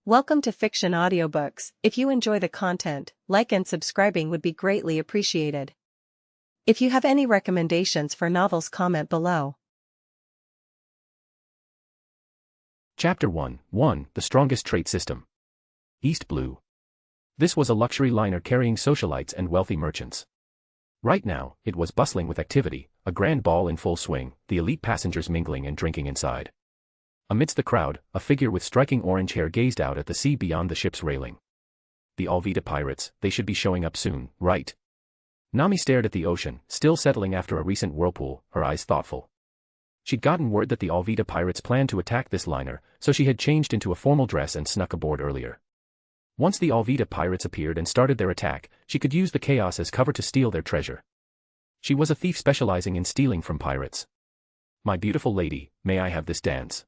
Welcome to Fiction Audiobooks. If you enjoy the content, like and subscribing would be greatly appreciated. If you have any recommendations for novels, comment below. Chapter 1 The Strongest Trait System. East Blue. This was a luxury liner carrying socialites and wealthy merchants. Right now, it was bustling with activity, a grand ball in full swing, the elite passengers mingling and drinking inside. Amidst the crowd, a figure with striking orange hair gazed out at the sea beyond the ship's railing. The Alvida pirates, they should be showing up soon, right? Nami stared at the ocean, still settling after a recent whirlpool, her eyes thoughtful. She'd gotten word that the Alvida pirates planned to attack this liner, so she had changed into a formal dress and snuck aboard earlier. Once the Alvida pirates appeared and started their attack, she could use the chaos as cover to steal their treasure. She was a thief specializing in stealing from pirates. "My beautiful lady, may I have this dance?"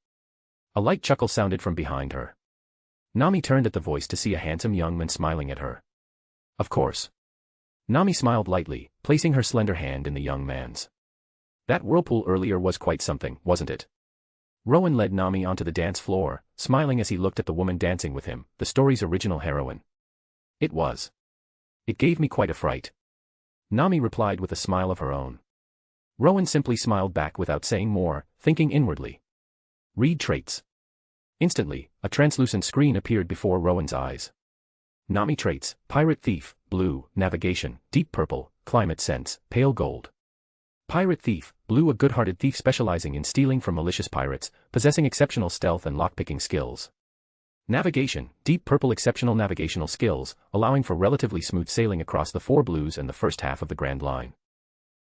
A light chuckle sounded from behind her. Nami turned at the voice to see a handsome young man smiling at her. Of course. Nami smiled lightly, placing her slender hand in the young man's. That whirlpool earlier was quite something, wasn't it? Rowen led Nami onto the dance floor, smiling as he looked at the woman dancing with him, the story's original heroine. It was. It gave me quite a fright. Nami replied with a smile of her own. Rowen simply smiled back without saying more, thinking inwardly. Read traits. Instantly, a translucent screen appeared before Rowen's eyes. Nami traits: Pirate Thief, Blue, Navigation, Deep Purple, Climate Sense, Pale Gold. Pirate Thief, Blue, a good-hearted thief specializing in stealing from malicious pirates, possessing exceptional stealth and lockpicking skills. Navigation, Deep Purple, exceptional navigational skills, allowing for relatively smooth sailing across the four blues and the first half of the Grand Line.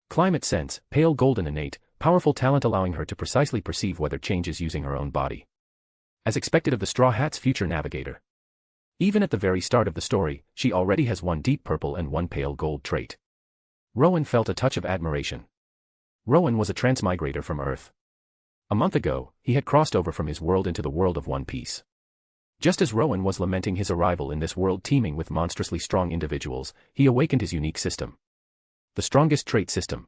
Climate Sense, Pale Golden, innate, powerful talent allowing her to precisely perceive weather changes using her own body. As expected of the Straw Hat's future navigator. Even at the very start of the story, she already has one Deep Purple and one Pale Gold trait. Rowen felt a touch of admiration. Rowen was a transmigrator from Earth. A month ago, he had crossed over from his world into the world of One Piece. Just as Rowen was lamenting his arrival in this world teeming with monstrously strong individuals, he awakened his unique system. The Strongest Trait System.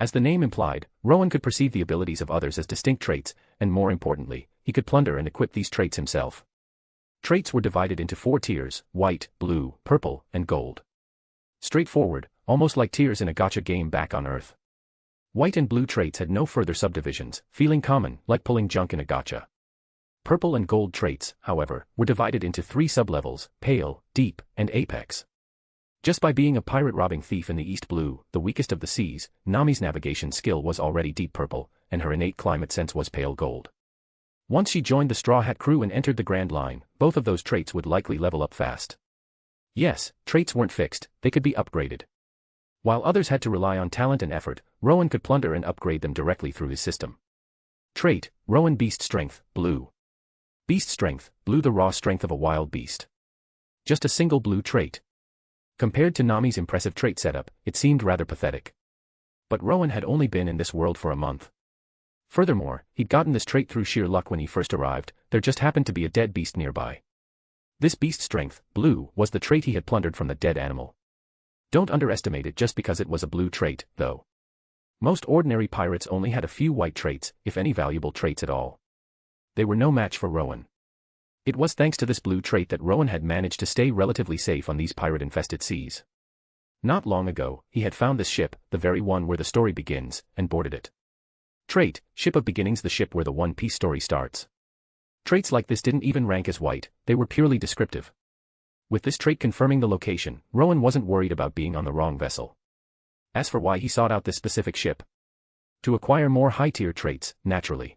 As the name implied, Rowen could perceive the abilities of others as distinct traits, and more importantly, he could plunder and equip these traits himself. Traits were divided into 4 tiers: white, blue, purple, and gold. Straightforward, almost like tiers in a gacha game back on Earth. White and blue traits had no further subdivisions, feeling common, like pulling junk in a gacha. Purple and gold traits, however, were divided into 3 sublevels: pale, deep, and apex. Just by being a pirate-robbing thief in the East Blue, the weakest of the seas, Nami's navigation skill was already Deep Purple, and her innate climate sense was Pale Gold. Once she joined the Straw Hat crew and entered the Grand Line, both of those traits would likely level up fast. Yes, traits weren't fixed, they could be upgraded. While others had to rely on talent and effort, Rowen could plunder and upgrade them directly through his system. Trait: Rowen Beast Strength, Blue. Beast Strength, Blue, the raw strength of a wild beast. Just a single blue trait. Compared to Nami's impressive trait setup, it seemed rather pathetic. But Rowen had only been in this world for a month. Furthermore, he'd gotten this trait through sheer luck when he first arrived, there just happened to be a dead beast nearby. This beast strength, blue, was the trait he had plundered from the dead animal. Don't underestimate it just because it was a blue trait, though. Most ordinary pirates only had a few white traits, if any valuable traits at all. They were no match for Rowen. It was thanks to this blue trait that Rowen had managed to stay relatively safe on these pirate-infested seas. Not long ago, he had found this ship, the very one where the story begins, and boarded it. Trait: Ship of Beginnings, the ship where the One Piece story starts. Traits like this didn't even rank as white, they were purely descriptive. With this trait confirming the location, Rowen wasn't worried about being on the wrong vessel. As for why he sought out this specific ship? To acquire more high-tier traits, naturally.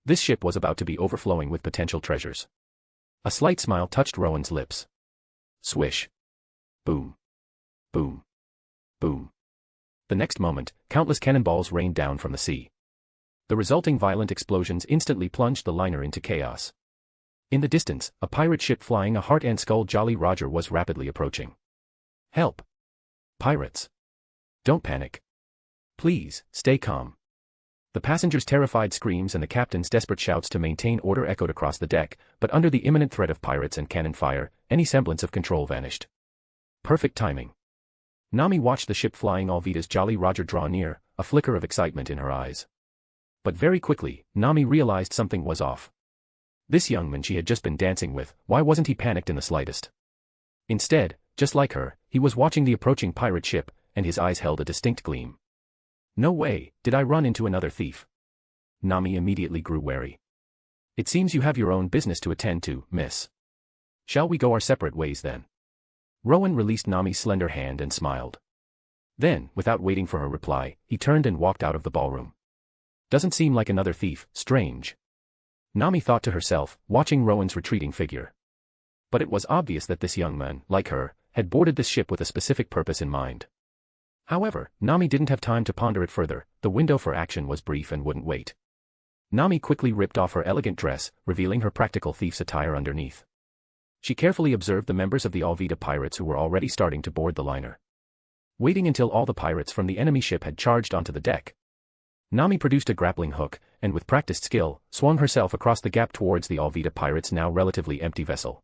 This ship was about to be overflowing with potential treasures. A slight smile touched Rowen's lips. Swish. Boom. Boom. Boom. The next moment, countless cannonballs rained down from the sea. The resulting violent explosions instantly plunged the liner into chaos. In the distance, a pirate ship flying a heart and skull Jolly Roger was rapidly approaching. Help! Pirates! Don't panic. Please, stay calm. The passengers' terrified screams and the captain's desperate shouts to maintain order echoed across the deck, but under the imminent threat of pirates and cannon fire, any semblance of control vanished. Perfect timing. Nami watched the ship flying Alvida's Jolly Roger draw near, a flicker of excitement in her eyes. But very quickly, Nami realized something was off. This young man she had just been dancing with, why wasn't he panicked in the slightest? Instead, just like her, he was watching the approaching pirate ship, and his eyes held a distinct gleam. No way, did I run into another thief? Nami immediately grew wary. It seems you have your own business to attend to, miss. Shall we go our separate ways then? Rowen released Nami's slender hand and smiled. Then, without waiting for her reply, he turned and walked out of the ballroom. Doesn't seem like another thief, strange. Nami thought to herself, watching Rowen's retreating figure. But it was obvious that this young man, like her, had boarded this ship with a specific purpose in mind. However, Nami didn't have time to ponder it further, the window for action was brief and wouldn't wait. Nami quickly ripped off her elegant dress, revealing her practical thief's attire underneath. She carefully observed the members of the Alvida pirates who were already starting to board the liner. Waiting until all the pirates from the enemy ship had charged onto the deck, Nami produced a grappling hook, and with practiced skill, swung herself across the gap towards the Alvida pirates' now relatively empty vessel.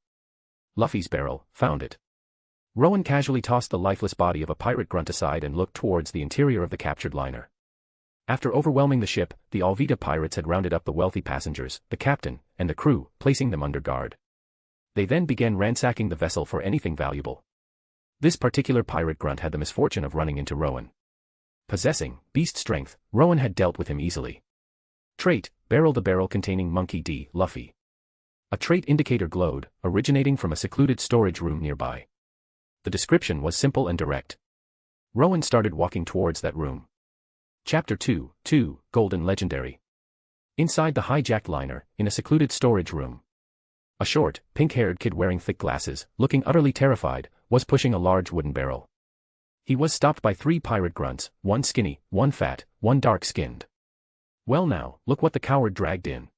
Luffy's barrel, found it. Rowen casually tossed the lifeless body of a pirate grunt aside and looked towards the interior of the captured liner. After overwhelming the ship, the Alvida pirates had rounded up the wealthy passengers, the captain, and the crew, placing them under guard. They then began ransacking the vessel for anything valuable. This particular pirate grunt had the misfortune of running into Rowen. Possessing beast strength, Rowen had dealt with him easily. Trait, barrel. The barrel containing Monkey D. Luffy. A trait indicator glowed, originating from a secluded storage room nearby. The description was simple and direct. Rowen started walking towards that room. Chapter 2, Golden Legendary. Inside the hijacked liner, in a secluded storage room, a short, pink-haired kid wearing thick glasses, looking utterly terrified, was pushing a large wooden barrel. He was stopped by 3 pirate grunts, one skinny, one fat, one dark-skinned. Well now, look what the coward dragged in.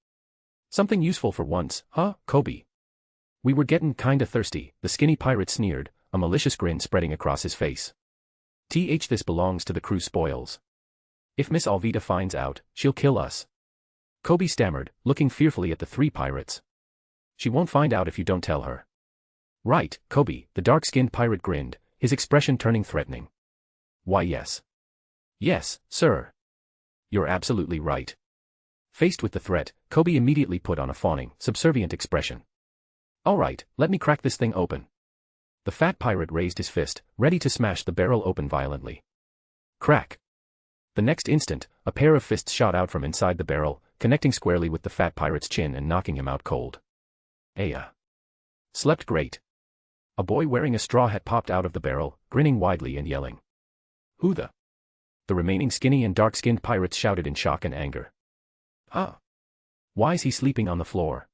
Something useful for once, huh, Koby? We were getting kinda thirsty, the skinny pirate sneered, a malicious grin spreading across his face. This belongs to the crew spoils. If Miss Alvida finds out, she'll kill us. Koby stammered, looking fearfully at the 3 pirates. She won't find out if you don't tell her. Right, Koby, the dark-skinned pirate grinned, his expression turning threatening. Why yes. Yes, sir. You're absolutely right. Faced with the threat, Koby immediately put on a fawning, subservient expression. All right, let me crack this thing open. The fat pirate raised his fist, ready to smash the barrel open violently. Crack. The next instant, a pair of fists shot out from inside the barrel, connecting squarely with the fat pirate's chin and knocking him out cold. Aya. Slept great. A boy wearing a straw hat popped out of the barrel, grinning widely and yelling. Who the? The remaining skinny and dark-skinned pirates shouted in shock and anger. Huh? Why's he sleeping on the floor?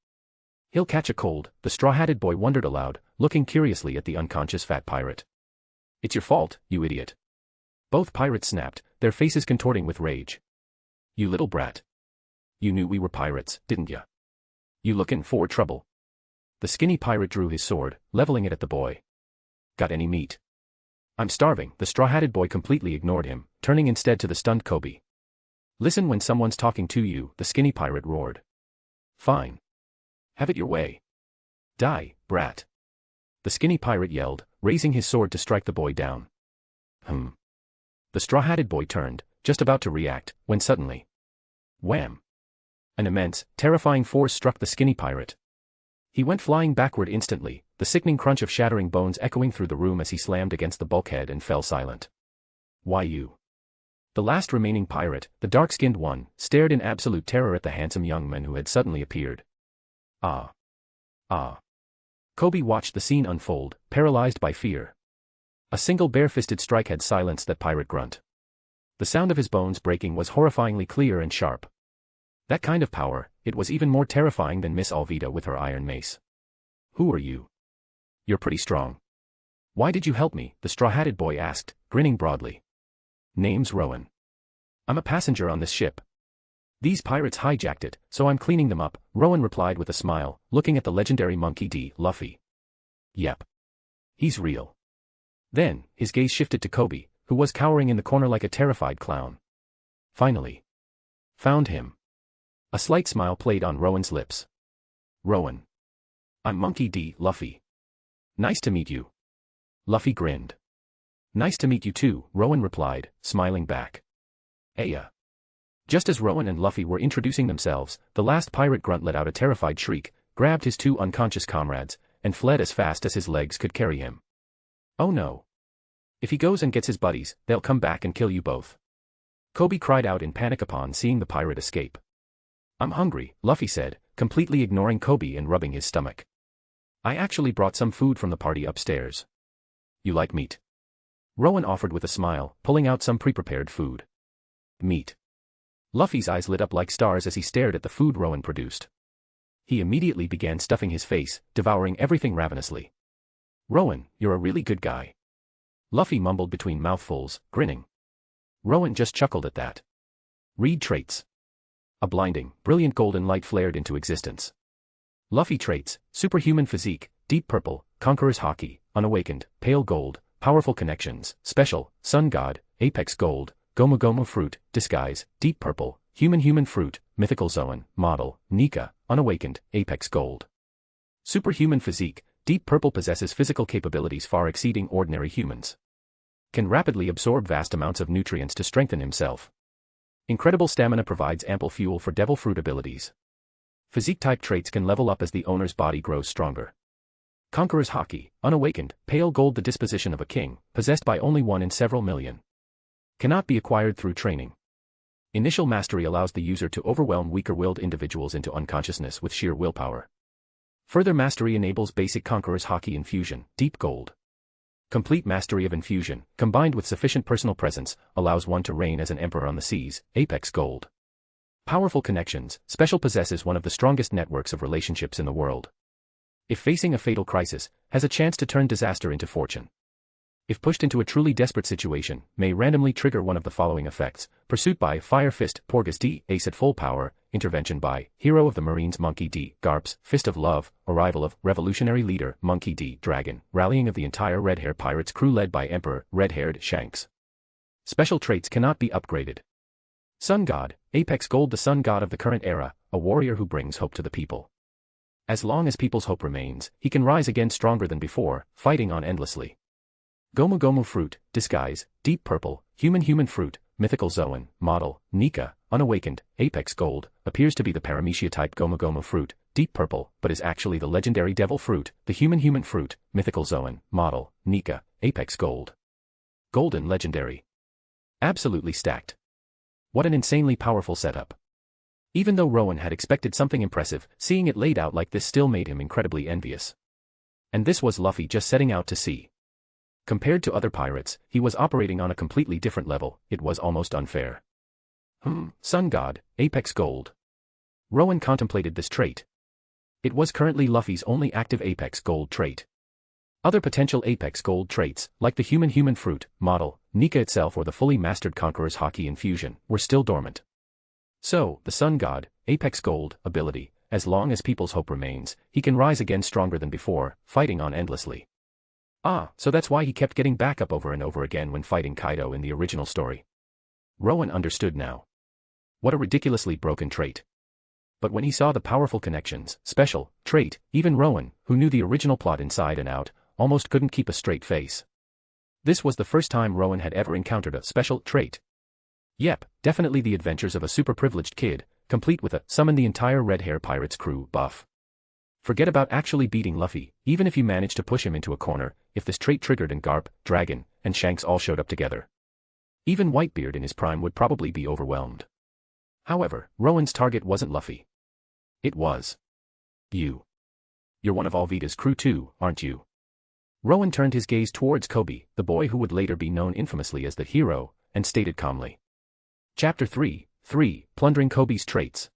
He'll catch a cold, the straw-hatted boy wondered aloud, looking curiously at the unconscious fat pirate. It's your fault, you idiot. Both pirates snapped, their faces contorting with rage. You little brat. You knew we were pirates, didn't ya? You lookin' for trouble? The skinny pirate drew his sword, leveling it at the boy. Got any meat? I'm starving. The straw-hatted boy completely ignored him, turning instead to the stunned Koby. Listen when someone's talking to you, the skinny pirate roared. Fine. Have it your way. Die, brat. The skinny pirate yelled, raising his sword to strike the boy down. The straw-hatted boy turned, just about to react, when suddenly. Wham! An immense, terrifying force struck the skinny pirate. He went flying backward instantly, the sickening crunch of shattering bones echoing through the room as he slammed against the bulkhead and fell silent. Why you? The last remaining pirate, the dark-skinned one, stared in absolute terror at the handsome young man who had suddenly appeared. Ah. Koby watched the scene unfold, paralyzed by fear. A single bare-fisted strike had silenced that pirate grunt. The sound of his bones breaking was horrifyingly clear and sharp. That kind of power, it was even more terrifying than Miss Alvida with her iron mace. Who are you? You're pretty strong. Why did you help me? The straw-hatted boy asked, grinning broadly. Name's Rowen. I'm a passenger on this ship. These pirates hijacked it, so I'm cleaning them up, Rowen replied with a smile, looking at the legendary Monkey D. Luffy. Yep. He's real. Then, his gaze shifted to Koby, who was cowering in the corner like a terrified clown. Finally. Found him. A slight smile played on Rowen's lips. Rowen. I'm Monkey D. Luffy. Nice to meet you. Luffy grinned. Nice to meet you too, Rowen replied, smiling back. Aya. Just as Rowen and Luffy were introducing themselves, the last pirate grunt let out a terrified shriek, grabbed his two unconscious comrades, and fled as fast as his legs could carry him. Oh no. If he goes and gets his buddies, they'll come back and kill you both. Koby cried out in panic upon seeing the pirate escape. I'm hungry, Luffy said, completely ignoring Koby and rubbing his stomach. I actually brought some food from the party upstairs. You like meat? Rowen offered with a smile, pulling out some pre-prepared food. Meat. Luffy's eyes lit up like stars as he stared at the food Rowen produced. He immediately began stuffing his face, devouring everything ravenously. Rowen, you're a really good guy. Luffy mumbled between mouthfuls, grinning. Rowen just chuckled at that. Read traits. A blinding, brilliant golden light flared into existence. Luffy traits: superhuman physique, deep purple, conqueror's haki, unawakened, pale gold, powerful connections, special, sun god, apex gold, gomu gomu fruit, disguise, deep purple, human fruit, mythical Zoan, model, Nika, unawakened, apex gold. Superhuman physique, deep purple possesses physical capabilities far exceeding ordinary humans. Can rapidly absorb vast amounts of nutrients to strengthen himself. Incredible stamina provides ample fuel for devil fruit abilities. Physique-type traits can level up as the owner's body grows stronger. Conqueror's haki, unawakened, pale gold, the disposition of a king, possessed by only one in several million. Cannot be acquired through training. Initial mastery allows the user to overwhelm weaker-willed individuals into unconsciousness with sheer willpower. Further mastery enables basic Conqueror's haki infusion, deep gold. Complete mastery of infusion, combined with sufficient personal presence, allows one to reign as an emperor on the seas, apex gold. Powerful connections, special possesses one of the strongest networks of relationships in the world. If facing a fatal crisis, has a chance to turn disaster into fortune. If pushed into a truly desperate situation, may randomly trigger one of the following effects: pursuit by Fire Fist, Porgus D, Ace at full power, intervention by Hero of the Marines Monkey D, Garps, Fist of Love, arrival of Revolutionary Leader Monkey D, Dragon, rallying of the entire Red Hair Pirates crew led by Emperor, Red-Haired Shanks. Special traits cannot be upgraded. Sun God, Apex Gold, the Sun God of the current era, a warrior who brings hope to the people. As long as people's hope remains, he can rise again stronger than before, fighting on endlessly. Gomu Gomu fruit, disguise, deep purple, human fruit, mythical Zoan, model, Nika, unawakened, apex gold, appears to be the Paramecia type Gomu Gomu fruit, deep purple, but is actually the legendary devil fruit, the human fruit, mythical Zoan, model, Nika, apex gold. Golden legendary. Absolutely stacked. What an insanely powerful setup. Even though Rowen had expected something impressive, seeing it laid out like this still made him incredibly envious. And this was Luffy just setting out to sea. Compared to other pirates, he was operating on a completely different level. It was almost unfair. Sun God, Apex Gold. Rowen contemplated this trait. It was currently Luffy's only active Apex Gold trait. Other potential Apex Gold traits, like the human fruit, model, Nika itself or the fully mastered Conqueror's haki infusion, were still dormant. So, the Sun God, Apex Gold, ability, as long as people's hope remains, he can rise again stronger than before, fighting on endlessly. So that's why he kept getting back up over and over again when fighting Kaido in the original story. Rowen understood now. What a ridiculously broken trait. But when he saw the powerful connections, special, trait, even Rowen, who knew the original plot inside and out, almost couldn't keep a straight face. This was the first time Rowen had ever encountered a special trait. Yep, definitely the adventures of a super-privileged kid, complete with a summon the entire Red Hair Pirates crew buff. Forget about actually beating Luffy, even if you managed to push him into a corner, if this trait triggered and Garp, Dragon, and Shanks all showed up together. Even Whitebeard in his prime would probably be overwhelmed. However, Rowen's target wasn't Luffy. It was you. You're one of Alvida's crew too, aren't you? Rowen turned his gaze towards Koby, the boy who would later be known infamously as the hero, and stated calmly. Chapter 3, Plundering Koby's traits.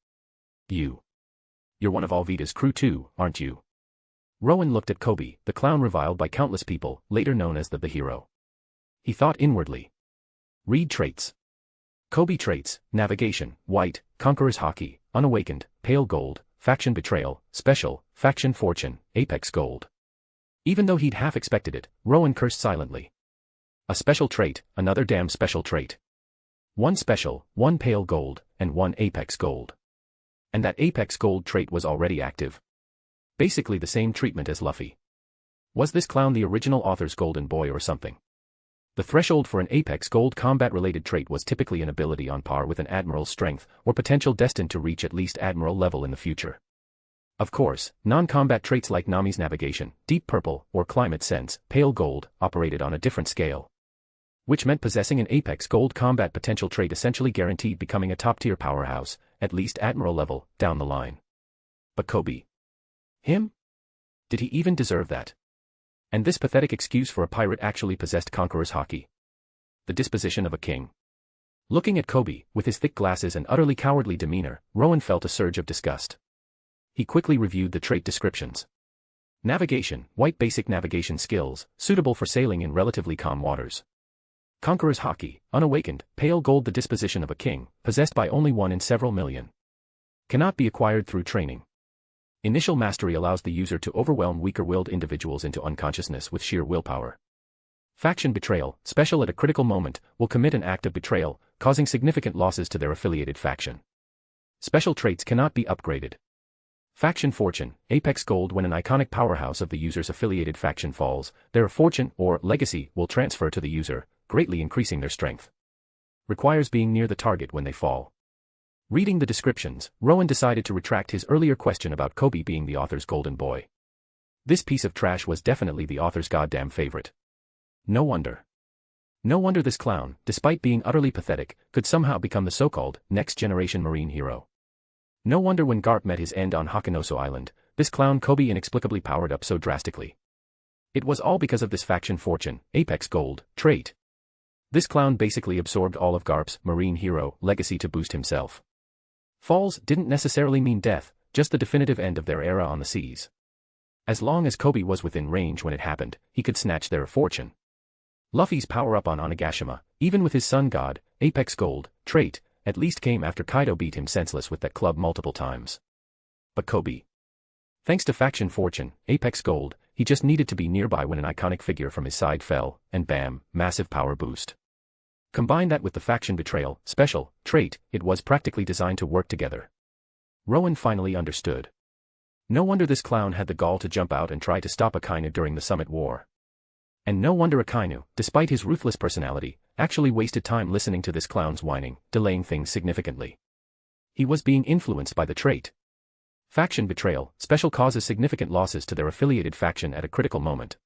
You're one of Alvida's crew too, aren't you? Rowen looked at Koby, the clown reviled by countless people, later known as the hero. He thought inwardly. Read traits. Koby traits: navigation, white, conqueror's haki, unawakened, pale gold, faction betrayal, special, faction fortune, apex gold. Even though he'd half expected it, Rowen cursed silently. A special trait, another damn special trait. One special, one pale gold, and one apex gold. And that apex gold trait was already active. Basically the same treatment as Luffy. Was this clown the original author's golden boy or something? The threshold for an apex gold combat-related trait was typically an ability on par with an admiral's strength, or potential destined to reach at least admiral level in the future. Of course, non-combat traits like Nami's navigation, deep purple, or climate sense, pale gold, operated on a different scale. Which meant possessing an apex gold combat potential trait essentially guaranteed becoming a top-tier powerhouse, at least admiral level, down the line. But Koby? Him? Did he even deserve that? And this pathetic excuse for a pirate actually possessed conqueror's haki. The disposition of a king. Looking at Koby, with his thick glasses and utterly cowardly demeanor, Rowen felt a surge of disgust. He quickly reviewed the trait descriptions. Navigation, white basic navigation skills, suitable for sailing in relatively calm waters. Conqueror's haki, unawakened, pale gold, the disposition of a king, possessed by only one in several million. Cannot be acquired through training. Initial mastery allows the user to overwhelm weaker-willed individuals into unconsciousness with sheer willpower. Faction betrayal, special at a critical moment, will commit an act of betrayal, causing significant losses to their affiliated faction. Special traits cannot be upgraded. Faction fortune, apex gold. When an iconic powerhouse of the user's affiliated faction falls, their fortune or legacy will transfer to the user, greatly increasing their strength. Requires being near the target when they fall. Reading the descriptions, Rowen decided to retract his earlier question about Koby being the author's golden boy. This piece of trash was definitely the author's goddamn favorite. No wonder. No wonder this clown, despite being utterly pathetic, could somehow become the so-called next-generation marine hero. No wonder when Garp met his end on Hakanoso Island, this clown Koby inexplicably powered up so drastically. It was all because of this faction fortune, apex gold, trait. This clown basically absorbed all of Garp's marine hero legacy to boost himself. Falls didn't necessarily mean death, just the definitive end of their era on the seas. As long as Koby was within range when it happened, he could snatch their fortune. Luffy's power-up on Onigashima, even with his sun god, apex gold, trait, at least came after Kaido beat him senseless with that club multiple times. But Koby? Thanks to faction fortune, apex gold, he just needed to be nearby when an iconic figure from his side fell, and bam, massive power boost. Combine that with the faction betrayal, special, trait, it was practically designed to work together. Rowen finally understood. No wonder this clown had the gall to jump out and try to stop Akainu during the Summit War. And no wonder Akainu, despite his ruthless personality, actually wasted time listening to this clown's whining, delaying things significantly. He was being influenced by the trait. Faction betrayal, special causes significant losses to their affiliated faction at a critical moment.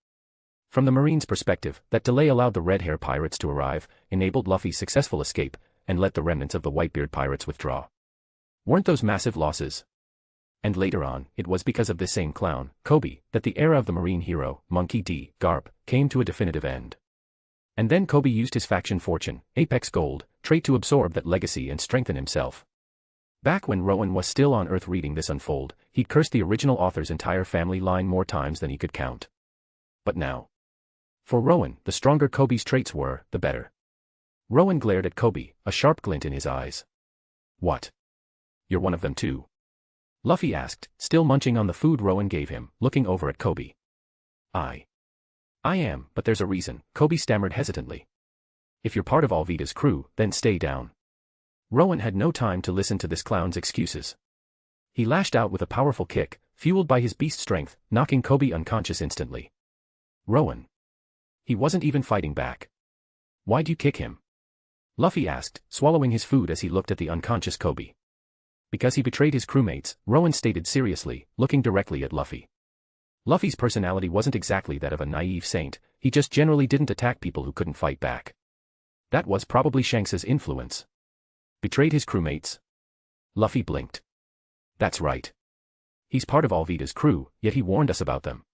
From the Marines' perspective, that delay allowed the Red Hair pirates to arrive, enabled Luffy's successful escape, and let the remnants of the Whitebeard pirates withdraw. Weren't those massive losses? And later on, it was because of this same clown, Koby, that the era of the marine hero, Monkey D. Garp, came to a definitive end. And then Koby used his faction fortune, apex gold, trait to absorb that legacy and strengthen himself. Back when Rowen was still on Earth reading this unfold, he'd cursed the original author's entire family line more times than he could count. But now. For Rowen, the stronger Koby's traits were, the better. Rowen glared at Koby, a sharp glint in his eyes. What? You're one of them too? Luffy asked, still munching on the food Rowen gave him, looking over at Koby. I am, but there's a reason, Koby stammered hesitantly. If you're part of Alvida's crew, then stay down. Rowen had no time to listen to this clown's excuses. He lashed out with a powerful kick, fueled by his beast strength, knocking Koby unconscious instantly. Rowen. He wasn't even fighting back. Why'd you kick him? Luffy asked, swallowing his food as he looked at the unconscious Koby. Because he betrayed his crewmates, Rowen stated seriously, looking directly at Luffy. Luffy's personality wasn't exactly that of a naive saint, he just generally didn't attack people who couldn't fight back. That was probably Shanks's influence. Betrayed his crewmates? Luffy blinked. That's right. He's part of Alvida's crew, yet he warned us about them.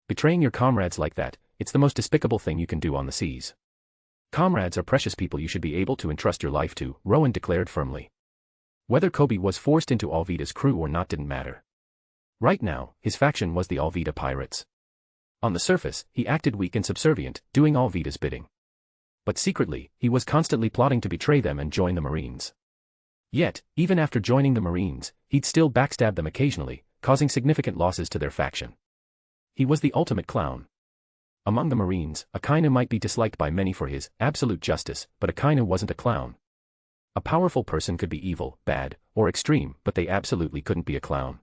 Betraying your comrades like that, it's the most despicable thing you can do on the seas. Comrades are precious people you should be able to entrust your life to, Rowen declared firmly. Whether Koby was forced into Alvida's crew or not didn't matter. Right now, his faction was the Alvida pirates. On the surface, he acted weak and subservient, doing Alvida's bidding. But secretly, he was constantly plotting to betray them and join the Marines. Yet, even after joining the Marines, he'd still backstab them occasionally, causing significant losses to their faction. He was the ultimate clown. Among the Marines, Akainu might be disliked by many for his absolute justice, but Akainu wasn't a clown. A powerful person could be evil, bad, or extreme, but they absolutely couldn't be a clown.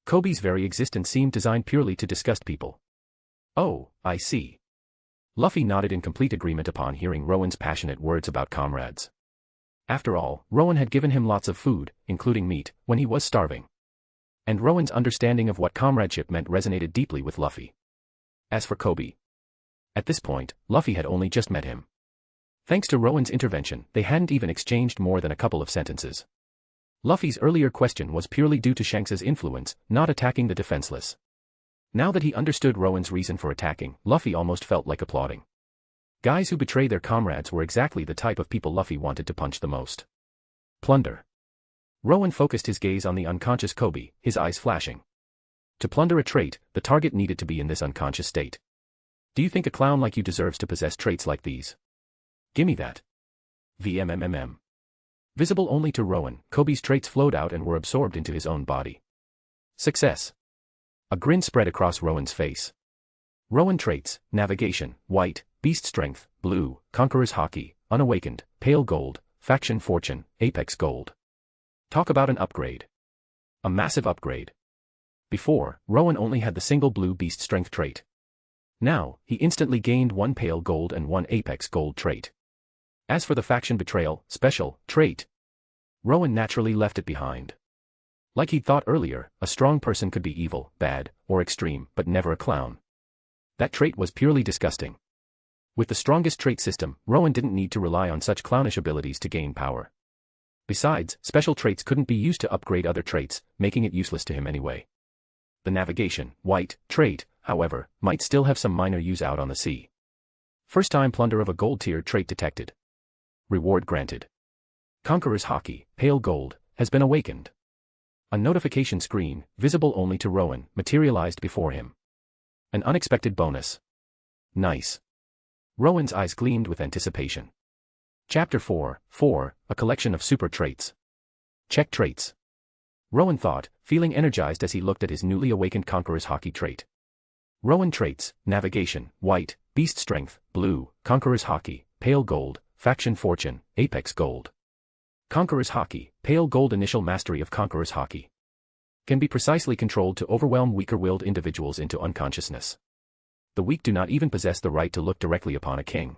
Koby's very existence seemed designed purely to disgust people. Oh, I see. Luffy nodded in complete agreement upon hearing Rowen's passionate words about comrades. After all, Rowen had given him lots of food, including meat, when he was starving. And Rowen's understanding of what comradeship meant resonated deeply with Luffy. As for Koby, at this point, Luffy had only just met him. Thanks to Rowen's intervention, they hadn't even exchanged more than a couple of sentences. Luffy's earlier question was purely due to Shanks's influence, not attacking the defenseless. Now that he understood Rowen's reason for attacking, Luffy almost felt like applauding. Guys who betray their comrades were exactly the type of people Luffy wanted to punch the most. Plunder. Rowen focused his gaze on the unconscious Koby, his eyes flashing. To plunder a trait, the target needed to be in this unconscious state. Do you think a clown like you deserves to possess traits like these? Gimme that. VMMMM. Visible only to Rowen, Koby's traits flowed out and were absorbed into his own body. Success. A grin spread across Rowen's face. Rowen traits: navigation, white; beast strength, blue; conqueror's haki, unawakened; pale gold; faction fortune, apex gold. Talk about an upgrade. A massive upgrade. Before, Rowen only had the single blue beast strength trait. Now, he instantly gained one pale gold and one apex gold trait. As for the faction betrayal, special, trait, Rowen naturally left it behind. Like he'd thought earlier, a strong person could be evil, bad, or extreme, but never a clown. That trait was purely disgusting. With the strongest trait system, Rowen didn't need to rely on such clownish abilities to gain power. Besides, special traits couldn't be used to upgrade other traits, making it useless to him anyway. The navigation, white, trait, however, might still have some minor use out on the sea. First time plunder of a gold tier trait detected. Reward granted. Conqueror's haki, pale gold, has been awakened. A notification screen, visible only to Rowen, materialized before him. An unexpected bonus. Nice. Rowen's eyes gleamed with anticipation. Chapter 4, a collection of super traits. Check traits. Rowen thought, feeling energized as he looked at his newly awakened Conqueror's haki trait. Rowen traits: navigation, white; beast strength, blue; Conqueror's haki, pale gold; faction fortune, apex gold. Conqueror's haki, pale gold. Initial mastery of Conqueror's haki can be precisely controlled to overwhelm weaker-willed individuals into unconsciousness. The weak do not even possess the right to look directly upon a king.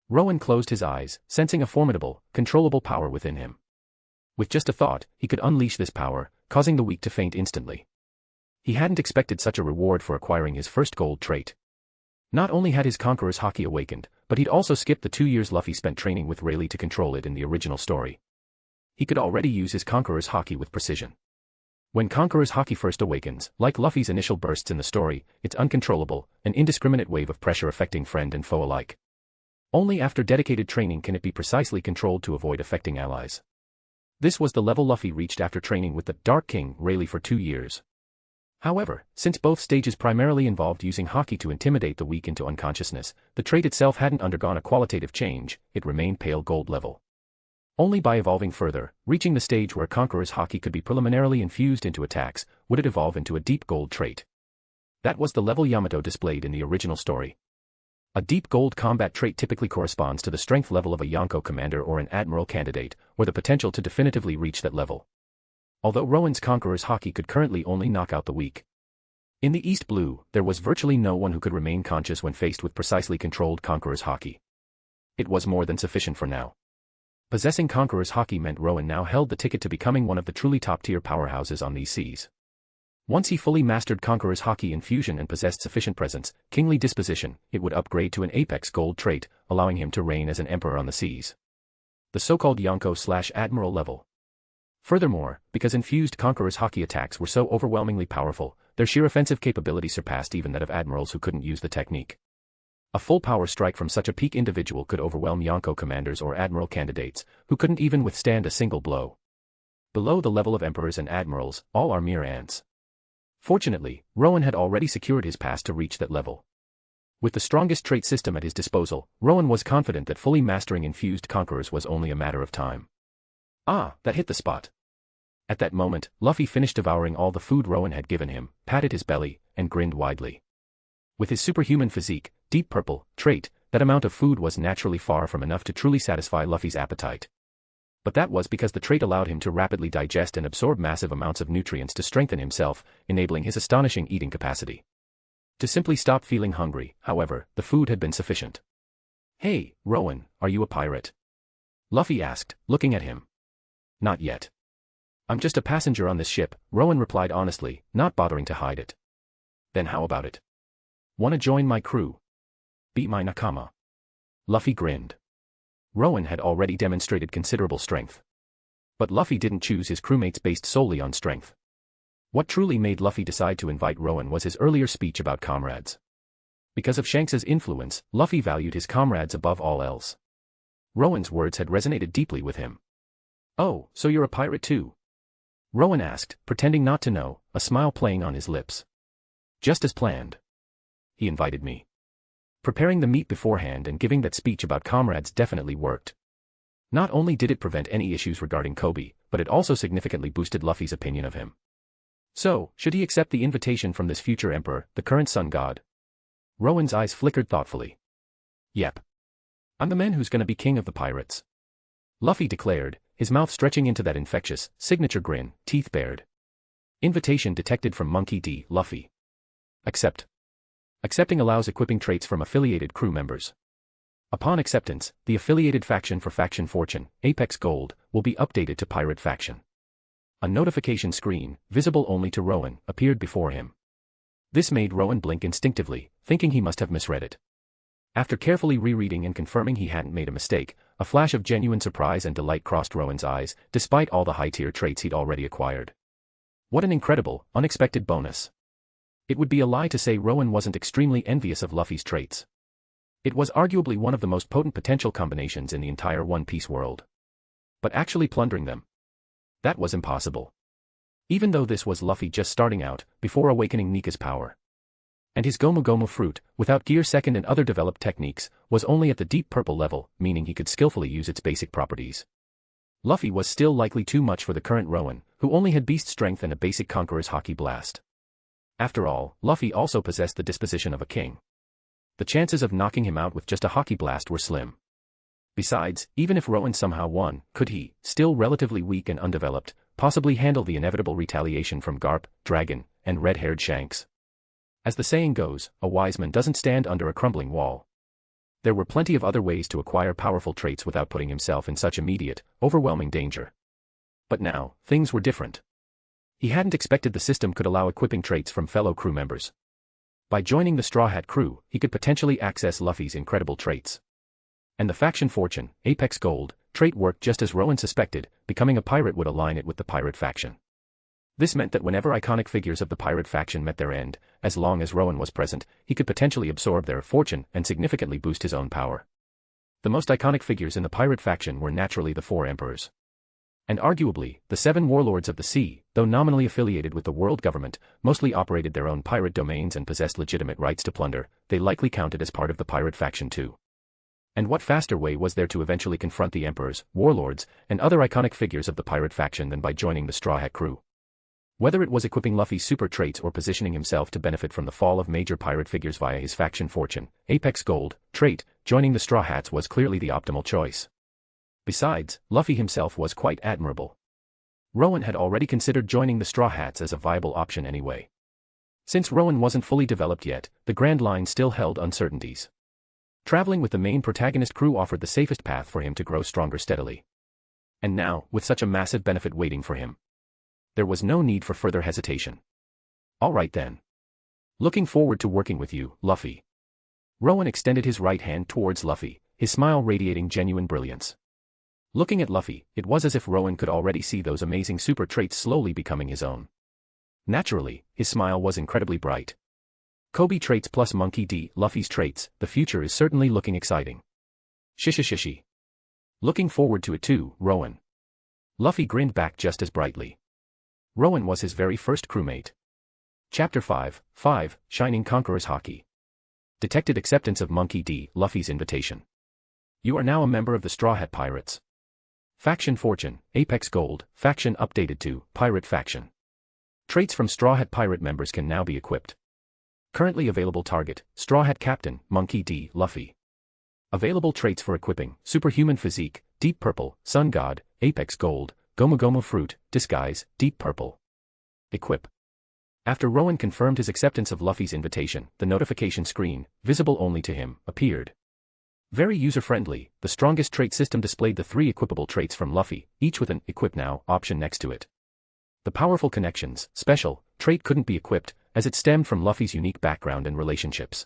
Rowen closed his eyes, sensing a formidable, controllable power within him. With just a thought, he could unleash this power, causing the weak to faint instantly. He hadn't expected such a reward for acquiring his first gold trait. Not only had his Conqueror's haki awakened, but he'd also skipped the 2 years Luffy spent training with Rayleigh to control it in the original story. He could already use his Conqueror's haki with precision. When Conqueror's haki first awakens, like Luffy's initial bursts in the story, it's uncontrollable, an indiscriminate wave of pressure affecting friend and foe alike. Only after dedicated training can it be precisely controlled to avoid affecting allies. This was the level Luffy reached after training with the Dark King, Rayleigh, for 2 years. However, since both stages primarily involved using haki to intimidate the weak into unconsciousness, the trait itself hadn't undergone a qualitative change, it remained pale gold level. Only by evolving further, reaching the stage where Conqueror's haki could be preliminarily infused into attacks, would it evolve into a deep gold trait. That was the level Yamato displayed in the original story. A deep gold combat trait typically corresponds to the strength level of a Yonko commander or an admiral candidate, or the potential to definitively reach that level. Although Rowen's Conqueror's haki could currently only knock out the weak. In the East Blue, there was virtually no one who could remain conscious when faced with precisely controlled Conqueror's haki. It was more than sufficient for now. Possessing Conqueror's haki meant Rowen now held the ticket to becoming one of the truly top-tier powerhouses on these seas. Once he fully mastered Conqueror's haki infusion and possessed sufficient presence, kingly disposition, it would upgrade to an apex gold trait, allowing him to reign as an emperor on the seas. The so-called Yonko/Admiral level. Furthermore, because infused Conqueror's haki attacks were so overwhelmingly powerful, their sheer offensive capability surpassed even that of admirals who couldn't use the technique. A full power strike from such a peak individual could overwhelm Yonko commanders or admiral candidates, who couldn't even withstand a single blow. Below the level of emperors and admirals, all are mere ants. Fortunately, Rowen had already secured his pass to reach that level. With the strongest trait system at his disposal, Rowen was confident that fully mastering infused conquerors was only a matter of time. Ah, that hit the spot. At that moment, Luffy finished devouring all the food Rowen had given him, patted his belly, and grinned widely. With his superhuman physique, deep purple, trait, that amount of food was naturally far from enough to truly satisfy Luffy's appetite. But that was because the trait allowed him to rapidly digest and absorb massive amounts of nutrients to strengthen himself, enabling his astonishing eating capacity. To simply stop feeling hungry, however, the food had been sufficient. "Hey, Rowen, are you a pirate?" Luffy asked, looking at him. "Not yet. I'm just a passenger on this ship, Rowen replied honestly, not bothering to hide it. Then how about it? Wanna join my crew? Be my nakama? Luffy grinned. Rowen had already demonstrated considerable strength. But Luffy didn't choose his crewmates based solely on strength. What truly made Luffy decide to invite Rowen was his earlier speech about comrades. Because of Shanks's influence, Luffy valued his comrades above all else. Rowen's words had resonated deeply with him. Oh, so you're a pirate too? Rowen asked, pretending not to know, a smile playing on his lips. Just as planned. He invited me. Preparing the meet beforehand and giving that speech about comrades definitely worked. Not only did it prevent any issues regarding Koby, but it also significantly boosted Luffy's opinion of him. So, should he accept the invitation from this future emperor, the current sun god? Rowen's eyes flickered thoughtfully. Yep. I'm the man who's gonna be king of the pirates. Luffy declared, his mouth stretching into that infectious, signature grin, teeth bared. Invitation detected from Monkey D. Luffy. Accept. Accepting allows equipping traits from affiliated crew members. Upon acceptance, the affiliated faction for Faction Fortune, Apex Gold, will be updated to Pirate Faction. A notification screen, visible only to Rowen, appeared before him. This made Rowen blink instinctively, thinking he must have misread it. After carefully rereading and confirming he hadn't made a mistake, a flash of genuine surprise and delight crossed Rowen's eyes, despite all the high-tier traits he'd already acquired. What an incredible, unexpected bonus. It would be a lie to say Rowen wasn't extremely envious of Luffy's traits. It was arguably one of the most potent potential combinations in the entire One Piece world. But actually plundering them? That was impossible. Even though this was Luffy just starting out, before awakening Nika's power. And his Gomu Gomu fruit, without Gear Second and other developed techniques, was only at the deep purple level, meaning he could skillfully use its basic properties. Luffy was still likely too much for the current Rowen, who only had beast strength and a basic Conqueror's Haki Blast. After all, Luffy also possessed the disposition of a king. The chances of knocking him out with just a Haki Blast were slim. Besides, even if Rowen somehow won, could he, still relatively weak and undeveloped, possibly handle the inevitable retaliation from Garp, Dragon, and red-haired Shanks? As the saying goes, a wise man doesn't stand under a crumbling wall. There were plenty of other ways to acquire powerful traits without putting himself in such immediate, overwhelming danger. But now, things were different. He hadn't expected the system could allow equipping traits from fellow crew members. By joining the Straw Hat crew, he could potentially access Luffy's incredible traits. And the Faction Fortune, Apex Gold, trait worked just as Rowen suspected, becoming a pirate would align it with the pirate faction. This meant that whenever iconic figures of the pirate faction met their end, as long as Rowen was present, he could potentially absorb their fortune and significantly boost his own power. The most iconic figures in the pirate faction were naturally the four emperors. And arguably, the 7 warlords of the sea, though nominally affiliated with the world government, mostly operated their own pirate domains and possessed legitimate rights to plunder, they likely counted as part of the pirate faction too. And what faster way was there to eventually confront the emperors, warlords, and other iconic figures of the pirate faction than by joining the Straw Hat crew? Whether it was equipping Luffy's super traits or positioning himself to benefit from the fall of major pirate figures via his Faction Fortune, Apex Gold, trait, joining the Straw Hats was clearly the optimal choice. Besides, Luffy himself was quite admirable. Rowen had already considered joining the Straw Hats as a viable option anyway. Since Rowen wasn't fully developed yet, the Grand Line still held uncertainties. Traveling with the main protagonist crew offered the safest path for him to grow stronger steadily. And now, with such a massive benefit waiting for him, there was no need for further hesitation. All right then. Looking forward to working with you, Luffy. Rowen extended his right hand towards Luffy, his smile radiating genuine brilliance. Looking at Luffy, it was as if Rowen could already see those amazing super traits slowly becoming his own. Naturally, his smile was incredibly bright. Koby traits plus Monkey D. Luffy's traits, the future is certainly looking exciting. Shishishishi. Looking forward to it too, Rowen. Luffy grinned back just as brightly. Rowen was his very first crewmate. Chapter 5, Shining Conqueror's Haki. Detected acceptance of Monkey D. Luffy's invitation. You are now a member of the Straw Hat Pirates. Faction Fortune, Apex Gold, faction updated to Pirate Faction. Traits from Straw Hat Pirate members can now be equipped. Currently available target, Straw Hat Captain, Monkey D. Luffy. Available traits for equipping, Superhuman Physique, Deep Purple, Sun God, Apex Gold, Gomu Gomu Fruit, Disguise, Deep Purple. Equip. After Rowen confirmed his acceptance of Luffy's invitation, the notification screen, visible only to him, appeared. Very user-friendly, the strongest trait system displayed the 3 equipable traits from Luffy, each with an Equip Now option next to it. The powerful connections, special, trait couldn't be equipped, as it stemmed from Luffy's unique background and relationships.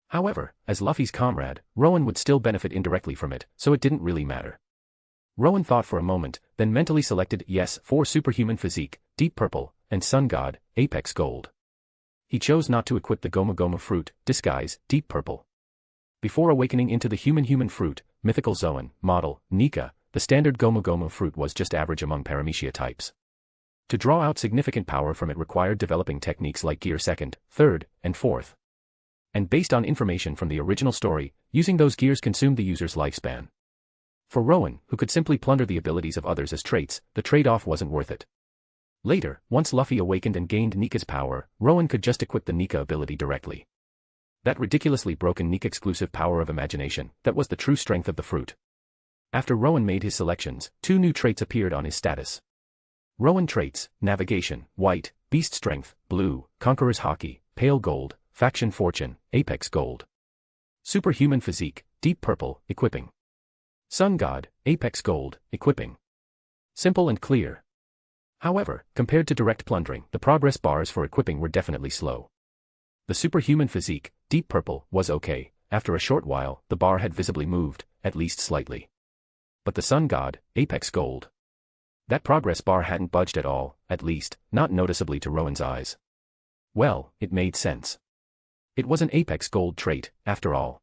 However, as Luffy's comrade, Rowen would still benefit indirectly from it, so it didn't really matter. Rowen thought for a moment, then mentally selected yes for superhuman physique, deep purple, and sun god, apex gold. He chose not to equip the Goma Goma fruit, disguise, deep purple. Before awakening into the human fruit, mythical Zoan, model, Nika, the standard Goma Goma fruit was just average among Paramecia types. To draw out significant power from it required developing techniques like gear 2nd, 3rd, and 4th. And based on information from the original story, using those gears consumed the user's lifespan. For Rowen, who could simply plunder the abilities of others as traits, the trade-off wasn't worth it. Later, once Luffy awakened and gained Nika's power, Rowen could just equip the Nika ability directly. That ridiculously broken Nika-exclusive power of imagination, that was the true strength of the fruit. After Rowen made his selections, 2 new traits appeared on his status. Rowen traits, Navigation, White, Beast Strength, Blue, Conqueror's Haki, Pale Gold, Faction Fortune, Apex Gold. Superhuman Physique, Deep Purple, Equipping. Sun God, Apex Gold, Equipping. Simple and clear. However, compared to direct plundering, the progress bars for equipping were definitely slow. The superhuman physique, Deep Purple, was okay. After a short while, the bar had visibly moved, at least slightly. But the Sun God, Apex Gold. That progress bar hadn't budged at all, at least, not noticeably to Rowen's eyes. Well, it made sense. It was an Apex Gold trait, after all.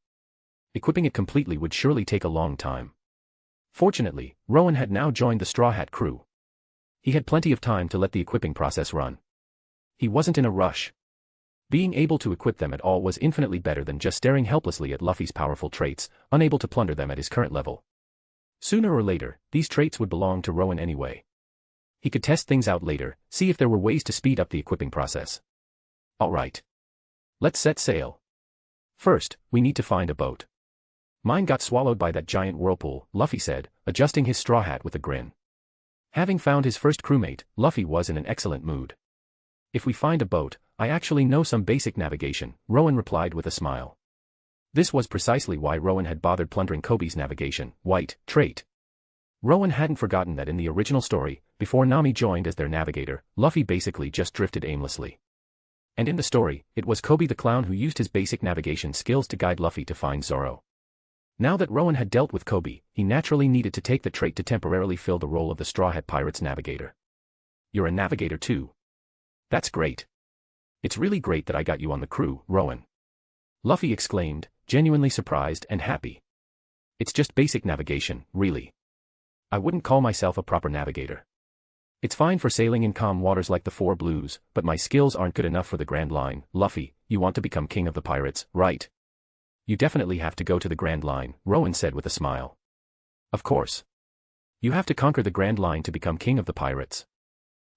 Equipping it completely would surely take a long time. Fortunately, Rowen had now joined the Straw Hat crew. He had plenty of time to let the equipping process run. He wasn't in a rush. Being able to equip them at all was infinitely better than just staring helplessly at Luffy's powerful traits, unable to plunder them at his current level. Sooner or later, these traits would belong to Rowen anyway. He could test things out later, see if there were ways to speed up the equipping process. Alright. Let's set sail. First, we need to find a boat. Mine got swallowed by that giant whirlpool, Luffy said, adjusting his straw hat with a grin. Having found his first crewmate, Luffy was in an excellent mood. If we find a boat, I actually know some basic navigation, Rowen replied with a smile. This was precisely why Rowen had bothered plundering Koby's navigation, White, trait. Rowen hadn't forgotten that in the original story, before Nami joined as their navigator, Luffy basically just drifted aimlessly. And in the story, it was Koby the Clown who used his basic navigation skills to guide Luffy to find Zoro. Now that Rowen had dealt with Koby, he naturally needed to take the trait to temporarily fill the role of the Straw Hat Pirate's navigator. You're a navigator too. That's great. It's really great that I got you on the crew, Rowen. Luffy exclaimed, genuinely surprised and happy. It's just basic navigation, really. I wouldn't call myself a proper navigator. It's fine for sailing in calm waters like the Four Blues, but my skills aren't good enough for the Grand Line. Luffy, you want to become king of the pirates, right? You definitely have to go to the Grand Line, Rowen said with a smile. Of course. You have to conquer the Grand Line to become king of the pirates.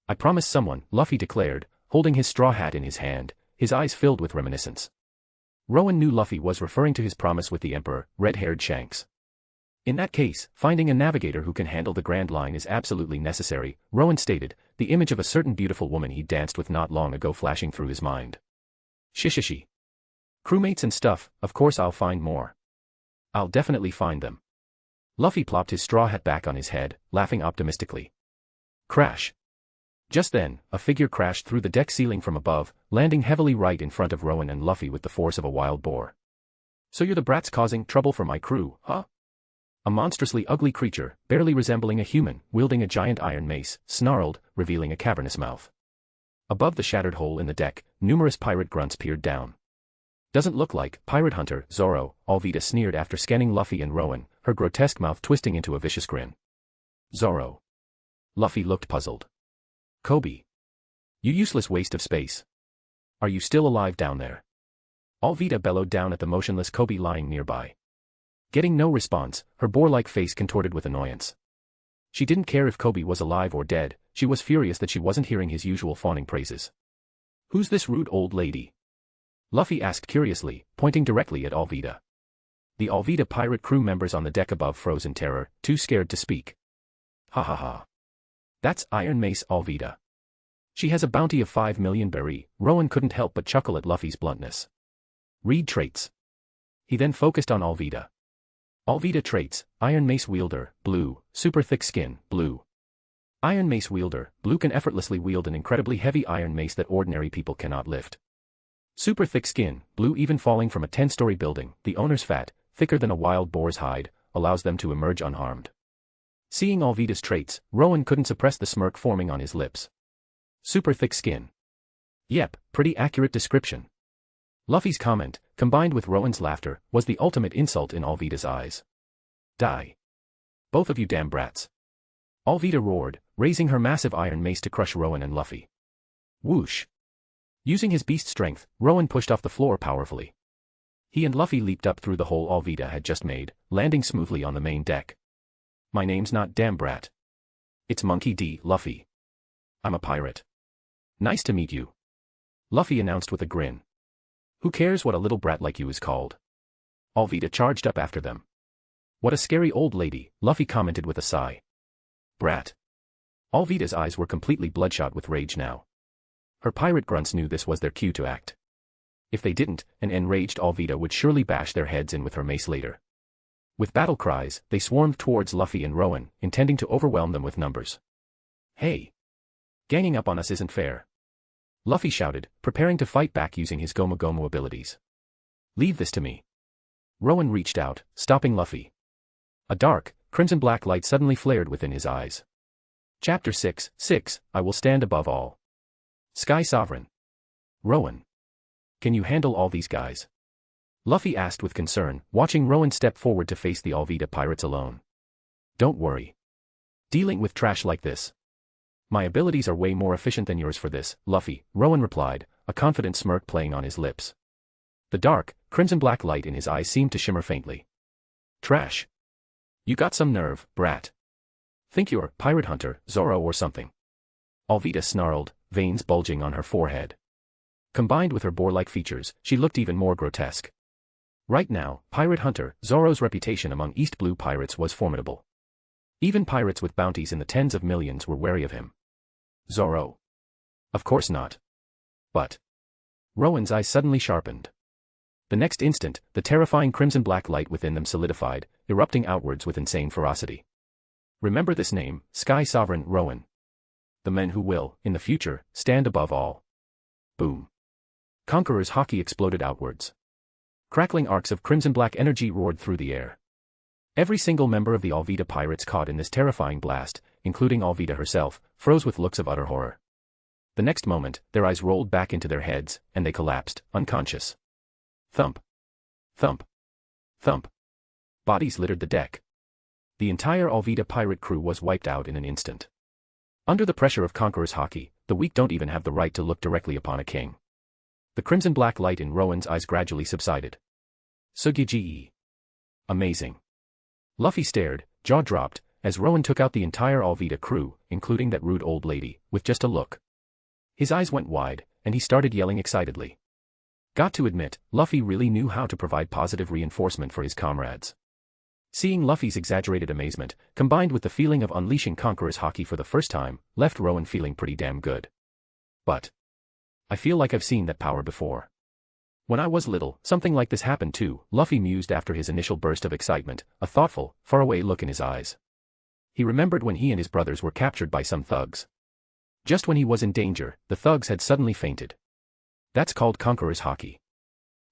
I promised someone, Luffy declared, holding his straw hat in his hand, his eyes filled with reminiscence. Rowen knew Luffy was referring to his promise with the Emperor, red-haired Shanks. In that case, finding a navigator who can handle the Grand Line is absolutely necessary, Rowen stated, the image of a certain beautiful woman he danced with not long ago flashing through his mind. Shishishi. Crewmates and stuff, of course I'll find more. I'll definitely find them. Luffy plopped his straw hat back on his head, laughing optimistically. Crash. Just then, a figure crashed through the deck ceiling from above, landing heavily right in front of Rowen and Luffy with the force of a wild boar. So you're the brats causing trouble for my crew, huh? A monstrously ugly creature, barely resembling a human, wielding a giant iron mace, snarled, revealing a cavernous mouth. Above the shattered hole in the deck, numerous pirate grunts peered down. Doesn't look like, pirate hunter, Zoro, Alvida sneered after scanning Luffy and Rowen, her grotesque mouth twisting into a vicious grin. Zoro. Luffy looked puzzled. Koby. You useless waste of space. Are you still alive down there? Alvida bellowed down at the motionless Koby lying nearby. Getting no response, her boar-like face contorted with annoyance. She didn't care if Koby was alive or dead, she was furious that she wasn't hearing his usual fawning praises. Who's this rude old lady? Luffy asked curiously, pointing directly at Alvida. The Alvida pirate crew members on the deck above froze in terror, too scared to speak. Ha ha ha. That's Iron Mace Alvida. She has a bounty of 5 million berry. Rowen couldn't help but chuckle at Luffy's bluntness. Read traits. He then focused on Alvida. Alvida traits, Iron Mace wielder, blue, super thick skin, blue. Iron Mace wielder, Blue can effortlessly wield an incredibly heavy iron mace that ordinary people cannot lift. Super thick skin, Blue even falling from a 10-story building, the owner's fat, thicker than a wild boar's hide, allows them to emerge unharmed. Seeing Alvida's traits, Rowen couldn't suppress the smirk forming on his lips. Super thick skin. Yep, pretty accurate description. Luffy's comment, combined with Rowen's laughter, was the ultimate insult in Alvida's eyes. Die. Both of you damn brats. Alvida roared, raising her massive iron mace to crush Rowen and Luffy. Whoosh. Using his beast strength, Rowen pushed off the floor powerfully. He and Luffy leaped up through the hole Alvida had just made, landing smoothly on the main deck. My name's not damn brat. It's Monkey D. Luffy. I'm a pirate. Nice to meet you. Luffy announced with a grin. Who cares what a little brat like you is called? Alvida charged up after them. What a scary old lady, Luffy commented with a sigh. Brat. Alvida's eyes were completely bloodshot with rage now. Her pirate grunts knew this was their cue to act. If they didn't, an enraged Alvida would surely bash their heads in with her mace later. With battle cries, they swarmed towards Luffy and Rowen, intending to overwhelm them with numbers. Hey! Ganging up on us isn't fair. Luffy shouted, preparing to fight back using his Gomu Gomu abilities. Leave this to me. Rowen reached out, stopping Luffy. A dark, crimson-black light suddenly flared within his eyes. Chapter 6, I will stand above all. Sky Sovereign. Rowen. Can you handle all these guys? Luffy asked with concern, watching Rowen step forward to face the Alvida pirates alone. Don't worry. Dealing with trash like this. My abilities are way more efficient than yours for this, Luffy, Rowen replied, a confident smirk playing on his lips. The dark, crimson-black light in his eyes seemed to shimmer faintly. Trash. You got some nerve, brat. Think you're pirate hunter, Zoro or something. Alvida snarled, veins bulging on her forehead. Combined with her boar-like features, she looked even more grotesque. Right now, pirate hunter, Zoro's reputation among East Blue pirates was formidable. Even pirates with bounties in the tens of millions were wary of him. Zoro. Of course not. But. Rowen's eyes suddenly sharpened. The next instant, the terrifying crimson-black light within them solidified, erupting outwards with insane ferocity. Remember this name, Sky Sovereign Rowen. The men who will, in the future, stand above all. Boom. Conqueror's haki exploded outwards. Crackling arcs of crimson-black energy roared through the air. Every single member of the Alvida pirates caught in this terrifying blast, including Alvida herself, froze with looks of utter horror. The next moment, their eyes rolled back into their heads, and they collapsed, unconscious. Thump. Thump. Thump. Bodies littered the deck. The entire Alvida pirate crew was wiped out in an instant. Under the pressure of Conqueror's haki, the weak don't even have the right to look directly upon a king. The crimson-black light in Rowen's eyes gradually subsided. Sugigi. Amazing. Luffy stared, jaw dropped, as Rowen took out the entire Alvida crew, including that rude old lady, with just a look. His eyes went wide, and he started yelling excitedly. Got to admit, Luffy really knew how to provide positive reinforcement for his comrades. Seeing Luffy's exaggerated amazement, combined with the feeling of unleashing Conqueror's haki for the first time, left Rowen feeling pretty damn good. But I feel like I've seen that power before. When I was little, something like this happened too, Luffy mused after his initial burst of excitement, a thoughtful, faraway look in his eyes. He remembered when he and his brothers were captured by some thugs. Just when he was in danger, the thugs had suddenly fainted. That's called Conqueror's haki.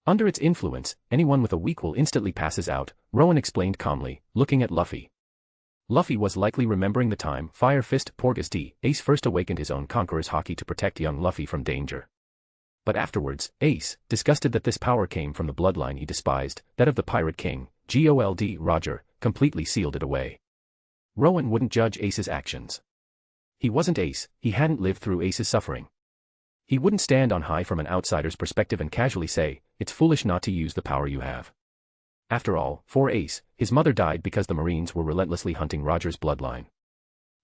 Under its influence, anyone with a weak will instantly passes out, Rowen explained calmly, looking at Luffy. Luffy was likely remembering the time Fire Fist Porgus Ace first awakened his own Conqueror's haki to protect young Luffy from danger. But afterwards, Ace, disgusted that this power came from the bloodline he despised, that of the Pirate King, Gold Roger, completely sealed it away. Rowen wouldn't judge Ace's actions. He wasn't Ace, he hadn't lived through Ace's suffering. He wouldn't stand on high from an outsider's perspective and casually say, it's foolish not to use the power you have. After all, for Ace, his mother died because the Marines were relentlessly hunting Roger's bloodline.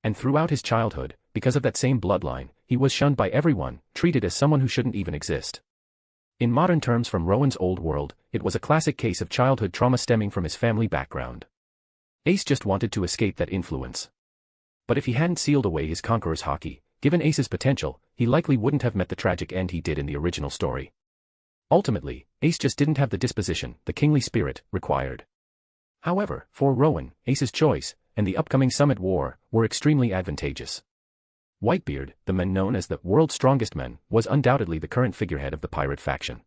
And throughout his childhood, because of that same bloodline, he was shunned by everyone, treated as someone who shouldn't even exist. In modern terms from Rowen's old world, it was a classic case of childhood trauma stemming from his family background. Ace just wanted to escape that influence. But if he hadn't sealed away his Conqueror's haki, given Ace's potential, he likely wouldn't have met the tragic end he did in the original story. Ultimately, Ace just didn't have the disposition, the kingly spirit, required. However, for Rowen, Ace's choice, and the upcoming Summit War, were extremely advantageous. Whitebeard, the man known as the world's strongest man, was undoubtedly the current figurehead of the pirate faction.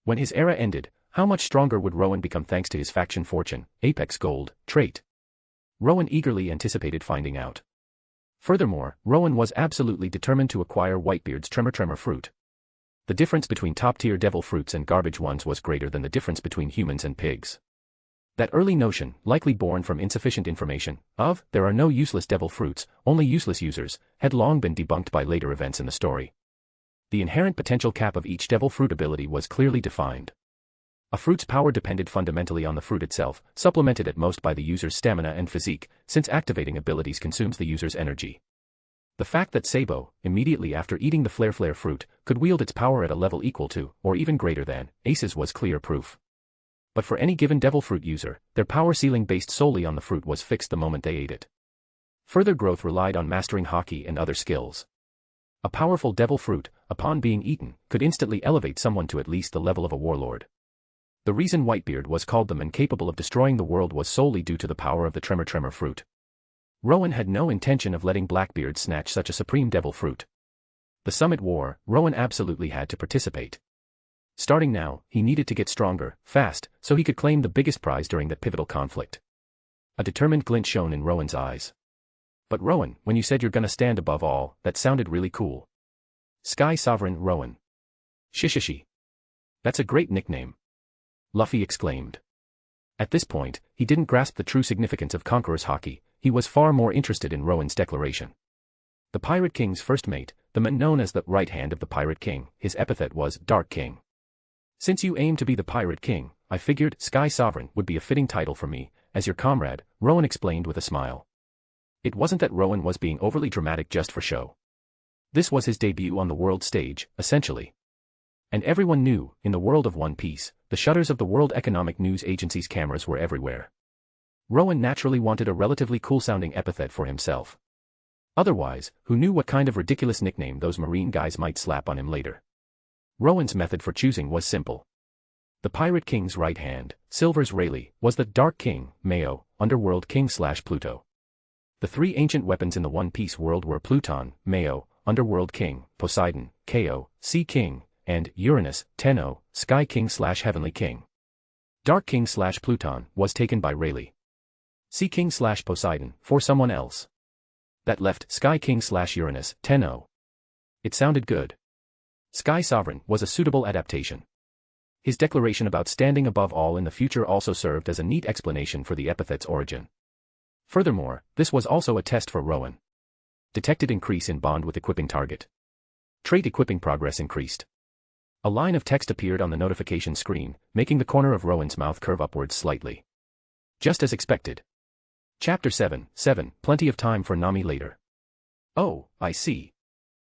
When his era ended, how much stronger would Rowen become thanks to his faction fortune, Apex Gold, trait? Rowen eagerly anticipated finding out. Furthermore, Rowen was absolutely determined to acquire Whitebeard's tremor fruit. The difference between top-tier devil fruits and garbage ones was greater than the difference between humans and pigs. That early notion, likely born from insufficient information, of, there are no useless devil fruits, only useless users, had long been debunked by later events in the story. The inherent potential cap of each devil fruit ability was clearly defined. A fruit's power depended fundamentally on the fruit itself, supplemented at most by the user's stamina and physique, since activating abilities consumes the user's energy. The fact that Sabo, immediately after eating the Flare fruit, could wield its power at a level equal to, or even greater than, Ace's was clear proof. But for any given devil fruit user, their power ceiling based solely on the fruit was fixed the moment they ate it. Further growth relied on mastering Haki and other skills. A powerful devil fruit, upon being eaten, could instantly elevate someone to at least the level of a warlord. The reason Whitebeard was called the man capable of destroying the world was solely due to the power of the tremor fruit. Rowen had no intention of letting Blackbeard snatch such a supreme devil fruit. The summit war, Rowen absolutely had to participate. Starting now, he needed to get stronger, fast, so he could claim the biggest prize during that pivotal conflict. A determined glint shone in Rowen's eyes. But Rowen, when you said you're gonna stand above all, that sounded really cool. Sky Sovereign Rowen. Shishishi. That's a great nickname. Luffy exclaimed. At this point, he didn't grasp the true significance of Conqueror's Haki, he was far more interested in Rowen's declaration. The Pirate King's first mate, the man known as the right hand of the Pirate King, his epithet was Dark King. Since you aim to be the Pirate King, I figured Sky Sovereign would be a fitting title for me, as your comrade, Rowen explained with a smile. It wasn't that Rowen was being overly dramatic just for show. This was his debut on the world stage, essentially. And everyone knew, in the world of One Piece, the shutters of the World Economic News Agency's cameras were everywhere. Rowen naturally wanted a relatively cool-sounding epithet for himself. Otherwise, who knew what kind of ridiculous nickname those Marine guys might slap on him later? Rowen's method for choosing was simple. The Pirate King's right hand, Silver's Rayleigh, was the Dark King, Mao, Underworld King/Pluto. The three ancient weapons in the One Piece world were Pluton, Mao, Underworld King, Poseidon, Ko, Sea King, and Uranus, Tenno, Sky King/Heavenly King. Dark King/Pluton was taken by Rayleigh. Sea King/Poseidon, for someone else. That left Sky King/Uranus, Tenno. It sounded good. Sky Sovereign was a suitable adaptation. His declaration about standing above all in the future also served as a neat explanation for the epithet's origin. Furthermore, this was also a test for Rowen. Detected increase in bond with equipping target. Trait equipping progress increased. A line of text appeared on the notification screen, making the corner of Rowen's mouth curve upwards slightly. Just as expected. Chapter 7, Plenty of time for Nami later. Oh, I see.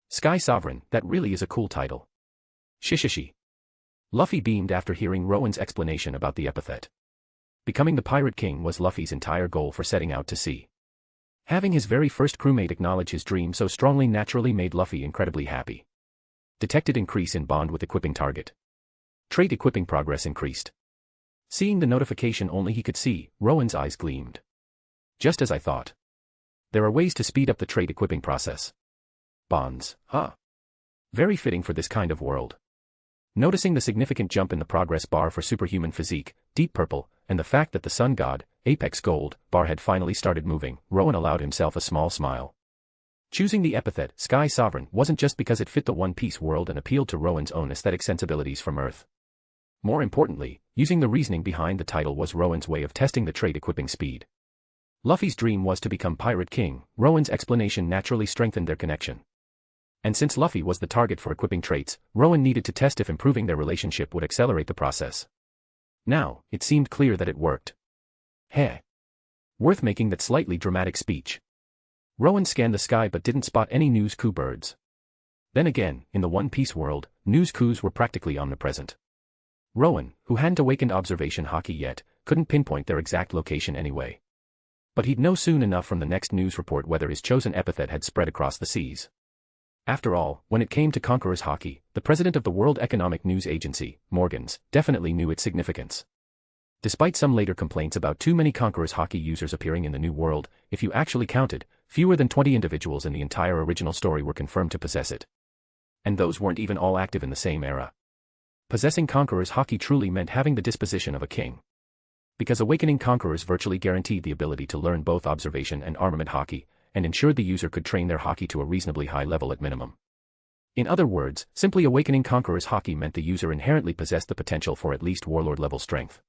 Sky Sovereign, that really is a cool title. Shishishi. Luffy beamed after hearing Rowen's explanation about the epithet. Becoming the Pirate King was Luffy's entire goal for setting out to sea. Having his very first crewmate acknowledge his dream so strongly naturally made Luffy incredibly happy. Detected increase in bond with equipping target. Trait equipping progress increased. Seeing the notification only he could see, Rowen's eyes gleamed. Just as I thought. There are ways to speed up the trait equipping process. Bonds, huh? Very fitting for this kind of world. Noticing the significant jump in the progress bar for superhuman physique, Deep Purple, and the fact that the Sun God, Apex Gold, bar had finally started moving, Rowen allowed himself a small smile. Choosing the epithet Sky Sovereign wasn't just because it fit the One Piece world and appealed to Rowen's own aesthetic sensibilities from Earth. More importantly, using the reasoning behind the title was Rowen's way of testing the trait equipping speed. Luffy's dream was to become Pirate King, Rowen's explanation naturally strengthened their connection. And since Luffy was the target for equipping traits, Rowen needed to test if improving their relationship would accelerate the process. Now, it seemed clear that it worked. Heh. Worth making that slightly dramatic speech. Rowen scanned the sky but didn't spot any news coup birds. Then again, in the One Piece world, news coups were practically omnipresent. Rowen, who hadn't awakened observation Haki yet, couldn't pinpoint their exact location anyway. But he'd know soon enough from the next news report whether his chosen epithet had spread across the seas. After all, when it came to Conqueror's Haki, the president of the World Economic News Agency, Morgans, definitely knew its significance. Despite some later complaints about too many Conqueror's Haki users appearing in the New World, if you actually counted, fewer than 20 individuals in the entire original story were confirmed to possess it. And those weren't even all active in the same era. Possessing Conqueror's Haki truly meant having the disposition of a king. Because awakening Conquerors virtually guaranteed the ability to learn both observation and armament Haki, and ensured the user could train their Haki to a reasonably high level at minimum. In other words, simply awakening Conqueror's Haki meant the user inherently possessed the potential for at least warlord-level strength.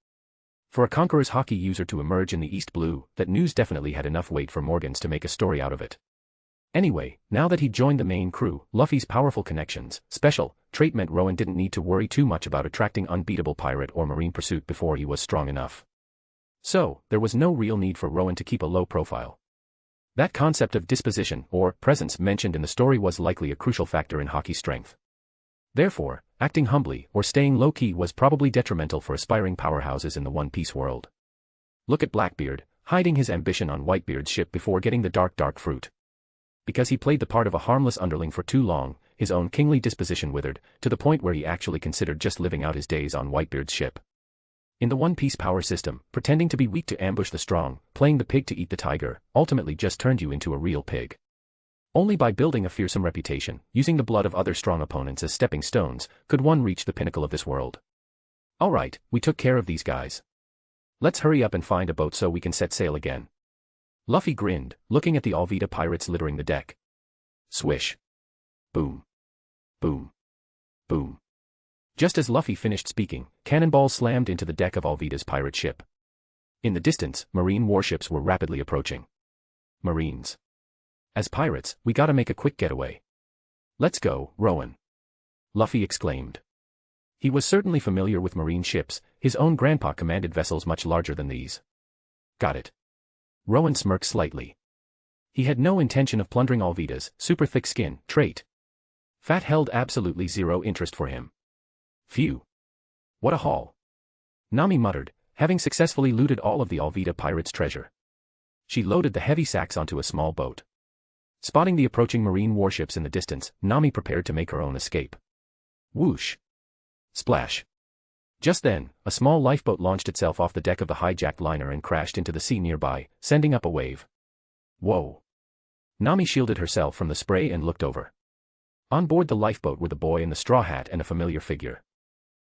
For a Conqueror's Haki user to emerge in the East Blue, that news definitely had enough weight for Morgans to make a story out of it. Anyway, now that he'd joined the main crew, Luffy's powerful connections, special, trait meant Rowen didn't need to worry too much about attracting unbeatable pirate or marine pursuit before he was strong enough. So, there was no real need for Rowen to keep a low profile. That concept of disposition, or presence mentioned in the story was likely a crucial factor in Haki's strength. Therefore, acting humbly or staying low-key was probably detrimental for aspiring powerhouses in the One Piece world. Look at Blackbeard, hiding his ambition on Whitebeard's ship before getting the dark fruit. Because he played the part of a harmless underling for too long, his own kingly disposition withered, to the point where he actually considered just living out his days on Whitebeard's ship. In the One Piece power system, pretending to be weak to ambush the strong, playing the pig to eat the tiger, ultimately just turned you into a real pig. Only by building a fearsome reputation, using the blood of other strong opponents as stepping stones, could one reach the pinnacle of this world. Alright, we took care of these guys. Let's hurry up and find a boat so we can set sail again. Luffy grinned, looking at the Alvida pirates littering the deck. Swish. Boom. Boom. Boom. Just as Luffy finished speaking, cannonballs slammed into the deck of Alvida's pirate ship. In the distance, marine warships were rapidly approaching. Marines. As pirates, we gotta make a quick getaway. Let's go, Rowen. Luffy exclaimed. He was certainly familiar with marine ships, his own grandpa commanded vessels much larger than these. Got it. Rowen smirked slightly. He had no intention of plundering Alvida's super thick skin trait. Fat held absolutely zero interest for him. Phew. What a haul. Nami muttered, having successfully looted all of the Alvida pirates' treasure. She loaded the heavy sacks onto a small boat. Spotting the approaching marine warships in the distance, Nami prepared to make her own escape. Whoosh. Splash. Just then, a small lifeboat launched itself off the deck of the hijacked liner and crashed into the sea nearby, sending up a wave. Whoa. Nami shielded herself from the spray and looked over. On board the lifeboat were the boy in the straw hat and a familiar figure.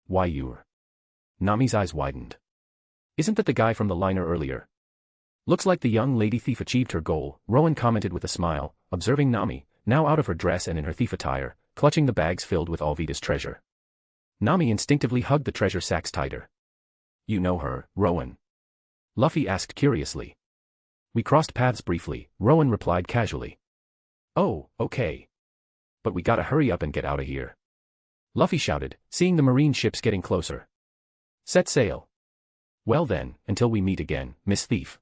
Why you're... Nami's eyes widened. Isn't that the guy from the liner earlier? Looks like the young lady thief achieved her goal, Rowen commented with a smile, observing Nami, now out of her dress and in her thief attire, clutching the bags filled with Alvida's treasure. Nami instinctively hugged the treasure sacks tighter. You know her, Rowen? Luffy asked curiously. We crossed paths briefly, Rowen replied casually. Oh, okay. But we gotta hurry up and get out of here. Luffy shouted, seeing the marine ships getting closer. Set sail. Well then, until we meet again, Miss Thief.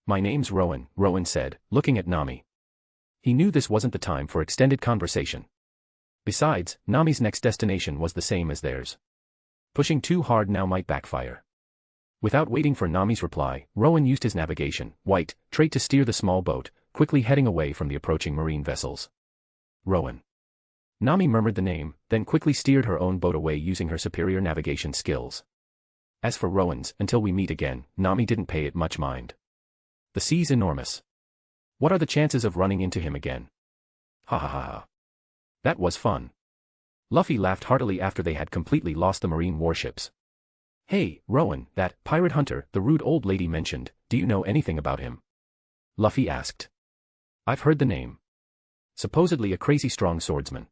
My name's Rowen, Rowen said, looking at Nami. He knew this wasn't the time for extended conversation. Besides, Nami's next destination was the same as theirs. Pushing too hard now might backfire. Without waiting for Nami's reply, Rowen used his navigation, white, trait to steer the small boat, quickly heading away from the approaching marine vessels. Rowen. Nami murmured the name, then quickly steered her own boat away using her superior navigation skills. As for Rowen's, until we meet again, Nami didn't pay it much mind. The sea's enormous. What are the chances of running into him again? Ha ha ha ha. That was fun. Luffy laughed heartily after they had completely lost the marine warships. Hey, Rowen, that pirate hunter the rude old lady mentioned, do you know anything about him? Luffy asked. I've heard the name. Supposedly a crazy strong swordsman.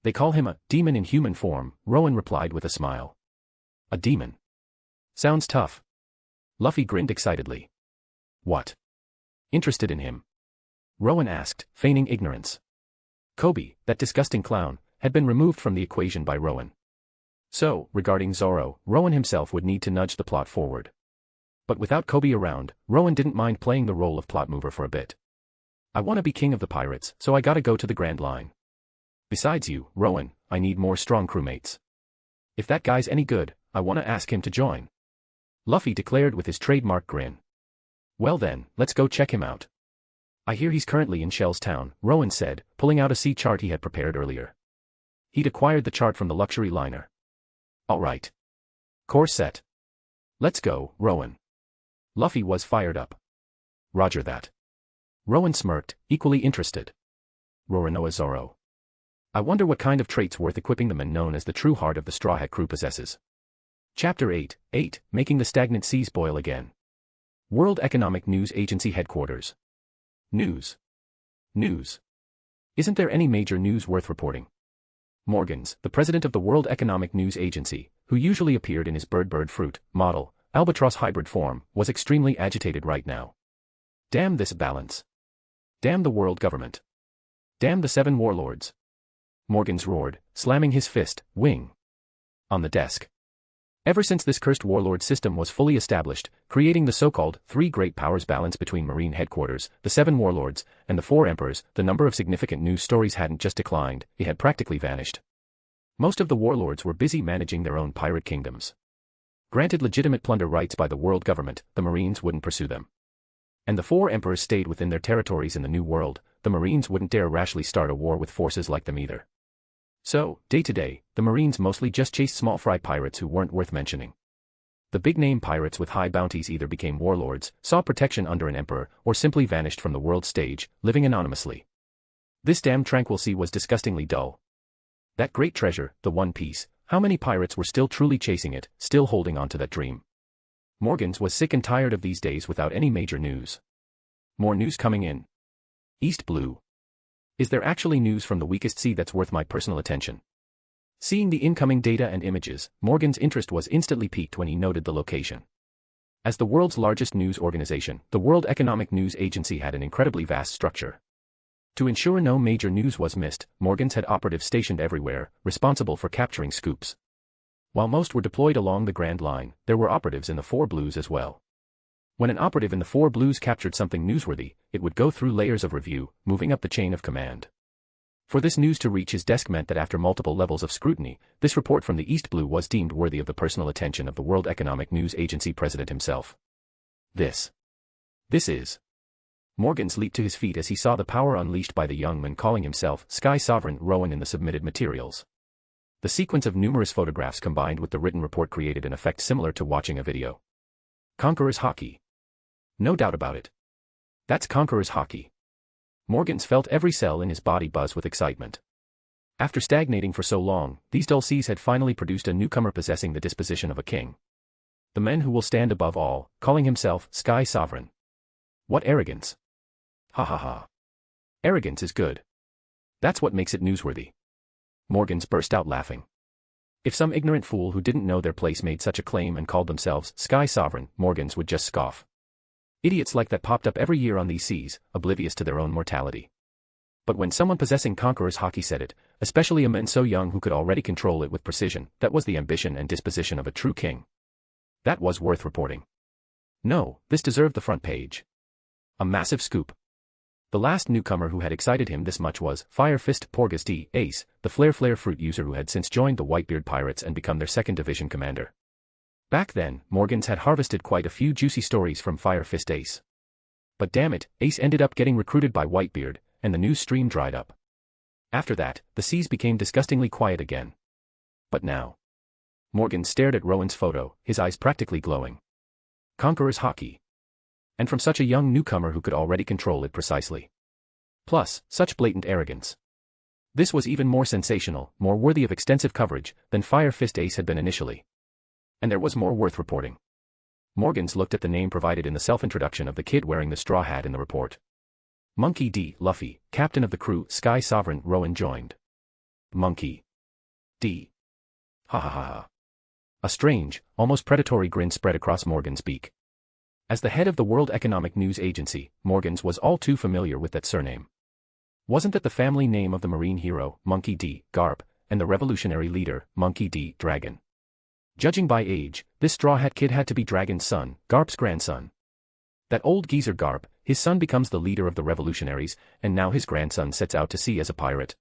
They call him a demon in human form, Rowen replied with a smile. A demon. Sounds tough. Luffy grinned excitedly. What? Interested in him? Rowen asked, feigning ignorance. Koby, that disgusting clown, had been removed from the equation by Rowen. So, regarding Zoro, Rowen himself would need to nudge the plot forward. But without Koby around, Rowen didn't mind playing the role of plot mover for a bit. I want to be king of the pirates, so I gotta go to the Grand Line. Besides you, Rowen, I need more strong crewmates. If that guy's any good, I want to ask him to join. Luffy declared with his trademark grin. Well then, let's go check him out. I hear he's currently in Shell's town, Rowen said, pulling out a sea chart he had prepared earlier. He'd acquired the chart from the luxury liner. Alright. Course set. Let's go, Rowen. Luffy was fired up. Roger that. Rowen smirked, equally interested. Roronoa Zoro. I wonder what kind of traits worth equipping the man known as the true heart of the Straw Hat crew possesses. Chapter 8, Making the Stagnant Seas Boil Again. World Economic News Agency Headquarters. News. Isn't there any major news worth reporting? Morgans, the president of the World Economic News Agency, who usually appeared in his bird fruit model, albatross hybrid form, was extremely agitated right now. Damn this balance. Damn the world government. Damn the 7 warlords. Morgans roared, slamming his fist, wing, on the desk. Ever since this cursed warlord system was fully established, creating the so-called 3 great powers balance between Marine headquarters, the 7 warlords, and the 4 emperors, the number of significant news stories hadn't just declined, it had practically vanished. Most of the warlords were busy managing their own pirate kingdoms. Granted legitimate plunder rights by the world government, the Marines wouldn't pursue them. And the 4 emperors stayed within their territories in the New World, the Marines wouldn't dare rashly start a war with forces like them either. So, day to day, the Marines mostly just chased small fry pirates who weren't worth mentioning. The big-name pirates with high bounties either became warlords, sought protection under an emperor, or simply vanished from the world stage, living anonymously. This damn tranquil sea was disgustingly dull. That great treasure, the One Piece, how many pirates were still truly chasing it, still holding on to that dream? Morgans was sick and tired of these days without any major news. More news coming in. East Blue. Is there actually news from the weakest sea that's worth my personal attention? Seeing the incoming data and images, Morgan's interest was instantly piqued when he noted the location. As the world's largest news organization, the World Economic News Agency had an incredibly vast structure. To ensure no major news was missed, Morgans had operatives stationed everywhere, responsible for capturing scoops. While most were deployed along the Grand Line, there were operatives in the 4 Blues as well. When an operative in the 4 Blues captured something newsworthy, it would go through layers of review, moving up the chain of command. For this news to reach his desk meant that after multiple levels of scrutiny, this report from the East Blue was deemed worthy of the personal attention of the World Economic News Agency president himself. This is. Morgans leaped to his feet as he saw the power unleashed by the young man calling himself Sky Sovereign Rowen in the submitted materials. The sequence of numerous photographs combined with the written report created an effect similar to watching a video. Conqueror's Haki. No doubt about it. That's Conqueror's Haki. Morgans felt every cell in his body buzz with excitement. After stagnating for so long, these dull seas had finally produced a newcomer possessing the disposition of a king. The man who will stand above all, calling himself Sky Sovereign. What arrogance. Ha ha ha. Arrogance is good. That's what makes it newsworthy. Morgans burst out laughing. If some ignorant fool who didn't know their place made such a claim and called themselves Sky Sovereign, Morgans would just scoff. Idiots like that popped up every year on these seas, oblivious to their own mortality. But when someone possessing Conqueror's Haki said it, especially a man so young who could already control it with precision, that was the ambition and disposition of a true king. That was worth reporting. No, this deserved the front page. A massive scoop. The last newcomer who had excited him this much was Fire Fist Porgus D. Ace, the Flare fruit user who had since joined the Whitebeard Pirates and become their 2nd Division commander. Back then, Morgans had harvested quite a few juicy stories from Fire Fist Ace. But damn it, Ace ended up getting recruited by Whitebeard, and the news stream dried up. After that, the seas became disgustingly quiet again. But now. Morgan stared at Rowen's photo, his eyes practically glowing. Conqueror's Haki. And from such a young newcomer who could already control it precisely. Plus, such blatant arrogance. This was even more sensational, more worthy of extensive coverage, than Fire Fist Ace had been initially. And there was more worth reporting. Morgans looked at the name provided in the self-introduction of the kid wearing the straw hat in the report. Monkey D. Luffy, captain of the crew, Sky Sovereign Rowen joined. Monkey D. Ha ha ha ha. A strange, almost predatory grin spread across Morgan's beak. As the head of the World Economic News Agency, Morgans was all too familiar with that surname. Wasn't that the family name of the Marine hero, Monkey D. Garp, and the revolutionary leader, Monkey D. Dragon? Judging by age, this Straw Hat kid had to be Dragon's son, Garp's grandson. That old geezer Garp, his son becomes the leader of the revolutionaries, and now his grandson sets out to sea as a pirate.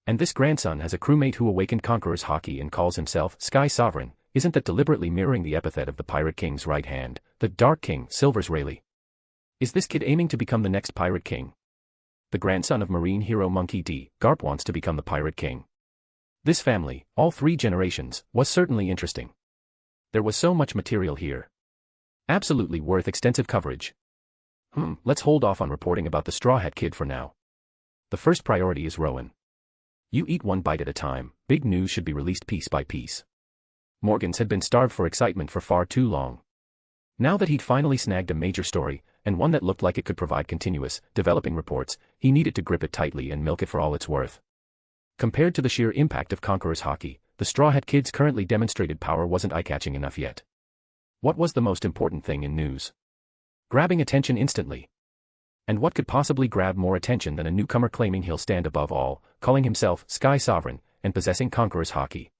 And this grandson has a crewmate who awakened Conqueror's Haki and calls himself Sky Sovereign. Isn't that deliberately mirroring the epithet of the Pirate King's right hand, the Dark King, Silver's Rayleigh? Is this kid aiming to become the next Pirate King? The grandson of Marine hero Monkey D. Garp wants to become the Pirate King. This family, all 3 generations, was certainly interesting. There was so much material here. Absolutely worth extensive coverage. Let's hold off on reporting about the Straw Hat Kid for now. The first priority is Rowen. You eat one bite at a time, big news should be released piece by piece. Morgans had been starved for excitement for far too long. Now that he'd finally snagged a major story, and one that looked like it could provide continuous, developing reports, he needed to grip it tightly and milk it for all it's worth. Compared to the sheer impact of Conqueror's Haki, the Straw Hat Kid's currently demonstrated power wasn't eye-catching enough yet. What was the most important thing in news? Grabbing attention instantly. And what could possibly grab more attention than a newcomer claiming he'll stand above all, calling himself Sky Sovereign, and possessing Conqueror's Haki?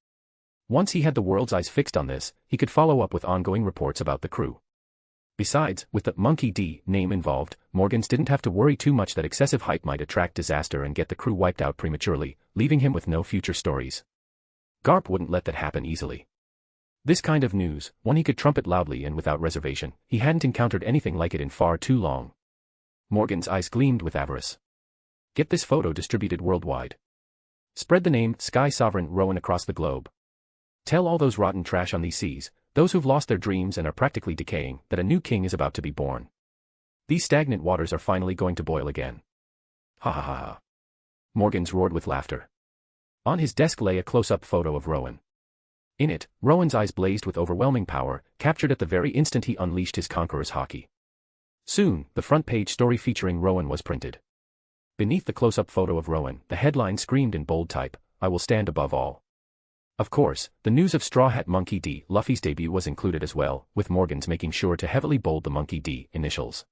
Once he had the world's eyes fixed on this, he could follow up with ongoing reports about the crew. Besides, with the Monkey D name involved, Morgans didn't have to worry too much that excessive hype might attract disaster and get the crew wiped out prematurely, leaving him with no future stories. Garp wouldn't let that happen easily. This kind of news, one he could trumpet loudly and without reservation, he hadn't encountered anything like it in far too long. Morgan's eyes gleamed with avarice. Get this photo distributed worldwide. Spread the name Sky Sovereign Rowen across the globe. Tell all those rotten trash on these seas, those who've lost their dreams and are practically decaying, that a new king is about to be born. These stagnant waters are finally going to boil again. Ha ha ha ha. Morgans roared with laughter. On his desk lay a close-up photo of Rowen. In it, Rowen's eyes blazed with overwhelming power, captured at the very instant he unleashed his Conqueror's Haki. Soon, the front-page story featuring Rowen was printed. Beneath the close-up photo of Rowen, the headline screamed in bold type, "I will stand above all." Of course, the news of Straw Hat Monkey D. Luffy's debut was included as well, with Morgans making sure to heavily bold the Monkey D initials.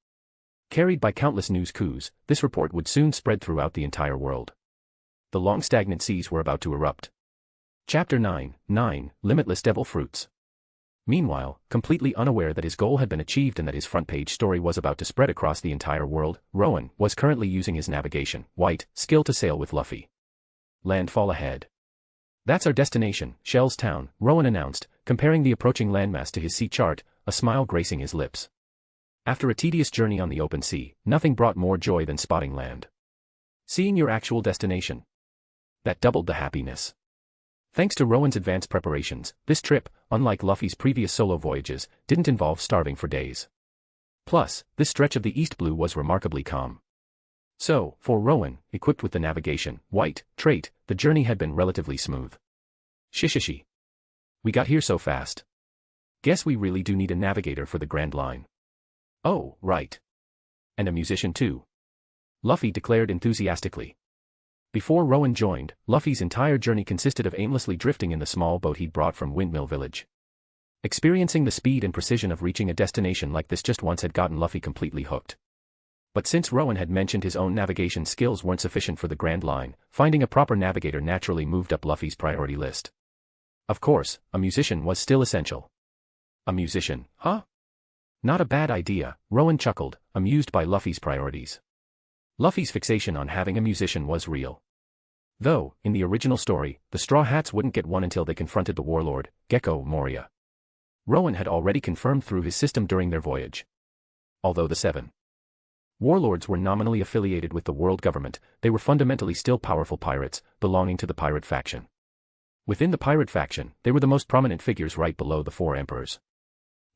Carried by countless news coups, this report would soon spread throughout the entire world. The long stagnant seas were about to erupt. Chapter 9, Limitless Devil Fruits. Meanwhile, completely unaware that his goal had been achieved and that his front-page story was about to spread across the entire world, Rowen was currently using his navigation, white, skill to sail with Luffy. Landfall ahead. That's our destination, Shell's Town, Rowen announced, comparing the approaching landmass to his sea chart, a smile gracing his lips. After a tedious journey on the open sea, nothing brought more joy than spotting land. Seeing your actual destination. That doubled the happiness. Thanks to Rowen's advanced preparations, this trip, unlike Luffy's previous solo voyages, didn't involve starving for days. Plus, this stretch of the East Blue was remarkably calm. So, for Rowen, equipped with the navigation, white, trait, the journey had been relatively smooth. Shishishi. We got here so fast. Guess we really do need a navigator for the Grand Line. Oh, right. And a musician too. Luffy declared enthusiastically. Before Rowen joined, Luffy's entire journey consisted of aimlessly drifting in the small boat he'd brought from Windmill Village. Experiencing the speed and precision of reaching a destination like this just once had gotten Luffy completely hooked. But since Rowen had mentioned his own navigation skills weren't sufficient for the Grand Line, finding a proper navigator naturally moved up Luffy's priority list. Of course, a musician was still essential. A musician, huh? Not a bad idea, Rowen chuckled, amused by Luffy's priorities. Luffy's fixation on having a musician was real. Though, in the original story, the Straw Hats wouldn't get one until they confronted the warlord, Gecko Moria. Rowen had already confirmed through his system during their voyage. Although the 7 warlords were nominally affiliated with the world government, they were fundamentally still powerful pirates, belonging to the pirate faction. Within the pirate faction, they were the most prominent figures right below the 4 emperors.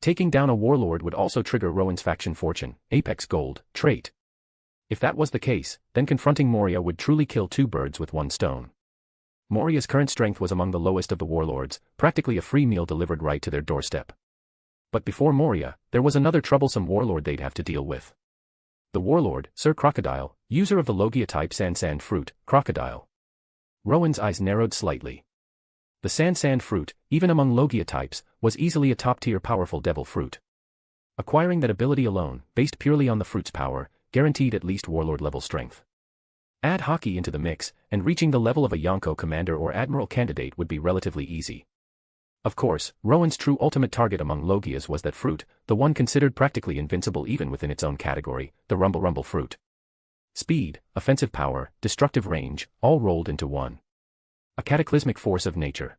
Taking down a warlord would also trigger Rowen's faction fortune, Apex Gold, trait. If that was the case, then confronting Moria would truly kill 2 birds with 1 stone. Moria's current strength was among the lowest of the warlords, practically a free meal delivered right to their doorstep. But before Moria, there was another troublesome warlord they'd have to deal with. The warlord, Sir Crocodile, user of the Logia-type Sand fruit, Crocodile. Rowen's eyes narrowed slightly. The Sand fruit, even among Logia types, was easily a top-tier powerful devil fruit. Acquiring that ability alone, based purely on the fruit's power, guaranteed at least warlord-level strength. Add Haki into the mix, and reaching the level of a Yonko commander or admiral candidate would be relatively easy. Of course, Rowen's true ultimate target among Logias was that fruit, the one considered practically invincible even within its own category, the Rumble fruit. Speed, offensive power, destructive range, all rolled into one. A cataclysmic force of nature.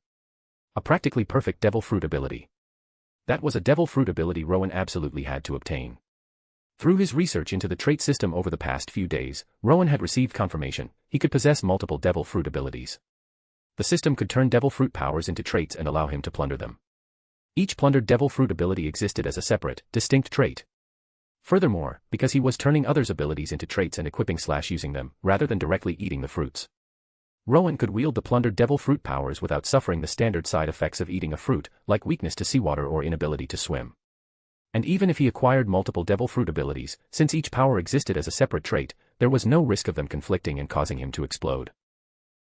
A practically perfect devil fruit ability. That was a devil fruit ability Rowen absolutely had to obtain. Through his research into the trait system over the past few days, Rowen had received confirmation he could possess multiple devil fruit abilities. The system could turn devil fruit powers into traits and allow him to plunder them. Each plundered devil fruit ability existed as a separate, distinct trait. Furthermore, because he was turning others' abilities into traits and equipping/using them, rather than directly eating the fruits. Rowen could wield the plundered devil fruit powers without suffering the standard side effects of eating a fruit, like weakness to seawater or inability to swim. And even if he acquired multiple devil fruit abilities, since each power existed as a separate trait, there was no risk of them conflicting and causing him to explode.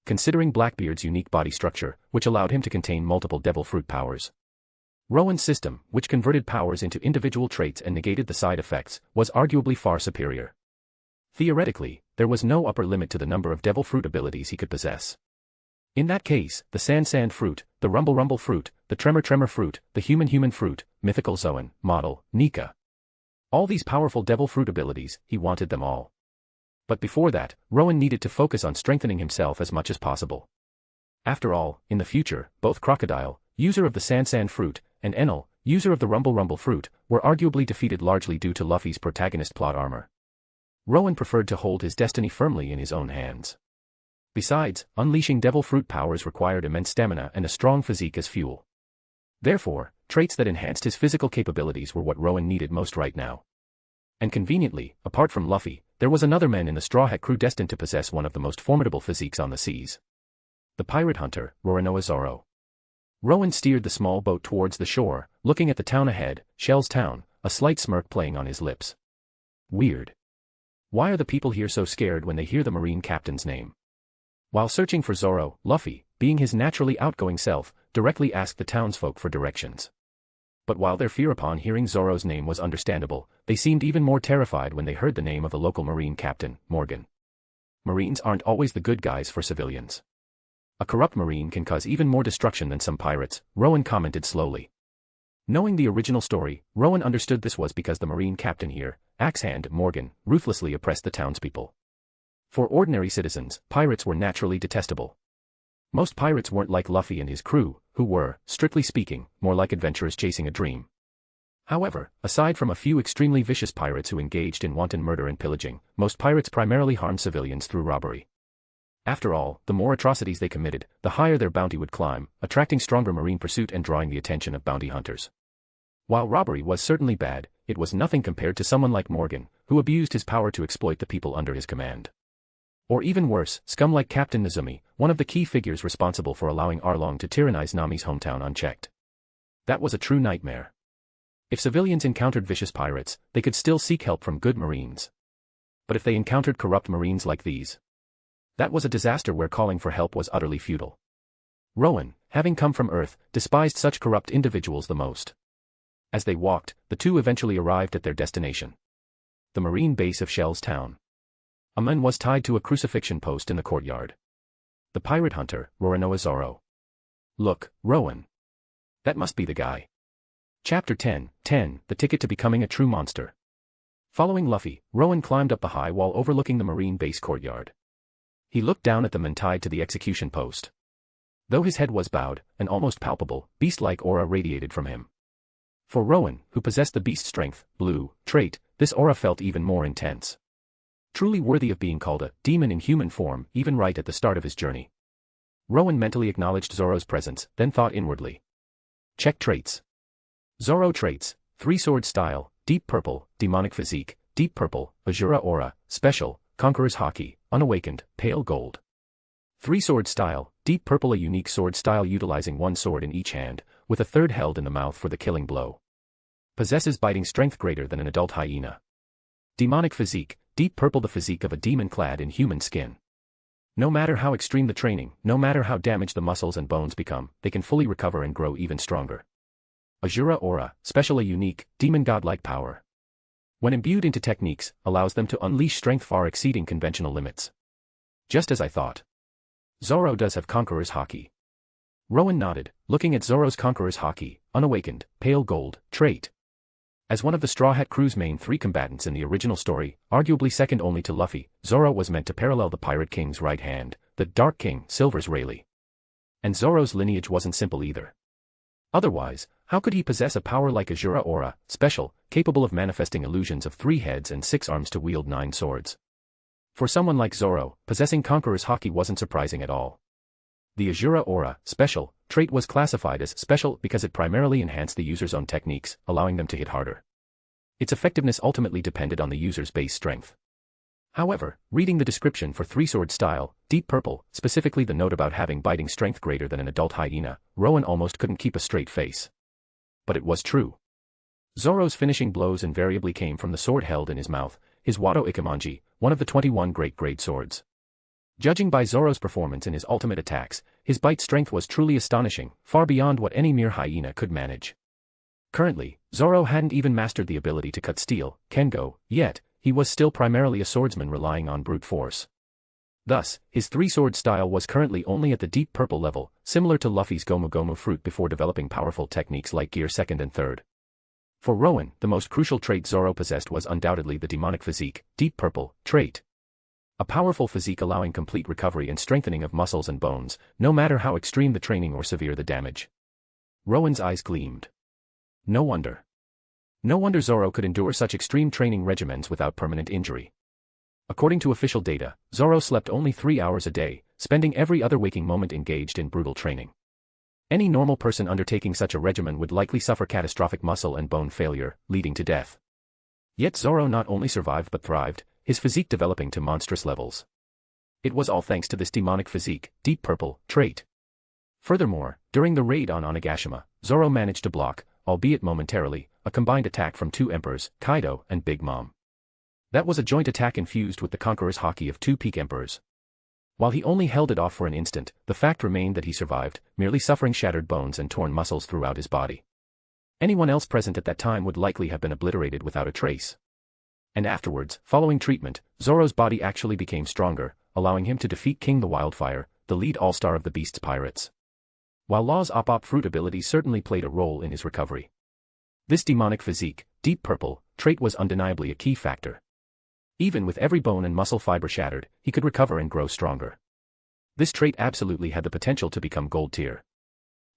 Considering Blackbeard's unique body structure, which allowed him to contain multiple devil fruit powers, Rowen's system, which converted powers into individual traits and negated the side effects, was arguably far superior. Theoretically, there was no upper limit to the number of devil fruit abilities he could possess. In that case, the Sand fruit, the Rumble fruit, the Tremor fruit, the Human fruit, mythical Zoan, model, Nika. All these powerful devil fruit abilities, he wanted them all. But before that, Rowen needed to focus on strengthening himself as much as possible. After all, in the future, both Crocodile, user of the Sand fruit, and Enel, user of the Rumble fruit, were arguably defeated largely due to Luffy's protagonist plot armor. Rowen preferred to hold his destiny firmly in his own hands. Besides, unleashing devil fruit powers required immense stamina and a strong physique as fuel. Therefore, traits that enhanced his physical capabilities were what Rowen needed most right now. And conveniently, apart from Luffy, there was another man in the Straw Hat crew destined to possess one of the most formidable physiques on the seas. The pirate hunter, Zoro. Rowen steered the small boat towards the shore, looking at the town ahead, Shell's town, a slight smirk playing on his lips. Weird. Why are the people here so scared when they hear the Marine captain's name? While searching for Zoro, Luffy, being his naturally outgoing self, directly asked the townsfolk for directions. But while their fear upon hearing Zoro's name was understandable, they seemed even more terrified when they heard the name of the local Marine captain, Morgan. Marines aren't always the good guys for civilians. A corrupt Marine can cause even more destruction than some pirates, Rowen commented slowly. Knowing the original story, Rowen understood this was because the Marine captain here, Axe-Hand Morgan, ruthlessly oppressed the townspeople. For ordinary citizens, pirates were naturally detestable. Most pirates weren't like Luffy and his crew, who were, strictly speaking, more like adventurers chasing a dream. However, aside from a few extremely vicious pirates who engaged in wanton murder and pillaging, most pirates primarily harmed civilians through robbery. After all, the more atrocities they committed, the higher their bounty would climb, attracting stronger marine pursuit and drawing the attention of bounty hunters. While robbery was certainly bad, it was nothing compared to someone like Morgan, who abused his power to exploit the people under his command. Or even worse, scum like Captain Nezumi, one of the key figures responsible for allowing Arlong to tyrannize Nami's hometown unchecked. That was a true nightmare. If civilians encountered vicious pirates, they could still seek help from good marines. But if they encountered corrupt marines like these, that was a disaster where calling for help was utterly futile. Rowen, having come from Earth, despised such corrupt individuals the most. As they walked, the two eventually arrived at their destination. The marine base of Shell's town. A man was tied to a crucifixion post in the courtyard. The pirate hunter, Zoro. Look, Rowen. That must be the guy. Chapter 10, The Ticket to Becoming a True Monster. Following Luffy, Rowen climbed up the high wall overlooking the marine base courtyard. He looked down at the man tied to the execution post. Though his head was bowed, an almost palpable, beast-like aura radiated from him. For Rowen, who possessed the beast strength, blue, trait, this aura felt even more intense. Truly worthy of being called a demon in human form, even right at the start of his journey. Rowen mentally acknowledged Zoro's presence, then thought inwardly. Check traits. Zoro traits, 3-sword style, deep purple, demonic physique, deep purple, Azura aura, special, conqueror's haki, unawakened, pale gold. 3-sword style, deep purple, a unique sword style utilizing one sword in each hand, with a third held in the mouth for the killing blow. Possesses biting strength greater than an adult hyena. Demonic physique, deep purple, the physique of a demon clad in human skin. No matter how extreme the training, no matter how damaged the muscles and bones become, they can fully recover and grow even stronger. Azura aura, special, a unique, demon godlike power. When imbued into techniques, allows them to unleash strength far exceeding conventional limits. Just as I thought. Zoro does have conqueror's haki. Rowen nodded, looking at Zoro's conqueror's haki, unawakened, pale gold, trait. As one of the Straw Hat crew's main 3 combatants in the original story, arguably second only to Luffy, Zoro was meant to parallel the Pirate King's right hand, the Dark King, Silver's Rayleigh. And Zoro's lineage wasn't simple either. Otherwise, how could he possess a power like Azura aura, special, capable of manifesting illusions of 3 heads and 6 arms to wield 9 swords? For someone like Zoro, possessing Conqueror's haki wasn't surprising at all. The Azura aura, special, trait was classified as special because it primarily enhanced the user's own techniques, allowing them to hit harder. Its effectiveness ultimately depended on the user's base strength. However, reading the description for three-sword style, Deep Purple, specifically the note about having biting strength greater than an adult hyena, Rowen almost couldn't keep a straight face. But it was true. Zoro's finishing blows invariably came from the sword held in his mouth, his Wado Ikemonji, one of the 21 great-grade swords. Judging by Zoro's performance in his ultimate attacks, his bite strength was truly astonishing, far beyond what any mere hyena could manage. Currently, Zoro hadn't even mastered the ability to cut steel, Kengo, yet, he was still primarily a swordsman relying on brute force. Thus, his three-sword style was currently only at the Deep Purple level, similar to Luffy's Gomu Gomu fruit before developing powerful techniques like Gear 2nd and 3rd. For Rowen, the most crucial trait Zoro possessed was undoubtedly the demonic physique, Deep Purple, trait. A powerful physique allowing complete recovery and strengthening of muscles and bones, no matter how extreme the training or severe the damage. Rowen's eyes gleamed. No wonder. No wonder Zoro could endure such extreme training regimens without permanent injury. According to official data, Zoro slept only 3 hours a day, spending every other waking moment engaged in brutal training. Any normal person undertaking such a regimen would likely suffer catastrophic muscle and bone failure, leading to death. Yet Zoro not only survived but thrived, his physique developing to monstrous levels. It was all thanks to this demonic physique, Deep Purple, trait. Furthermore, during the raid on Onigashima, Zoro managed to block, albeit momentarily, a combined attack from two emperors, Kaido and Big Mom. That was a joint attack infused with the conqueror's haki of two peak emperors. While he only held it off for an instant, the fact remained that he survived, merely suffering shattered bones and torn muscles throughout his body. Anyone else present at that time would likely have been obliterated without a trace. And afterwards, following treatment, Zoro's body actually became stronger, allowing him to defeat King the Wildfire, the lead all-star of the Beast's pirates. While Law's Op fruit ability certainly played a role in his recovery. This demonic physique, Deep Purple, trait was undeniably a key factor. Even with every bone and muscle fiber shattered, he could recover and grow stronger. This trait absolutely had the potential to become gold tier.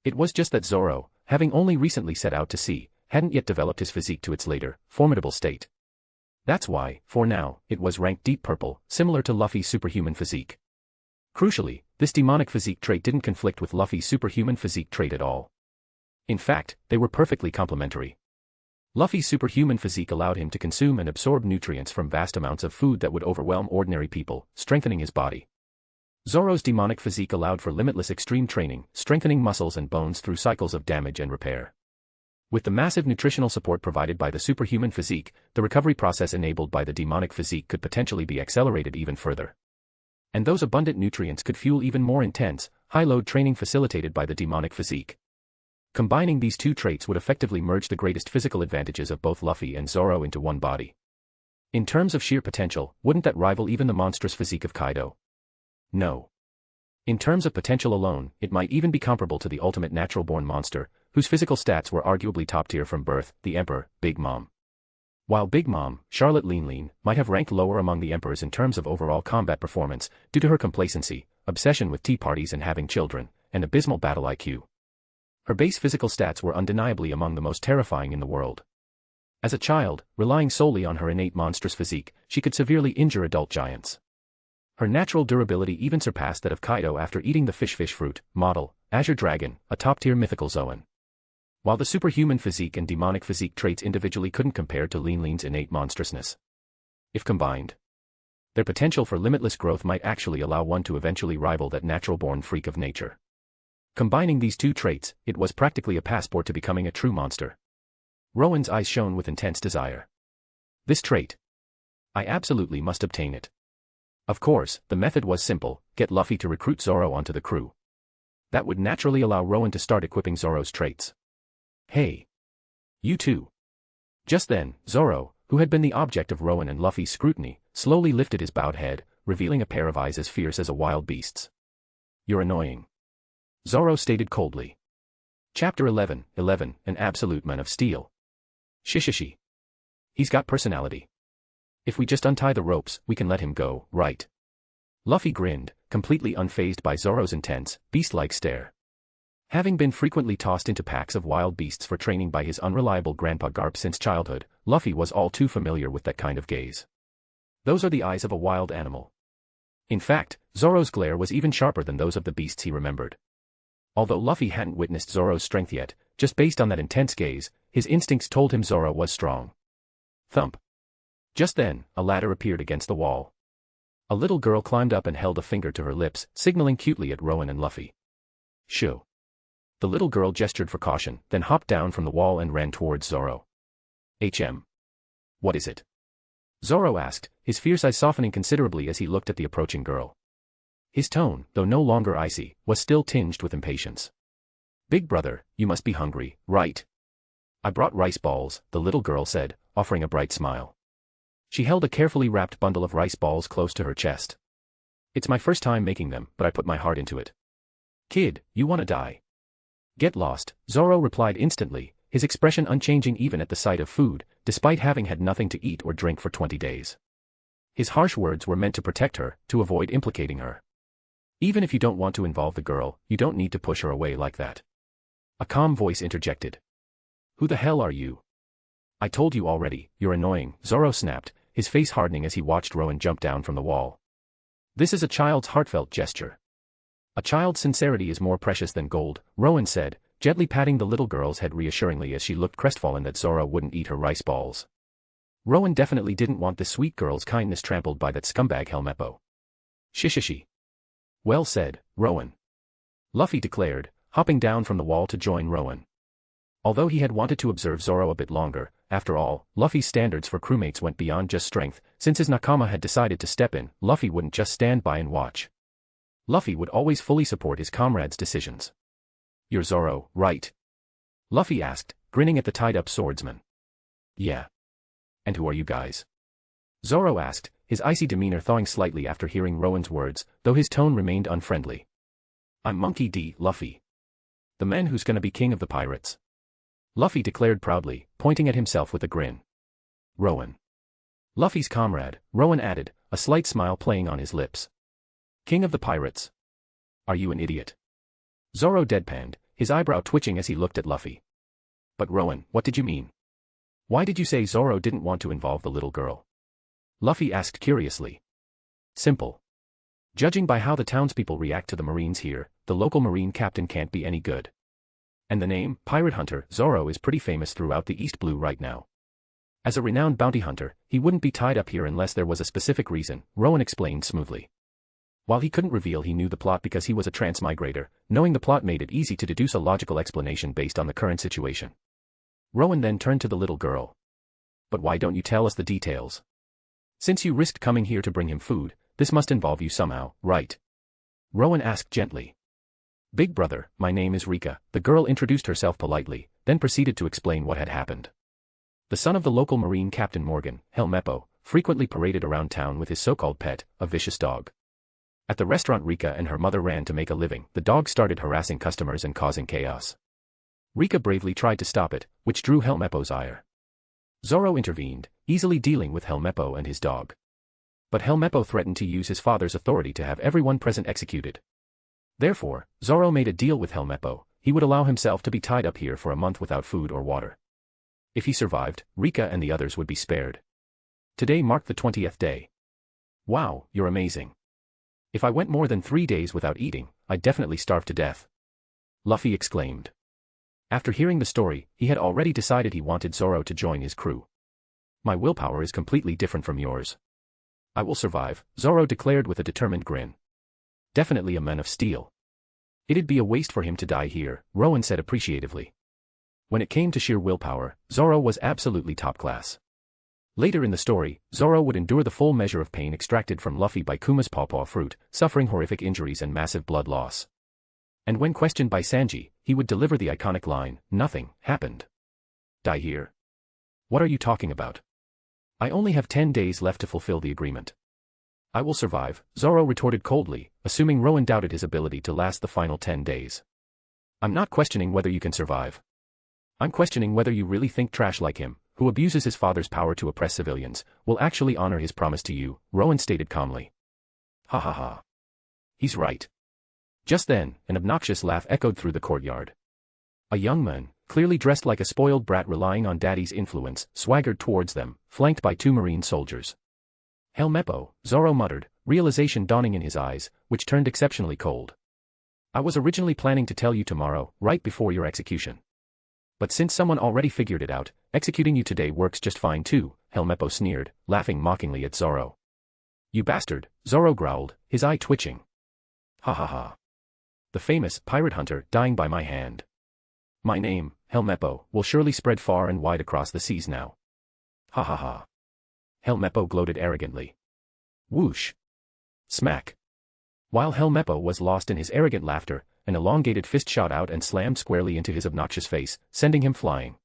It was just that Zoro, having only recently set out to sea, hadn't yet developed his physique to its later, formidable state. That's why, for now, it was ranked Deep Purple, similar to Luffy's superhuman physique. Crucially, this demonic physique trait didn't conflict with Luffy's superhuman physique trait at all. In fact, they were perfectly complementary. Luffy's superhuman physique allowed him to consume and absorb nutrients from vast amounts of food that would overwhelm ordinary people, strengthening his body. Zoro's demonic physique allowed for limitless extreme training, strengthening muscles and bones through cycles of damage and repair. With the massive nutritional support provided by the superhuman physique, the recovery process enabled by the demonic physique could potentially be accelerated even further. And those abundant nutrients could fuel even more intense, high-load training facilitated by the demonic physique. Combining these two traits would effectively merge the greatest physical advantages of both Luffy and Zoro into one body. In terms of sheer potential, wouldn't that rival even the monstrous physique of Kaido? No. In terms of potential alone, it might even be comparable to the ultimate natural-born monster, whose physical stats were arguably top-tier from birth, the Emperor, Big Mom. While Big Mom, Charlotte Lean, might have ranked lower among the emperors in terms of overall combat performance, due to her complacency, obsession with tea parties and having children, and abysmal battle IQ. Her base physical stats were undeniably among the most terrifying in the world. As a child, relying solely on her innate monstrous physique, she could severely injure adult giants. Her natural durability even surpassed that of Kaido after eating the fish fruit, model, Azure Dragon, a top-tier mythical Zoan. While the superhuman physique and demonic physique traits individually couldn't compare to Lean's innate monstrousness. If combined, their potential for limitless growth might actually allow one to eventually rival that natural-born freak of nature. Combining these two traits, it was practically a passport to becoming a true monster. Rowen's eyes shone with intense desire. This trait. I absolutely must obtain it. Of course, the method was simple, get Luffy to recruit Zoro onto the crew. That would naturally allow Rowen to start equipping Zoro's traits. Hey! You too! Just then, Zoro, who had been the object of Rowen and Luffy's scrutiny, slowly lifted his bowed head, revealing a pair of eyes as fierce as a wild beast's. You're annoying. Zoro stated coldly. Chapter 11, an absolute man of steel. Shishishi. He's got personality. If we just untie the ropes, we can let him go, right? Luffy grinned, completely unfazed by Zoro's intense, beast-like stare. Having been frequently tossed into packs of wild beasts for training by his unreliable grandpa Garp since childhood, Luffy was all too familiar with that kind of gaze. Those are the eyes of a wild animal. In fact, Zoro's glare was even sharper than those of the beasts he remembered. Although Luffy hadn't witnessed Zoro's strength yet, just based on that intense gaze, his instincts told him Zoro was strong. Thump. Just then, a ladder appeared against the wall. A little girl climbed up and held a finger to her lips, signaling cutely at Rowen and Luffy. Shoo. The little girl gestured for caution, then hopped down from the wall and ran towards Zoro. What is it? Zoro asked, his fierce eyes softening considerably as he looked at the approaching girl. His tone, though no longer icy, was still tinged with impatience. Big brother, you must be hungry, right? I brought rice balls, the little girl said, offering a bright smile. She held a carefully wrapped bundle of rice balls close to her chest. It's my first time making them, but I put my heart into it. Kid, you wanna die? Get lost, Zoro replied instantly, his expression unchanging even at the sight of food, despite having had nothing to eat or drink for 20 days. His harsh words were meant to protect her, to avoid implicating her. Even if you don't want to involve the girl, you don't need to push her away like that. A calm voice interjected. Who the hell are you? I told you already, you're annoying, Zoro snapped, his face hardening as he watched Rowen jump down from the wall. This is a child's heartfelt gesture. A child's sincerity is more precious than gold, Rowen said, gently patting the little girl's head reassuringly as she looked crestfallen that Zoro wouldn't eat her rice balls. Rowen definitely didn't want this sweet girl's kindness trampled by that scumbag Helmeppo. Shishishi. Well said, Rowen. Luffy declared, hopping down from the wall to join Rowen. Although he had wanted to observe Zoro a bit longer, after all, Luffy's standards for crewmates went beyond just strength. Since his nakama had decided to step in, Luffy wouldn't just stand by and watch. Luffy would always fully support his comrades' decisions. You're Zoro, right? Luffy asked, grinning at the tied-up swordsman. Yeah. And who are you guys? Zoro asked, his icy demeanor thawing slightly after hearing Rowen's words, though his tone remained unfriendly. I'm Monkey D. Luffy. The man who's gonna be king of the pirates. Luffy declared proudly, pointing at himself with a grin. Rowen. Luffy's comrade, Rowen added, a slight smile playing on his lips. King of the pirates. Are you an idiot? Zoro deadpanned, his eyebrow twitching as he looked at Luffy. But Rowen, what did you mean? Why did you say Zoro didn't want to involve the little girl? Luffy asked curiously. Simple. Judging by how the townspeople react to the Marines here, the local Marine captain can't be any good. And the name, Pirate Hunter, Zoro is pretty famous throughout the East Blue right now. As a renowned bounty hunter, he wouldn't be tied up here unless there was a specific reason, Rowen explained smoothly. While he couldn't reveal he knew the plot because he was a transmigrator, knowing the plot made it easy to deduce a logical explanation based on the current situation. Rowen then turned to the little girl. But why don't you tell us the details? Since you risked coming here to bring him food, this must involve you somehow, right? Rowen asked gently. Big brother, my name is Rika, the girl introduced herself politely, then proceeded to explain what had happened. The son of the local Marine Captain Morgan, Helmeppo, frequently paraded around town with his so-called pet, a vicious dog. At the restaurant Rika and her mother ran to make a living, the dog started harassing customers and causing chaos. Rika bravely tried to stop it, which drew Helmeppo's ire. Zoro intervened, easily dealing with Helmeppo and his dog. But Helmeppo threatened to use his father's authority to have everyone present executed. Therefore, Zoro made a deal with Helmeppo, he would allow himself to be tied up here for a month without food or water. If he survived, Rika and the others would be spared. Today marked the 20th day. Wow, you're amazing. If I went more than 3 days without eating, I'd definitely starve to death. Luffy exclaimed. After hearing the story, he had already decided he wanted Zoro to join his crew. My willpower is completely different from yours. I will survive, Zoro declared with a determined grin. Definitely a man of steel. It'd be a waste for him to die here, Rowen said appreciatively. When it came to sheer willpower, Zoro was absolutely top class. Later in the story, Zoro would endure the full measure of pain extracted from Luffy by Kuma's pawpaw fruit, suffering horrific injuries and massive blood loss. And when questioned by Sanji, he would deliver the iconic line, "Nothing happened." Die here? What are you talking about? I only have 10 days left to fulfill the agreement. I will survive, Zoro retorted coldly, assuming Rowen doubted his ability to last the final 10 days. I'm not questioning whether you can survive. I'm questioning whether you really think trash like him, who abuses his father's power to oppress civilians, will actually honor his promise to you, Rowen stated calmly. Ha ha ha. He's right. Just then, an obnoxious laugh echoed through the courtyard. A young man, clearly dressed like a spoiled brat relying on daddy's influence, swaggered towards them, flanked by 2 Marine soldiers. Helmeppo, Zoro muttered, realization dawning in his eyes, which turned exceptionally cold. I was originally planning to tell you tomorrow, right before your execution. But since someone already figured it out, executing you today works just fine too, Helmeppo sneered, laughing mockingly at Zoro. You bastard, Zoro growled, his eye twitching. Ha ha ha. The famous pirate hunter dying by my hand. My name, Helmeppo, will surely spread far and wide across the seas now. Ha ha ha. Helmeppo gloated arrogantly. Whoosh. Smack. While Helmeppo was lost in his arrogant laughter, an elongated fist shot out and slammed squarely into his obnoxious face, sending him flying.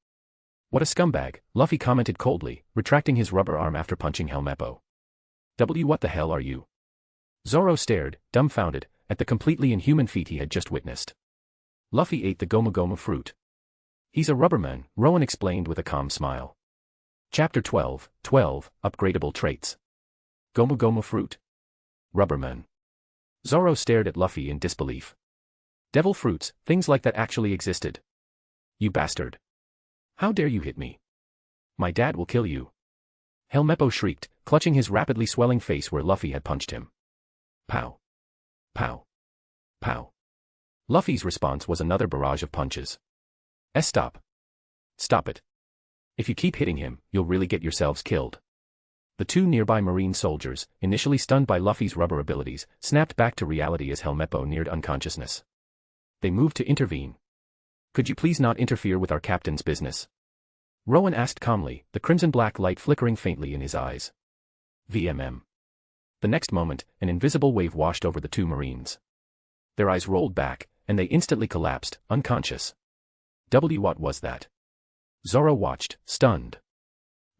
What a scumbag, Luffy commented coldly, retracting his rubber arm after punching Helmeppo. What the hell are you? Zoro stared, dumbfounded, at the completely inhuman feat he had just witnessed. Luffy ate the Gomu Gomu fruit. He's a rubberman, Rowen explained with a calm smile. Chapter 12, Upgradable Traits. Gomu Gomu fruit. Rubberman. Zoro stared at Luffy in disbelief. Devil fruits, things like that actually existed. You bastard. How dare you hit me? My dad will kill you. Helmeppo shrieked, clutching his rapidly swelling face where Luffy had punched him. Pow. Pow. Pow. Luffy's response was another barrage of punches. Stop. Stop it. If you keep hitting him, you'll really get yourselves killed. The two nearby marine soldiers, initially stunned by Luffy's rubber abilities, snapped back to reality as Helmeppo neared unconsciousness. They moved to intervene. Could you please not interfere with our captain's business? Rowen asked calmly, the crimson-black light flickering faintly in his eyes. VMM. The next moment, an invisible wave washed over the two marines. Their eyes rolled back, and they instantly collapsed, unconscious. What was that? Zoro watched, stunned.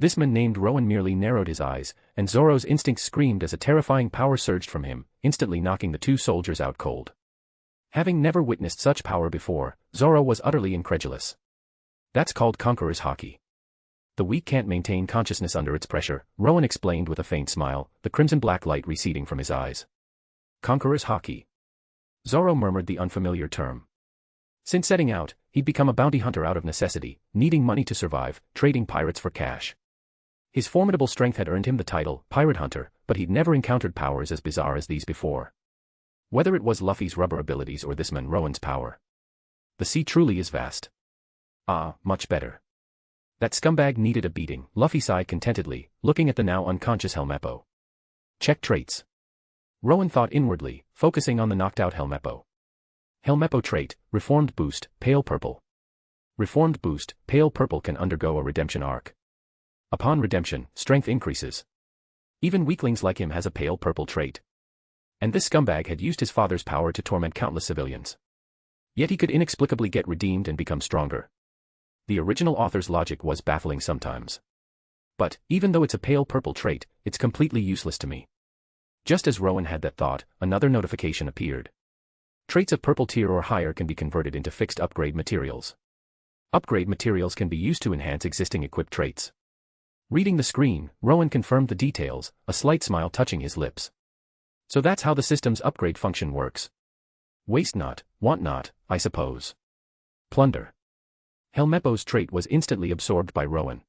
This man named Rowen merely narrowed his eyes, and Zoro's instinct screamed as a terrifying power surged from him, instantly knocking the two soldiers out cold. Having never witnessed such power before, Zoro was utterly incredulous. That's called Conqueror's Haki. The weak can't maintain consciousness under its pressure, Rowen explained with a faint smile, the crimson-black light receding from his eyes. Conqueror's Haki. Zoro murmured the unfamiliar term. Since setting out, he'd become a bounty hunter out of necessity, needing money to survive, trading pirates for cash. His formidable strength had earned him the title, Pirate Hunter, but he'd never encountered powers as bizarre as these before. Whether it was Luffy's rubber abilities or this man Rowen's power. The sea truly is vast. Ah, much better. That scumbag needed a beating, Luffy sighed contentedly, looking at the now unconscious Helmeppo. Check traits. Rowen thought inwardly, focusing on the knocked-out Helmeppo. Helmeppo trait, Reformed Boost, Pale Purple. Reformed Boost, Pale Purple can undergo a redemption arc. Upon redemption, strength increases. Even weaklings like him has a Pale Purple trait. And this scumbag had used his father's power to torment countless civilians. Yet he could inexplicably get redeemed and become stronger. The original author's logic was baffling sometimes. But, even though it's a Pale Purple trait, it's completely useless to me. Just as Rowen had that thought, another notification appeared. Traits of purple tier or higher can be converted into fixed upgrade materials. Upgrade materials can be used to enhance existing equipped traits. Reading the screen, Rowen confirmed the details, a slight smile touching his lips. So that's how the system's upgrade function works. Waste not, want not, I suppose. Plunder. Helmeppo's trait was instantly absorbed by Rowen.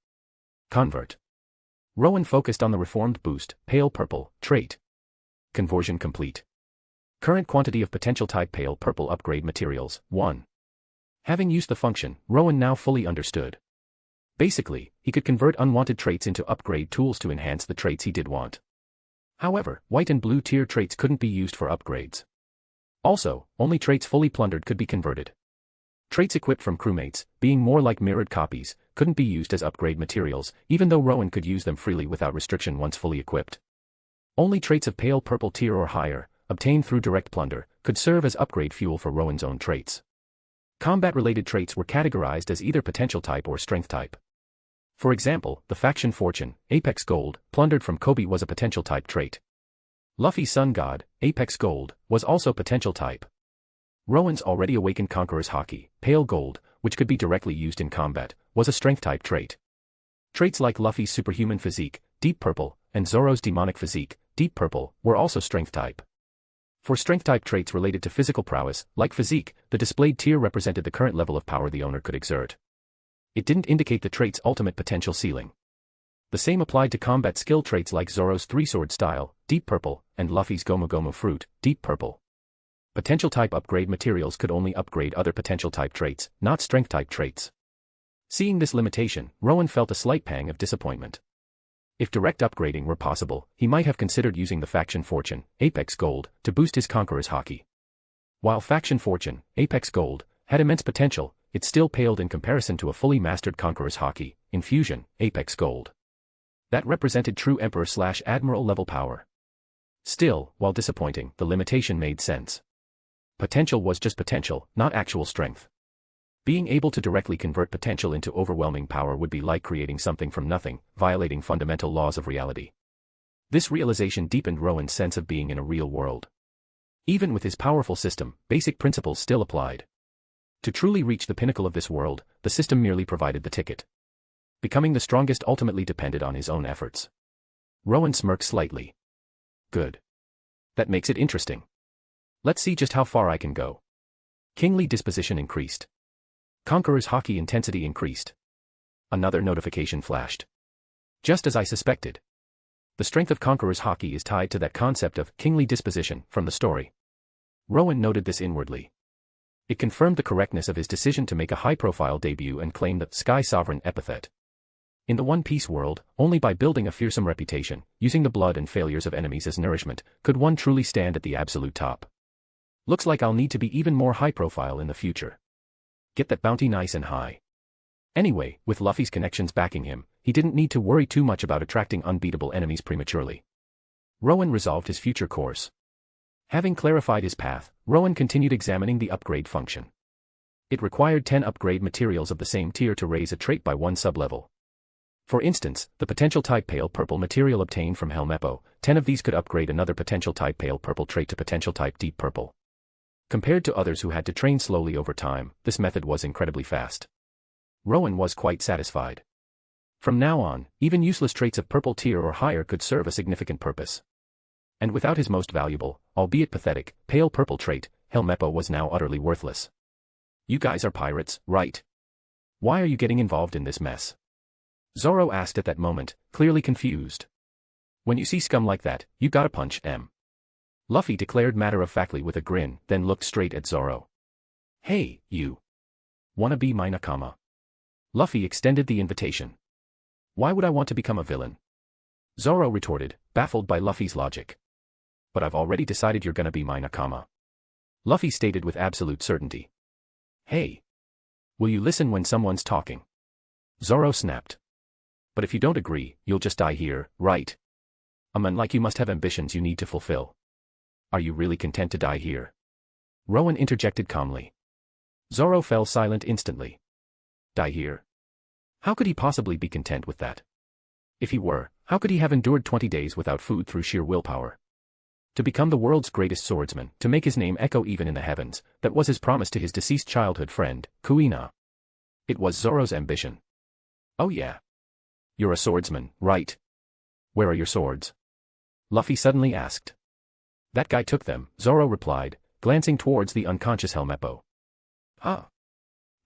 Convert. Rowen focused on the Reformed Boost, Pale Purple, trait. Conversion complete. Current quantity of potential type Pale Purple upgrade materials, 1. Having used the function, Rowen now fully understood. Basically, he could convert unwanted traits into upgrade tools to enhance the traits he did want. However, white and blue tier traits couldn't be used for upgrades. Also, only traits fully plundered could be converted. Traits equipped from crewmates, being more like mirrored copies, couldn't be used as upgrade materials, even though Rowen could use them freely without restriction once fully equipped. Only traits of Pale Purple tier or higher, obtained through direct plunder, could serve as upgrade fuel for Rowen's own traits. Combat-related traits were categorized as either potential type or strength type. For example, the faction Fortune, Apex Gold, plundered from Koby was a potential type trait. Luffy's Sun God, Apex Gold, was also potential type. Rowen's already awakened Conqueror's Haki, Pale Gold, which could be directly used in combat, was a strength type trait. Traits like Luffy's superhuman physique, Deep Purple, and Zoro's demonic physique, Deep Purple, were also strength type. For strength type traits related to physical prowess, like physique, the displayed tier represented the current level of power the owner could exert. It didn't indicate the trait's ultimate potential ceiling. The same applied to combat skill traits like Zoro's three-sword style, Deep Purple, and Luffy's Gomu Gomu fruit, Deep Purple. Potential type upgrade materials could only upgrade other potential type traits, not strength type traits. Seeing this limitation, Rowen felt a slight pang of disappointment. If direct upgrading were possible, he might have considered using the faction fortune, Apex Gold, to boost his conqueror's haki. While faction fortune, Apex Gold, had immense potential, it still paled in comparison to a fully mastered conqueror's haki, Infusion, Apex Gold. That represented true Emperor/Admiral level power. Still, while disappointing, the limitation made sense. Potential was just potential, not actual strength. Being able to directly convert potential into overwhelming power would be like creating something from nothing, violating fundamental laws of reality. This realization deepened Rowen's sense of being in a real world. Even with his powerful system, basic principles still applied. To truly reach the pinnacle of this world, the system merely provided the ticket. Becoming the strongest ultimately depended on his own efforts. Rowen smirked slightly. Good. That makes it interesting. Let's see just how far I can go. Kingly disposition increased. Conqueror's haki intensity increased. Another notification flashed. Just as I suspected. The strength of Conqueror's haki is tied to that concept of kingly disposition from the story. Rowen noted this inwardly. It confirmed the correctness of his decision to make a high-profile debut and claim the Sky Sovereign epithet. In the One Piece world, only by building a fearsome reputation, using the blood and failures of enemies as nourishment, could one truly stand at the absolute top. Looks like I'll need to be even more high-profile in the future. Get that bounty nice and high. Anyway, with Luffy's connections backing him, he didn't need to worry too much about attracting unbeatable enemies prematurely. Rowen resolved his future course. Having clarified his path, Rowen continued examining the upgrade function. It required 10 upgrade materials of the same tier to raise a trait by 1 sublevel. For instance, the potential type pale purple material obtained from Helmeppo, 10 of these could upgrade another potential type pale purple trait to potential type deep purple. Compared to others who had to train slowly over time, this method was incredibly fast. Rowen was quite satisfied. From now on, even useless traits of purple tier or higher could serve a significant purpose. And without his most valuable, albeit pathetic, pale purple trait, Helmeppo was now utterly worthless. You guys are pirates, right? Why are you getting involved in this mess? Zoro asked at that moment, clearly confused. When you see scum like that, you gotta punch them. Luffy declared matter-of-factly with a grin, then looked straight at Zoro. Hey, you. Wanna be my nakama? Luffy extended the invitation. Why would I want to become a villain? Zoro retorted, baffled by Luffy's logic. But I've already decided you're gonna be my nakama. Luffy stated with absolute certainty. Hey. Will you listen when someone's talking? Zoro snapped. But if you don't agree, you'll just die here, right? A man like you must have ambitions you need to fulfill. Are you really content to die here? Rowen interjected calmly. Zoro fell silent instantly. Die here? How could he possibly be content with that? If he were, how could he have endured 20 days without food through sheer willpower? To become the world's greatest swordsman, to make his name echo even in the heavens, that was his promise to his deceased childhood friend, Kuina. It was Zoro's ambition. Oh yeah. You're a swordsman, right? Where are your swords? Luffy suddenly asked. That guy took them, Zoro replied, glancing towards the unconscious Helmeppo. Huh.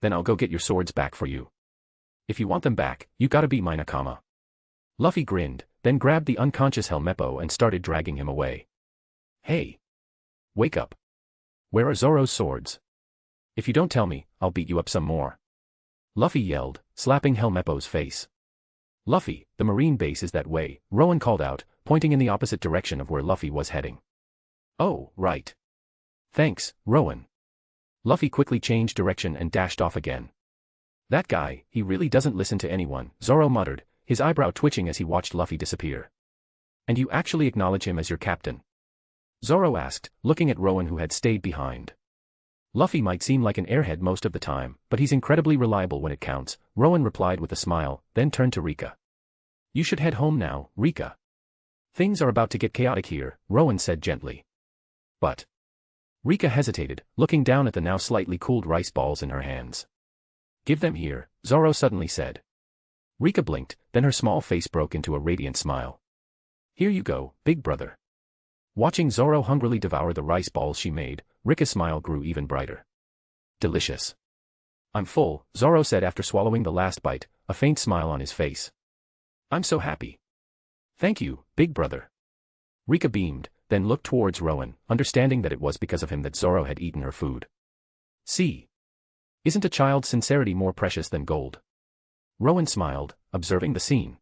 Then I'll go get your swords back for you. If you want them back, you gotta be my nakama. Luffy grinned, then grabbed the unconscious Helmeppo and started dragging him away. Hey. Wake up. Where are Zoro's swords? If you don't tell me, I'll beat you up some more. Luffy yelled, slapping Helmeppo's face. Luffy, the marine base is that way, Rowen called out, pointing in the opposite direction of where Luffy was heading. Oh, right. Thanks, Rowen. Luffy quickly changed direction and dashed off again. That guy, he really doesn't listen to anyone, Zoro muttered, his eyebrow twitching as he watched Luffy disappear. And you actually acknowledge him as your captain? Zoro asked, looking at Rowen who had stayed behind. Luffy might seem like an airhead most of the time, but he's incredibly reliable when it counts, Rowen replied with a smile, then turned to Rika. You should head home now, Rika. Things are about to get chaotic here, Rowen said gently. But. Rika hesitated, looking down at the now slightly cooled rice balls in her hands. Give them here, Zoro suddenly said. Rika blinked, then her small face broke into a radiant smile. Here you go, big brother. Watching Zoro hungrily devour the rice balls she made, Rika's smile grew even brighter. Delicious. I'm full, Zoro said after swallowing the last bite, a faint smile on his face. I'm so happy. Thank you, big brother. Rika beamed, then looked towards Rowen, understanding that it was because of him that Zoro had eaten her food. See. Isn't a child's sincerity more precious than gold? Rowen smiled, observing the scene.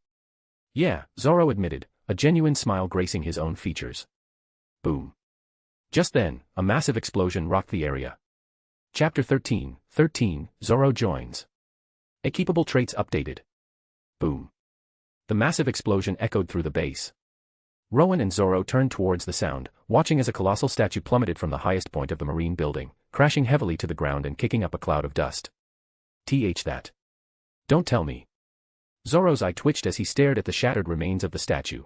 Yeah, Zoro admitted, a genuine smile gracing his own features. Boom. Just then, a massive explosion rocked the area. Chapter 13, Zoro joins. Equipable traits updated. Boom. The massive explosion echoed through the base. Rowen and Zoro turned towards the sound, watching as a colossal statue plummeted from the highest point of the marine building, crashing heavily to the ground and kicking up a cloud of dust. That. Don't tell me. Zoro's eye twitched as he stared at the shattered remains of the statue.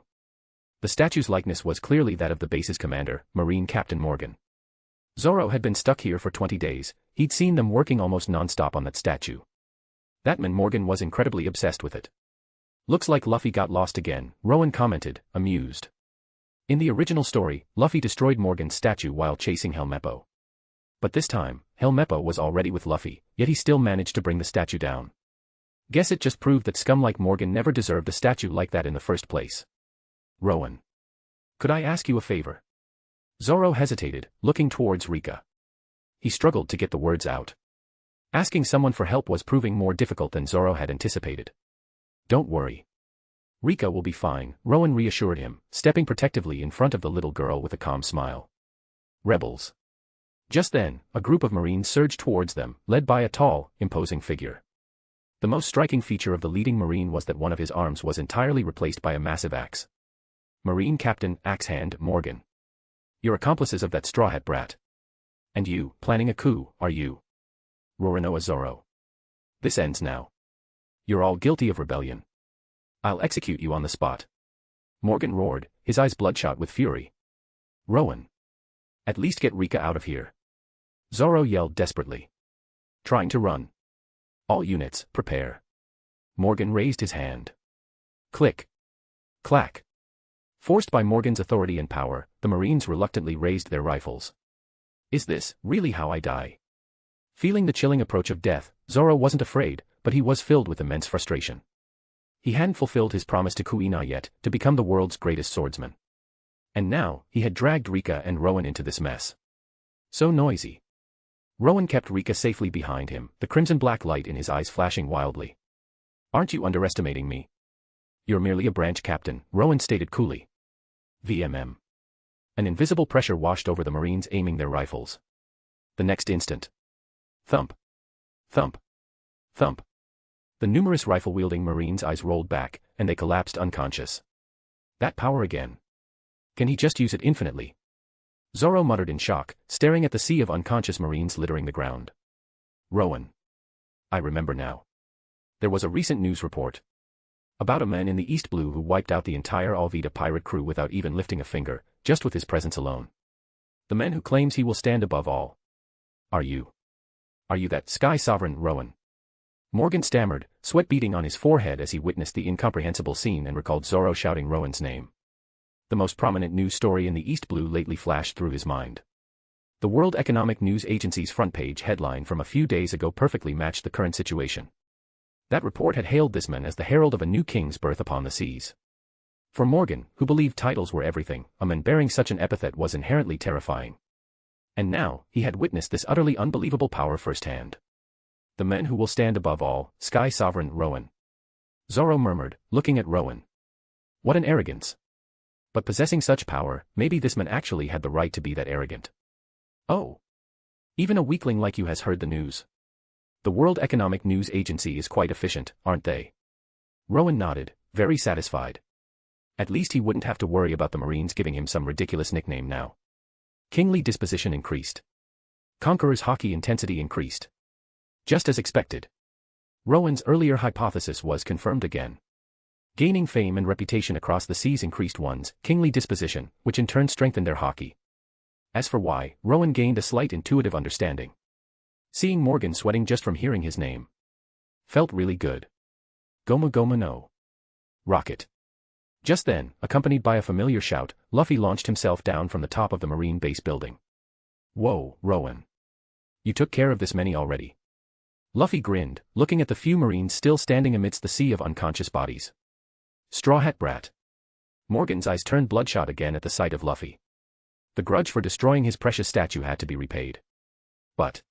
The statue's likeness was clearly that of the base's commander, Marine Captain Morgan. Zoro had been stuck here for 20 days, he'd seen them working almost non-stop on that statue. That meant Morgan was incredibly obsessed with it. Looks like Luffy got lost again, Rowen commented, amused. In the original story, Luffy destroyed Morgan's statue while chasing Helmeppo. But this time, Helmeppo was already with Luffy, yet he still managed to bring the statue down. Guess it just proved that scum like Morgan never deserved a statue like that in the first place. Rowen. Could I ask you a favor? Zoro hesitated, looking towards Rika. He struggled to get the words out. Asking someone for help was proving more difficult than Zoro had anticipated. Don't worry. Rika will be fine, Rowen reassured him, stepping protectively in front of the little girl with a calm smile. Rebels. Just then, a group of Marines surged towards them, led by a tall, imposing figure. The most striking feature of the leading Marine was that one of his arms was entirely replaced by a massive axe. Marine Captain Axe Hand Morgan. You're accomplices of that Straw Hat brat. And you, planning a coup, are you? Rorinoa Zoro. This ends now. You're all guilty of rebellion. I'll execute you on the spot. Morgan roared, his eyes bloodshot with fury. Rowen. At least get Rika out of here. Zoro yelled desperately. Trying to run. All units, prepare. Morgan raised his hand. Click. Clack. Forced by Morgan's authority and power, the Marines reluctantly raised their rifles. Is this really how I die? Feeling the chilling approach of death, Zoro wasn't afraid, but he was filled with immense frustration. He hadn't fulfilled his promise to Kuina yet, to become the world's greatest swordsman. And now, he had dragged Rika and Rowen into this mess. So noisy. Rowen kept Rika safely behind him, the crimson-black light in his eyes flashing wildly. Aren't you underestimating me? You're merely a branch captain, Rowen stated coolly. VMM. An invisible pressure washed over the Marines aiming their rifles. The next instant. Thump. Thump. Thump. The numerous rifle-wielding Marines' eyes rolled back, and they collapsed unconscious. That power again. Can he just use it infinitely? Zoro muttered in shock, staring at the sea of unconscious Marines littering the ground. Rowen. I remember now. There was a recent news report. About a man in the East Blue who wiped out the entire Alvida pirate crew without even lifting a finger, just with his presence alone. The man who claims he will stand above all. Are you that Sky Sovereign, Rowen? Morgan stammered, sweat beading on his forehead as he witnessed the incomprehensible scene and recalled Zoro shouting Rowen's name. The most prominent news story in the East Blue lately flashed through his mind. The World Economic News Agency's front-page headline from a few days ago perfectly matched the current situation. That report had hailed this man as the herald of a new king's birth upon the seas. For Morgan, who believed titles were everything, a man bearing such an epithet was inherently terrifying. And now, he had witnessed this utterly unbelievable power firsthand. The man who will stand above all, Sky Sovereign Rowen. Zoro murmured, looking at Rowen. What an arrogance. But possessing such power, maybe this man actually had the right to be that arrogant. Oh. Even a weakling like you has heard the news. The World Economic News Agency is quite efficient, aren't they? Rowen nodded, very satisfied. At least he wouldn't have to worry about the Marines giving him some ridiculous nickname now. Kingly disposition increased. Conqueror's hockey intensity increased. Just as expected. Rowen's earlier hypothesis was confirmed again. Gaining fame and reputation across the seas increased one's kingly disposition, which in turn strengthened their hockey. As for why, Rowen gained a slight intuitive understanding. Seeing Morgan sweating just from hearing his name. Felt really good. Gomu Gomu no. Rocket. Just then, accompanied by a familiar shout, Luffy launched himself down from the top of the Marine base building. Whoa, Rowen. You took care of this many already. Luffy grinned, looking at the few Marines still standing amidst the sea of unconscious bodies. Straw Hat brat. Morgan's eyes turned bloodshot again at the sight of Luffy. The grudge for destroying his precious statue had to be repaid. But.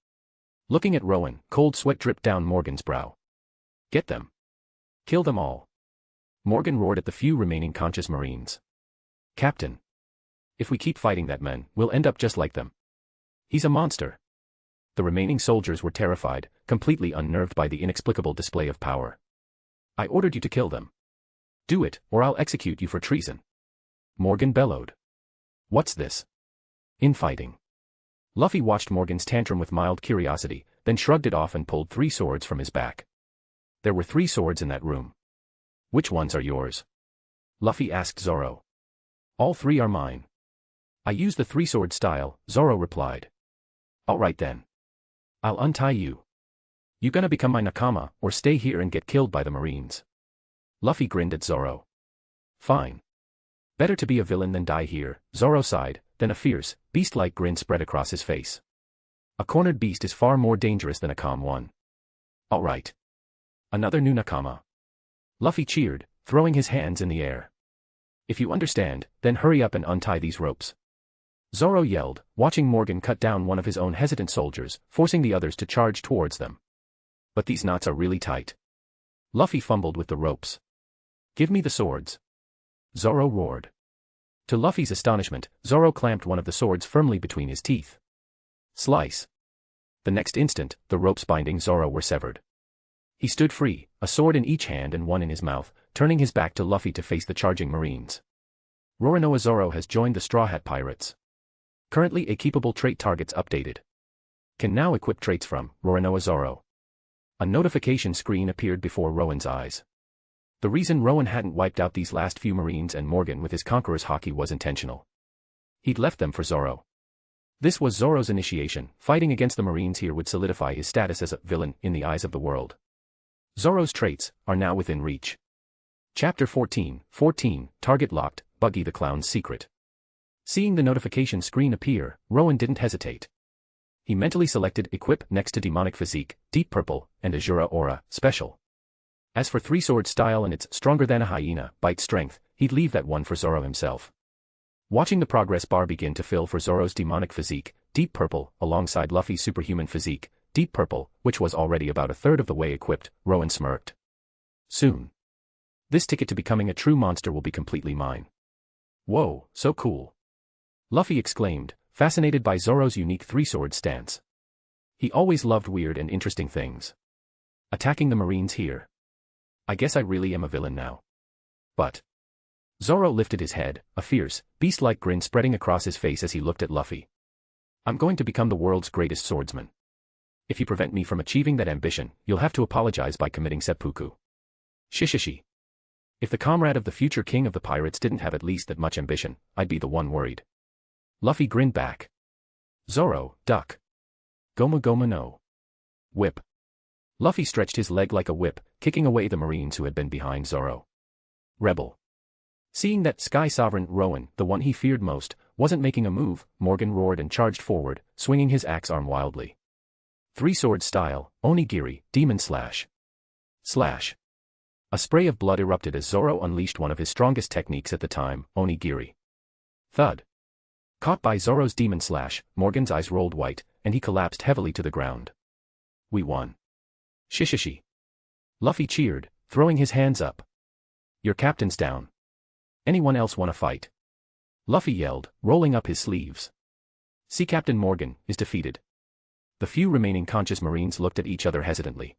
Looking at Rowen, cold sweat dripped down Morgan's brow. Get them. Kill them all. Morgan roared at the few remaining conscious Marines. Captain. If we keep fighting that man, we'll end up just like them. He's a monster. The remaining soldiers were terrified, completely unnerved by the inexplicable display of power. I ordered you to kill them. Do it, or I'll execute you for treason. Morgan bellowed. What's this? Infighting. Luffy watched Morgan's tantrum with mild curiosity, then shrugged it off and pulled 3 swords from his back. There were 3 swords in that room. Which ones are yours? Luffy asked Zoro. All 3 are mine. I use the 3-sword style, Zoro replied. Alright then. I'll untie you. You gonna become my nakama, or stay here and get killed by the Marines? Luffy grinned at Zoro. Fine. Better to be a villain than die here, Zoro sighed, then a fierce, beast-like grin spread across his face. A cornered beast is far more dangerous than a calm one. Alright. Another new nakama. Luffy cheered, throwing his hands in the air. If you understand, then hurry up and untie these ropes. Zoro yelled, watching Morgan cut down one of his own hesitant soldiers, forcing the others to charge towards them. But these knots are really tight. Luffy fumbled with the ropes. Give me the swords. Zoro roared. To Luffy's astonishment, Zoro clamped one of the swords firmly between his teeth. Slice. The next instant, the ropes binding Zoro were severed. He stood free, a sword in each hand and one in his mouth, turning his back to Luffy to face the charging Marines. Roronoa Zoro has joined the Straw Hat Pirates. Currently a keepable trait targets updated. Can now equip traits from Roronoa Zoro. A notification screen appeared before Rowen's eyes. The reason Rowen hadn't wiped out these last few Marines and Morgan with his Conqueror's Haki was intentional. He'd left them for Zoro. This was Zoro's initiation. Fighting against the Marines here would solidify his status as a villain in the eyes of the world. Zoro's traits are now within reach. Chapter 14, Target Locked, Buggy the Clown's Secret. Seeing the notification screen appear, Rowen didn't hesitate. He mentally selected Equip next to Demonic Physique, Deep Purple, and Azura Aura, Special. As for 3-sword style and its Stronger Than a Hyena, Bite Strength, he'd leave that one for Zoro himself. Watching the progress bar begin to fill for Zoro's Demonic Physique, Deep Purple, alongside Luffy's Superhuman Physique, Deep Purple, which was already about a third of the way equipped, Rowen smirked. Soon. This ticket to becoming a true monster will be completely mine. Whoa, so cool. Luffy exclaimed, fascinated by Zoro's unique 3-sword stance. He always loved weird and interesting things. Attacking the Marines here. I guess I really am a villain now. But. Zoro lifted his head, a fierce, beast-like grin spreading across his face as he looked at Luffy. I'm going to become the world's greatest swordsman. If you prevent me from achieving that ambition, you'll have to apologize by committing seppuku. Shishishi. If the comrade of the future king of the pirates didn't have at least that much ambition, I'd be the one worried. Luffy grinned back. Zoro, duck. Goma Goma no. Whip. Luffy stretched his leg like a whip, kicking away the Marines who had been behind Zoro. Rebel. Seeing that Sky Sovereign Rowen, the one he feared most, wasn't making a move, Morgan roared and charged forward, swinging his axe arm wildly. 3-sword style, Onigiri, Demon Slash. Slash. A spray of blood erupted as Zoro unleashed one of his strongest techniques at the time, Onigiri. Thud. Caught by Zoro's Demon Slash, Morgan's eyes rolled white, and he collapsed heavily to the ground. We won. Shishishi. Luffy cheered, throwing his hands up. Your captain's down. Anyone else wanna fight? Luffy yelled, rolling up his sleeves. Sea Captain Morgan is defeated. The few remaining conscious Marines looked at each other hesitantly.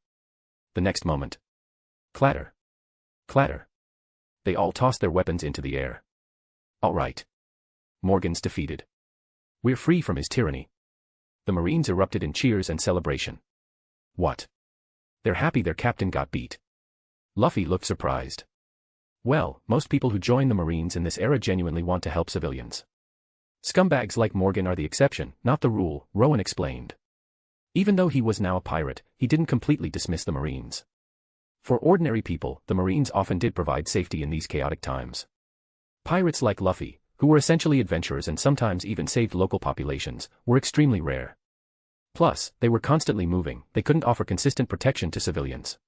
The next moment. Clatter. Clatter. They all tossed their weapons into the air. All right. Morgan's defeated. We're free from his tyranny. The Marines erupted in cheers and celebration. What? They're happy their captain got beat. Luffy looked surprised. Well, most people who join the Marines in this era genuinely want to help civilians. Scumbags like Morgan are the exception, not the rule, Rowen explained. Even though he was now a pirate, he didn't completely dismiss the Marines. For ordinary people, the Marines often did provide safety in these chaotic times. Pirates like Luffy, who were essentially adventurers and sometimes even saved local populations, were extremely rare. Plus, they were constantly moving, they couldn't offer consistent protection to civilians.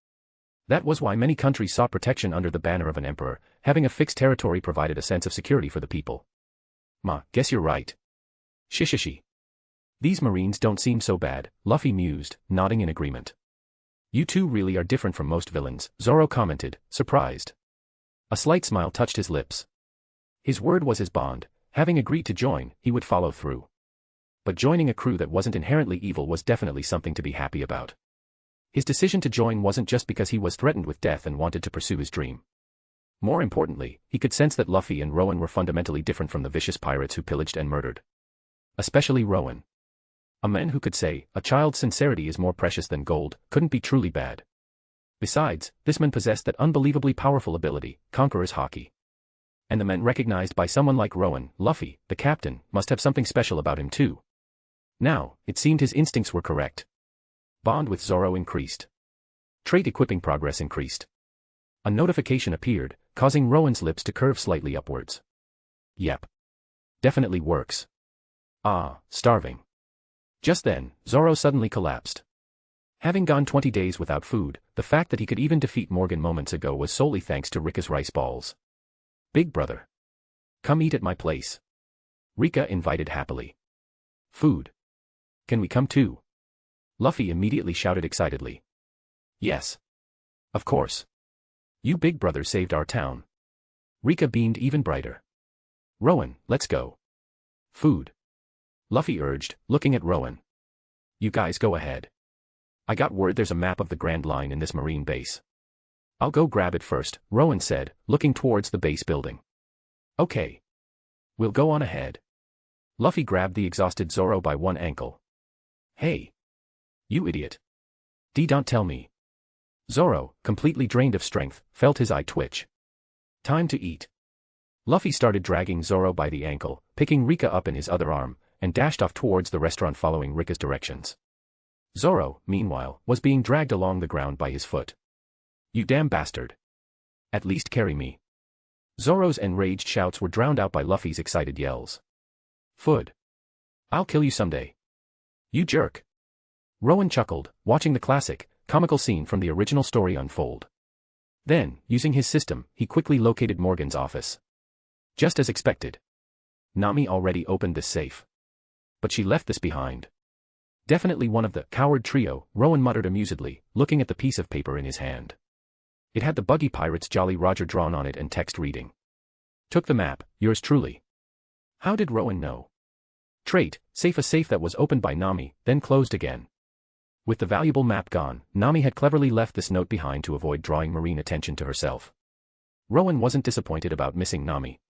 That was why many countries sought protection under the banner of an emperor. Having a fixed territory provided a sense of security for the people. Guess you're right. Shishishi. These Marines don't seem so bad, Luffy mused, nodding in agreement. You two really are different from most villains, Zoro commented, surprised. A slight smile touched his lips. His word was his bond. Having agreed to join, he would follow through. But joining a crew that wasn't inherently evil was definitely something to be happy about. His decision to join wasn't just because he was threatened with death and wanted to pursue his dream. More importantly, he could sense that Luffy and Rowen were fundamentally different from the vicious pirates who pillaged and murdered. Especially Rowen. A man who could say, "A child's sincerity is more precious than gold," couldn't be truly bad. Besides, this man possessed that unbelievably powerful ability, Conqueror's Haki. And the man recognized by someone like Rowen, Luffy, the captain, must have something special about him too. Now, it seemed his instincts were correct. Bond with Zoro increased. Trait equipping progress increased. A notification appeared, causing Rowen's lips to curve slightly upwards. Yep. Definitely works. Ah, starving. Just then, Zoro suddenly collapsed. Having gone 20 days without food, the fact that he could even defeat Morgan moments ago was solely thanks to Rika's rice balls. "Big brother. Come eat at my place." Rika invited happily. "Food. Can we come too?" Luffy immediately shouted excitedly. "Yes. Of course. You big brother saved our town." Rika beamed even brighter. "Rowen, let's go." "Food." Luffy urged, looking at Rowen. "You guys go ahead. I got word there's a map of the Grand Line in this marine base." "I'll go grab it first," Rowen said, looking towards the base building. "Okay. We'll go on ahead." Luffy grabbed the exhausted Zoro by one ankle. "Hey. You idiot. Don't tell me." Zoro, completely drained of strength, felt his eye twitch. "Time to eat." Luffy started dragging Zoro by the ankle, picking Rika up in his other arm, and dashed off towards the restaurant following Rika's directions. Zoro, meanwhile, was being dragged along the ground by his foot. "You damn bastard. At least carry me." Zoro's enraged shouts were drowned out by Luffy's excited yells. "Food. I'll kill you someday. You jerk." Rowen chuckled, watching the classic, comical scene from the original story unfold. Then, using his system, he quickly located Morgan's office. Just as expected. Nami already opened this safe. But she left this behind. "Definitely one of the coward trio," Rowen muttered amusedly, looking at the piece of paper in his hand. It had the Buggy Pirates Jolly Roger drawn on it and text reading. "Took the map, yours truly." How did Rowen know? Trait, safe, a safe that was opened by Nami, then closed again. With the valuable map gone, Nami had cleverly left this note behind to avoid drawing marine attention to herself. Rowen wasn't disappointed about missing Nami.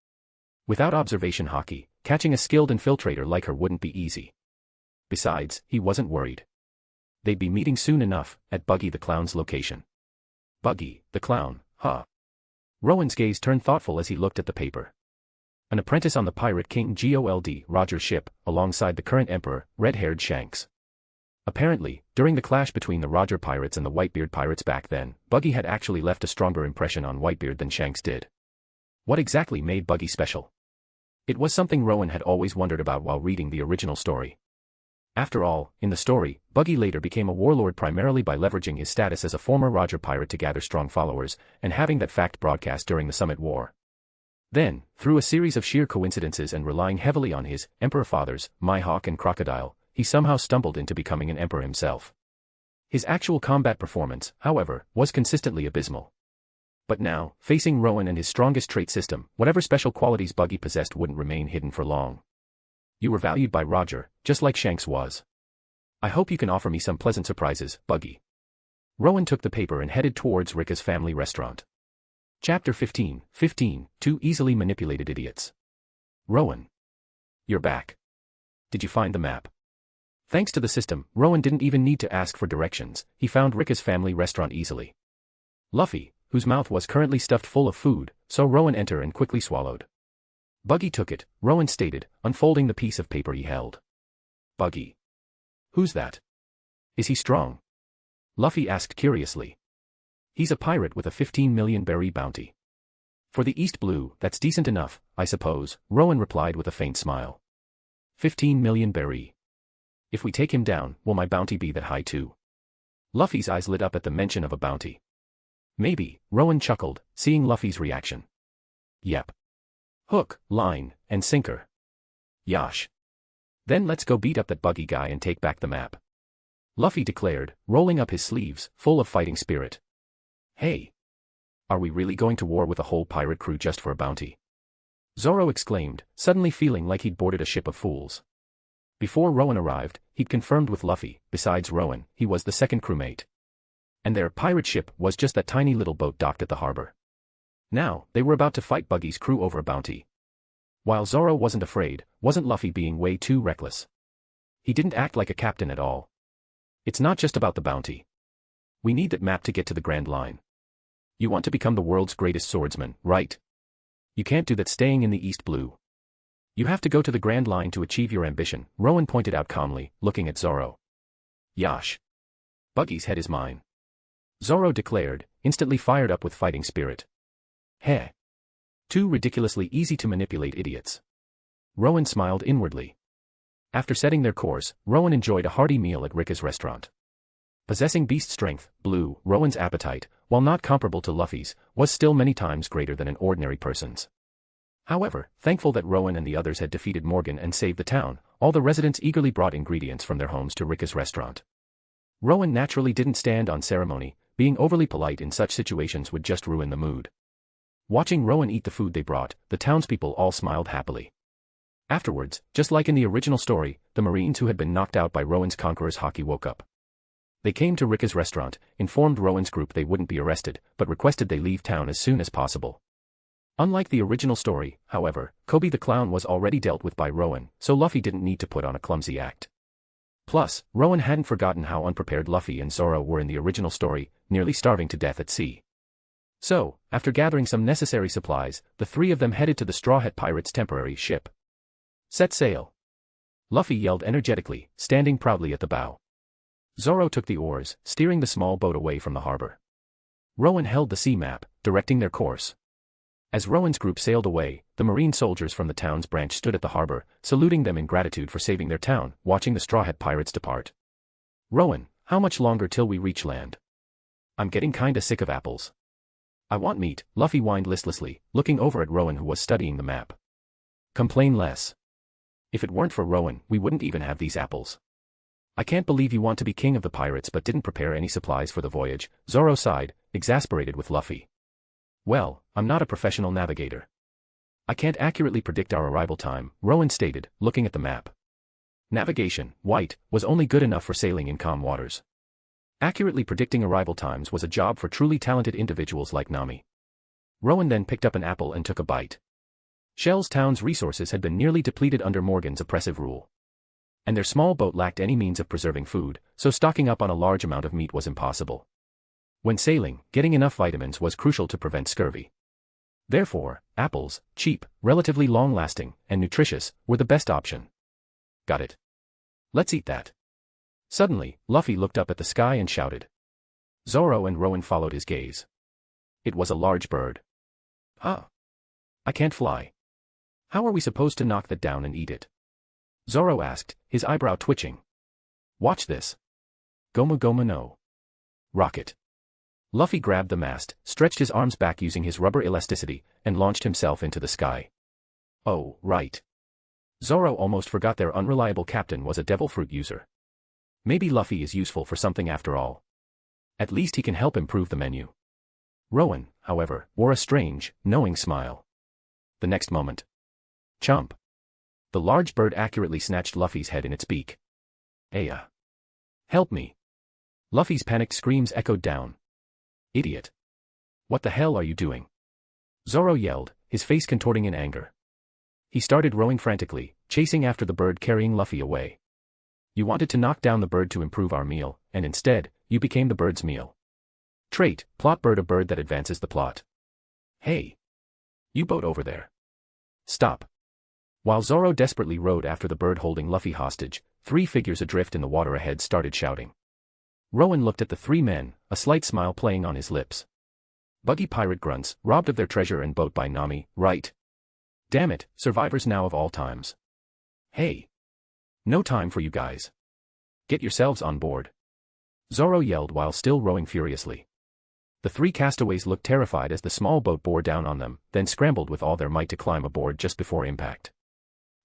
Without observation haki, catching a skilled infiltrator like her wouldn't be easy. Besides, he wasn't worried. They'd be meeting soon enough, at Buggy the Clown's location. Buggy, the Clown, huh? Rowen's gaze turned thoughtful as he looked at the paper. An apprentice on the Pirate King Gold Roger's ship, alongside the current emperor, red-haired Shanks. Apparently, during the clash between the Roger pirates and the Whitebeard pirates back then, Buggy had actually left a stronger impression on Whitebeard than Shanks did. What exactly made Buggy special? It was something Rowen had always wondered about while reading the original story. After all, in the story, Buggy later became a warlord primarily by leveraging his status as a former Roger pirate to gather strong followers, and having that fact broadcast during the Summit War. Then, through a series of sheer coincidences and relying heavily on his emperor fathers, Mihawk and Crocodile, he somehow stumbled into becoming an emperor himself. His actual combat performance, however, was consistently abysmal. But now, facing Rowen and his strongest trait system, whatever special qualities Buggy possessed wouldn't remain hidden for long. "You were valued by Roger, just like Shanks was. I hope you can offer me some pleasant surprises, Buggy." Rowen took the paper and headed towards Rika's family restaurant. Chapter 15, Two Easily Manipulated Idiots. Rowen. "You're back. Did you find the map?" Thanks to the system, Rowen didn't even need to ask for directions, he found Rika's family restaurant easily. Luffy, whose mouth was currently stuffed full of food, saw Rowen enter and quickly swallowed. "Buggy took it," Rowen stated, unfolding the piece of paper he held. "Buggy? Who's that? Is he strong?" Luffy asked curiously. "He's a pirate with a 15 million berry bounty. For the East Blue, that's decent enough, I suppose," Rowen replied with a faint smile. 15 million berry. If we take him down, will my bounty be that high too?" Luffy's eyes lit up at the mention of a bounty. "Maybe," Rowen chuckled, seeing Luffy's reaction. "Yep. Hook, line, and sinker. Yosh. Then let's go beat up that Buggy guy and take back the map," Luffy declared, rolling up his sleeves, full of fighting spirit. "Hey. Are we really going to war with a whole pirate crew just for a bounty? Zoro exclaimed, suddenly feeling like he'd boarded a ship of fools. Before Rowen arrived, he'd confirmed with Luffy, besides Rowen, he was the second crewmate. And their pirate ship was just that tiny little boat docked at the harbor. Now, they were about to fight Buggy's crew over a bounty. While Zoro wasn't afraid, wasn't Luffy being way too reckless? He didn't act like a captain at all. It's not just about the bounty. We need that map to get to the Grand Line. You want to become the world's greatest swordsman, right? You can't do that staying in the East Blue. You have to go to the Grand Line to achieve your ambition, Rowen pointed out calmly, looking at Zoro. Yash. Buggy's head is mine. Zoro declared, instantly fired up with fighting spirit. Heh. Two ridiculously easy to manipulate idiots. Rowen smiled inwardly. After setting their course, Rowen enjoyed a hearty meal at Rika's restaurant. Possessing beast strength, Blue, Rowen's appetite, while not comparable to Luffy's, was still many times greater than an ordinary person's. However, thankful that Rowen and the others had defeated Morgan and saved the town, all the residents eagerly brought ingredients from their homes to Rika's restaurant. Rowen naturally didn't stand on ceremony, being overly polite in such situations would just ruin the mood. Watching Rowen eat the food they brought, the townspeople all smiled happily. Afterwards, just like in the original story, the Marines who had been knocked out by Rowen's conqueror's haki woke up. They came to Rika's restaurant, informed Rowen's group they wouldn't be arrested, but requested they leave town as soon as possible. Unlike the original story, however, Koby the Clown was already dealt with by Rowen, so Luffy didn't need to put on a clumsy act. Plus, Rowen hadn't forgotten how unprepared Luffy and Zoro were in the original story, nearly starving to death at sea. So, after gathering some necessary supplies, the three of them headed to the Straw Hat Pirates' temporary ship. Set sail. Luffy yelled energetically, standing proudly at the bow. Zoro took the oars, steering the small boat away from the harbor. Rowen held the sea map, directing their course. As Rowen's group sailed away, the marine soldiers from the town's branch stood at the harbor, saluting them in gratitude for saving their town, watching the Straw Hat Pirates depart. Rowen, how much longer till we reach land? I'm getting kinda sick of apples. I want meat, Luffy whined listlessly, looking over at Rowen who was studying the map. Complain less. If it weren't for Rowen, we wouldn't even have these apples. I can't believe you want to be king of the pirates but didn't prepare any supplies for the voyage, Zoro sighed, exasperated with Luffy. Well, I'm not a professional navigator. I can't accurately predict our arrival time, Rowen stated, looking at the map. Navigation, white, was only good enough for sailing in calm waters. Accurately predicting arrival times was a job for truly talented individuals like Nami. Rowen then picked up an apple and took a bite. Shell's town's resources had been nearly depleted under Morgan's oppressive rule. And their small boat lacked any means of preserving food, so stocking up on a large amount of meat was impossible. When sailing, getting enough vitamins was crucial to prevent scurvy. Therefore, apples, cheap, relatively long-lasting, and nutritious, were the best option. Got it. Let's eat that. Suddenly, Luffy looked up at the sky and shouted. Zoro and Rowen followed his gaze. It was a large bird. Huh. I can't fly. How are we supposed to knock that down and eat it? Zoro asked, his eyebrow twitching. Watch this. Goma Goma no. Rocket. Luffy grabbed the mast, stretched his arms back using his rubber elasticity, and launched himself into the sky. Oh, right. Zoro almost forgot their unreliable captain was a devil fruit user. Maybe Luffy is useful for something after all. At least he can help improve the menu. Rowen, however, wore a strange, knowing smile. The next moment. Chomp. The large bird accurately snatched Luffy's head in its beak. Aya. Help me. Luffy's panicked screams echoed down. Idiot. What the hell are you doing? Zoro yelled, his face contorting in anger. He started rowing frantically, chasing after the bird carrying Luffy away. You wanted to knock down the bird to improve our meal, and instead, you became the bird's meal. Trait, plot bird, a bird that advances the plot. Hey. You boat over there. Stop. While Zoro desperately rowed after the bird holding Luffy hostage, three figures adrift in the water ahead started shouting. Rowen looked at the three men, a slight smile playing on his lips. Buggy pirate grunts, robbed of their treasure and boat by Nami, right? Damn it, survivors now of all times. Hey. No time for you guys. Get yourselves on board. Zoro yelled while still rowing furiously. The three castaways looked terrified as the small boat bore down on them, then scrambled with all their might to climb aboard just before impact.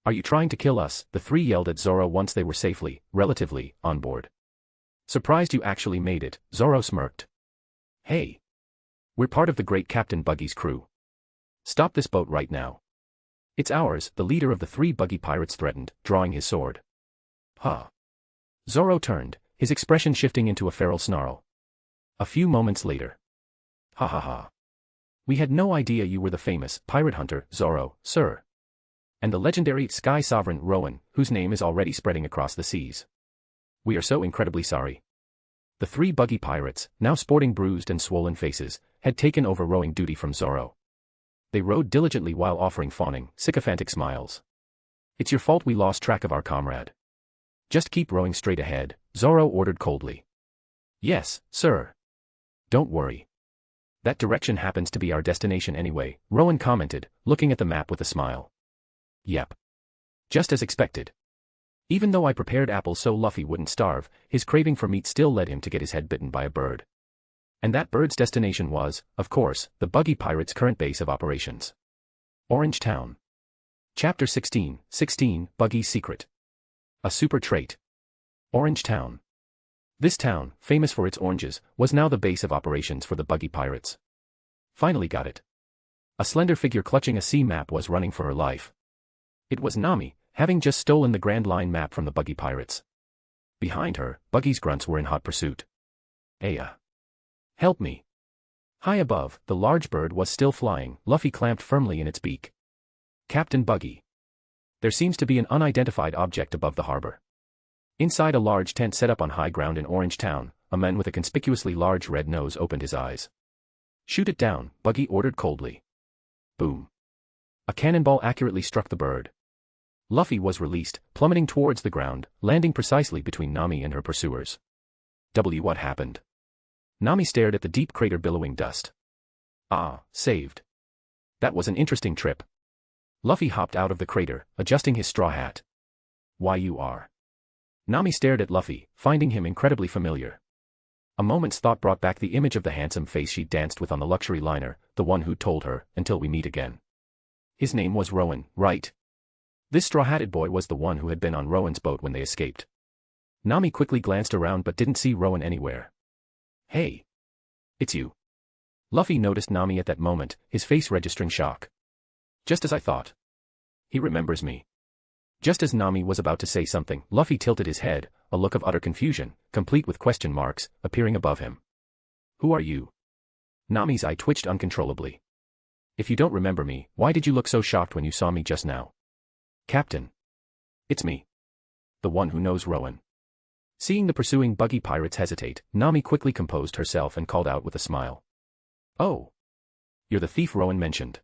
Are you trying to kill us? The three yelled at Zoro once they were safely, relatively, on board. Surprised you actually made it, Zoro smirked. Hey. We're part of the great Captain Buggy's crew. Stop this boat right now. It's ours, the leader of the 3 buggy pirates threatened, drawing his sword. Huh. Zoro turned, his expression shifting into a feral snarl. A few moments later. Ha ha ha. We had no idea you were the famous pirate hunter, Zoro, sir. And the legendary Sky Sovereign, Rowen, whose name is already spreading across the seas. We are so incredibly sorry. The 3 buggy pirates, now sporting bruised and swollen faces, had taken over rowing duty from Zoro. They rowed diligently while offering fawning, sycophantic smiles. It's your fault we lost track of our comrade. Just keep rowing straight ahead, Zoro ordered coldly. Yes, sir. Don't worry. That direction happens to be our destination anyway, Rowen commented, looking at the map with a smile. Yep. Just as expected. Even though I prepared apples so Luffy wouldn't starve, his craving for meat still led him to get his head bitten by a bird. And that bird's destination was, of course, the buggy pirates' current base of operations. Orange Town. Chapter 16, Buggy's Secret. A super trait. Orange Town. This town, famous for its oranges, was now the base of operations for the buggy pirates. Finally got it. A slender figure clutching a sea map was running for her life. It was Nami, having just stolen the Grand Line map from the buggy pirates. Behind her, Buggy's grunts were in hot pursuit. Aya. Help me. High above, the large bird was still flying, Luffy clamped firmly in its beak. Captain Buggy. There seems to be an unidentified object above the harbor. Inside a large tent set up on high ground in Orange Town, a man with a conspicuously large red nose opened his eyes. Shoot it down, Buggy ordered coldly. Boom. A cannonball accurately struck the bird. Luffy was released, plummeting towards the ground, landing precisely between Nami and her pursuers. What happened? Nami stared at the deep crater billowing dust. Ah, saved. That was an interesting trip. Luffy hopped out of the crater, adjusting his straw hat. Why you are? Nami stared at Luffy, finding him incredibly familiar. A moment's thought brought back the image of the handsome face she danced with on the luxury liner, the one who told her, until we meet again. His name was Rowen, right? This straw-hatted boy was the one who had been on Rowen's boat when they escaped. Nami quickly glanced around but didn't see Rowen anywhere. Hey. It's you. Luffy noticed Nami at that moment, his face registering shock. Just as I thought. He remembers me. Just as Nami was about to say something, Luffy tilted his head, a look of utter confusion, complete with question marks, appearing above him. Who are you? Nami's eye twitched uncontrollably. If you don't remember me, why did you look so shocked when you saw me just now? Captain. It's me. The one who knows Rowen. Seeing the pursuing buggy pirates hesitate, Nami quickly composed herself and called out with a smile. Oh. You're the thief Rowen mentioned.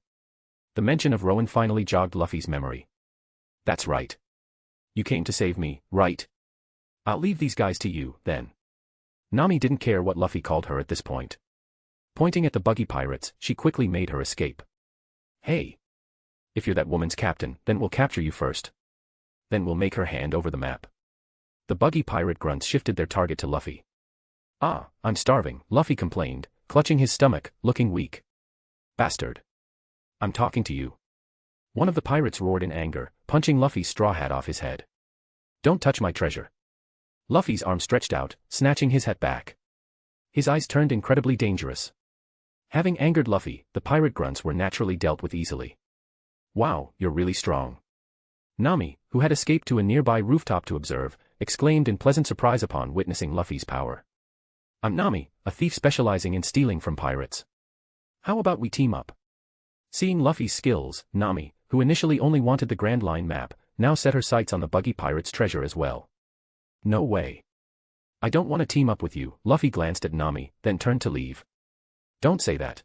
The mention of Rowen finally jogged Luffy's memory. That's right. You came to save me, right? I'll leave these guys to you, then. Nami didn't care what Luffy called her at this point. Pointing at the buggy pirates, she quickly made her escape. Hey. If you're that woman's captain, then we'll capture you first. Then we'll make her hand over the map. The buggy pirate grunts shifted their target to Luffy. Ah, I'm starving, Luffy complained, clutching his stomach, looking weak. Bastard. I'm talking to you. One of the pirates roared in anger, punching Luffy's straw hat off his head. Don't touch my treasure. Luffy's arm stretched out, snatching his hat back. His eyes turned incredibly dangerous. Having angered Luffy, the pirate grunts were naturally dealt with easily. Wow, you're really strong. Nami, who had escaped to a nearby rooftop to observe, exclaimed in pleasant surprise upon witnessing Luffy's power. I'm Nami, a thief specializing in stealing from pirates. How about we team up? Seeing Luffy's skills, Nami, who initially only wanted the Grand Line map, now set her sights on the buggy pirate's treasure as well. No way. I don't want to team up with you, Luffy glanced at Nami, then turned to leave. Don't say that.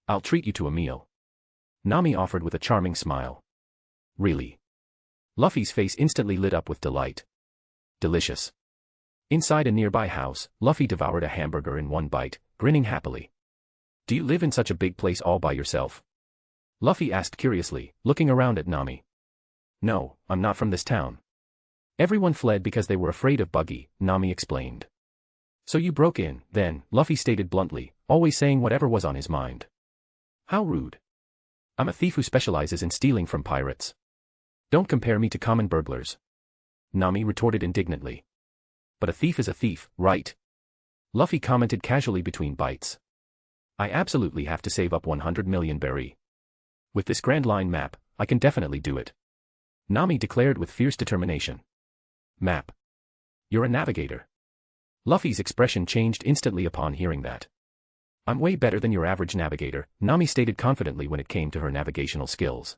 I'll treat you to a meal. Nami offered with a charming smile. Really? Luffy's face instantly lit up with delight. Delicious. Inside a nearby house, Luffy devoured a hamburger in one bite, grinning happily. Do you live in such a big place all by yourself? Luffy asked curiously, looking around at Nami. No, I'm not from this town. Everyone fled because they were afraid of Buggy, Nami explained. So you broke in, then, Luffy stated bluntly, always saying whatever was on his mind. How rude. I'm a thief who specializes in stealing from pirates. Don't compare me to common burglars. Nami retorted indignantly. But a thief is a thief, right? Luffy commented casually between bites. I absolutely have to save up 100 million berry. With this Grand Line map, I can definitely do it. Nami declared with fierce determination. Map. You're a navigator. Luffy's expression changed instantly upon hearing that. I'm way better than your average navigator, Nami stated confidently when it came to her navigational skills.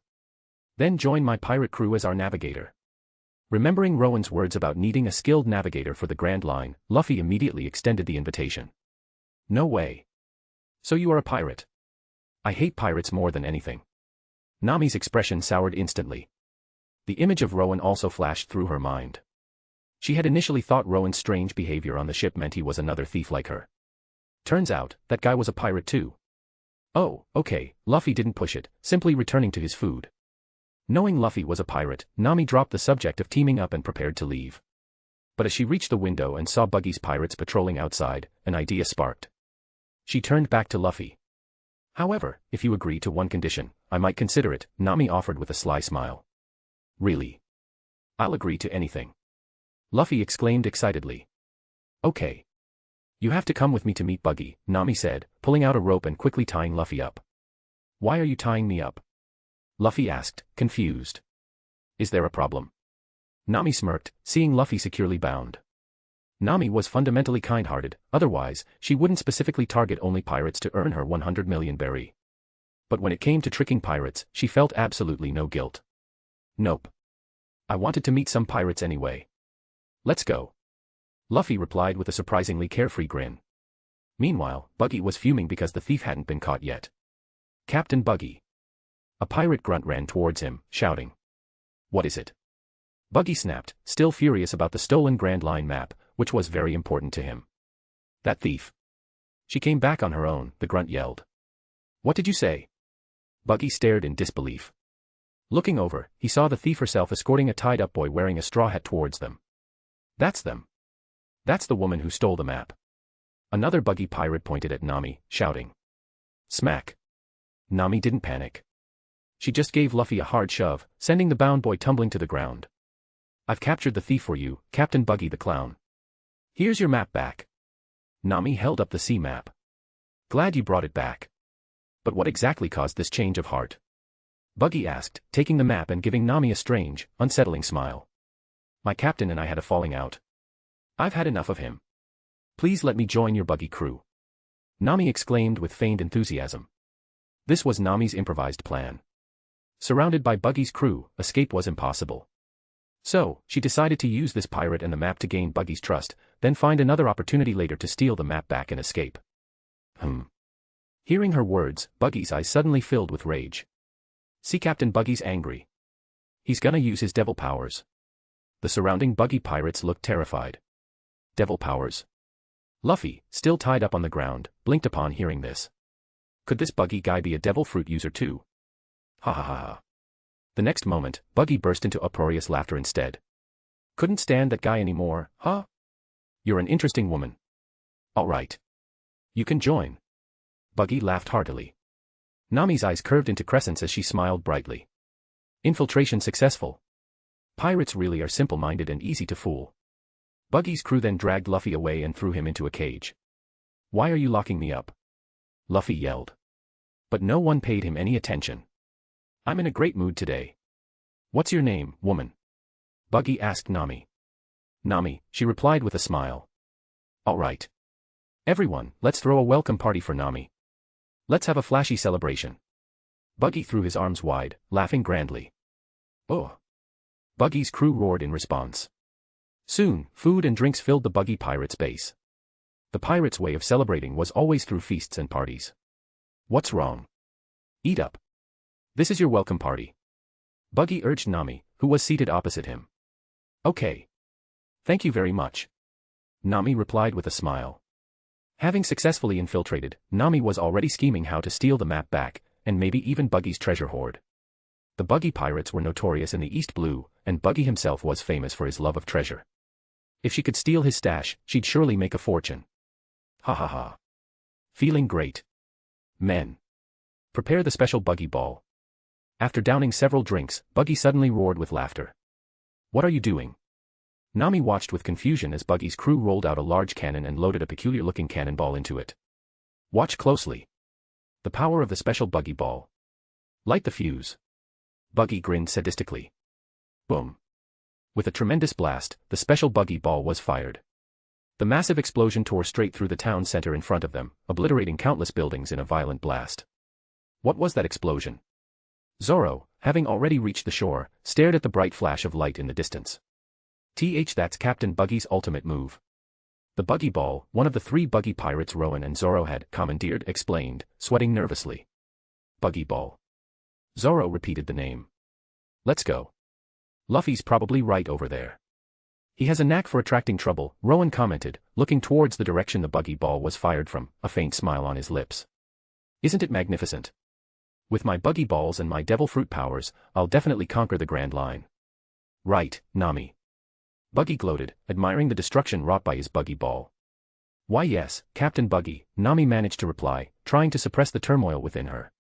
Then join my pirate crew as our navigator. Remembering Rowen's words about needing a skilled navigator for the Grand Line, Luffy immediately extended the invitation. No way. So you are a pirate? I hate pirates more than anything. Nami's expression soured instantly. The image of Rowen also flashed through her mind. She had initially thought Rowen's strange behavior on the ship meant he was another thief like her. Turns out, that guy was a pirate too. Oh, okay, Luffy didn't push it, simply returning to his food. Knowing Luffy was a pirate, Nami dropped the subject of teaming up and prepared to leave. But as she reached the window and saw Buggy's pirates patrolling outside, an idea sparked. She turned back to Luffy. However, if you agree to one condition, I might consider it, Nami offered with a sly smile. Really? I'll agree to anything. Luffy exclaimed excitedly. Okay. You have to come with me to meet Buggy, Nami said, pulling out a rope and quickly tying Luffy up. Why are you tying me up? Luffy asked, confused. Is there a problem? Nami smirked, seeing Luffy securely bound. Nami was fundamentally kind-hearted, otherwise, she wouldn't specifically target only pirates to earn her 100 million berry. But when it came to tricking pirates, she felt absolutely no guilt. Nope. I wanted to meet some pirates anyway. Let's go. Luffy replied with a surprisingly carefree grin. Meanwhile, Buggy was fuming because the thief hadn't been caught yet. Captain Buggy. A pirate grunt ran towards him, shouting. What is it? Buggy snapped, still furious about the stolen Grand Line map, which was very important to him. That thief. She came back on her own, the grunt yelled. What did you say? Buggy stared in disbelief. Looking over, he saw the thief herself escorting a tied-up boy wearing a straw hat towards them. That's them. That's the woman who stole the map. Another Buggy pirate pointed at Nami, shouting. Smack. Nami didn't panic. She just gave Luffy a hard shove, sending the bound boy tumbling to the ground. I've captured the thief for you, Captain Buggy the Clown. Here's your map back. Nami held up the sea map. Glad you brought it back. But what exactly caused this change of heart? Buggy asked, taking the map and giving Nami a strange, unsettling smile. My captain and I had a falling out. I've had enough of him. Please let me join your Buggy crew. Nami exclaimed with feigned enthusiasm. This was Nami's improvised plan. Surrounded by Buggy's crew, escape was impossible. So, she decided to use this pirate and the map to gain Buggy's trust, then find another opportunity later to steal the map back and escape. Hearing her words, Buggy's eyes suddenly filled with rage. See, Captain Buggy's angry. He's gonna use his devil powers. The surrounding Buggy pirates looked terrified. Devil powers. Luffy, still tied up on the ground, blinked upon hearing this. Could this Buggy guy be a devil fruit user too? Ha ha ha ha. The next moment, Buggy burst into uproarious laughter instead. Couldn't stand that guy anymore, huh? You're an interesting woman. All right. You can join. Buggy laughed heartily. Nami's eyes curved into crescents as she smiled brightly. Infiltration successful. Pirates really are simple-minded and easy to fool. Buggy's crew then dragged Luffy away and threw him into a cage. Why are you locking me up? Luffy yelled. But no one paid him any attention. I'm in a great mood today. What's your name, woman? Buggy asked Nami. Nami, she replied with a smile. All right. Everyone, let's throw a welcome party for Nami. Let's have a flashy celebration. Buggy threw his arms wide, laughing grandly. Oh. Buggy's crew roared in response. Soon, food and drinks filled the Buggy pirates' base. The pirates' way of celebrating was always through feasts and parties. What's wrong? Eat up. This is your welcome party. Buggy urged Nami, who was seated opposite him. Okay. Thank you very much. Nami replied with a smile. Having successfully infiltrated, Nami was already scheming how to steal the map back, and maybe even Buggy's treasure hoard. The Buggy pirates were notorious in the East Blue, and Buggy himself was famous for his love of treasure. If she could steal his stash, she'd surely make a fortune. Ha ha ha. Feeling great. Men. Prepare the special Buggy ball. After downing several drinks, Buggy suddenly roared with laughter. What are you doing? Nami watched with confusion as Buggy's crew rolled out a large cannon and loaded a peculiar-looking cannonball into it. Watch closely. The power of the special buggy ball. Light the fuse. Buggy grinned sadistically. Boom. With a tremendous blast, the special buggy ball was fired. The massive explosion tore straight through the town center in front of them, obliterating countless buildings in a violent blast. What was that explosion? Zoro, having already reached the shore, stared at the bright flash of light in the distance. That's Captain Buggy's ultimate move. The buggy ball, one of the 3 buggy pirates Rowen and Zoro had commandeered, explained, sweating nervously. Buggy ball. Zoro repeated the name. Let's go. Luffy's probably right over there. He has a knack for attracting trouble, Rowen commented, looking towards the direction the buggy ball was fired from, a faint smile on his lips. Isn't it magnificent? With my buggy balls and my devil fruit powers, I'll definitely conquer the Grand Line. Right, Nami. Buggy gloated, admiring the destruction wrought by his buggy ball. Why yes, Captain Buggy, Nami managed to reply, trying to suppress the turmoil within her.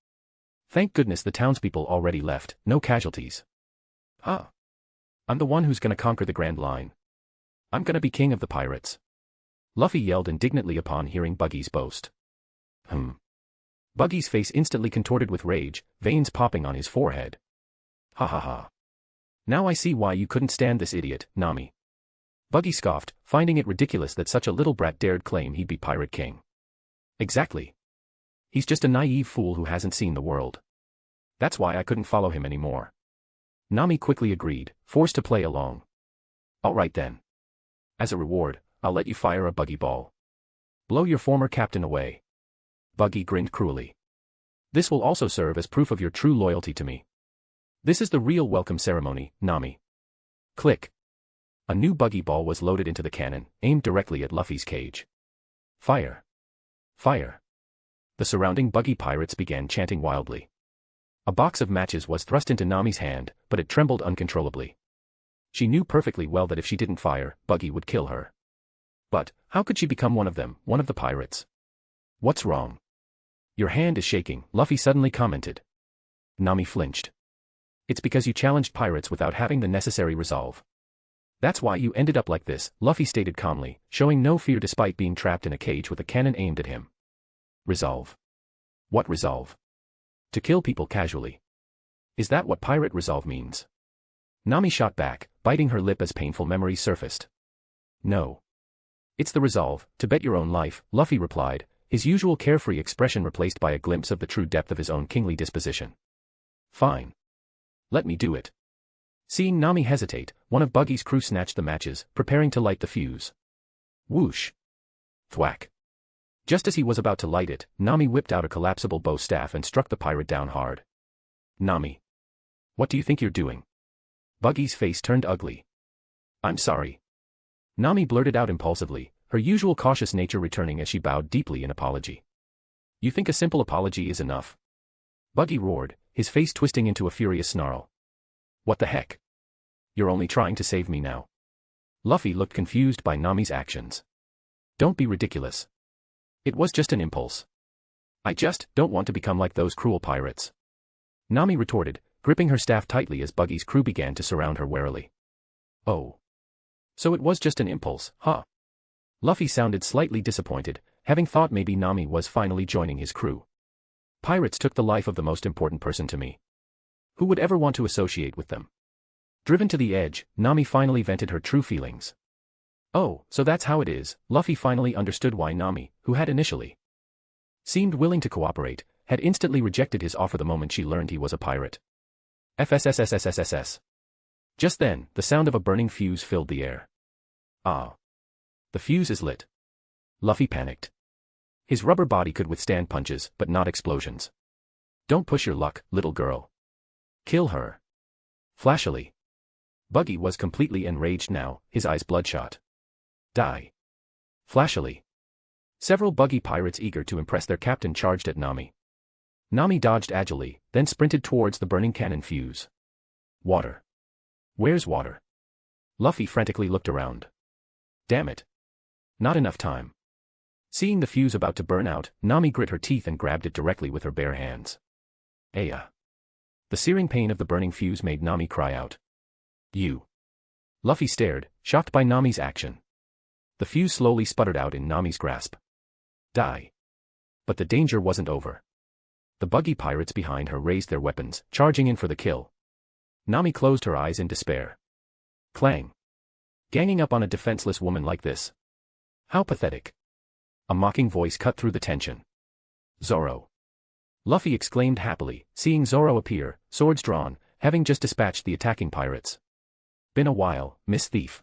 Thank goodness the townspeople already left, no casualties. Huh. I'm the one who's gonna conquer the Grand Line. I'm gonna be king of the pirates. Luffy yelled indignantly upon hearing Buggy's boast. Buggy's face instantly contorted with rage, veins popping on his forehead. Ha ha ha. Now I see why you couldn't stand this idiot, Nami. Buggy scoffed, finding it ridiculous that such a little brat dared claim he'd be Pirate King. Exactly. He's just a naive fool who hasn't seen the world. That's why I couldn't follow him anymore. Nami quickly agreed, forced to play along. Alright then. As a reward, I'll let you fire a buggy ball. Blow your former captain away. Buggy grinned cruelly. This will also serve as proof of your true loyalty to me. This is the real welcome ceremony, Nami. Click. A new buggy ball was loaded into the cannon, aimed directly at Luffy's cage. Fire. Fire. The surrounding buggy pirates began chanting wildly. A box of matches was thrust into Nami's hand, but it trembled uncontrollably. She knew perfectly well that if she didn't fire, Buggy would kill her. But, how could she become one of them, one of the pirates? What's wrong? Your hand is shaking, Luffy suddenly commented. Nami flinched. It's because you challenged pirates without having the necessary resolve. That's why you ended up like this, Luffy stated calmly, showing no fear despite being trapped in a cage with a cannon aimed at him. Resolve. What resolve? To kill people casually. Is that what pirate resolve means? Nami shot back, biting her lip as painful memories surfaced. No. It's the resolve, to bet your own life, Luffy replied, his usual carefree expression replaced by a glimpse of the true depth of his own kingly disposition. Fine. Let me do it. Seeing Nami hesitate, one of Buggy's crew snatched the matches, preparing to light the fuse. Whoosh. Thwack. Just as he was about to light it, Nami whipped out a collapsible bow staff and struck the pirate down hard. Nami. What do you think you're doing? Buggy's face turned ugly. I'm sorry. Nami blurted out impulsively, her usual cautious nature returning as she bowed deeply in apology. You think a simple apology is enough? Buggy roared, his face twisting into a furious snarl. What the heck? You're only trying to save me now. Luffy looked confused by Nami's actions. Don't be ridiculous. It was just an impulse. I just don't want to become like those cruel pirates. Nami retorted, gripping her staff tightly as Buggy's crew began to surround her warily. Oh. So it was just an impulse, huh? Luffy sounded slightly disappointed, having thought maybe Nami was finally joining his crew. Pirates took the life of the most important person to me. Who would ever want to associate with them? Driven to the edge, Nami finally vented her true feelings. Oh, so that's how it is, Luffy finally understood why Nami, who had initially seemed willing to cooperate, had instantly rejected his offer the moment she learned he was a pirate. FSSSSSSS. Just then, the sound of a burning fuse filled the air. Ah. The fuse is lit. Luffy panicked. His rubber body could withstand punches, but not explosions. Don't push your luck, little girl. Kill her. Flashily. Buggy was completely enraged now, his eyes bloodshot. Die. Flashily. Several buggy pirates eager to impress their captain charged at Nami. Nami dodged agilely, then sprinted towards the burning cannon fuse. Water. Where's water? Luffy frantically looked around. Damn it. Not enough time. Seeing the fuse about to burn out, Nami grit her teeth and grabbed it directly with her bare hands. Aya. The searing pain of the burning fuse made Nami cry out. You. Luffy stared, shocked by Nami's action. The fuse slowly sputtered out in Nami's grasp. Die. But the danger wasn't over. The buggy pirates behind her raised their weapons, charging in for the kill. Nami closed her eyes in despair. Clang. Ganging up on a defenseless woman like this. How pathetic. A mocking voice cut through the tension. Zoro. Luffy exclaimed happily, seeing Zoro appear, swords drawn, having just dispatched the attacking pirates. Been a while, Miss Thief.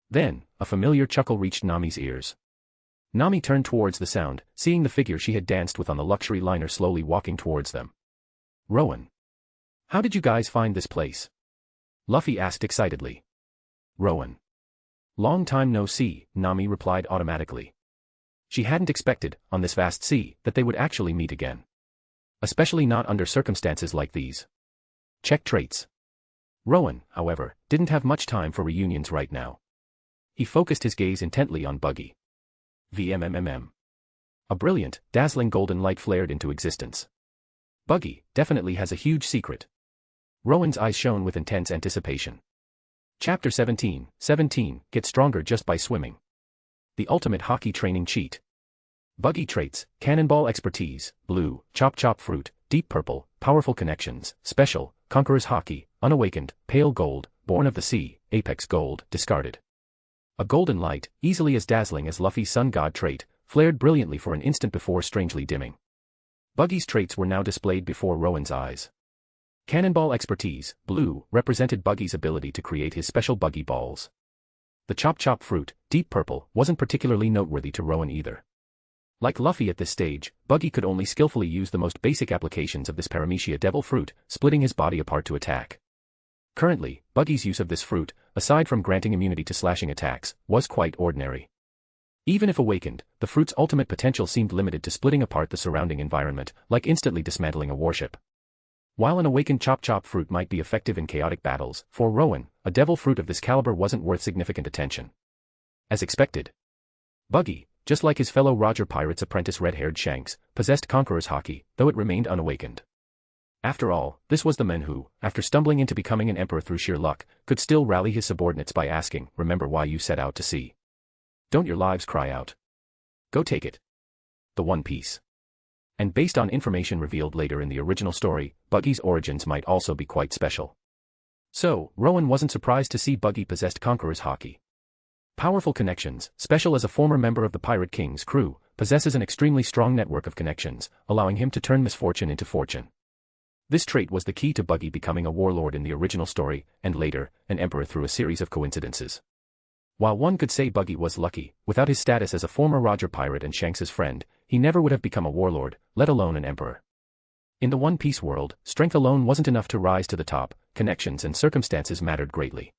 Then, a familiar chuckle reached Nami's ears. Nami turned towards the sound, seeing the figure she had danced with on the luxury liner slowly walking towards them. Rowen. How did you guys find this place? Luffy asked excitedly. Rowen. Long time no see, Nami replied automatically. She hadn't expected, on this vast sea, that they would actually meet again. Especially not under circumstances like these. Check traits. Rowen, however, didn't have much time for reunions right now. He focused his gaze intently on Buggy. VMMMM. A brilliant, dazzling golden light flared into existence. Buggy definitely has a huge secret. Rowen's eyes shone with intense anticipation. Chapter 17, Get Stronger Just by Swimming. The Ultimate Hockey Training Cheat. Buggy traits, Cannonball Expertise, Blue, Chop Fruit, Deep Purple, Powerful Connections, Special, Conqueror's Hockey, Unawakened, Pale Gold, Born of the Sea, Apex Gold, Discarded. A golden light, easily as dazzling as Luffy's Sun God trait, flared brilliantly for an instant before strangely dimming. Buggy's traits were now displayed before Rowen's eyes. Cannonball Expertise, Blue, represented Buggy's ability to create his special Buggy balls. The Chop Fruit, Deep Purple, wasn't particularly noteworthy to Rowen either. Like Luffy at this stage, Buggy could only skillfully use the most basic applications of this Paramecia Devil Fruit, splitting his body apart to attack. Currently, Buggy's use of this fruit, aside from granting immunity to slashing attacks, was quite ordinary. Even if awakened, the fruit's ultimate potential seemed limited to splitting apart the surrounding environment, like instantly dismantling a warship. While an awakened Chop Fruit might be effective in chaotic battles, for Rowen, a devil fruit of this caliber wasn't worth significant attention. As expected, Buggy, just like his fellow Roger Pirate's apprentice red-haired Shanks, possessed Conqueror's Hockey, though it remained unawakened. After all, this was the man who, after stumbling into becoming an emperor through sheer luck, could still rally his subordinates by asking, "Remember why you set out to sea? Don't your lives cry out? Go take it." The One Piece. And based on information revealed later in the original story, Buggy's origins might also be quite special. So, Rowen wasn't surprised to see Buggy possessed Conqueror's Hockey. Powerful Connections, Special as a former member of the Pirate King's crew, possesses an extremely strong network of connections, allowing him to turn misfortune into fortune. This trait was the key to Buggy becoming a warlord in the original story, and later, an emperor through a series of coincidences. While one could say Buggy was lucky, without his status as a former Roger pirate and Shanks's friend, he never would have become a warlord, let alone an emperor. In the One Piece world, strength alone wasn't enough to rise to the top, connections and circumstances mattered greatly.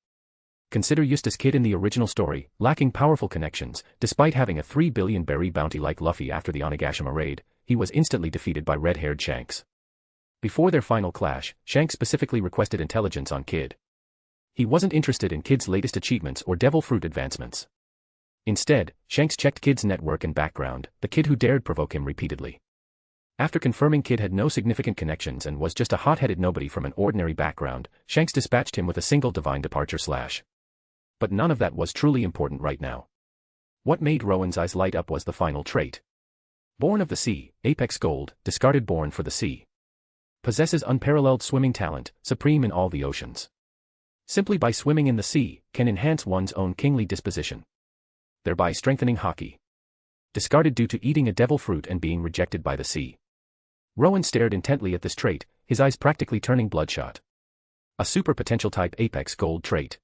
Consider Eustace Kid in the original story, lacking powerful connections, despite having a 3 billion berry bounty like Luffy after the Onigashima raid, he was instantly defeated by red-haired Shanks. Before their final clash, Shanks specifically requested intelligence on Kid. He wasn't interested in Kid's latest achievements or Devil Fruit advancements. Instead, Shanks checked Kid's network and background, the Kid who dared provoke him repeatedly. After confirming Kid had no significant connections and was just a hot-headed nobody from an ordinary background, Shanks dispatched him with a single divine departure slash. But none of that was truly important right now. What made Rowen's eyes light up was the final trait. Born of the Sea, Apex Gold, discarded Born for the Sea. Possesses unparalleled swimming talent, supreme in all the oceans. Simply by swimming in the sea, can enhance one's own kingly disposition, thereby strengthening Hockey. Discarded due to eating a devil fruit and being rejected by the sea. Rowen stared intently at this trait, his eyes practically turning bloodshot. A super potential type Apex Gold trait.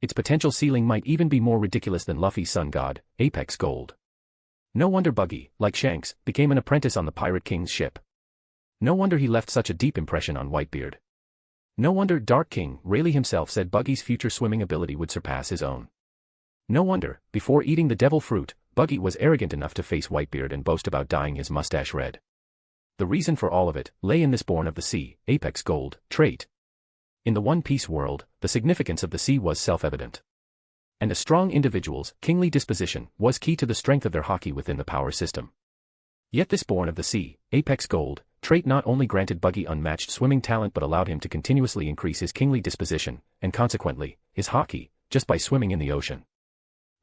Its potential ceiling might even be more ridiculous than Luffy's Sun God, Apex Gold. No wonder Buggy, like Shanks, became an apprentice on the Pirate King's ship. No wonder he left such a deep impression on Whitebeard. No wonder Dark King Rayleigh himself said Buggy's future swimming ability would surpass his own. No wonder, before eating the devil fruit, Buggy was arrogant enough to face Whitebeard and boast about dyeing his mustache red. The reason for all of it lay in this Born of the Sea, Apex Gold, trait. In the One Piece world, the significance of the sea was self-evident. And a strong individual's kingly disposition was key to the strength of their Hockey within the power system. Yet this Born of the Sea, Apex Gold, trait not only granted Buggy unmatched swimming talent but allowed him to continuously increase his kingly disposition, and consequently, his Hockey, just by swimming in the ocean.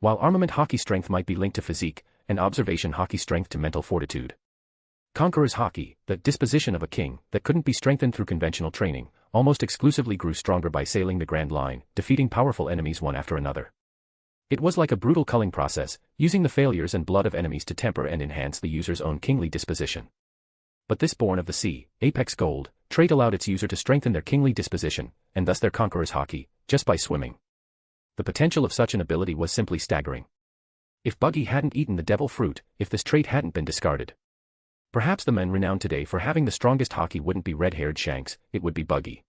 While armament Hockey strength might be linked to physique, and observation Hockey strength to mental fortitude. Conqueror's Haki, the disposition of a king that couldn't be strengthened through conventional training, almost exclusively grew stronger by sailing the Grand Line, defeating powerful enemies one after another. It was like a brutal culling process, using the failures and blood of enemies to temper and enhance the user's own kingly disposition. But this Born of the Sea, Apex Gold, trait allowed its user to strengthen their kingly disposition, and thus their Conqueror's Haki, just by swimming. The potential of such an ability was simply staggering. If Buggy hadn't eaten the devil fruit, if this trait hadn't been discarded, perhaps the men renowned today for having the strongest Haki wouldn't be red-haired Shanks, it would be Buggy.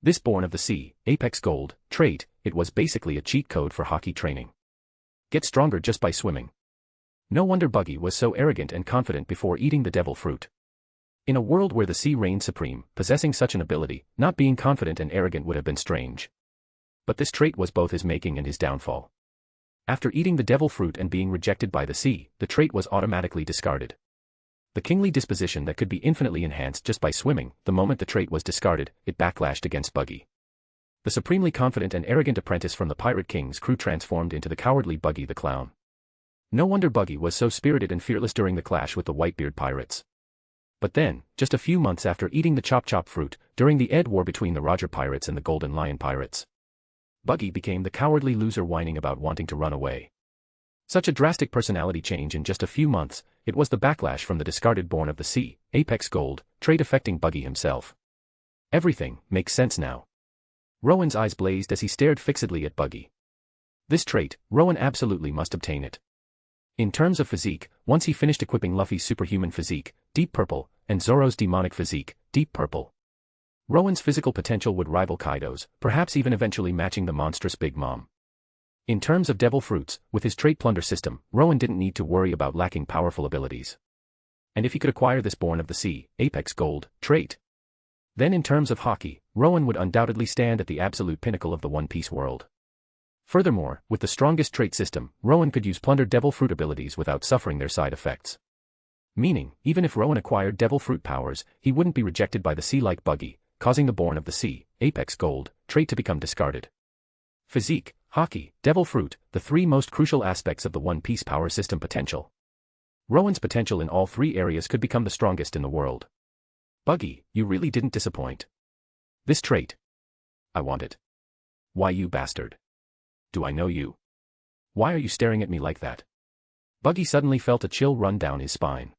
This Born of the Sea, Apex Gold, trait, it was basically a cheat code for Haki training. Get stronger just by swimming. No wonder Buggy was so arrogant and confident before eating the devil fruit. In a world where the sea reigned supreme, possessing such an ability, not being confident and arrogant would have been strange. But this trait was both his making and his downfall. After eating the devil fruit and being rejected by the sea, the trait was automatically discarded. The kingly disposition that could be infinitely enhanced just by swimming, the moment the trait was discarded, it backlashed against Buggy. The supremely confident and arrogant apprentice from the Pirate King's crew transformed into the cowardly Buggy the Clown. No wonder Buggy was so spirited and fearless during the clash with the Whitebeard pirates. But then, just a few months after eating the Chop Chop fruit, during the Ed War between the Roger pirates and the Golden Lion pirates, Buggy became the cowardly loser whining about wanting to run away. Such a drastic personality change in just a few months, it was the backlash from the discarded Born of the Sea, Apex Gold, trait affecting Buggy himself. Everything makes sense now. Rowen's eyes blazed as he stared fixedly at Buggy. This trait, Rowen absolutely must obtain it. In terms of physique, once he finished equipping Luffy's superhuman physique, Deep Purple, and Zoro's demonic physique, Deep Purple, Rowen's physical potential would rival Kaido's, perhaps even eventually matching the monstrous Big Mom. In terms of devil fruits, with his trait plunder system, Rowen didn't need to worry about lacking powerful abilities. And if he could acquire this Born of the Sea, Apex Gold, trait, then in terms of Haki, Rowen would undoubtedly stand at the absolute pinnacle of the One Piece world. Furthermore, with the strongest trait system, Rowen could use plunder devil fruit abilities without suffering their side effects. Meaning, even if Rowen acquired devil fruit powers, he wouldn't be rejected by the sea like Buggy, causing the Born of the Sea, Apex Gold, trait to become discarded. Physique, Haki, devil fruit, the three most crucial aspects of the One Piece power system potential. Rowen's potential in all three areas could become the strongest in the world. Buggy, you really didn't disappoint. This trait. I want it. Why, you bastard? Do I know you? Why are you staring at me like that? Buggy suddenly felt a chill run down his spine.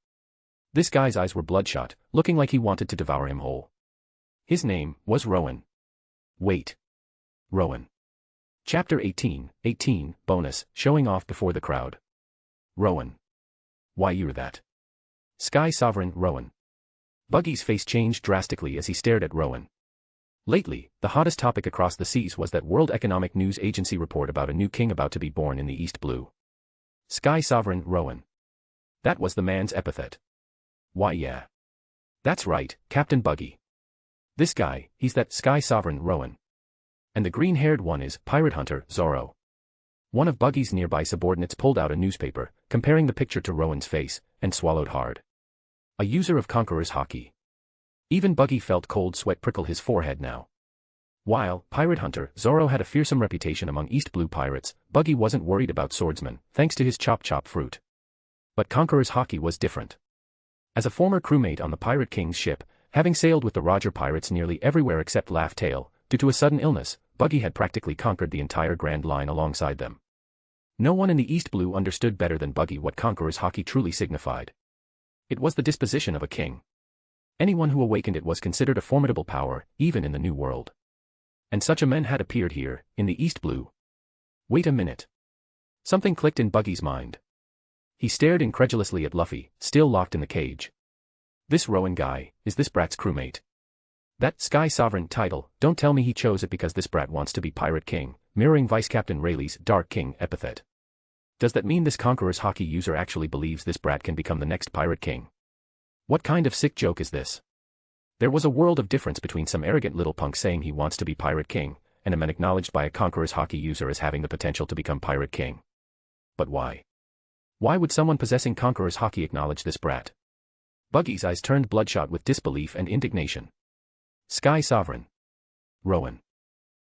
This guy's eyes were bloodshot, looking like he wanted to devour him whole. His name was Rowen. Wait. Rowen. Chapter 18, bonus, showing off before the crowd. Rowen. Why, you're that. Sky Sovereign Rowen. Buggy's face changed drastically as he stared at Rowen. Lately, the hottest topic across the seas was that World Economic News Agency report about a new king about to be born in the East Blue. Sky Sovereign Rowen. That was the man's epithet. Why, yeah. That's right, Captain Buggy. This guy, he's that Sky Sovereign Rowen. And the green-haired one is Pirate Hunter Zoro. One of Buggy's nearby subordinates pulled out a newspaper, comparing the picture to Rowen's face, and swallowed hard. A user of Conqueror's Haki. Even Buggy felt cold sweat prickle his forehead now. While Pirate Hunter Zoro had a fearsome reputation among East Blue pirates, Buggy wasn't worried about swordsmen, thanks to his Chop Chop fruit. But Conqueror's Haki was different. As a former crewmate on the Pirate King's ship, having sailed with the Roger pirates nearly everywhere except Laugh Tale, due to a sudden illness, Buggy had practically conquered the entire Grand Line alongside them. No one in the East Blue understood better than Buggy what Conqueror's Haki truly signified. It was the disposition of a king. Anyone who awakened it was considered a formidable power, even in the New World. And such a man had appeared here, in the East Blue. Wait a minute. Something clicked in Buggy's mind. He stared incredulously at Luffy, still locked in the cage. This Rowen guy, is this brat's crewmate? That Sky Sovereign title, don't tell me he chose it because this brat wants to be Pirate King, mirroring Vice Captain Rayleigh's Dark King epithet. Does that mean this Conqueror's Haki user actually believes this brat can become the next Pirate King? What kind of sick joke is this? There was a world of difference between some arrogant little punk saying he wants to be Pirate King, and a man acknowledged by a Conqueror's Haki user as having the potential to become Pirate King. But why? Why would someone possessing Conqueror's Haki acknowledge this brat? Buggy's eyes turned bloodshot with disbelief and indignation. Sky Sovereign. Rowen.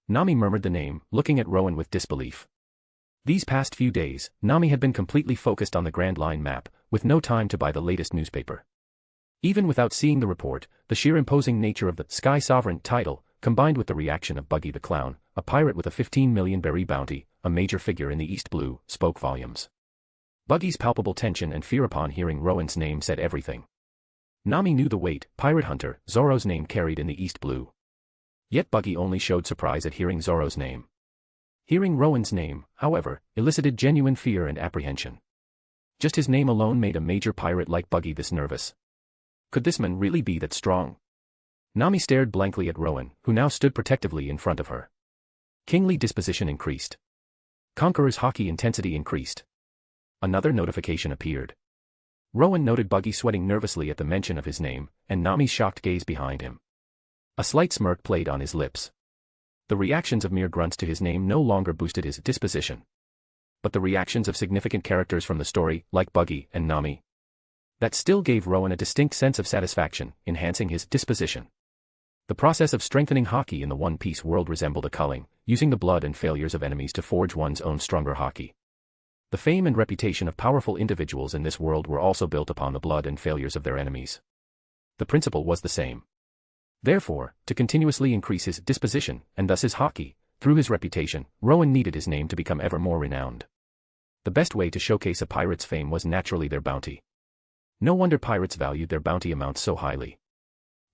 Nami murmured the name, looking at Rowen with disbelief. These past few days, Nami had been completely focused on the Grand Line map, with no time to buy the latest newspaper. Even without seeing the report, the sheer imposing nature of the Sky Sovereign title, combined with the reaction of Buggy the Clown, a pirate with a 15 million berry bounty, a major figure in the East Blue, spoke volumes. Buggy's palpable tension and fear upon hearing Rowen's name said everything. Nami knew the weight pirate hunter Zoro's name carried in the East Blue. Yet Buggy only showed surprise at hearing Zoro's name. Hearing Rowen's name, however, elicited genuine fear and apprehension. Just his name alone made a major pirate like Buggy this nervous. Could this man really be that strong? Nami stared blankly at Rowen, who now stood protectively in front of her. Kingly disposition increased. Conqueror's haki intensity increased. Another notification appeared. Rowen noted Buggy sweating nervously at the mention of his name, and Nami's shocked gaze behind him. A slight smirk played on his lips. The reactions of mere grunts to his name no longer boosted his disposition. But the reactions of significant characters from the story, like Buggy and Nami, that still gave Rowen a distinct sense of satisfaction, enhancing his disposition. The process of strengthening haki in the One Piece world resembled a culling, using the blood and failures of enemies to forge one's own stronger haki. The fame and reputation of powerful individuals in this world were also built upon the blood and failures of their enemies. The principle was the same. Therefore, to continuously increase his disposition, and thus his haki, through his reputation, Rowen needed his name to become ever more renowned. The best way to showcase a pirate's fame was naturally their bounty. No wonder pirates valued their bounty amounts so highly.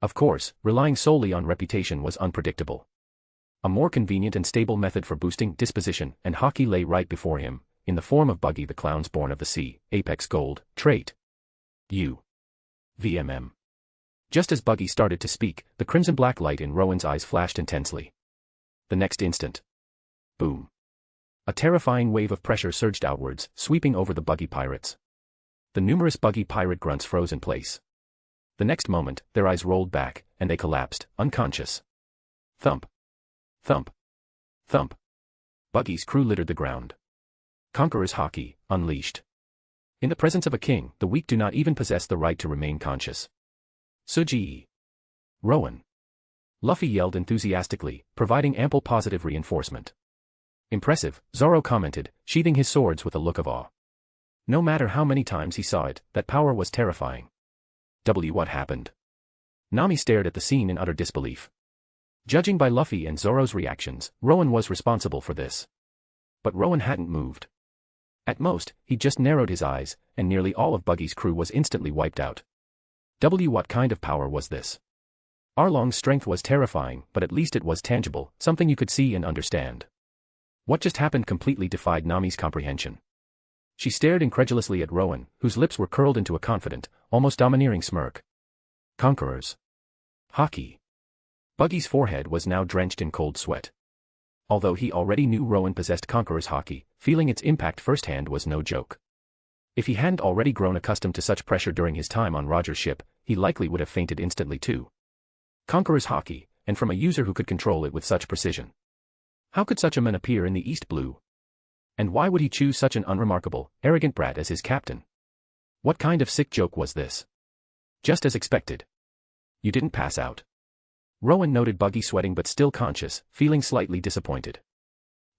Of course, relying solely on reputation was unpredictable. A more convenient and stable method for boosting disposition and haki lay right before him, in the form of Buggy the Clown's Born of the Sea, Apex Gold, trait. VMM. Just as Buggy started to speak, the crimson-black light in Rowen's eyes flashed intensely. The next instant. Boom. A terrifying wave of pressure surged outwards, sweeping over the Buggy pirates. The numerous Buggy pirate grunts froze in place. The next moment, their eyes rolled back, and they collapsed, unconscious. Thump. Thump. Thump. Buggy's crew littered the ground. Conqueror's haki, unleashed. In the presence of a king, the weak do not even possess the right to remain conscious. Suji. Rowen. Luffy yelled enthusiastically, providing ample positive reinforcement. Impressive, Zoro commented, sheathing his swords with a look of awe. No matter how many times he saw it, that power was terrifying. What happened? Nami stared at the scene in utter disbelief. Judging by Luffy and Zoro's reactions, Rowen was responsible for this. But Rowen hadn't moved. At most, he just narrowed his eyes, and nearly all of Buggy's crew was instantly wiped out. What kind of power was this? Arlong's strength was terrifying, but at least it was tangible, something you could see and understand. What just happened completely defied Nami's comprehension. She stared incredulously at Rowen, whose lips were curled into a confident, almost domineering smirk. Conquerors. Haki. Buggy's forehead was now drenched in cold sweat. Although he already knew Rowen possessed Conqueror's haki, feeling its impact firsthand was no joke. If he hadn't already grown accustomed to such pressure during his time on Roger's ship, he likely would have fainted instantly too. Conqueror's haki, and from a user who could control it with such precision. How could such a man appear in the East Blue? And why would he choose such an unremarkable, arrogant brat as his captain? What kind of sick joke was this? Just as expected. You didn't pass out. Rowen noted Buggy sweating but still conscious, feeling slightly disappointed.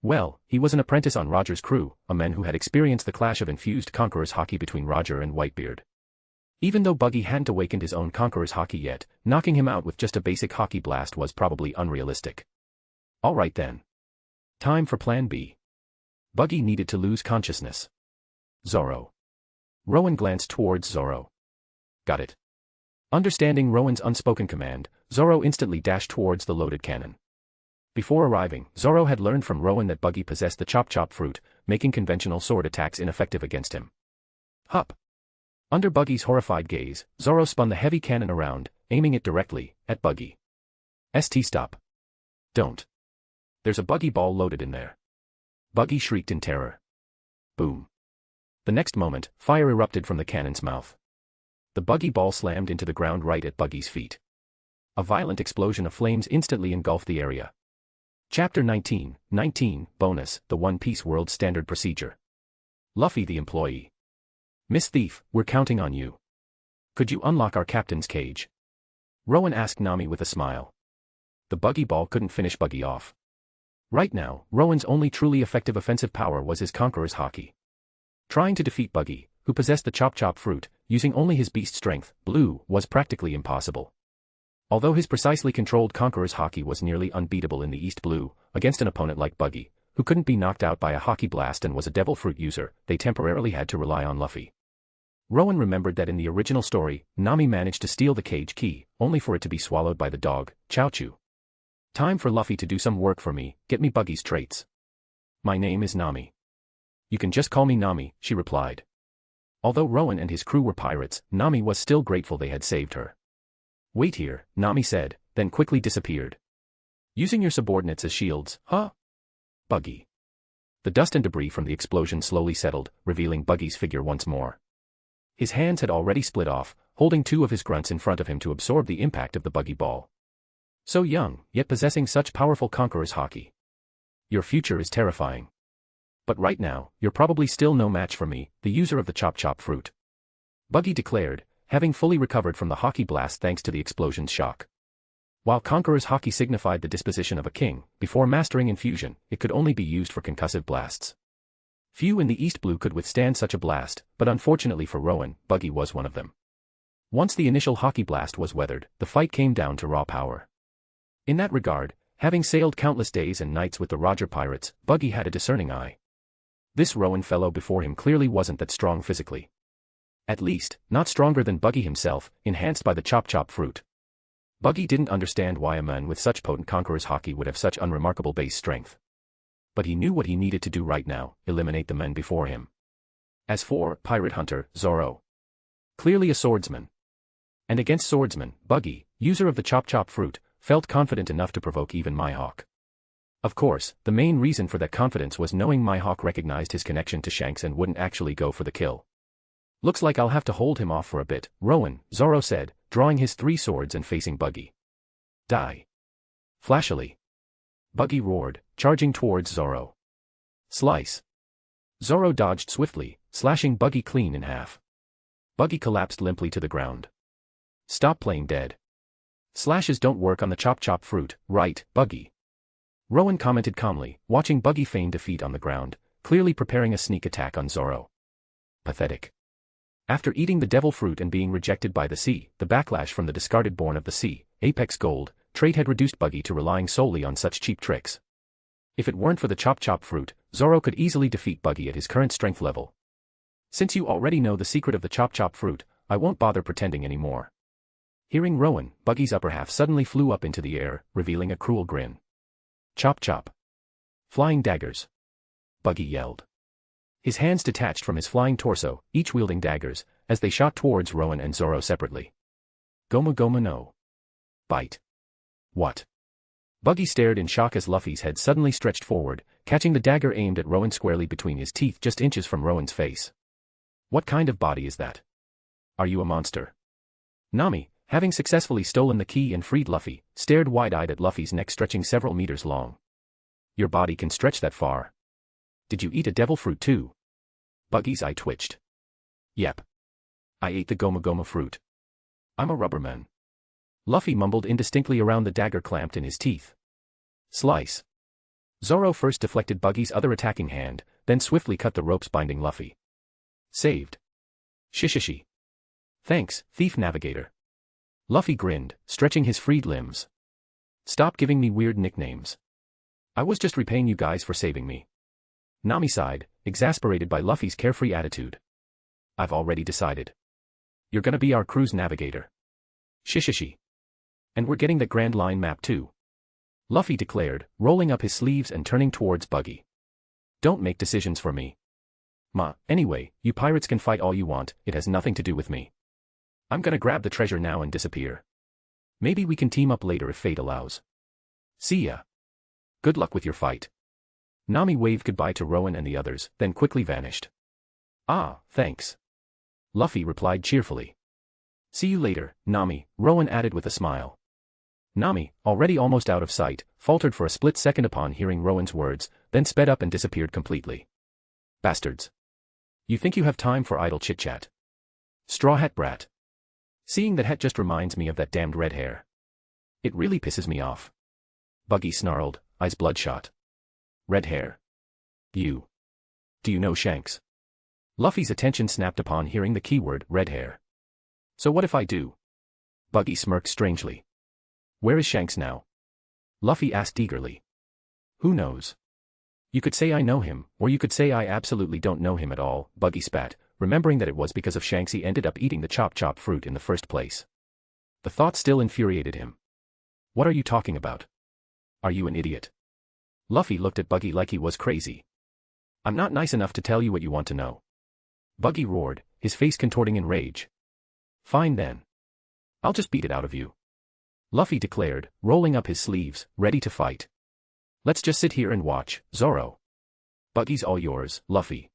Well, he was an apprentice on Roger's crew, a man who had experienced the clash of infused Conqueror's haki between Roger and Whitebeard. Even though Buggy hadn't awakened his own Conqueror's haki yet, knocking him out with just a basic haki blast was probably unrealistic. Alright then. Time for Plan B. Buggy needed to lose consciousness. Zoro. Rowen glanced towards Zoro. Got it. Understanding Rowen's unspoken command, Zoro instantly dashed towards the loaded cannon. Before arriving, Zoro had learned from Rowen that Buggy possessed the chop-chop fruit, making conventional sword attacks ineffective against him. Hup! Under Buggy's horrified gaze, Zoro spun the heavy cannon around, aiming it directly at Buggy. Stop. Don't. There's a Buggy ball loaded in there. Buggy shrieked in terror. Boom. The next moment, fire erupted from the cannon's mouth. The Buggy ball slammed into the ground right at Buggy's feet. A violent explosion of flames instantly engulfed the area. Chapter 19, Bonus, the One Piece World Standard Procedure. Luffy the employee. Miss Thief, we're counting on you. Could you unlock our captain's cage? Rowen asked Nami with a smile. The Buggy ball couldn't finish Buggy off. Right now, Rowen's only truly effective offensive power was his Conqueror's haki. Trying to defeat Buggy, who possessed the chop-chop fruit, using only his beast strength, Blue, was practically impossible. Although his precisely controlled Conqueror's Haki was nearly unbeatable in the East Blue, against an opponent like Buggy, who couldn't be knocked out by a Haki blast and was a Devil Fruit user, they temporarily had to rely on Luffy. Rowen remembered that in the original story, Nami managed to steal the cage key, only for it to be swallowed by the dog, Chao-Chu. Time for Luffy to do some work for me, get me Buggy's traits. My name is Nami. You can just call me Nami, she replied. Although Rowen and his crew were pirates, Nami was still grateful they had saved her. Wait here, Nami said, then quickly disappeared. Using your subordinates as shields, huh? Buggy. The dust and debris from the explosion slowly settled, revealing Buggy's figure once more. His hands had already split off, holding two of his grunts in front of him to absorb the impact of the Buggy ball. So young, yet possessing such powerful Conqueror's Haki. Your future is terrifying. But right now, you're probably still no match for me, the user of the chop fruit. Buggy declared, having fully recovered from the Haki blast thanks to the explosion's shock. While Conqueror's Haki signified the disposition of a king, before mastering infusion, it could only be used for concussive blasts. Few in the East Blue could withstand such a blast, but unfortunately for Rowen, Buggy was one of them. Once the initial Haki blast was weathered, the fight came down to raw power. In that regard, having sailed countless days and nights with the Roger pirates, Buggy had a discerning eye. This Rowen fellow before him clearly wasn't that strong physically. At least, not stronger than Buggy himself, enhanced by the chop fruit. Buggy didn't understand why a man with such potent Conqueror's Haki would have such unremarkable base strength. But he knew what he needed to do right now, eliminate the men before him. As for pirate hunter, Zoro. Clearly a swordsman. And against swordsman, Buggy, user of the chop fruit, felt confident enough to provoke even Mihawk. Of course, the main reason for that confidence was knowing Mihawk recognized his connection to Shanks and wouldn't actually go for the kill. Looks like I'll have to hold him off for a bit, Rowen, Zoro said, drawing his three swords and facing Buggy. Die. Flashily. Buggy roared, charging towards Zoro. Slice. Zoro dodged swiftly, slashing Buggy clean in half. Buggy collapsed limply to the ground. Stop playing dead. Slashes don't work on the chop fruit, right, Buggy? Rowen commented calmly, watching Buggy feign defeat on the ground, clearly preparing a sneak attack on Zoro. Pathetic. After eating the devil fruit and being rejected by the sea, the backlash from the discarded Born of the Sea, Apex Gold, trait had reduced Buggy to relying solely on such cheap tricks. If it weren't for the chop fruit, Zoro could easily defeat Buggy at his current strength level. Since you already know the secret of the chop fruit, I won't bother pretending anymore. Hearing Rowen, Buggy's upper half suddenly flew up into the air, revealing a cruel grin. Chop. Flying daggers. Buggy yelled. His hands detached from his flying torso, each wielding daggers, as they shot towards Rowen and Zoro separately. Goma no. Bite. What? Buggy stared in shock as Luffy's head suddenly stretched forward, catching the dagger aimed at Rowen squarely between his teeth just inches from Rowen's face. What kind of body is that? Are you a monster? Nami, having successfully stolen the key and freed Luffy, stared wide-eyed at Luffy's neck stretching several meters long. Your body can stretch that far. Did you eat a devil fruit too? Buggy's eye twitched. Yep. I ate the Goma fruit. I'm a rubberman. Luffy mumbled indistinctly around the dagger clamped in his teeth. Slice. Zoro first deflected Buggy's other attacking hand, then swiftly cut the ropes binding Luffy. Saved. Shishishi. Thanks, Thief Navigator. Luffy grinned, stretching his freed limbs. Stop giving me weird nicknames. I was just repaying you guys for saving me. Nami sighed, exasperated by Luffy's carefree attitude. I've already decided. You're gonna be our crew's navigator. Shishishi. And we're getting that Grand Line map too. Luffy declared, rolling up his sleeves and turning towards Buggy. Don't make decisions for me. Anyway, you pirates can fight all you want, it has nothing to do with me. I'm gonna grab the treasure now and disappear. Maybe we can team up later if fate allows. See ya. Good luck with your fight. Nami waved goodbye to Rowen and the others, then quickly vanished. Ah, thanks. Luffy replied cheerfully. See you later, Nami, Rowen added with a smile. Nami, already almost out of sight, faltered for a split second upon hearing Rowen's words, then sped up and disappeared completely. Bastards. You think you have time for idle chit-chat? Straw Hat brat. Seeing that hat just reminds me of that damned red hair. It really pisses me off. Buggy snarled, eyes bloodshot. Red hair. Do you know Shanks? Luffy's attention snapped upon hearing the keyword red hair. So what if I do? Buggy smirked strangely. Where is Shanks now? Luffy asked eagerly. Who knows? You could say I know him, or you could say I absolutely don't know him at all, Buggy spat, remembering that it was because of Shanks he ended up eating the chop fruit in the first place. The thought still infuriated him. What are you talking about? Are you an idiot? Luffy looked at Buggy like he was crazy. I'm not nice enough to tell you what you want to know. Buggy roared, his face contorting in rage. Fine then. I'll just beat it out of you. Luffy declared, rolling up his sleeves, ready to fight. Let's just sit here and watch, Zoro. Buggy's all yours, Luffy.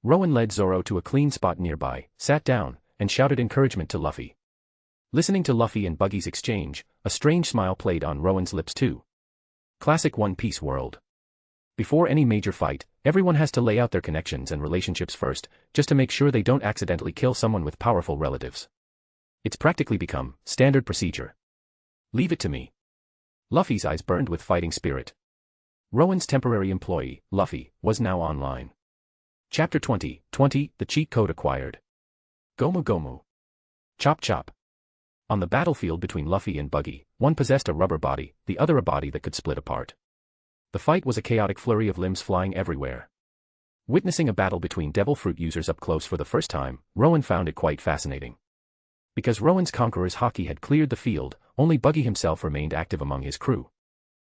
Rowen led Zoro to a clean spot nearby, sat down, and shouted encouragement to Luffy. Listening to Luffy and Buggy's exchange, a strange smile played on Rowen's lips too. Classic One Piece world. Before any major fight, everyone has to lay out their connections and relationships first, just to make sure they don't accidentally kill someone with powerful relatives. It's practically become standard procedure. Leave it to me. Luffy's eyes burned with fighting spirit. Rowen's temporary employee, Luffy, was now online. Chapter 20, the cheat code acquired. Gomu Gomu. Chop chop. On the battlefield between Luffy and Buggy, one possessed a rubber body, the other a body that could split apart. The fight was a chaotic flurry of limbs flying everywhere. Witnessing a battle between devil fruit users up close for the first time, Rowen found it quite fascinating. Because Rowen's conqueror's haki had cleared the field, only Buggy himself remained active among his crew.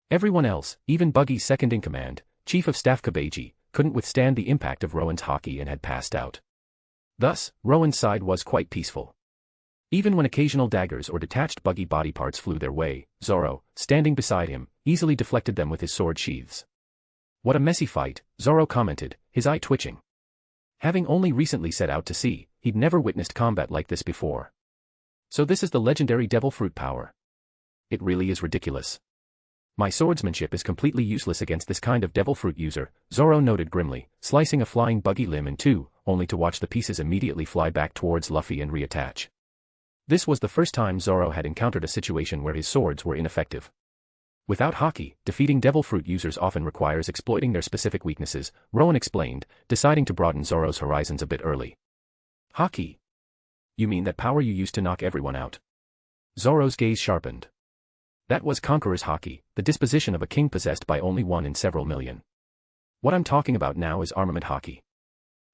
Everyone else, even Buggy's second-in-command, Chief of Staff Kabeji, couldn't withstand the impact of Rowen's haki and had passed out. Thus, Rowen's side was quite peaceful. Even when occasional daggers or detached Buggy body parts flew their way, Zoro, standing beside him, easily deflected them with his sword sheaths. What a messy fight, Zoro commented, his eye twitching. Having only recently set out to sea, he'd never witnessed combat like this before. So this is the legendary devil fruit power. It really is ridiculous. My swordsmanship is completely useless against this kind of devil fruit user, Zoro noted grimly, slicing a flying Buggy limb in two, only to watch the pieces immediately fly back towards Luffy and reattach. This was the first time Zoro had encountered a situation where his swords were ineffective. Without haki, defeating devil fruit users often requires exploiting their specific weaknesses, Rowen explained, deciding to broaden Zoro's horizons a bit early. Haki? You mean that power you used to knock everyone out? Zoro's gaze sharpened. That was Conqueror's haki, the disposition of a king possessed by only one in several million. What I'm talking about now is armament haki.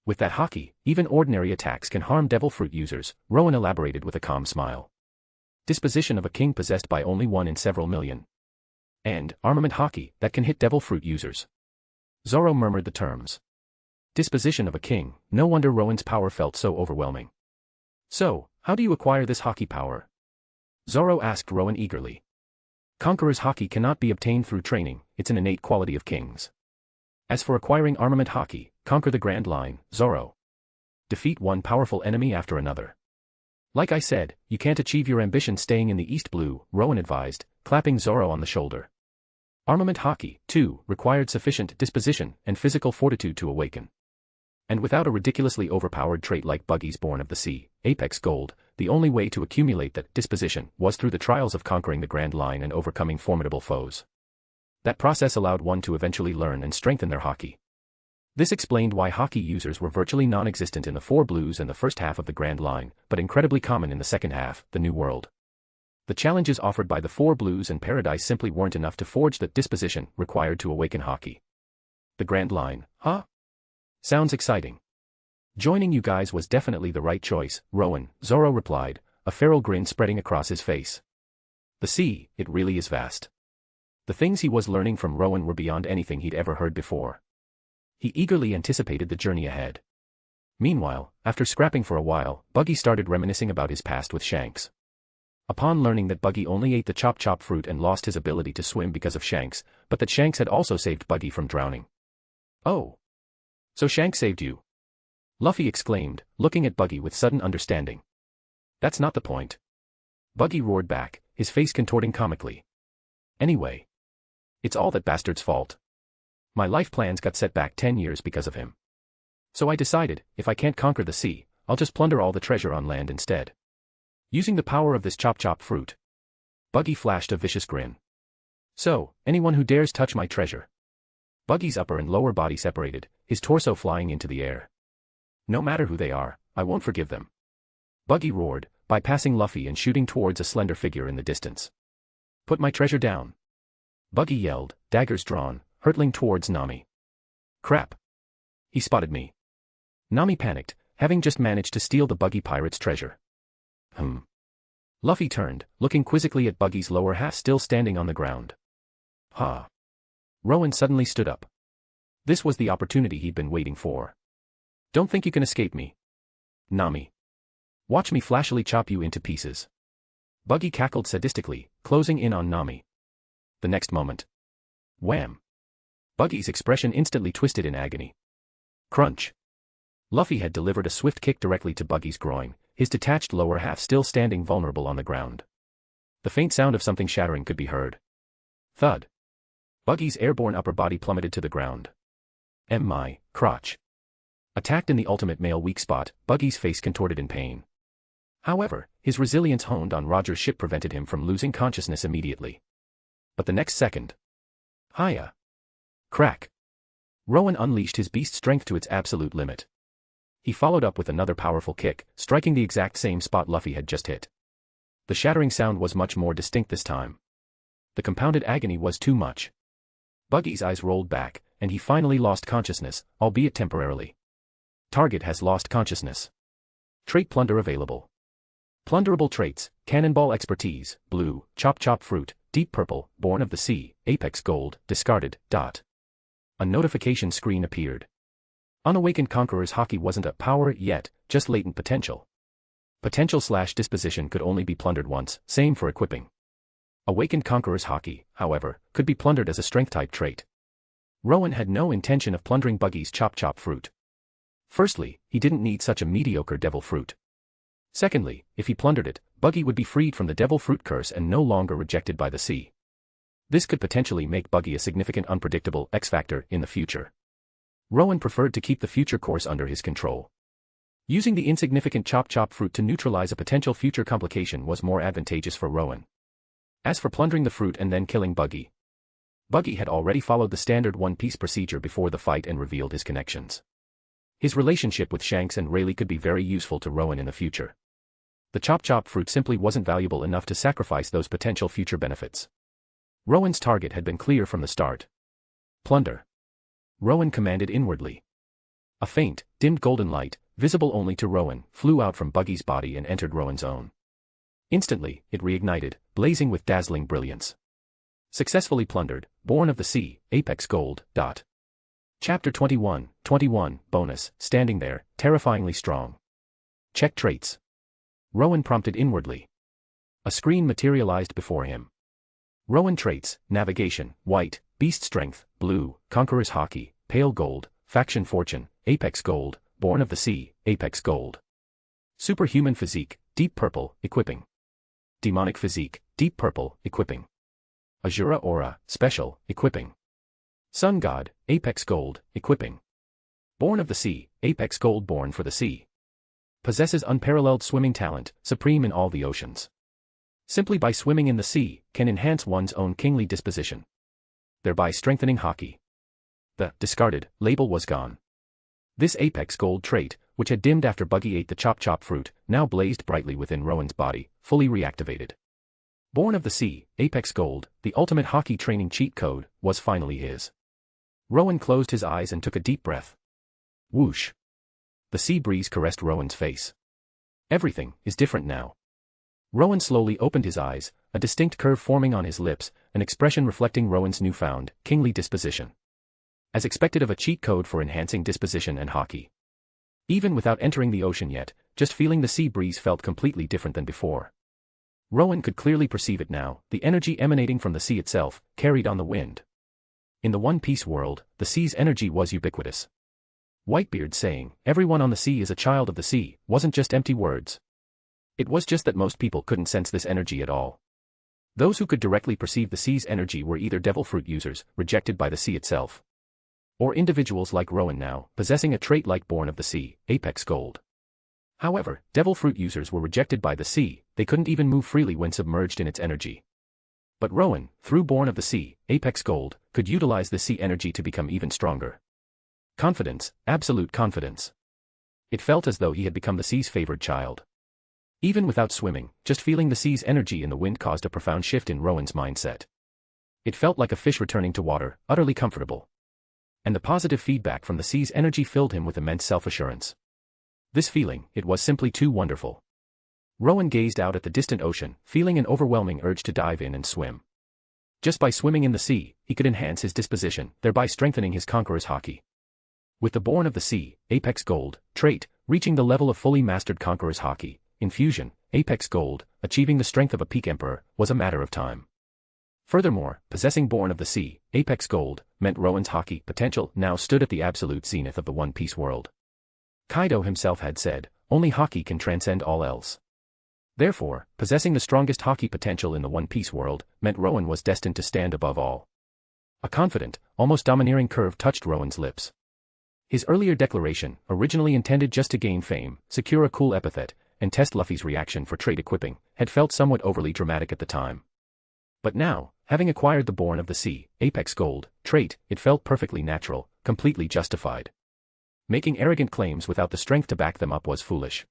With that haki, even ordinary attacks can harm devil fruit users, Rowen elaborated with a calm smile. Disposition of a king possessed by only one in several million. And armament haki that can hit devil fruit users. Zoro murmured the terms. Disposition of a king, no wonder Rowen's power felt so overwhelming. So, how do you acquire this haki power? Zoro asked Rowen eagerly. Conqueror's haki cannot be obtained through training, it's an innate quality of kings. As for acquiring armament haki, conquer the Grand Line, Zoro. Defeat one powerful enemy after another. Like I said, you can't achieve your ambition staying in the East Blue, Rowen advised, clapping Zoro on the shoulder. Armament haki, too, required sufficient disposition and physical fortitude to awaken. And without a ridiculously overpowered trait like Buggy's Born of the Sea, Apex Gold, the only way to accumulate that disposition was through the trials of conquering the Grand Line and overcoming formidable foes. That process allowed one to eventually learn and strengthen their haki. This explained why haki users were virtually non-existent in the Four Blues and the first half of the Grand Line, but incredibly common in the second half, the New World. The challenges offered by the Four Blues and Paradise simply weren't enough to forge the disposition required to awaken haki. The Grand Line, huh? Sounds exciting. Joining you guys was definitely the right choice, Rowen, Zoro replied, a feral grin spreading across his face. The sea, it really is vast. The things he was learning from Rowen were beyond anything he'd ever heard before. He eagerly anticipated the journey ahead. Meanwhile, after scrapping for a while, Buggy started reminiscing about his past with Shanks. Upon learning that Buggy only ate the chop fruit and lost his ability to swim because of Shanks, but that Shanks had also saved Buggy from drowning. Oh. So Shanks saved you? Luffy exclaimed, looking at Buggy with sudden understanding. That's not the point. Buggy roared back, his face contorting comically. Anyway. It's all that bastard's fault. My life plans got set back 10 years because of him. So I decided, if I can't conquer the sea, I'll just plunder all the treasure on land instead. Using the power of this chop fruit. Buggy flashed a vicious grin. So, anyone who dares touch my treasure. Buggy's upper and lower body separated, his torso flying into the air. No matter who they are, I won't forgive them. Buggy roared, bypassing Luffy and shooting towards a slender figure in the distance. "Put my treasure down!" Buggy yelled, daggers drawn, hurtling towards Nami. "Crap! He spotted me." Nami panicked, having just managed to steal the Buggy pirate's treasure. Luffy turned, looking quizzically at Buggy's lower half still standing on the ground. "Ha!" Rowen suddenly stood up. This was the opportunity he'd been waiting for. "Don't think you can escape me, Nami. Watch me flashily chop you into pieces." Buggy cackled sadistically, closing in on Nami. The next moment. Wham! Buggy's expression instantly twisted in agony. Crunch! Luffy had delivered a swift kick directly to Buggy's groin, his detached lower half still standing vulnerable on the ground. The faint sound of something shattering could be heard. Thud! Buggy's airborne upper body plummeted to the ground. My crotch. Attacked in the ultimate male weak spot, Buggy's face contorted in pain. However, his resilience honed on Roger's ship prevented him from losing consciousness immediately. But the next second. Hiya! Crack! Rowen unleashed his beast strength to its absolute limit. He followed up with another powerful kick, striking the exact same spot Luffy had just hit. The shattering sound was much more distinct this time. The compounded agony was too much. Buggy's eyes rolled back, and he finally lost consciousness, albeit temporarily. Target has lost consciousness. Trait plunder available. Plunderable traits: Cannonball Expertise, Blue, Chop Chop Fruit, Deep Purple, Born of the Sea, Apex Gold, Discarded, Dot. A notification screen appeared. Unawakened Conqueror's Haki wasn't a power yet, just latent potential. Potential/disposition could only be plundered once, same for equipping. Awakened Conqueror's Haki, however, could be plundered as a strength-type trait. Rowen had no intention of plundering Buggy's Chop Chop Fruit. Firstly, he didn't need such a mediocre devil fruit. Secondly, if he plundered it, Buggy would be freed from the devil fruit curse and no longer rejected by the sea. This could potentially make Buggy a significant unpredictable X-factor in the future. Rowen preferred to keep the future course under his control. Using the insignificant Chop Chop Fruit to neutralize a potential future complication was more advantageous for Rowen. As for plundering the fruit and then killing Buggy, Buggy had already followed the standard One Piece procedure before the fight and revealed his connections. His relationship with Shanks and Rayleigh could be very useful to Rowen in the future. The Chop Chop Fruit simply wasn't valuable enough to sacrifice those potential future benefits. Rowen's target had been clear from the start. Plunder. Rowen commanded inwardly. A faint, dimmed golden light, visible only to Rowen, flew out from Buggy's body and entered Rowen's own. Instantly, it reignited, blazing with dazzling brilliance. Successfully plundered, Born of the Sea, Apex Gold, Dot. Chapter 21, Bonus, standing there, terrifyingly strong. Check traits. Rowen prompted inwardly. A screen materialized before him. Rowen traits: Navigation, White, Beast Strength, Blue, Conqueror's Haki, Pale Gold, Faction Fortune, Apex Gold, Born of the Sea, Apex Gold. Superhuman Physique, Deep Purple, Equipping. Demonic Physique, Deep Purple, Equipping. Azura Aura, Special, Equipping. Sun God, Apex Gold, Equipping. Born of the Sea, Apex Gold, Born for the Sea. Possesses unparalleled swimming talent, supreme in all the oceans. Simply by swimming in the sea, can enhance one's own kingly disposition, thereby strengthening Haki. The discarded label was gone. This Apex Gold trait, which had dimmed after Buggy ate the Chop Chop Fruit, now blazed brightly within Rowen's body, fully reactivated. Born of the Sea, Apex Gold, the ultimate Haki training cheat code, was finally his. Rowen closed his eyes and took a deep breath. Whoosh. The sea breeze caressed Rowen's face. Everything is different now. Rowen slowly opened his eyes, a distinct curve forming on his lips, an expression reflecting Rowen's newfound, kingly disposition. As expected of a cheat code for enhancing disposition and Haki. Even without entering the ocean yet, just feeling the sea breeze felt completely different than before. Rowen could clearly perceive it now, the energy emanating from the sea itself, carried on the wind. In the One Piece world, the sea's energy was ubiquitous. Whitebeard's saying, "Everyone on the sea is a child of the sea," wasn't just empty words. It was just that most people couldn't sense this energy at all. Those who could directly perceive the sea's energy were either devil fruit users, rejected by the sea itself, or individuals like Rowen now, possessing a trait like Born of the Sea, Apex Gold. However, devil fruit users were rejected by the sea, they couldn't even move freely when submerged in its energy. But Rowen, through Born of the Sea, Apex Gold, could utilize the sea energy to become even stronger. Confidence, absolute confidence. It felt as though he had become the sea's favored child. Even without swimming, just feeling the sea's energy in the wind caused a profound shift in Rowen's mindset. It felt like a fish returning to water, utterly comfortable. And the positive feedback from the sea's energy filled him with immense self-assurance. This feeling, it was simply too wonderful. Rowen gazed out at the distant ocean, feeling an overwhelming urge to dive in and swim. Just by swimming in the sea, he could enhance his disposition, thereby strengthening his conqueror's haki. With the Born of the Sea, Apex Gold, trait, reaching the level of fully mastered conqueror's haki, infusion, Apex Gold, achieving the strength of a peak emperor, was a matter of time. Furthermore, possessing Born of the Sea, Apex Gold, meant Rowen's haki potential now stood at the absolute zenith of the One Piece world. Kaido himself had said, only haki can transcend all else. Therefore, possessing the strongest haki potential in the One Piece world, meant Rowen was destined to stand above all. A confident, almost domineering curve touched Rowen's lips. His earlier declaration, originally intended just to gain fame, secure a cool epithet, and test Luffy's reaction for trait equipping, had felt somewhat overly dramatic at the time. But now, having acquired the Born of the Sea, Apex Gold, trait, it felt perfectly natural, completely justified. Making arrogant claims without the strength to back them up was foolish.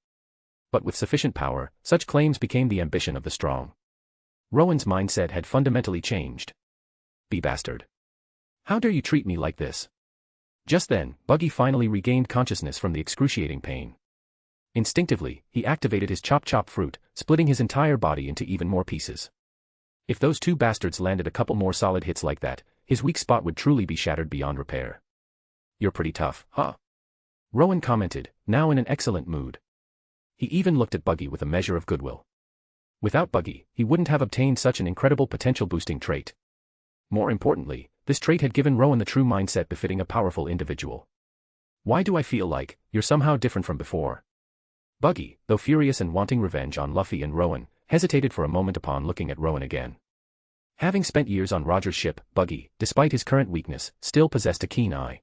But with sufficient power, such claims became the ambition of the strong. Rowen's mindset had fundamentally changed. Be bastard. How dare you treat me like this? Just then, Buggy finally regained consciousness from the excruciating pain. Instinctively, he activated his chop fruit, splitting his entire body into even more pieces. If those two bastards landed a couple more solid hits like that, his weak spot would truly be shattered beyond repair. You're pretty tough, huh? Rowen commented, now in an excellent mood. He even looked at Buggy with a measure of goodwill. Without Buggy, he wouldn't have obtained such an incredible potential-boosting trait. More importantly, this trait had given Rowen the true mindset befitting a powerful individual. Why do I feel like you're somehow different from before? Buggy, though furious and wanting revenge on Luffy and Rowen, hesitated for a moment upon looking at Rowen again. Having spent years on Roger's ship, Buggy, despite his current weakness, still possessed a keen eye.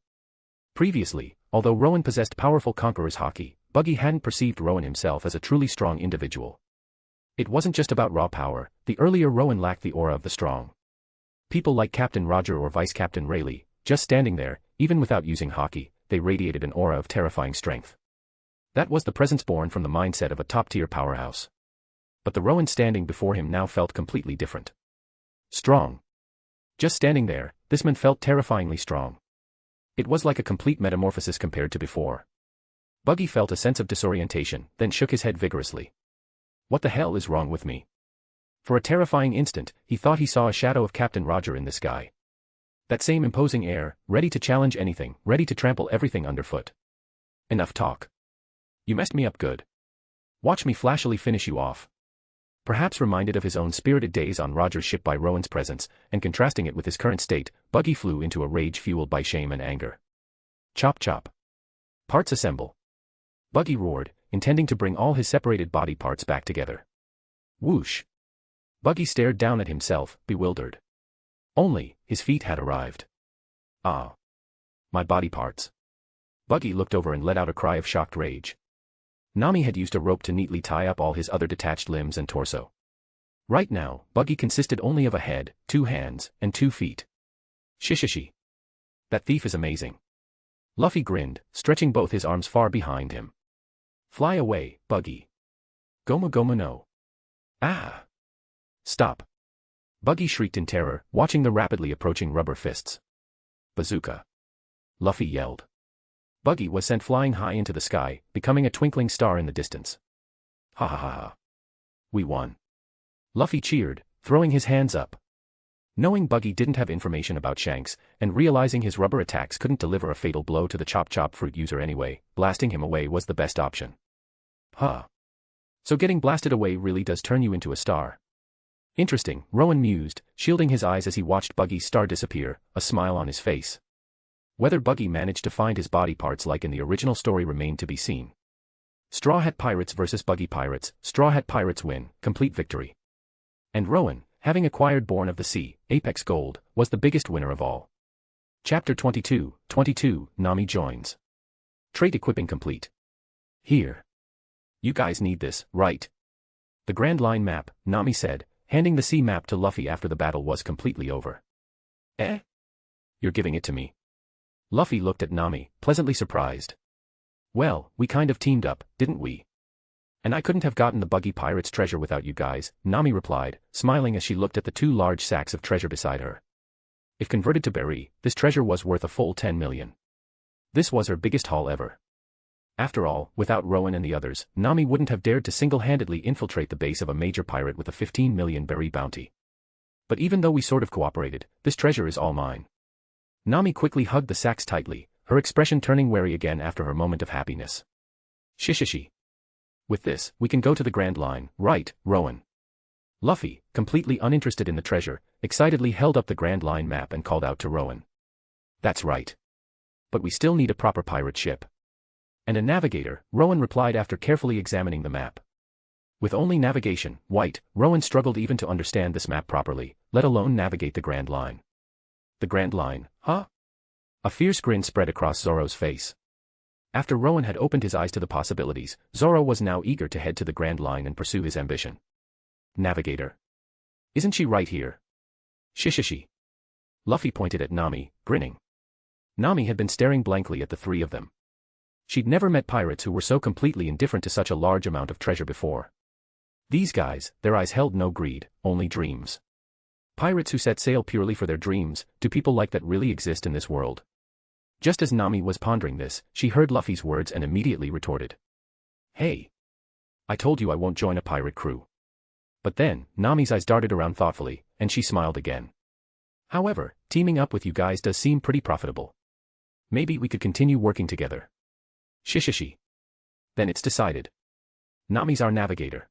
Previously, although Rowen possessed powerful conqueror's haki, Buggy hadn't perceived Rowen himself as a truly strong individual. It wasn't just about raw power, the earlier Rowen lacked the aura of the strong. People like Captain Roger or Vice Captain Rayleigh, just standing there, even without using haki, they radiated an aura of terrifying strength. That was the presence born from the mindset of a top-tier powerhouse. But the Rowen standing before him now felt completely different. Strong. Just standing there, this man felt terrifyingly strong. It was like a complete metamorphosis compared to before. Buggy felt a sense of disorientation, then shook his head vigorously. What the hell is wrong with me? For a terrifying instant, he thought he saw a shadow of Captain Roger in this guy. That same imposing air, ready to challenge anything, ready to trample everything underfoot. Enough talk. You messed me up good. Watch me flashily finish you off. Perhaps reminded of his own spirited days on Roger's ship by Rowen's presence, and contrasting it with his current state, Buggy flew into a rage fueled by shame and anger. Chop chop. Parts assemble. Buggy roared, intending to bring all his separated body parts back together. Whoosh. Buggy stared down at himself, bewildered. Only, his feet had arrived. Ah. My body parts. Buggy looked over and let out a cry of shocked rage. Nami had used a rope to neatly tie up all his other detached limbs and torso. Right now, Buggy consisted only of a head, 2 hands, and 2 feet. Shishishi. That thief is amazing. Luffy grinned, stretching both his arms far behind him. Fly away, Buggy. Goma Goma no. Ah. Stop. Buggy shrieked in terror, watching the rapidly approaching rubber fists. Bazooka. Luffy yelled. Buggy was sent flying high into the sky, becoming a twinkling star in the distance. Ha ha ha ha. We won. Luffy cheered, throwing his hands up. Knowing Buggy didn't have information about Shanks, and realizing his rubber attacks couldn't deliver a fatal blow to the chop fruit user anyway, blasting him away was the best option. Huh. So getting blasted away really does turn you into a star. Interesting, Rowen mused, shielding his eyes as he watched Buggy's star disappear, a smile on his face. Whether Buggy managed to find his body parts like in the original story remained to be seen. Straw Hat Pirates versus Buggy Pirates, Straw Hat Pirates win, complete victory. And Rowen, having acquired Born of the Sea, Apex Gold, was the biggest winner of all. Chapter 22, Nami joins. Trait equipping complete. Here. You guys need this, right? The Grand Line map, Nami said, handing the sea map to Luffy after the battle was completely over. Eh? You're giving it to me. Luffy looked at Nami, pleasantly surprised. Well, we kind of teamed up, didn't we? And I couldn't have gotten the Buggy Pirate's treasure without you guys, Nami replied, smiling as she looked at the 2 large sacks of treasure beside her. If converted to berry, this treasure was worth a full 10 million. This was her biggest haul ever. After all, without Rowen and the others, Nami wouldn't have dared to single-handedly infiltrate the base of a major pirate with a 15 million berry bounty. But even though we sort of cooperated, this treasure is all mine. Nami quickly hugged the sacks tightly, her expression turning wary again after her moment of happiness. Shishishi. With this, we can go to the Grand Line, right, Rowen? Luffy, completely uninterested in the treasure, excitedly held up the Grand Line map and called out to Rowen. That's right. But we still need a proper pirate ship. And a navigator, Rowen replied after carefully examining the map. With only navigation, white, Rowen struggled even to understand this map properly, let alone navigate the Grand Line. The Grand Line, huh? A fierce grin spread across Zoro's face. After Rowen had opened his eyes to the possibilities, Zoro was now eager to head to the Grand Line and pursue his ambition. Navigator. Isn't she right here? Shishishi. Luffy pointed at Nami, grinning. Nami had been staring blankly at the 3 of them. She'd never met pirates who were so completely indifferent to such a large amount of treasure before. These guys, their eyes held no greed, only dreams. Pirates who set sail purely for their dreams, do people like that really exist in this world? Just as Nami was pondering this, she heard Luffy's words and immediately retorted. Hey! I told you I won't join a pirate crew. But then, Nami's eyes darted around thoughtfully, and she smiled again. However, teaming up with you guys does seem pretty profitable. Maybe we could continue working together. Shishishi. Then it's decided. Nami's our navigator.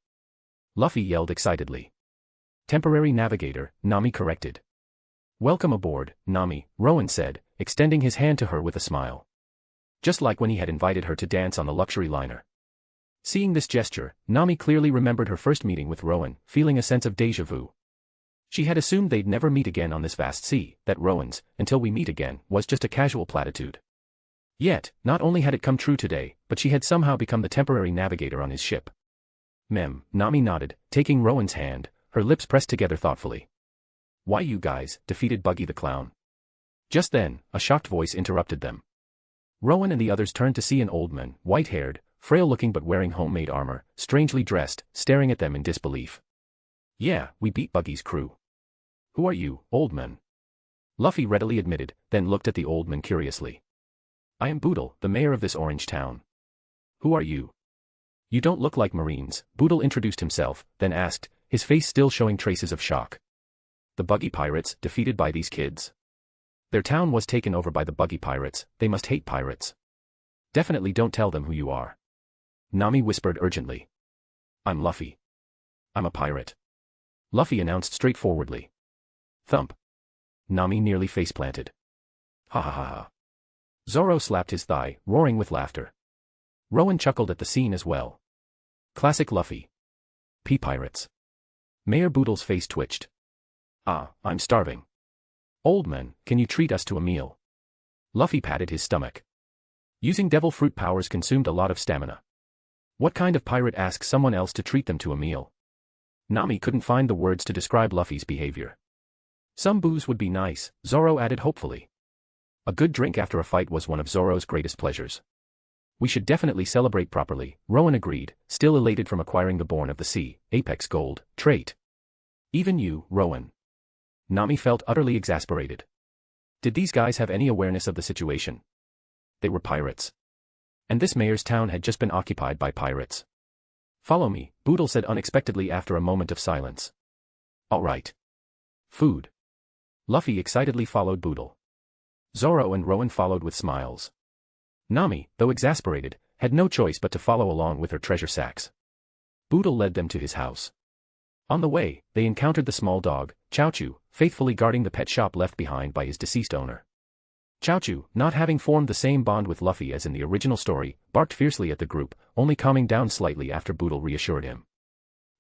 Luffy yelled excitedly. Temporary navigator, Nami corrected. Welcome aboard, Nami, Rowen said, extending his hand to her with a smile. Just like when he had invited her to dance on the luxury liner. Seeing this gesture, Nami clearly remembered her first meeting with Rowen, feeling a sense of déjà vu. She had assumed they'd never meet again on this vast sea, that Rowen's, until we meet again, was just a casual platitude. Yet, not only had it come true today, but she had somehow become the temporary navigator on his ship. Nami nodded, taking Rowen's hand, her lips pressed together thoughtfully. Why you guys defeated Buggy the Clown? Just then, a shocked voice interrupted them. Rowen and the others turned to see an old man, white-haired, frail-looking but wearing homemade armor, strangely dressed, staring at them in disbelief. Yeah, we beat Buggy's crew. Who are you, old man? Luffy readily admitted, then looked at the old man curiously. I am Boodle, the mayor of this orange town. Who are you? You don't look like Marines, Boodle introduced himself, then asked, his face still showing traces of shock. The Buggy Pirates, defeated by these kids? Their town was taken over by the Buggy Pirates, they must hate pirates. Definitely don't tell them who you are. Nami whispered urgently. I'm Luffy. I'm a pirate. Luffy announced straightforwardly. Thump. Nami nearly face-planted. Ha ha ha ha. Zoro slapped his thigh, roaring with laughter. Rowen chuckled at the scene as well. Classic Luffy. Pirates. Mayor Boodle's face twitched. I'm starving. Old man, can you treat us to a meal? Luffy patted his stomach. Using devil fruit powers consumed a lot of stamina. What kind of pirate asks someone else to treat them to a meal? Nami couldn't find the words to describe Luffy's behavior. Some booze would be nice, Zoro added hopefully. A good drink after a fight was one of Zoro's greatest pleasures. We should definitely celebrate properly, Rowen agreed, still elated from acquiring the Born of the Sea, Apex Gold, trait. Even you, Rowen. Nami felt utterly exasperated. Did these guys have any awareness of the situation? They were pirates. And this mayor's town had just been occupied by pirates. Follow me, Boodle said unexpectedly after a moment of silence. All right. Food. Luffy excitedly followed Boodle. Zoro and Rowen followed with smiles. Nami, though exasperated, had no choice but to follow along with her treasure sacks. Boodle led them to his house. On the way, they encountered the small dog, Chowchu, faithfully guarding the pet shop left behind by his deceased owner. Chowchu, not having formed the same bond with Luffy as in the original story, barked fiercely at the group, only calming down slightly after Boodle reassured him.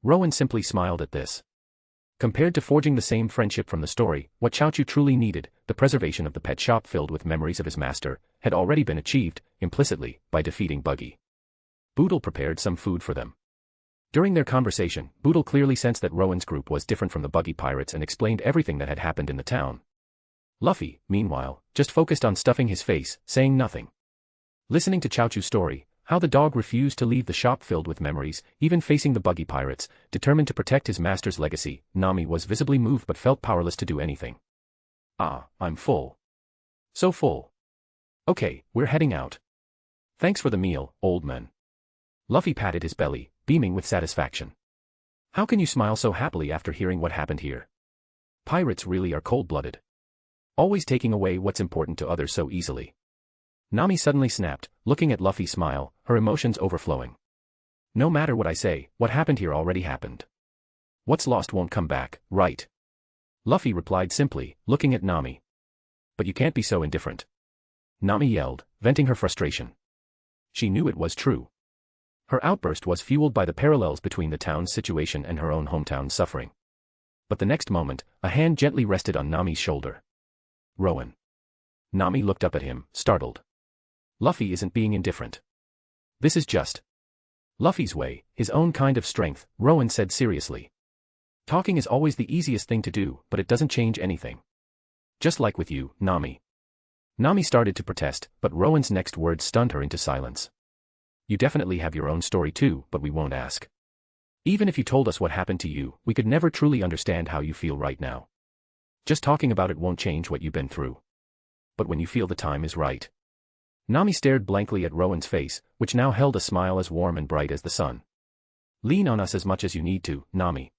Rowen simply smiled at this. Compared to forging the same friendship from the story, what Chowchu truly needed, the preservation of the pet shop filled with memories of his master, had already been achieved, implicitly, by defeating Buggy. Boodle prepared some food for them. During their conversation, Boodle clearly sensed that Rowen's group was different from the Buggy pirates and explained everything that had happened in the town. Luffy, meanwhile, just focused on stuffing his face, saying nothing. Listening to Chowchu's story, How the dog refused to leave the shop filled with memories, even facing the buggy pirates, determined to protect his master's legacy. Nami was visibly moved but felt powerless to do anything. Ah, I'm full. So full. Okay, we're heading out. Thanks for the meal, old man. Luffy patted his belly, beaming with satisfaction. How can you smile so happily after hearing what happened here? Pirates really are cold-blooded. Always taking away what's important to others so easily. Nami suddenly snapped, looking at Luffy smile, her emotions overflowing. No matter what I say, what happened here already happened. What's lost won't come back, right? Luffy replied simply, looking at Nami. But you can't be so indifferent. Nami yelled, venting her frustration. She knew it was true. Her outburst was fueled by the parallels between the town's situation and her own hometown's suffering. But the next moment, a hand gently rested on Nami's shoulder. Rowen. Nami looked up at him, startled. Luffy isn't being indifferent. This is just Luffy's way, his own kind of strength, Rowen said seriously. Talking is always the easiest thing to do, but it doesn't change anything. Just like with you, Nami. Nami started to protest, but Rowen's next words stunned her into silence. You definitely have your own story too, but we won't ask. Even if you told us what happened to you, we could never truly understand how you feel right now. Just talking about it won't change what you've been through. But when you feel the time is right. Nami stared blankly at Rowen's face, which now held a smile as warm and bright as the sun. Lean on us as much as you need to, Nami.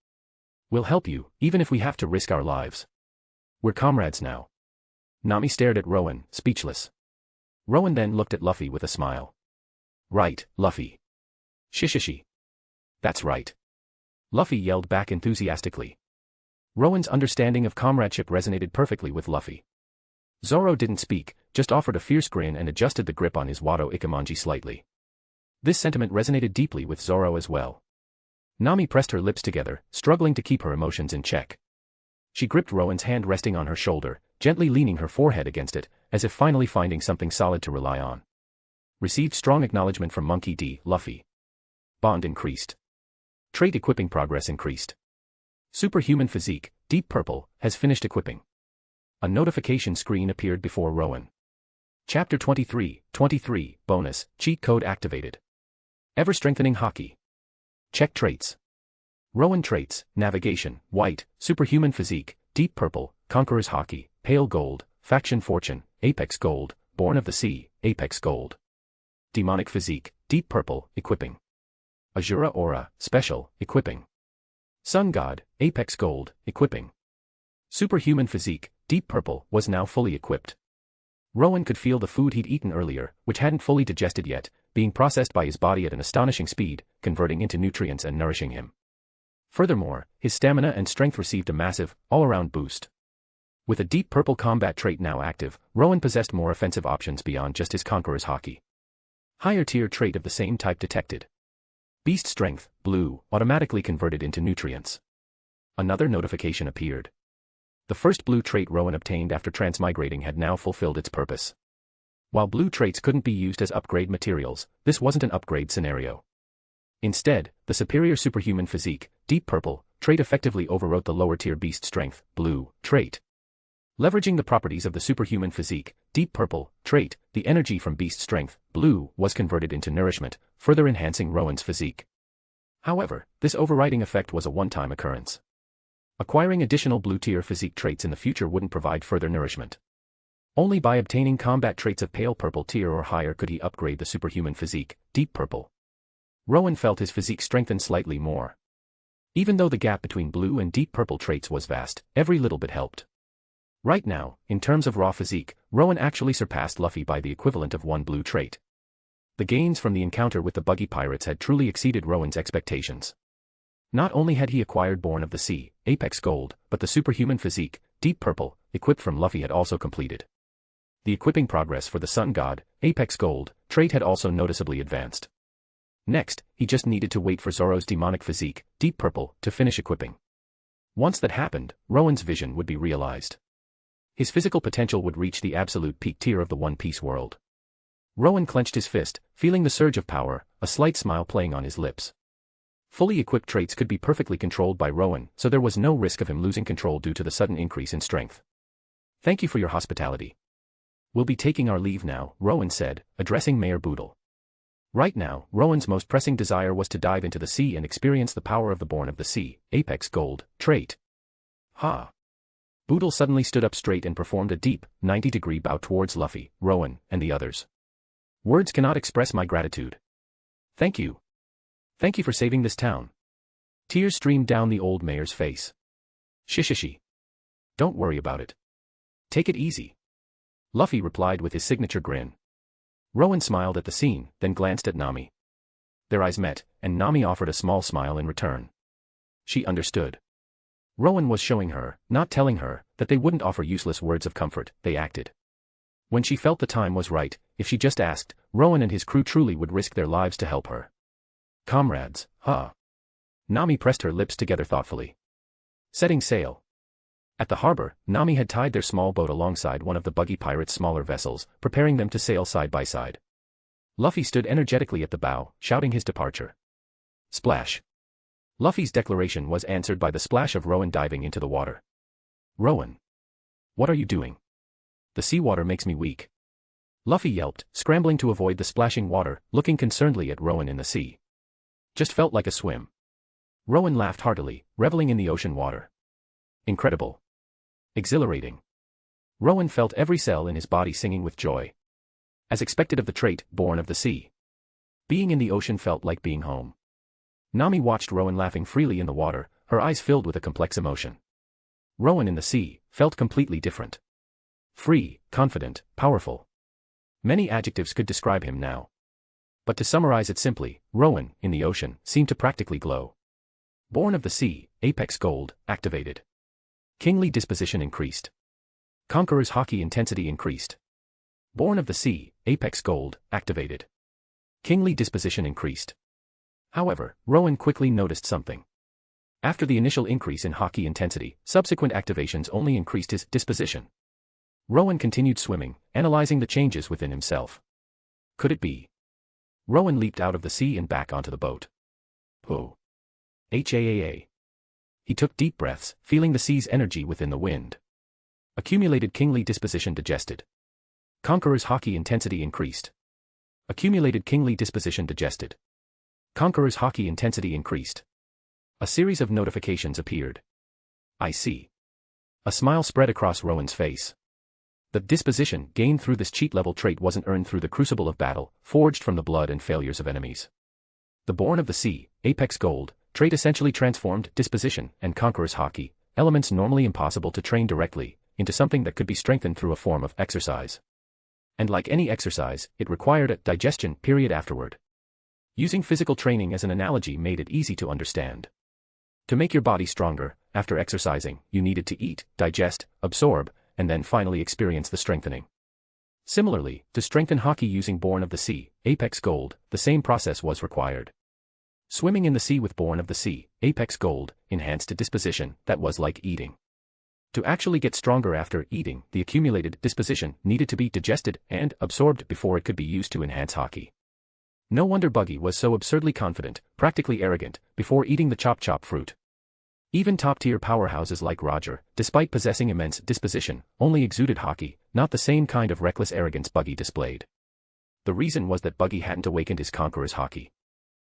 We'll help you, even if we have to risk our lives. We're comrades now. Nami stared at Rowen, speechless. Rowen then looked at Luffy with a smile. Right, Luffy. Shishishi. That's right. Luffy yelled back enthusiastically. Rowen's understanding of comradeship resonated perfectly with Luffy. Zoro didn't speak, just offered a fierce grin and adjusted the grip on his Wado Ikemanji slightly. This sentiment resonated deeply with Zoro as well. Nami pressed her lips together, struggling to keep her emotions in check. She gripped Rowen's hand resting on her shoulder, gently leaning her forehead against it, as if finally finding something solid to rely on. Received strong acknowledgement from Monkey D. Luffy. Bond increased. Trait equipping progress increased. Superhuman physique, deep purple, has finished equipping. A notification screen appeared before Rowen. Chapter 23, bonus, cheat code activated. Ever-strengthening Haki. Check traits. Rowen traits, navigation, white, superhuman physique, deep purple, conqueror's Haki, pale gold, faction fortune, apex gold, born of the sea, apex gold. Demonic physique, deep purple, equipping. Azura aura, special, equipping. Sun god, apex gold, equipping. Superhuman physique, deep purple, was now fully equipped. Rowen could feel the food he'd eaten earlier, which hadn't fully digested yet, being processed by his body at an astonishing speed, converting into nutrients and nourishing him. Furthermore, his stamina and strength received a massive, all-around boost. With a deep purple combat trait now active, Rowen possessed more offensive options beyond just his conqueror's Haki. Higher tier trait of the same type detected. Beast strength, blue, automatically converted into nutrients. Another notification appeared. The first blue trait Rowen obtained after transmigrating had now fulfilled its purpose. While blue traits couldn't be used as upgrade materials, this wasn't an upgrade scenario. Instead, the superior superhuman physique, deep purple, trait effectively overwrote the lower tier beast strength, blue, trait. Leveraging the properties of the superhuman physique, deep purple, trait, the energy from beast strength, blue, was converted into nourishment, further enhancing Rowen's physique. However, this overriding effect was a one-time occurrence. Acquiring additional blue-tier physique traits in the future wouldn't provide further nourishment. Only by obtaining combat traits of pale purple tier or higher could he upgrade the superhuman physique, deep purple. Rowen felt his physique strengthen slightly more. Even though the gap between blue and deep purple traits was vast, every little bit helped. Right now, in terms of raw physique, Rowen actually surpassed Luffy by the equivalent of one blue trait. The gains from the encounter with the buggy pirates had truly exceeded Rowen's expectations. Not only had he acquired Born of the Sea, Apex Gold, but the superhuman physique, deep purple, equipped from Luffy had also completed. The equipping progress for the Sun God, Apex Gold, trait had also noticeably advanced. Next, he just needed to wait for Zoro's demonic physique, deep purple, to finish equipping. Once that happened, Rowen's vision would be realized. His physical potential would reach the absolute peak tier of the One Piece world. Rowen clenched his fist, feeling the surge of power, a slight smile playing on his lips. Fully equipped traits could be perfectly controlled by Rowen, so there was no risk of him losing control due to the sudden increase in strength. Thank you for your hospitality. We'll be taking our leave now, Rowen said, addressing Mayor Boodle. Right now, Rowen's most pressing desire was to dive into the sea and experience the power of the Born of the Sea, Apex Gold, trait. Ha! Boodle suddenly stood up straight and performed a deep, 90-degree bow towards Luffy, Rowen, and the others. Words cannot express my gratitude. Thank you. Thank you for saving this town. Tears streamed down the old mayor's face. Shishishi. Don't worry about it. Take it easy. Luffy replied with his signature grin. Rowen smiled at the scene, then glanced at Nami. Their eyes met, and Nami offered a small smile in return. She understood. Rowen was showing her, not telling her, that they wouldn't offer useless words of comfort. They acted. When she felt the time was right, if she just asked, Rowen and his crew truly would risk their lives to help her. Comrades, huh? Nami pressed her lips together thoughtfully. Setting sail. At the harbor, Nami had tied their small boat alongside one of the Buggy pirates' smaller vessels, preparing them to sail side by side. Luffy stood energetically at the bow, shouting his departure. Splash. Luffy's declaration was answered by the splash of Rowen diving into the water. Rowen. What are you doing? The seawater makes me weak. Luffy yelped, scrambling to avoid the splashing water, looking concernedly at Rowen in the sea. Just felt like a swim. Rowen laughed heartily, reveling in the ocean water. Incredible. Exhilarating. Rowen felt every cell in his body singing with joy. As expected of the trait, Born of the Sea. Being in the ocean felt like being home. Nami watched Rowen laughing freely in the water, her eyes filled with a complex emotion. Rowen in the sea felt completely different. Free, confident, powerful. Many adjectives could describe him now. But to summarize it simply, Rowen, in the ocean, seemed to practically glow. Born of the Sea, Apex Gold, activated. Kingly disposition increased. Conqueror's Haki intensity increased. Born of the Sea, Apex Gold, activated. Kingly disposition increased. However, Rowen quickly noticed something. After the initial increase in Haki intensity, subsequent activations only increased his disposition. Rowen continued swimming, analyzing the changes within himself. Could it be? Rowen leaped out of the sea and back onto the boat. Oh. Haa. He took deep breaths, feeling the sea's energy within the wind. Accumulated kingly disposition digested. Conqueror's Haki intensity increased. Accumulated kingly disposition digested. Conqueror's Haki intensity increased. A series of notifications appeared. I see. A smile spread across Rowen's face. The disposition gained through this cheat-level trait wasn't earned through the crucible of battle, forged from the blood and failures of enemies. The Born of the Sea, Apex Gold, trait essentially transformed disposition and Conqueror's Haki, elements normally impossible to train directly, into something that could be strengthened through a form of exercise. And like any exercise, it required a digestion period afterward. Using physical training as an analogy made it easy to understand. To make your body stronger, after exercising, you needed to eat, digest, absorb, and then finally experience the strengthening. Similarly, to strengthen Haki using Born of the Sea, Apex Gold, the same process was required. Swimming in the sea with Born of the Sea, Apex Gold, enhanced a disposition that was like eating. To actually get stronger after eating, the accumulated disposition needed to be digested and absorbed before it could be used to enhance Haki. No wonder Buggy was so absurdly confident, practically arrogant, before eating the chop fruit. Even top-tier powerhouses like Roger, despite possessing immense disposition, only exuded Haki, not the same kind of reckless arrogance Buggy displayed. The reason was that Buggy hadn't awakened his Conqueror's Haki.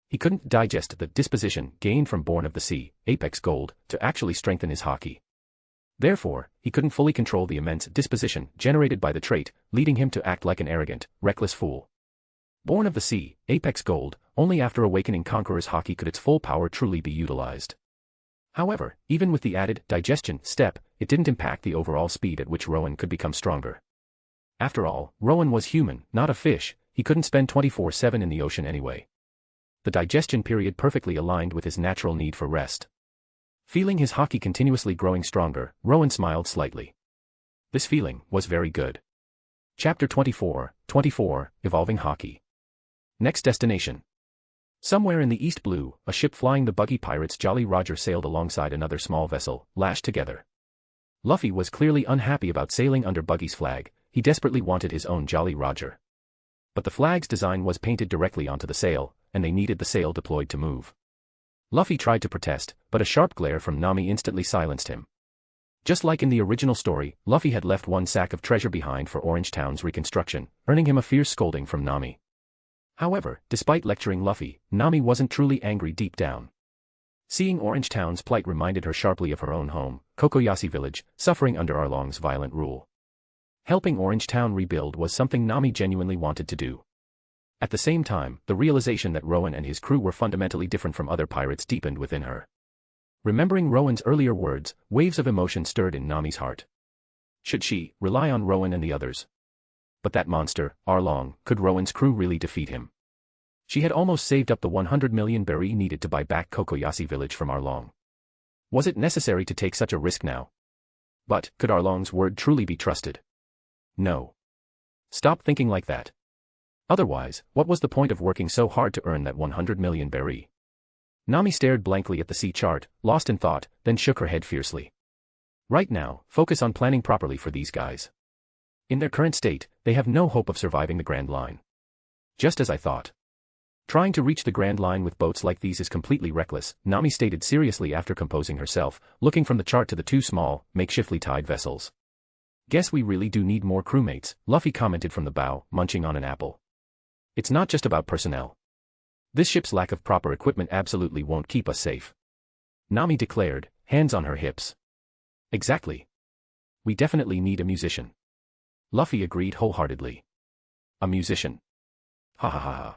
He couldn't digest the disposition gained from Born of the Sea, Apex Gold, to actually strengthen his Haki. Therefore, he couldn't fully control the immense disposition generated by the trait, leading him to act like an arrogant, reckless fool. Born of the Sea, Apex Gold, only after awakening Conqueror's Haki could its full power truly be utilized. However, even with the added digestion step, it didn't impact the overall speed at which Rowen could become stronger. After all, Rowen was human, not a fish, he couldn't spend 24/7 in the ocean anyway. The digestion period perfectly aligned with his natural need for rest. Feeling his Haki continuously growing stronger, Rowen smiled slightly. This feeling was very good. Chapter 24, Evolving Haki. Next destination. Somewhere in the East Blue, a ship flying the Buggy pirates Jolly Roger sailed alongside another small vessel, lashed together. Luffy was clearly unhappy about sailing under Buggy's flag, he desperately wanted his own Jolly Roger. But the flag's design was painted directly onto the sail, and they needed the sail deployed to move. Luffy tried to protest, but a sharp glare from Nami instantly silenced him. Just like in the original story, Luffy had left one sack of treasure behind for Orange Town's reconstruction, earning him a fierce scolding from Nami. However, despite lecturing Luffy, Nami wasn't truly angry deep down. Seeing Orange Town's plight reminded her sharply of her own home, Kokoyashi Village, suffering under Arlong's violent rule. Helping Orange Town rebuild was something Nami genuinely wanted to do. At the same time, the realization that Rowen and his crew were fundamentally different from other pirates deepened within her. Remembering Rowen's earlier words, waves of emotion stirred in Nami's heart. Should she rely on Rowen and the others? But that monster, Arlong, could Rowen's crew really defeat him? She had almost saved up the 100 million berry needed to buy back Kokoyashi Village from Arlong. Was it necessary to take such a risk now? But, could Arlong's word truly be trusted? No. Stop thinking like that. Otherwise, what was the point of working so hard to earn that 100 million berry? Nami stared blankly at the sea chart, lost in thought, then shook her head fiercely. Right now, focus on planning properly for these guys. In their current state, they have no hope of surviving the Grand Line. Just as I thought. Trying to reach the Grand Line with boats like these is completely reckless, Nami stated seriously after composing herself, looking from the chart to the two small, makeshiftly tied vessels. Guess we really do need more crewmates, Luffy commented from the bow, munching on an apple. It's not just about personnel. This ship's lack of proper equipment absolutely won't keep us safe. Nami declared, hands on her hips. Exactly. We definitely need a musician. Luffy agreed wholeheartedly. A musician. Ha ha ha ha.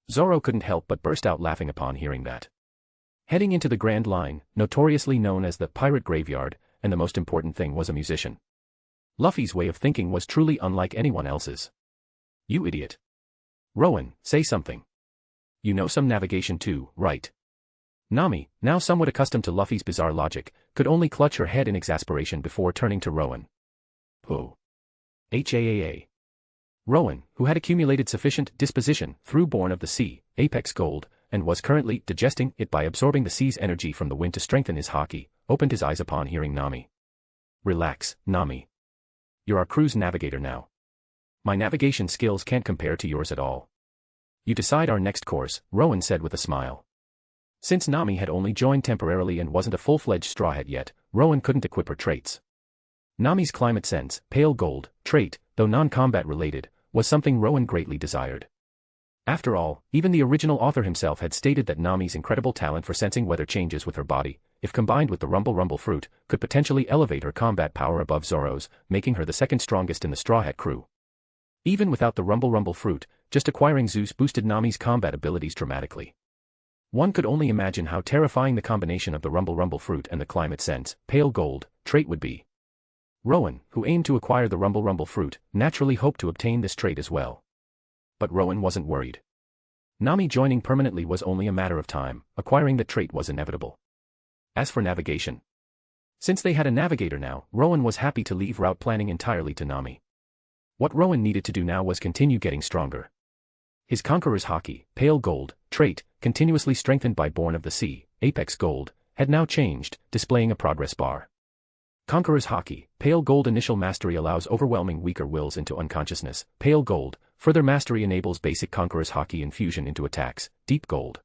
Zoro couldn't help but burst out laughing upon hearing that. Heading into the Grand Line, notoriously known as the Pirate Graveyard, and the most important thing was a musician. Luffy's way of thinking was truly unlike anyone else's. You idiot. Rowen, say something. You know some navigation too, right? Nami, now somewhat accustomed to Luffy's bizarre logic, could only clutch her head in exasperation before turning to Rowen. Oh. HAAA. Rowen, who had accumulated sufficient disposition through Born of the Sea, Apex Gold, and was currently digesting it by absorbing the sea's energy from the wind to strengthen his haki, opened his eyes upon hearing Nami. Relax, Nami. You're our crew's navigator now. My navigation skills can't compare to yours at all. You decide our next course, Rowen said with a smile. Since Nami had only joined temporarily and wasn't a full-fledged Straw Hat yet, Rowen couldn't equip her traits. Nami's climate sense, pale gold, trait, though non-combat related, was something Rowen greatly desired. After all, even the original author himself had stated that Nami's incredible talent for sensing weather changes with her body, if combined with the Rumble fruit, could potentially elevate her combat power above Zoro's, making her the second strongest in the Straw Hat crew. Even without the Rumble fruit, just acquiring Zeus boosted Nami's combat abilities dramatically. One could only imagine how terrifying the combination of the Rumble fruit and the climate sense, pale gold, trait would be. Rowen, who aimed to acquire the Rumble fruit, naturally hoped to obtain this trait as well. But Rowen wasn't worried. Nami joining permanently was only a matter of time, acquiring the trait was inevitable. As for navigation. Since they had a navigator now, Rowen was happy to leave route planning entirely to Nami. What Rowen needed to do now was continue getting stronger. His Conqueror's Haki, pale gold, trait, continuously strengthened by Born of the Sea, Apex Gold, had now changed, displaying a progress bar. Conqueror's Haki, pale gold initial mastery allows overwhelming weaker wills into unconsciousness, pale gold, further mastery enables basic Conqueror's Haki infusion into attacks, deep gold.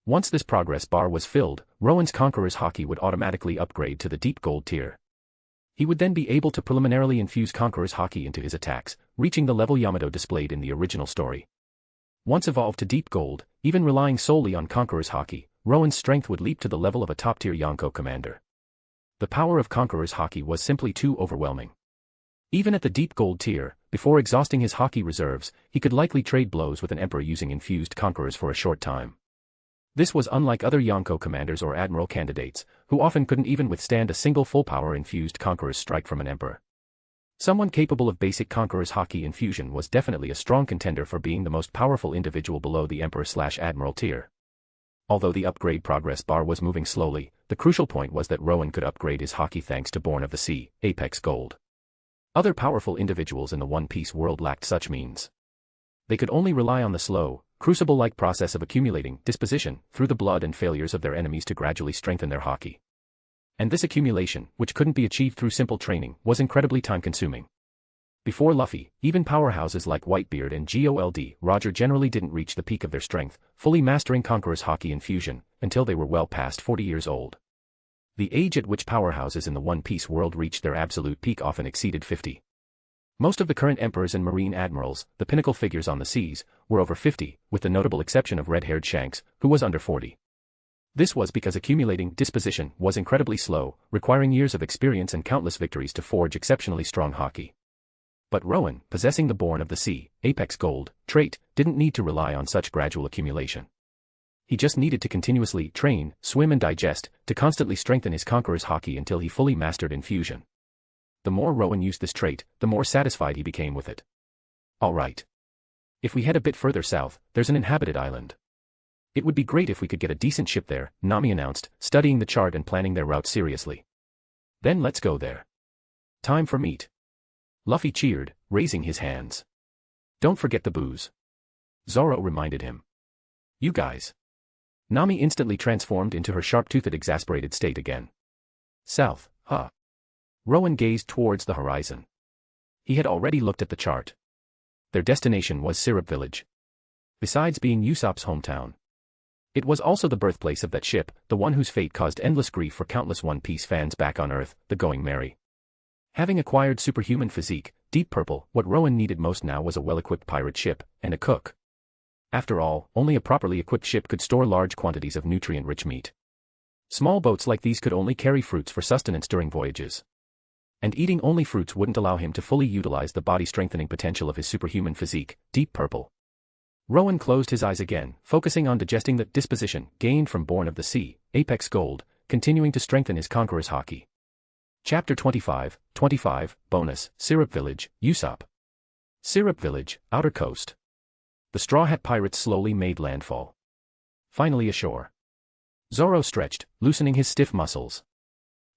Once this progress bar was filled, Rowen's Conqueror's Haki would automatically upgrade to the deep gold tier. He would then be able to preliminarily infuse Conqueror's Haki into his attacks, reaching the level Yamato displayed in the original story. Once evolved to deep gold, even relying solely on Conqueror's Haki, Rowen's strength would leap to the level of a top-tier Yonko commander. The power of Conqueror's Haki was simply too overwhelming. Even at the deep gold tier, before exhausting his Haki reserves, he could likely trade blows with an emperor using infused Conquerors for a short time. This was unlike other Yonko commanders or admiral candidates, who often couldn't even withstand a single full-power infused Conqueror's strike from an emperor. Someone capable of basic Conqueror's Haki infusion was definitely a strong contender for being the most powerful individual below the emperor/admiral tier. Although the upgrade progress bar was moving slowly, the crucial point was that Rowen could upgrade his Haki thanks to Born of the Sea, Apex Gold. Other powerful individuals in the One Piece world lacked such means. They could only rely on the slow, crucible-like process of accumulating disposition through the blood and failures of their enemies to gradually strengthen their Haki. And this accumulation, which couldn't be achieved through simple training, was incredibly time-consuming. Before Luffy, even powerhouses like Whitebeard and Gold Roger generally didn't reach the peak of their strength, fully mastering Conqueror's Haki infusion, until they were well past 40 years old. The age at which powerhouses in the One Piece world reached their absolute peak often exceeded 50. Most of the current emperors and marine admirals, the pinnacle figures on the seas, were over 50, with the notable exception of red-haired Shanks, who was under 40. This was because accumulating disposition was incredibly slow, requiring years of experience and countless victories to forge exceptionally strong haki. But Rowen, possessing the Born of the Sea, Apex Gold, trait, didn't need to rely on such gradual accumulation. He just needed to continuously train, swim and digest, to constantly strengthen his conqueror's haki until he fully mastered infusion. The more Rowen used this trait, the more satisfied he became with it. Alright. If we head a bit further south, there's an inhabited island. It would be great if we could get a decent ship there, Nami announced, studying the chart and planning their route seriously. Then let's go there. Time for meat. Luffy cheered, raising his hands. Don't forget the booze. Zoro reminded him. You guys. Nami instantly transformed into her sharp-toothed exasperated state again. South, huh? Rowen gazed towards the horizon. He had already looked at the chart. Their destination was Syrup Village. Besides being Usopp's hometown, it was also the birthplace of that ship, the one whose fate caused endless grief for countless One Piece fans back on Earth, the Going Merry. Having acquired superhuman physique, Deep Purple, what Rowen needed most now was a well-equipped pirate ship, and a cook. After all, only a properly equipped ship could store large quantities of nutrient-rich meat. Small boats like these could only carry fruits for sustenance during voyages. And eating only fruits wouldn't allow him to fully utilize the body-strengthening potential of his superhuman physique, Deep Purple. Rowen closed his eyes again, focusing on digesting the disposition gained from Born of the Sea, Apex Gold, continuing to strengthen his conqueror's haki. Chapter 25, Bonus, Syrup Village, Usopp. Syrup Village, Outer Coast. The Straw Hat Pirates slowly made landfall. Finally ashore. Zoro stretched, loosening his stiff muscles.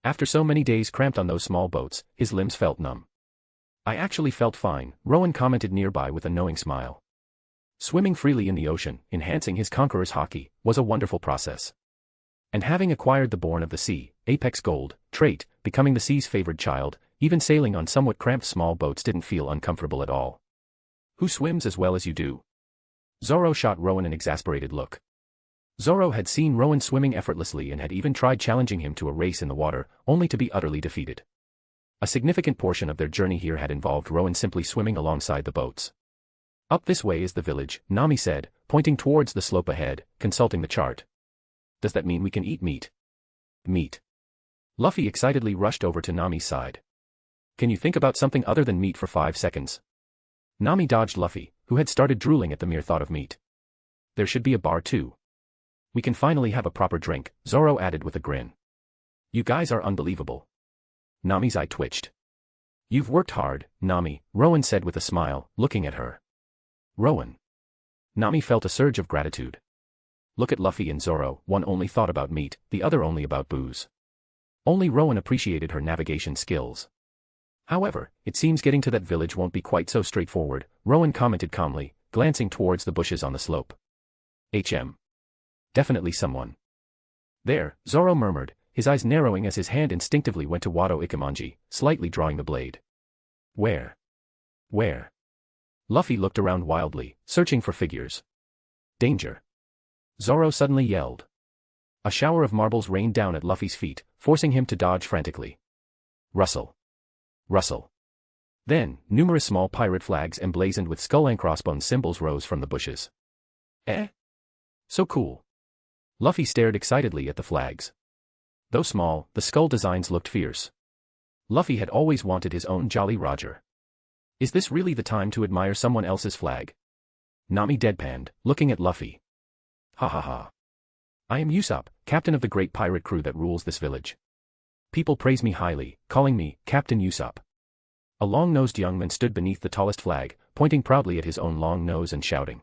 After so many days cramped on those small boats, his limbs felt numb. I actually felt fine, Rowen commented nearby with a knowing smile. Swimming freely in the ocean, enhancing his conqueror's haki, was a wonderful process. And having acquired the Born of the Sea, Apex Gold, trait, becoming the sea's favored child, even sailing on somewhat cramped small boats didn't feel uncomfortable at all. Who swims as well as you do? Zoro shot Rowen an exasperated look. Zoro had seen Rowen swimming effortlessly and had even tried challenging him to a race in the water, only to be utterly defeated. A significant portion of their journey here had involved Rowen simply swimming alongside the boats. Up this way is the village, Nami said, pointing towards the slope ahead, consulting the chart. Does that mean we can eat meat? Meat. Luffy excitedly rushed over to Nami's side. Can you think about something other than meat for 5 seconds? Nami dodged Luffy, who had started drooling at the mere thought of meat. There should be a bar too. We can finally have a proper drink, Zoro added with a grin. You guys are unbelievable. Nami's eye twitched. You've worked hard, Nami, Rowen said with a smile, looking at her. Rowen. Nami felt a surge of gratitude. Look at Luffy and Zoro, one only thought about meat, the other only about booze. Only Rowen appreciated her navigation skills. However, it seems getting to that village won't be quite so straightforward, Rowen commented calmly, glancing towards the bushes on the slope. Definitely someone. There, Zoro murmured, his eyes narrowing as his hand instinctively went to Wado Ikemanji, slightly drawing the blade. Where? Luffy looked around wildly, searching for figures. Danger. Zoro suddenly yelled. A shower of marbles rained down at Luffy's feet, forcing him to dodge frantically. Rustle. Then, numerous small pirate flags emblazoned with skull and crossbones symbols rose from the bushes. So cool. Luffy stared excitedly at the flags. Though small, the skull designs looked fierce. Luffy had always wanted his own Jolly Roger. Is this really the time to admire someone else's flag? Nami deadpanned, looking at Luffy. Ha ha ha. I am Usopp, captain of the great pirate crew that rules this village. People praise me highly, calling me Captain Usopp. A long-nosed young man stood beneath the tallest flag, pointing proudly at his own long nose and shouting.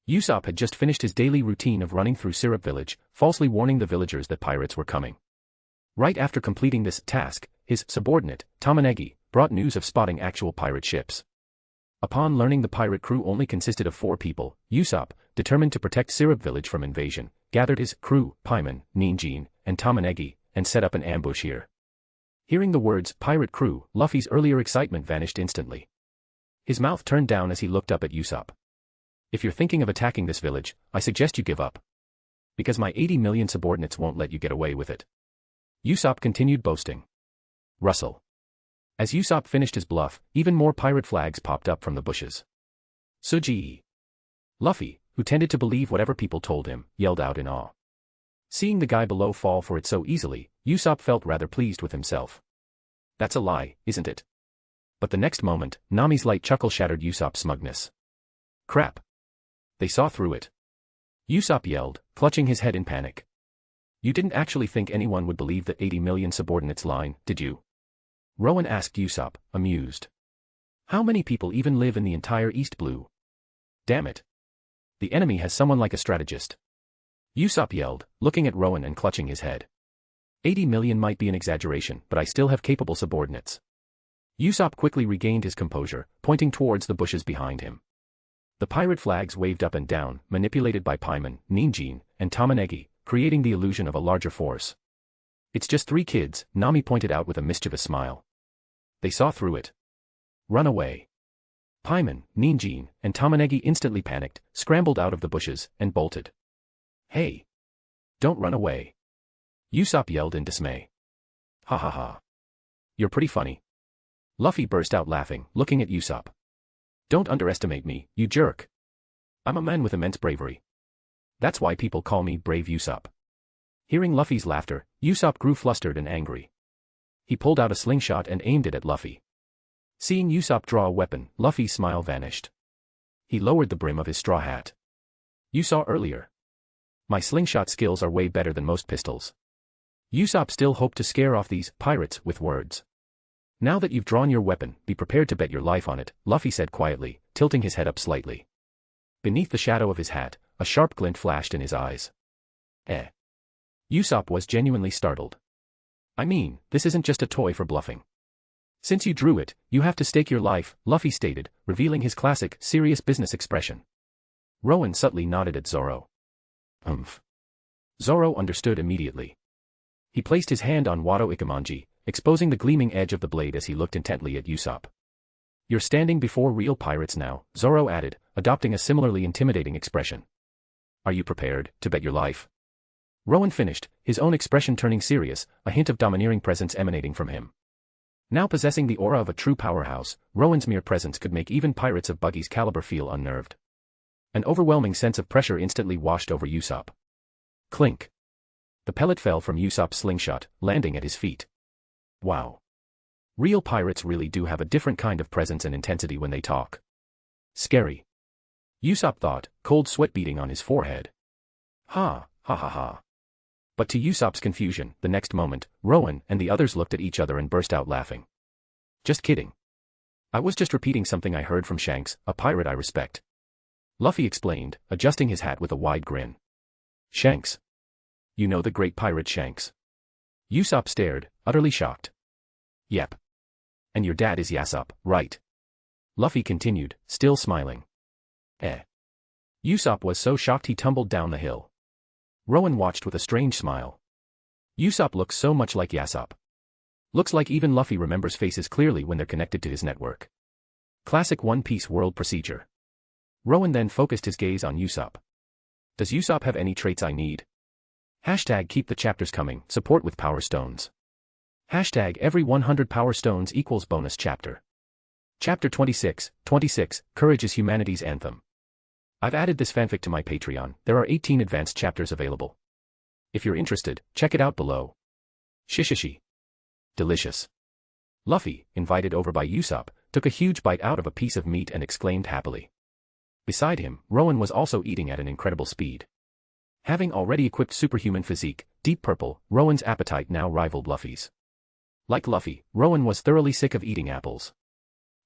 Usopp had just finished his daily routine of running through Syrup Village, falsely warning the villagers that pirates were coming. Right after completing this task, his subordinate, Tamanegi, brought news of spotting actual pirate ships. Upon learning the pirate crew only consisted of 4 people, Usopp, determined to protect Syrup Village from invasion, gathered his crew, Paimon, Ninjin, and Tamanegi, and set up an ambush here. Hearing the words, pirate crew, Luffy's earlier excitement vanished instantly. His mouth turned down as he looked up at Usopp. If you're thinking of attacking this village, I suggest you give up. Because my 80 million subordinates won't let you get away with it. Usopp continued boasting. Rustle. As Usopp finished his bluff, even more pirate flags popped up from the bushes. Suji! Luffy, who tended to believe whatever people told him, yelled out in awe. Seeing the guy below fall for it so easily, Usopp felt rather pleased with himself. That's a lie, isn't it? But the next moment, Nami's light chuckle shattered Usopp's smugness. Crap! They saw through it. Usopp yelled, clutching his head in panic. You didn't actually think anyone would believe the 80 million subordinates line, did you? Rowen asked Usopp, amused. How many people even live in the entire East Blue? Damn it. The enemy has someone like a strategist. Usopp yelled, looking at Rowen and clutching his head. 80 million might be an exaggeration, but I still have capable subordinates. Usopp quickly regained his composure, pointing towards the bushes behind him. The pirate flags waved up and down, manipulated by Paimon, Ninjin, and Tamanegi, creating the illusion of a larger force. It's just 3 kids, Nami pointed out with a mischievous smile. They saw through it. Run away. Paimon, Ninjin, and Tamanegi instantly panicked, scrambled out of the bushes, and bolted. Hey! Don't run away. Usopp yelled in dismay. Ha ha ha. You're pretty funny. Luffy burst out laughing, looking at Usopp. Don't underestimate me, you jerk. I'm a man with immense bravery. That's why people call me Brave Usopp. Hearing Luffy's laughter, Usopp grew flustered and angry. He pulled out a slingshot and aimed it at Luffy. Seeing Usopp draw a weapon, Luffy's smile vanished. He lowered the brim of his straw hat. You saw earlier. My slingshot skills are way better than most pistols. Usopp still hoped to scare off these pirates with words. Now that you've drawn your weapon, be prepared to bet your life on it, Luffy said quietly, tilting his head up slightly. Beneath the shadow of his hat, a sharp glint flashed in his eyes. Eh. Usopp was genuinely startled. I mean, this isn't just a toy for bluffing. Since you drew it, you have to stake your life, Luffy stated, revealing his classic, serious business expression. Rowen subtly nodded at Zoro. Zoro understood immediately. He placed his hand on Wado Ikemanji, exposing the gleaming edge of the blade as he looked intently at Usopp. You're standing before real pirates now, Zoro added, adopting a similarly intimidating expression. Are you prepared to bet your life? Rowen finished, his own expression turning serious, a hint of domineering presence emanating from him. Now possessing the aura of a true powerhouse, Rowen's mere presence could make even pirates of Buggy's caliber feel unnerved. An overwhelming sense of pressure instantly washed over Usopp. Clink. The pellet fell from Usopp's slingshot, landing at his feet. Wow. Real pirates really do have a different kind of presence and intensity when they talk. Scary. Usopp thought, cold sweat beating on his forehead. Ha ha. But to Usopp's confusion, the next moment, Rowen and the others looked at each other and burst out laughing. Just kidding. I was just repeating something I heard from Shanks, a pirate I respect. Luffy explained, adjusting his hat with a wide grin. Shanks. You know the great pirate Shanks. Usopp stared, utterly shocked. Yep. And your dad is Yasopp, right? Luffy continued, still smiling. Usopp was so shocked he tumbled down the hill. Rowen watched with a strange smile. Usopp looks so much like Yasopp. Looks like even Luffy remembers faces clearly when they're connected to his network. Classic One Piece world procedure. Rowen then focused his gaze on Usopp. Does Usopp have any traits I need? Hashtag keep the chapters coming, support with power stones. Hashtag every 100 power stones equals bonus chapter. Chapter 26, Courage is Humanity's Anthem. I've added this fanfic to my Patreon, there are 18 advanced chapters available. If you're interested, check it out below. Shishishi. Delicious. Luffy, invited over by Usopp, took a huge bite out of a piece of meat and exclaimed happily. Beside him, Rowen was also eating at an incredible speed. Having already equipped superhuman physique, Deep Purple, Rowen's appetite now rivaled Luffy's. Like Luffy, Rowen was thoroughly sick of eating apples.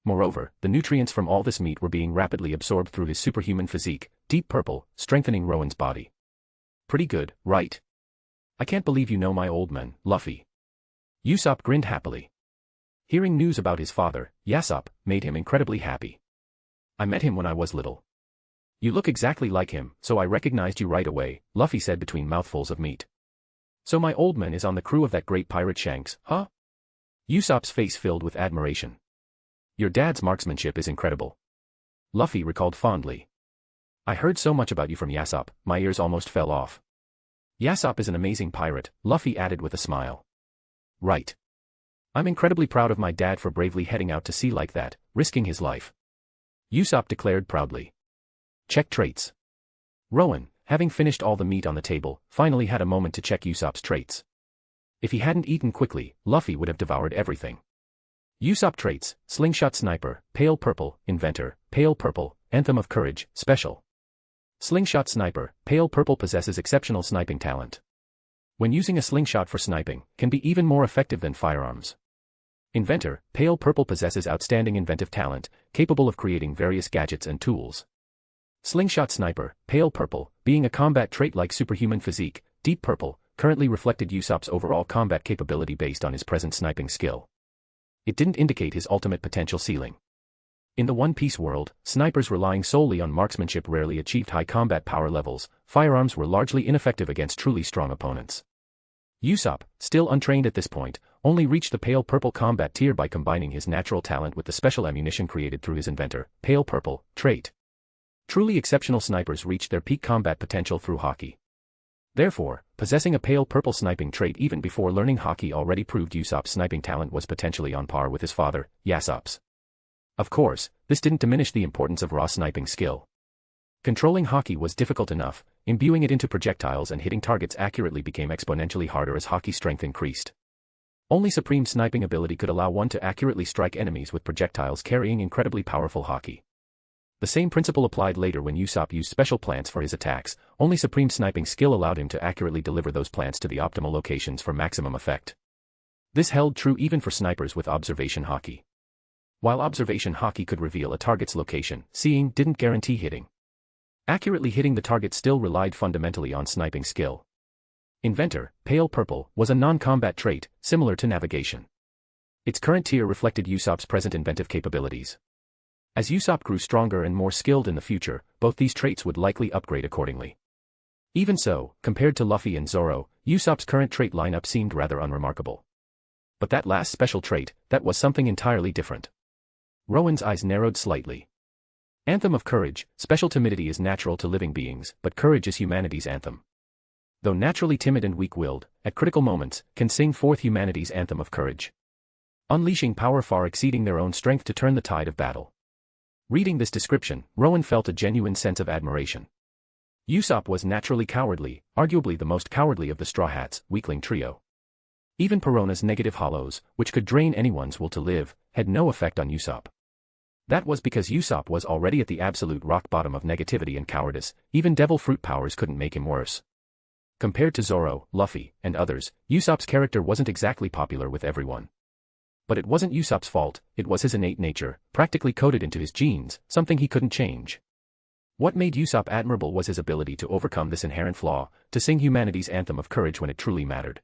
Moreover, the nutrients from all this meat were being rapidly absorbed through his superhuman physique, Deep Purple, strengthening Rowen's body. Pretty good, right? I can't believe you know my old man, Luffy. Usopp grinned happily. Hearing news about his father, Yasopp, made him incredibly happy. I met him when I was little. You look exactly like him, so I recognized you right away, Luffy said between mouthfuls of meat. So my old man is on the crew of that great pirate Shanks, huh? Usopp's face filled with admiration. Your dad's marksmanship is incredible. Luffy recalled fondly. I heard so much about you from Yasopp, my ears almost fell off. Yasopp is an amazing pirate, Luffy added with a smile. Right. I'm incredibly proud of my dad for bravely heading out to sea like that, risking his life. Usopp declared proudly. Check traits. Rowen, having finished all the meat on the table, finally had a moment to check Usopp's traits. If he hadn't eaten quickly, Luffy would have devoured everything. Usopp traits: Slingshot Sniper, Pale Purple, Inventor, Pale Purple, Anthem of Courage, Special. Slingshot Sniper, Pale Purple possesses exceptional sniping talent. When using a slingshot for sniping, can be even more effective than firearms. Inventor, Pale Purple possesses outstanding inventive talent, capable of creating various gadgets and tools. Slingshot Sniper, Pale Purple, being a combat trait like superhuman physique, Deep Purple, currently reflected Usopp's overall combat capability based on his present sniping skill. It didn't indicate his ultimate potential ceiling. In the One Piece world, snipers relying solely on marksmanship rarely achieved high combat power levels. Firearms were largely ineffective against truly strong opponents. Usopp, still untrained at this point, only reached the Pale Purple combat tier by combining his natural talent with the special ammunition created through his Inventor, Pale Purple, trait. Truly exceptional snipers reached their peak combat potential through Haki. Therefore, possessing a Pale Purple sniping trait even before learning Haki already proved Usopp's sniping talent was potentially on par with his father, Yasopp's. Of course, this didn't diminish the importance of raw sniping skill. Controlling Haki was difficult enough, imbuing it into projectiles and hitting targets accurately became exponentially harder as Haki strength increased. Only supreme sniping ability could allow one to accurately strike enemies with projectiles carrying incredibly powerful Haki. The same principle applied later when Usopp used special plants for his attacks. Only supreme sniping skill allowed him to accurately deliver those plants to the optimal locations for maximum effect. This held true even for snipers with observation Haki. While observation Haki could reveal a target's location, seeing didn't guarantee hitting. Accurately hitting the target still relied fundamentally on sniping skill. Inventor, Pale Purple, was a non-combat trait, similar to navigation. Its current tier reflected Usopp's present inventive capabilities. As Usopp grew stronger and more skilled in the future, both these traits would likely upgrade accordingly. Even so, compared to Luffy and Zoro, Usopp's current trait lineup seemed rather unremarkable. But that last special trait, that was something entirely different. Rowen's eyes narrowed slightly. Anthem of Courage, special timidity is natural to living beings, but courage is humanity's anthem. Though naturally timid and weak-willed, at critical moments, can sing forth humanity's anthem of courage. Unleashing power far exceeding their own strength to turn the tide of battle. Reading this description, Rowen felt a genuine sense of admiration. Usopp was naturally cowardly, arguably the most cowardly of the Straw Hats, weakling trio. Even Perona's negative hollows, which could drain anyone's will to live, had no effect on Usopp. That was because Usopp was already at the absolute rock bottom of negativity and cowardice. Even devil fruit powers couldn't make him worse. Compared to Zoro, Luffy, and others, Usopp's character wasn't exactly popular with everyone. But it wasn't Usopp's fault, it was his innate nature, practically coded into his genes, something he couldn't change. What made Usopp admirable was his ability to overcome this inherent flaw, to sing humanity's anthem of courage when it truly mattered.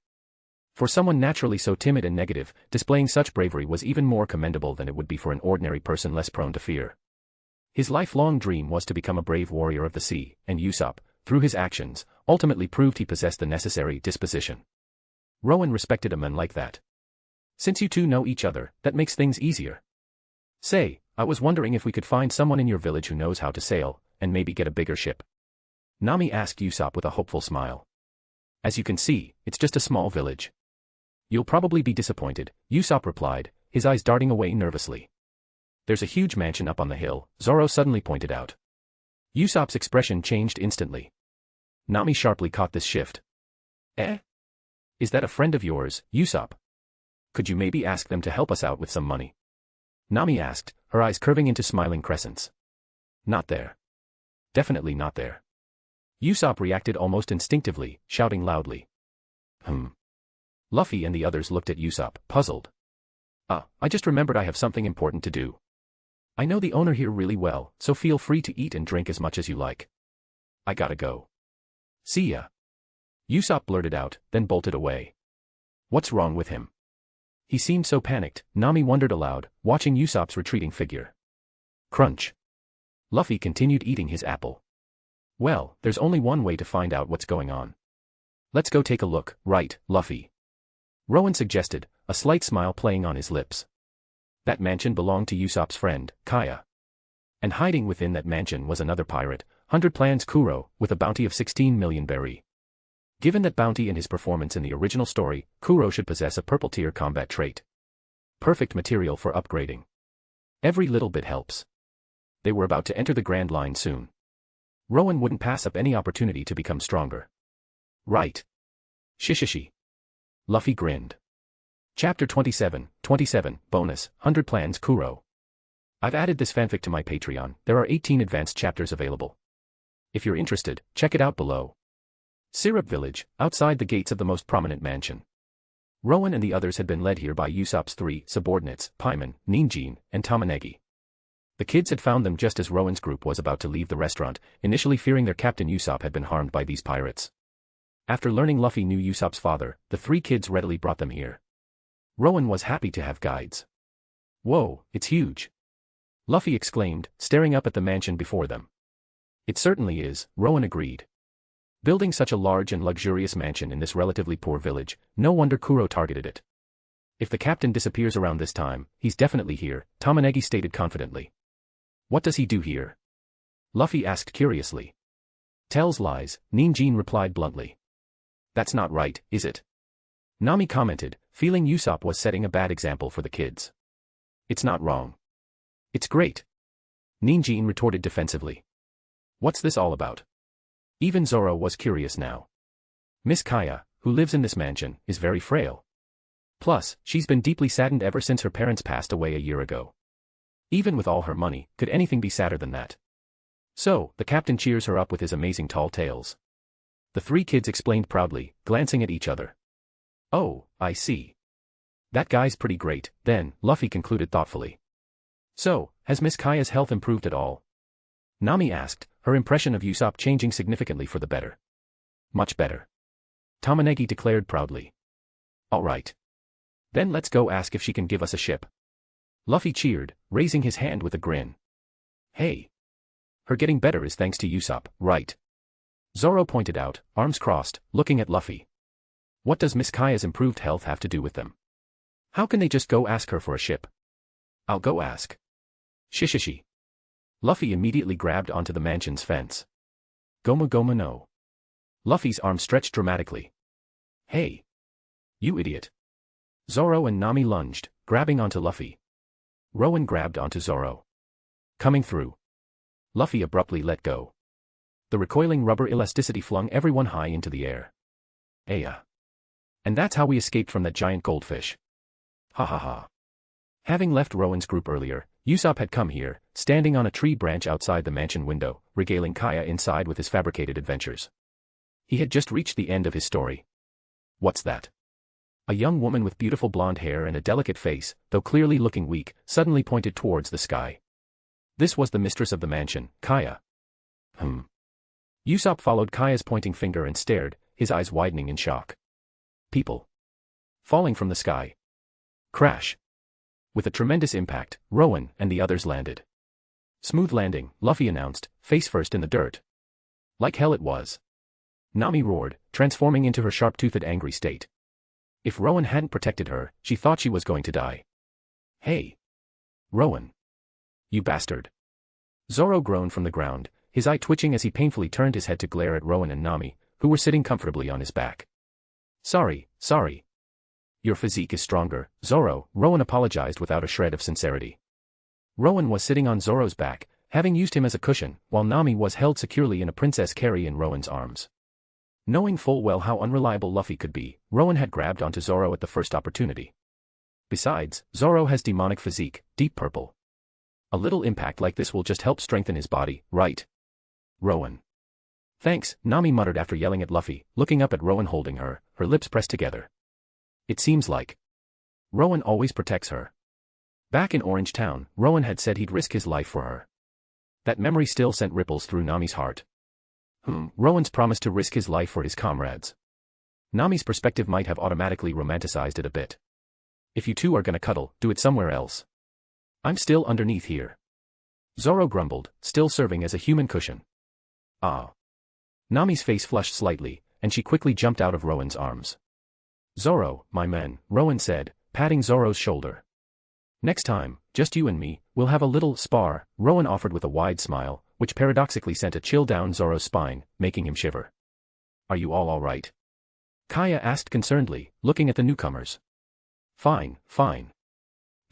For someone naturally so timid and negative, displaying such bravery was even more commendable than it would be for an ordinary person less prone to fear. His lifelong dream was to become a brave warrior of the sea, and Usopp, through his actions, ultimately proved he possessed the necessary disposition. Rowen respected a man like that. Since you two know each other, that makes things easier. Say, I was wondering if we could find someone in your village who knows how to sail, and maybe get a bigger ship. Nami asked Usopp with a hopeful smile. As you can see, it's just a small village. You'll probably be disappointed, Usopp replied, his eyes darting away nervously. There's a huge mansion up on the hill, Zoro suddenly pointed out. Usopp's expression changed instantly. Nami sharply caught this shift. Eh? Is that a friend of yours, Usopp? Could you maybe ask them to help us out with some money? Nami asked, her eyes curving into smiling crescents. Not there. Definitely not there. Usopp reacted almost instinctively, shouting loudly. Luffy and the others looked at Usopp, puzzled. I just remembered I have something important to do. I know the owner here really well, so feel free to eat and drink as much as you like. I gotta go. See ya. Usopp blurted out, then bolted away. What's wrong with him? He seemed so panicked, Nami wondered aloud, watching Usopp's retreating figure. Crunch. Luffy continued eating his apple. Well, there's only one way to find out what's going on. Let's go take a look, right, Luffy? Rowen suggested, a slight smile playing on his lips. That mansion belonged to Usopp's friend, Kaya. And hiding within that mansion was another pirate, 100 Plans Kuro, with a bounty of 16 million berry. Given that bounty and his performance in the original story, Kuro should possess a purple tier combat trait. perfect material for upgrading. Every little bit helps. They were about to enter the Grand Line soon. Rowen wouldn't pass up any opportunity to become stronger. Right. Shishishi. Luffy grinned. Chapter 27, bonus, 100 plans Kuro. I've added this fanfic to my Patreon. There are 18 advanced chapters available. If you're interested, check it out below. Syrup Village, outside the gates of the most prominent mansion. Rowen and the others had been led here by Usopp's 3 subordinates, Paimon, Ninjin, and Tamanegi. The kids had found them just as Rowen's group was about to leave the restaurant, initially fearing their captain Usopp had been harmed by these pirates. After learning Luffy knew Usopp's father, the 3 kids readily brought them here. Rowen was happy to have guides. Whoa, it's huge! Luffy exclaimed, staring up at the mansion before them. It certainly is, Rowen agreed. Building such a large and luxurious mansion in this relatively poor village, no wonder Kuro targeted it. If the captain disappears around this time, he's definitely here, Tamanegi stated confidently. What does he do here? Luffy asked curiously. Tells lies, Ninjin replied bluntly. That's not right, is it? Nami commented, feeling Usopp was setting a bad example for the kids. It's not wrong. It's great. Ninjin retorted defensively. What's this all about? Even Zoro was curious now. Miss Kaya, who lives in this mansion, is very frail. Plus, she's been deeply saddened ever since her parents passed away a year ago. Even with all her money, could anything be sadder than that? So, the captain cheers her up with his amazing tall tales. The 3 kids explained proudly, glancing at each other. Oh, I see. That guy's pretty great, then, Luffy concluded thoughtfully. So, has Miss Kaya's health improved at all? Nami asked, her impression of Usopp changing significantly for the better. Much better. Tamanegi declared proudly. All right. Then let's go ask if she can give us a ship. Luffy cheered, raising his hand with a grin. Hey. Her getting better is thanks to Usopp, right? Zoro pointed out, arms crossed, looking at Luffy. What does Miss Kaya's improved health have to do with them? How can they just go ask her for a ship? I'll go ask. Shishishi. Luffy immediately grabbed onto the mansion's fence. Goma Goma no. Luffy's arm stretched dramatically. Hey. You idiot. Zoro and Nami lunged, grabbing onto Luffy. Rowen grabbed onto Zoro. Coming through. Luffy abruptly let go. The recoiling rubber elasticity flung everyone high into the air. Aya. And that's how we escaped from that giant goldfish. Ha ha ha. Having left Rowen's group earlier, Usopp had come here, standing on a tree branch outside the mansion window, regaling Kaya inside with his fabricated adventures. He had just reached the end of his story. What's that? A young woman with beautiful blonde hair and a delicate face, though clearly looking weak, suddenly pointed towards the sky. This was the mistress of the mansion, Kaya. Usopp followed Kaya's pointing finger and stared, his eyes widening in shock. People. Falling from the sky. Crash. With a tremendous impact, Rowen and the others landed. Smooth landing, Luffy announced, face first in the dirt. Like hell it was. Nami roared, transforming into her sharp-toothed angry state. If Rowen hadn't protected her, she thought she was going to die. Hey. Rowen. You bastard. Zoro groaned from the ground, his eye twitching as he painfully turned his head to glare at Rowen and Nami, who were sitting comfortably on his back. Sorry. Your physique is stronger, Zoro, Rowen apologized without a shred of sincerity. Rowen was sitting on Zoro's back, having used him as a cushion, while Nami was held securely in a princess carry in Rowen's arms. Knowing full well how unreliable Luffy could be, Rowen had grabbed onto Zoro at the first opportunity. Besides, Zoro has demonic physique, deep purple. A little impact like this will just help strengthen his body, right? Rowen. Thanks, Nami muttered after yelling at Luffy, looking up at Rowen holding her, her lips pressed together. It seems like Rowen always protects her. Back in Orange Town, Rowen had said he'd risk his life for her. That memory still sent ripples through Nami's heart. Rowen's promise to risk his life for his comrades. Nami's perspective might have automatically romanticized it a bit. If you two are gonna cuddle, do it somewhere else. I'm still underneath here. Zoro grumbled, still serving as a human cushion. Ah. Nami's face flushed slightly, and she quickly jumped out of Rowen's arms. Zoro, my man, Rowen said, patting Zoro's shoulder. Next time, just you and me, we'll have a little spar, Rowen offered with a wide smile, which paradoxically sent a chill down Zoro's spine, making him shiver. Are you all right? Kaya asked concernedly, looking at the newcomers. Fine.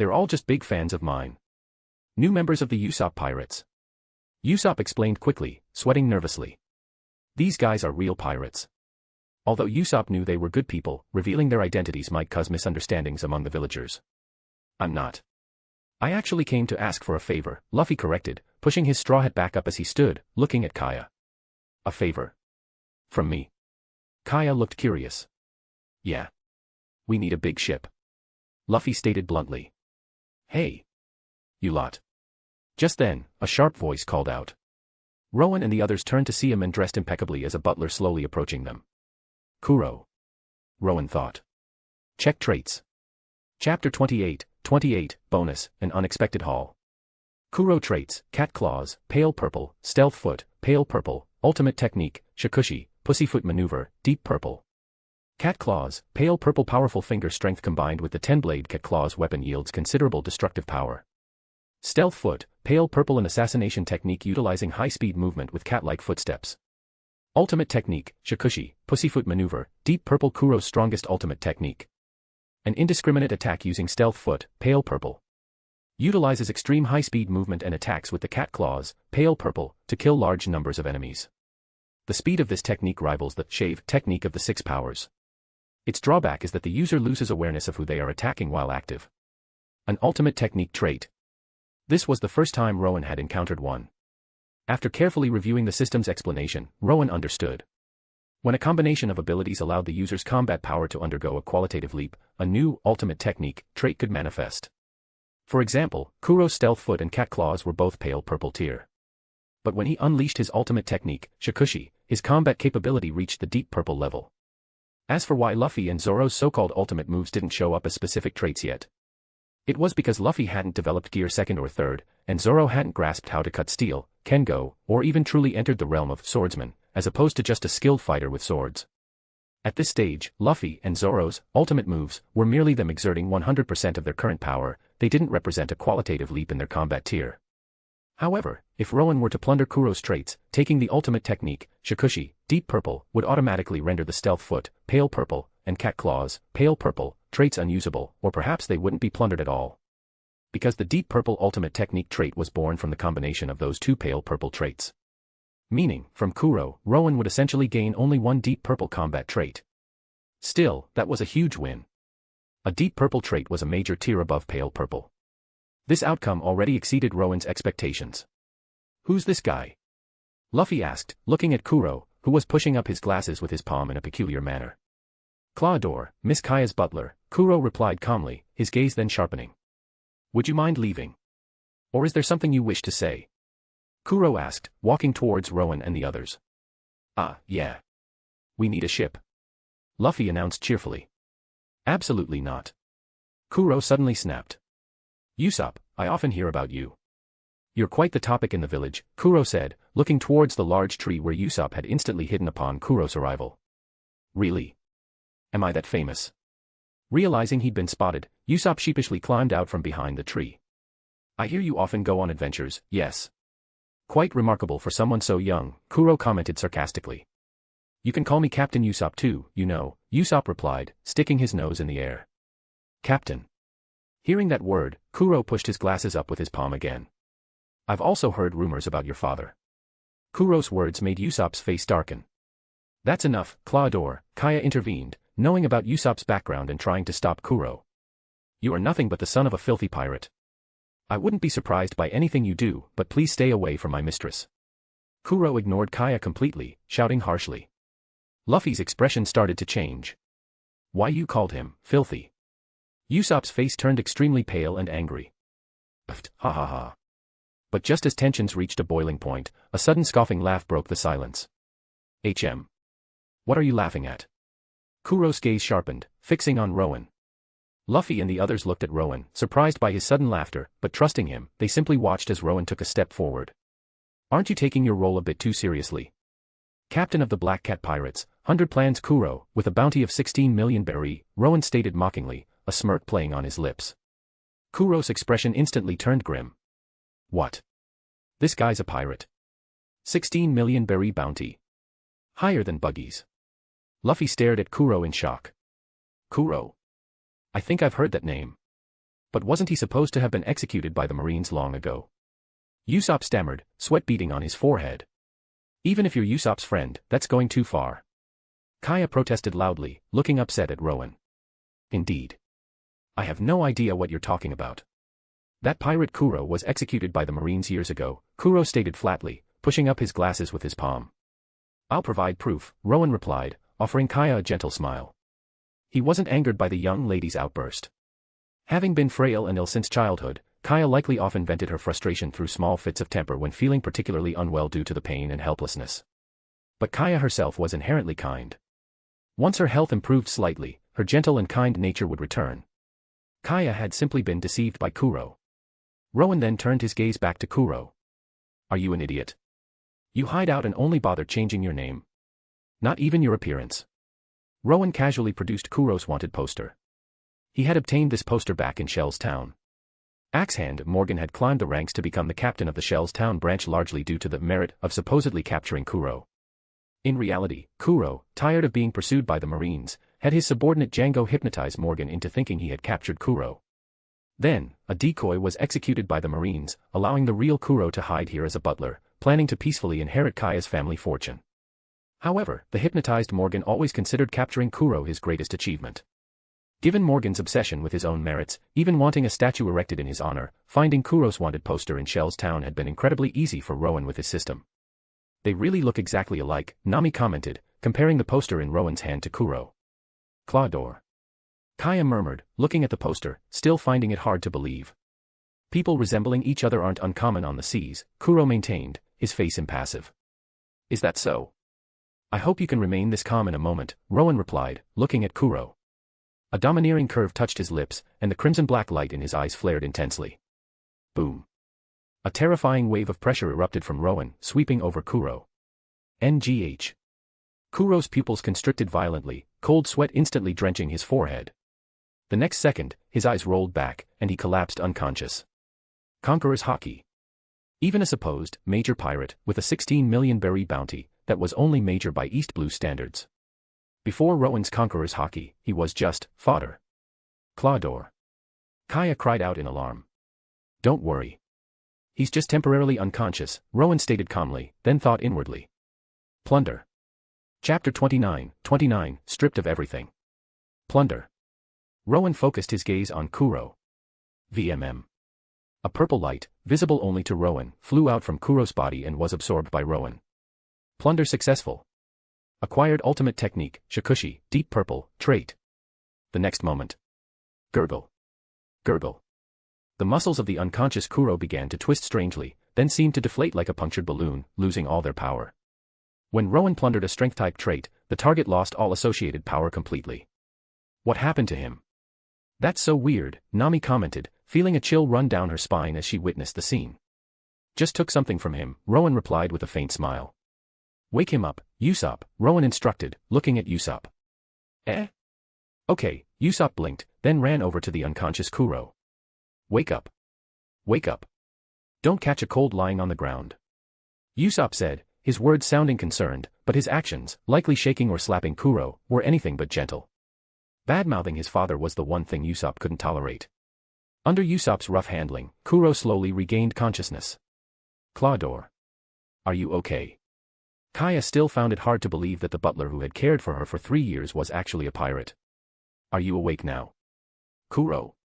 They're all just big fans of mine. New members of the Usopp pirates. Usopp explained quickly, sweating nervously. These guys are real pirates. Although Usopp knew they were good people, revealing their identities might cause misunderstandings among the villagers. I'm not. I actually came to ask for a favor, Luffy corrected, pushing his straw hat back up as he stood, looking at Kaya. A favor? From me? Kaya looked curious. Yeah. We need a big ship. Luffy stated bluntly. Hey. You lot. Just then, a sharp voice called out. Rowen and the others turned to see a man dressed impeccably as a butler slowly approaching them. Kuro. Rowen thought. Check traits. Chapter 28, bonus, an unexpected haul. Kuro traits, cat claws, pale purple, stealth foot, pale purple, ultimate technique, shakushi, pussyfoot maneuver, deep purple. Cat claws, pale purple powerful finger strength combined with the 10-blade cat claws weapon yields considerable destructive power. Stealth foot, pale purple an assassination technique utilizing high-speed movement with cat-like footsteps. Ultimate technique, shakushi, pussyfoot maneuver, deep purple Kuro's strongest ultimate technique. An indiscriminate attack using stealth foot, pale purple. Utilizes extreme high-speed movement and attacks with the cat claws, pale purple, to kill large numbers of enemies. The speed of this technique rivals the shave technique of the 6 powers. Its drawback is that the user loses awareness of who they are attacking while active. An ultimate technique trait. This was the first time Rowen had encountered one. After carefully reviewing the system's explanation, Rowen understood. When a combination of abilities allowed the user's combat power to undergo a qualitative leap, a new, ultimate technique, trait could manifest. For example, Kuro's stealth foot and cat claws were both pale purple tier. But when he unleashed his ultimate technique, shakushi, his combat capability reached the deep purple level. As for why Luffy and Zoro's so-called ultimate moves didn't show up as specific traits yet. It was because Luffy hadn't developed gear 2nd or 3rd, and Zoro hadn't grasped how to cut steel, kengo, or even truly entered the realm of swordsman, as opposed to just a skilled fighter with swords. At this stage, Luffy and Zoro's ultimate moves were merely them exerting 100% of their current power. They didn't represent a qualitative leap in their combat tier. However, if Rowen were to plunder Kuro's traits, taking the ultimate technique, shakushi, deep purple, would automatically render the stealth foot, pale purple, and cat claws, pale purple, traits unusable, or perhaps they wouldn't be plundered at all. Because the deep purple ultimate technique trait was born from the combination of those 2 pale purple traits. Meaning, from Kuro, Rowen would essentially gain only 1 deep purple combat trait. Still, that was a huge win. A deep purple trait was a major tier above pale purple. This outcome already exceeded Rowen's expectations. Who's this guy? Luffy asked, looking at Kuro, who was pushing up his glasses with his palm in a peculiar manner. Claudor, Miss Kaya's butler, Kuro replied calmly, his gaze then sharpening. Would you mind leaving? Or is there something you wish to say? Kuro asked, walking towards Rowen and the others. Yeah. We need a ship. Luffy announced cheerfully. Absolutely not. Kuro suddenly snapped. Usopp, I often hear about you. You're quite the topic in the village, Kuro said, looking towards the large tree where Usopp had instantly hidden upon Kuro's arrival. Really? Am I that famous? Realizing he'd been spotted, Usopp sheepishly climbed out from behind the tree. I hear you often go on adventures, yes. Quite remarkable for someone so young, Kuro commented sarcastically. You can call me Captain Usopp too, you know, Usopp replied, sticking his nose in the air. Captain. Hearing that word, Kuro pushed his glasses up with his palm again. I've also heard rumors about your father. Kuro's words made Usopp's face darken. That's enough, Claudor, Kaya intervened, knowing about Usopp's background and trying to stop Kuro. You are nothing but the son of a filthy pirate. I wouldn't be surprised by anything you do, but please stay away from my mistress. Kuro ignored Kaya completely, shouting harshly. Luffy's expression started to change. Why you called him filthy? Usopp's face turned extremely pale and angry. Pfft, ha ha ha. But just as tensions reached a boiling point, a sudden scoffing laugh broke the silence. What are you laughing at? Kuro's gaze sharpened, fixing on Rowen. Luffy and the others looked at Rowen, surprised by his sudden laughter, but trusting him, they simply watched as Rowen took a step forward. Aren't you taking your role a bit too seriously? Captain of the Black Cat Pirates, 100 plans Kuro, with a bounty of 16 million berry, Rowen stated mockingly, a smirk playing on his lips. Kuro's expression instantly turned grim. What? This guy's a pirate. 16 million berry bounty. Higher than Buggy's. Luffy stared at Kuro in shock. Kuro? I think I've heard that name. But wasn't he supposed to have been executed by the Marines long ago? Usopp stammered, sweat beading on his forehead. Even if you're Usopp's friend, that's going too far. Kaya protested loudly, looking upset at Rowen. Indeed. I have no idea what you're talking about. That pirate Kuro was executed by the Marines years ago, Kuro stated flatly, pushing up his glasses with his palm. I'll provide proof, Rowen replied, offering Kaya a gentle smile. He wasn't angered by the young lady's outburst. Having been frail and ill since childhood, Kaya likely often vented her frustration through small fits of temper when feeling particularly unwell due to the pain and helplessness. But Kaya herself was inherently kind. Once her health improved slightly, her gentle and kind nature would return. Kaya had simply been deceived by Kuro. Rowen then turned his gaze back to Kuro. Are you an idiot? You hide out and only bother changing your name. Not even your appearance. Rowen casually produced Kuro's wanted poster. He had obtained this poster back in Shell's Town. Axehand Morgan had climbed the ranks to become the captain of the Shell's Town branch largely due to the merit of supposedly capturing Kuro. In reality, Kuro, tired of being pursued by the Marines, had his subordinate Django hypnotize Morgan into thinking he had captured Kuro. Then, a decoy was executed by the Marines, allowing the real Kuro to hide here as a butler, planning to peacefully inherit Kaya's family fortune. However, the hypnotized Morgan always considered capturing Kuro his greatest achievement. Given Morgan's obsession with his own merits, even wanting a statue erected in his honor, finding Kuro's wanted poster in Shell's Town had been incredibly easy for Rowen with his system. They really look exactly alike, Nami commented, comparing the poster in Rowen's hand to Kuro. Clawdor. Kaya murmured, looking at the poster, still finding it hard to believe. People resembling each other aren't uncommon on the seas, Kuro maintained, his face impassive. Is that so? I hope you can remain this calm in a moment, Rowen replied, looking at Kuro. A domineering curve touched his lips, and the crimson-black light in his eyes flared intensely. Boom. A terrifying wave of pressure erupted from Rowen, sweeping over Kuro. NGH. Kuro's pupils constricted violently, cold sweat instantly drenching his forehead. The next second, his eyes rolled back, and he collapsed unconscious. Conqueror's Haki. Even a supposed major pirate with a 16 million berry bounty, that was only major by East Blue standards. Before Rowen's Conqueror's Haki, he was just fodder. Clawdor. Kaya cried out in alarm. Don't worry. He's just temporarily unconscious, Rowen stated calmly, then thought inwardly. Plunder. Chapter 29, stripped of everything. Plunder. Rowen focused his gaze on Kuro. VMM. A purple light, visible only to Rowen, flew out from Kuro's body and was absorbed by Rowen. Plunder successful. Acquired ultimate technique, Shikushi, deep purple, trait. The next moment. Gurgle. Gurgle. The muscles of the unconscious Kuro began to twist strangely, then seemed to deflate like a punctured balloon, losing all their power. When Rowen plundered a strength-type trait, the target lost all associated power completely. What happened to him? That's so weird, Nami commented, feeling a chill run down her spine as she witnessed the scene. Just took something from him, Rowen replied with a faint smile. Wake him up, Usopp, Rowen instructed, looking at Usopp. Eh? Okay, Usopp blinked, then ran over to the unconscious Kuro. Wake up. Wake up. Don't catch a cold lying on the ground. Usopp said, his words sounding concerned, but his actions, likely shaking or slapping Kuro, were anything but gentle. Bad-mouthing his father was the one thing Usopp couldn't tolerate. Under Usopp's rough handling, Kuro slowly regained consciousness. Clawdor. Are you okay? Kaya still found it hard to believe that the butler who had cared for her for 3 years was actually a pirate. Are you awake now? Kuro.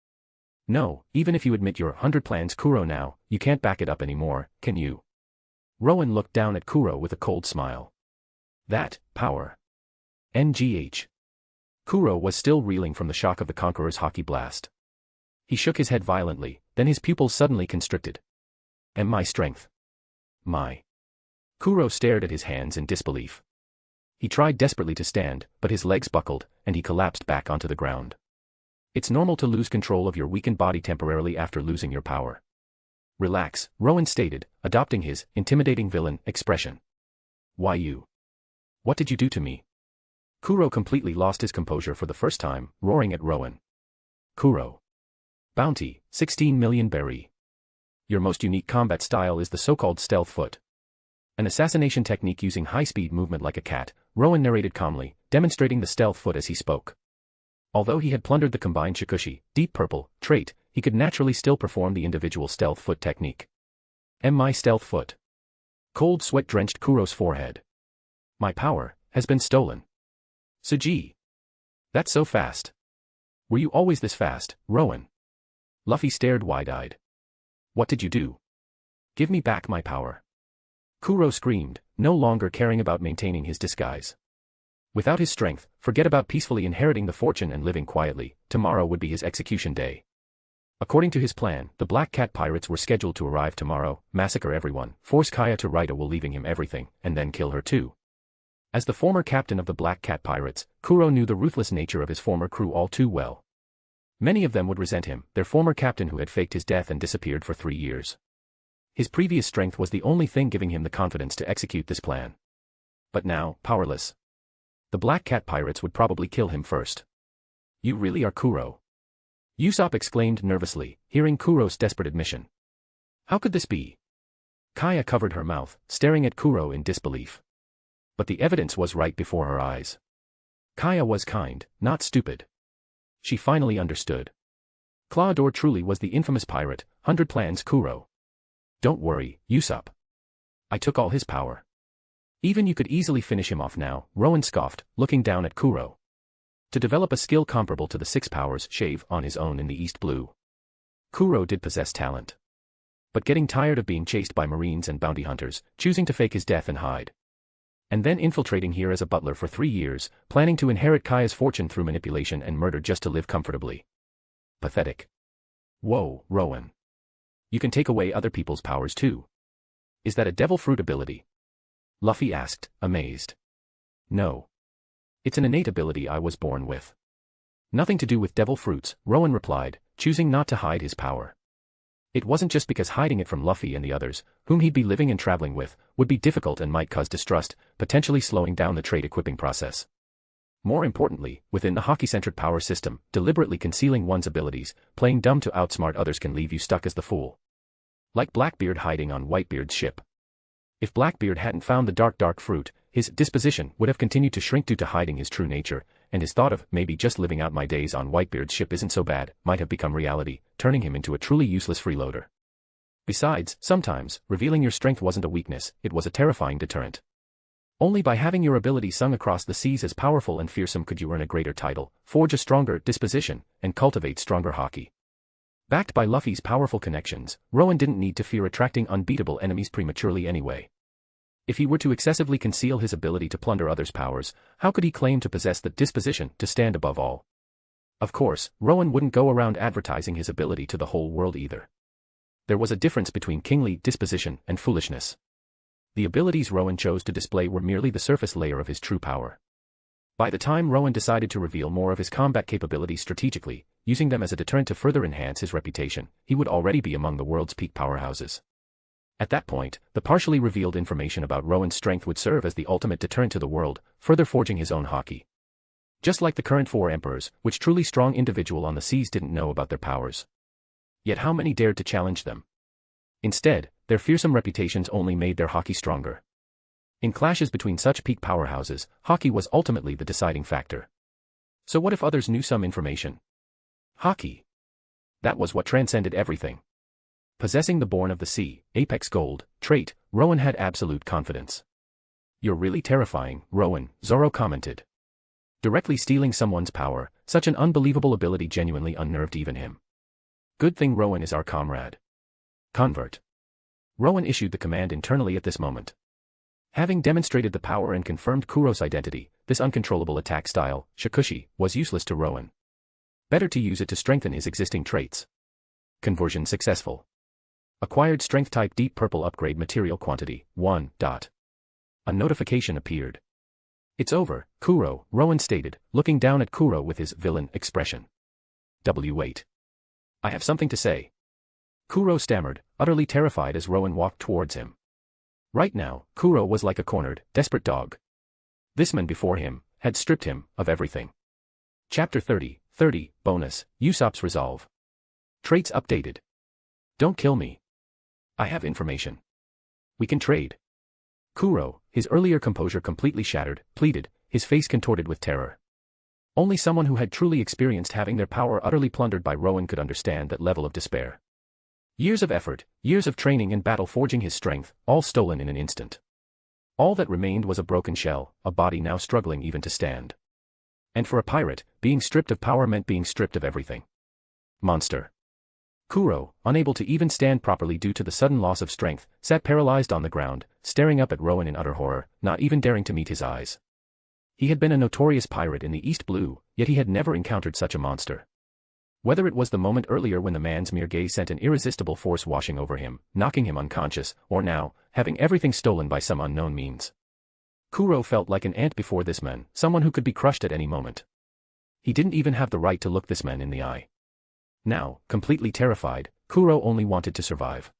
No, even if you admit your 100 plans Kuro now, you can't back it up anymore, can you? Rowen looked down at Kuro with a cold smile. That, power. NGH. Kuro was still reeling from the shock of the Conqueror's Haki blast. He shook his head violently, then his pupils suddenly constricted. And my strength. My. Kuro stared at his hands in disbelief. He tried desperately to stand, but his legs buckled, and he collapsed back onto the ground. It's normal to lose control of your weakened body temporarily after losing your power. Relax, Rowen stated, adopting his intimidating villain expression. Why you? What did you do to me? Kuro completely lost his composure for the first time, roaring at Rowen. Kuro. Bounty, 16 million berry. Your most unique combat style is the so-called stealth foot. An assassination technique using high-speed movement like a cat, Rowen narrated calmly, demonstrating the stealth foot as he spoke. Although he had plundered the combined Shikushi, deep purple, trait, he could naturally still perform the individual stealth foot technique. My stealth foot. Cold sweat drenched Kuro's forehead. My power has been stolen. Sanji. That's so fast. Were you always this fast, Rowen? Luffy stared wide-eyed. What did you do? Give me back my power. Kuro screamed, no longer caring about maintaining his disguise. Without his strength, forget about peacefully inheriting the fortune and living quietly. Tomorrow would be his execution day. According to his plan, the Black Cat pirates were scheduled to arrive tomorrow, massacre everyone, force Kaya to ride while leaving him everything, and then kill her too. As the former captain of the Black Cat pirates, Kuro knew the ruthless nature of his former crew all too well. Many of them would resent him, their former captain who had faked his death and disappeared for 3 years. His previous strength was the only thing giving him the confidence to execute this plan. But now, powerless. The Black Cat pirates would probably kill him first. You really are Kuro? Usopp exclaimed nervously, hearing Kuro's desperate admission. How could this be? Kaya covered her mouth, staring at Kuro in disbelief. But the evidence was right before her eyes. Kaya was kind, not stupid. She finally understood. Clawdor truly was the infamous pirate, 100 plans Kuro. Don't worry, Usopp. I took all his power. Even you could easily finish him off now, Rowen scoffed, looking down at Kuro. To develop a skill comparable to the 6 powers shave on his own in the East Blue. Kuro did possess talent. But getting tired of being chased by Marines and bounty hunters, choosing to fake his death and hide. And then infiltrating here as a butler for 3 years, planning to inherit Kaya's fortune through manipulation and murder just to live comfortably. Pathetic. Whoa, Rowen. You can take away other people's powers too. Is that a devil fruit ability? Luffy asked, amazed. No. It's an innate ability I was born with. Nothing to do with devil fruits, Rowen replied, choosing not to hide his power. It wasn't just because hiding it from Luffy and the others, whom he'd be living and traveling with, would be difficult and might cause distrust, potentially slowing down the trait equipping process. More importantly, within the hockey-centered power system, deliberately concealing one's abilities, playing dumb to outsmart others can leave you stuck as the fool. Like Blackbeard hiding on Whitebeard's ship. If Blackbeard hadn't found the dark fruit, his disposition would have continued to shrink due to hiding his true nature, and his thought of maybe just living out my days on Whitebeard's ship isn't so bad might have become reality, turning him into a truly useless freeloader. Besides, sometimes, revealing your strength wasn't a weakness, it was a terrifying deterrent. Only by having your ability sung across the seas as powerful and fearsome could you earn a greater title, forge a stronger disposition, and cultivate stronger hockey. Backed by Luffy's powerful connections, Rowen didn't need to fear attracting unbeatable enemies prematurely anyway. If he were to excessively conceal his ability to plunder others' powers, how could he claim to possess the disposition to stand above all? Of course, Rowen wouldn't go around advertising his ability to the whole world either. There was a difference between kingly disposition and foolishness. The abilities Rowen chose to display were merely the surface layer of his true power. By the time Rowen decided to reveal more of his combat capabilities strategically, using them as a deterrent to further enhance his reputation, he would already be among the world's peak powerhouses. At that point, the partially revealed information about Rowen's strength would serve as the ultimate deterrent to the world, further forging his own hockey. Just like the current 4 emperors, which truly strong individual on the seas didn't know about their powers. Yet how many dared to challenge them? Instead, their fearsome reputations only made their hockey stronger. In clashes between such peak powerhouses, hockey was ultimately the deciding factor. So what if others knew some information? Hockey. That was what transcended everything. Possessing the Born of the Sea, Apex Gold, trait, Rowen had absolute confidence. You're really terrifying, Rowen, Zoro commented. Directly stealing someone's power, such an unbelievable ability genuinely unnerved even him. Good thing Rowen is our comrade. Convert. Rowen issued the command internally at this moment. Having demonstrated the power and confirmed Kuro's identity, this uncontrollable attack style, Shakushi, was useless to Rowen. Better to use it to strengthen his existing traits. Conversion successful. Acquired strength type deep purple upgrade material quantity, 1. A notification appeared. It's over, Kuro, Rowen stated, looking down at Kuro with his villain expression. Wait. I have something to say. Kuro stammered, utterly terrified as Rowen walked towards him. Right now, Kuro was like a cornered, desperate dog. This man before him had stripped him of everything. Chapter 30, bonus, Usopp's resolve. Traits updated. Don't kill me. I have information. We can trade. Kuro, his earlier composure completely shattered, pleaded, his face contorted with terror. Only someone who had truly experienced having their power utterly plundered by Rowen could understand that level of despair. Years of effort, years of training and battle forging his strength, all stolen in an instant. All that remained was a broken shell, a body now struggling even to stand. And for a pirate, being stripped of power meant being stripped of everything. Monster. Kuro, unable to even stand properly due to the sudden loss of strength, sat paralyzed on the ground, staring up at Rowen in utter horror, not even daring to meet his eyes. He had been a notorious pirate in the East Blue, yet he had never encountered such a monster. Whether it was the moment earlier when the man's mere gaze sent an irresistible force washing over him, knocking him unconscious, or now, having everything stolen by some unknown means. Kuro felt like an ant before this man, someone who could be crushed at any moment. He didn't even have the right to look this man in the eye. Now, completely terrified, Kuro only wanted to survive.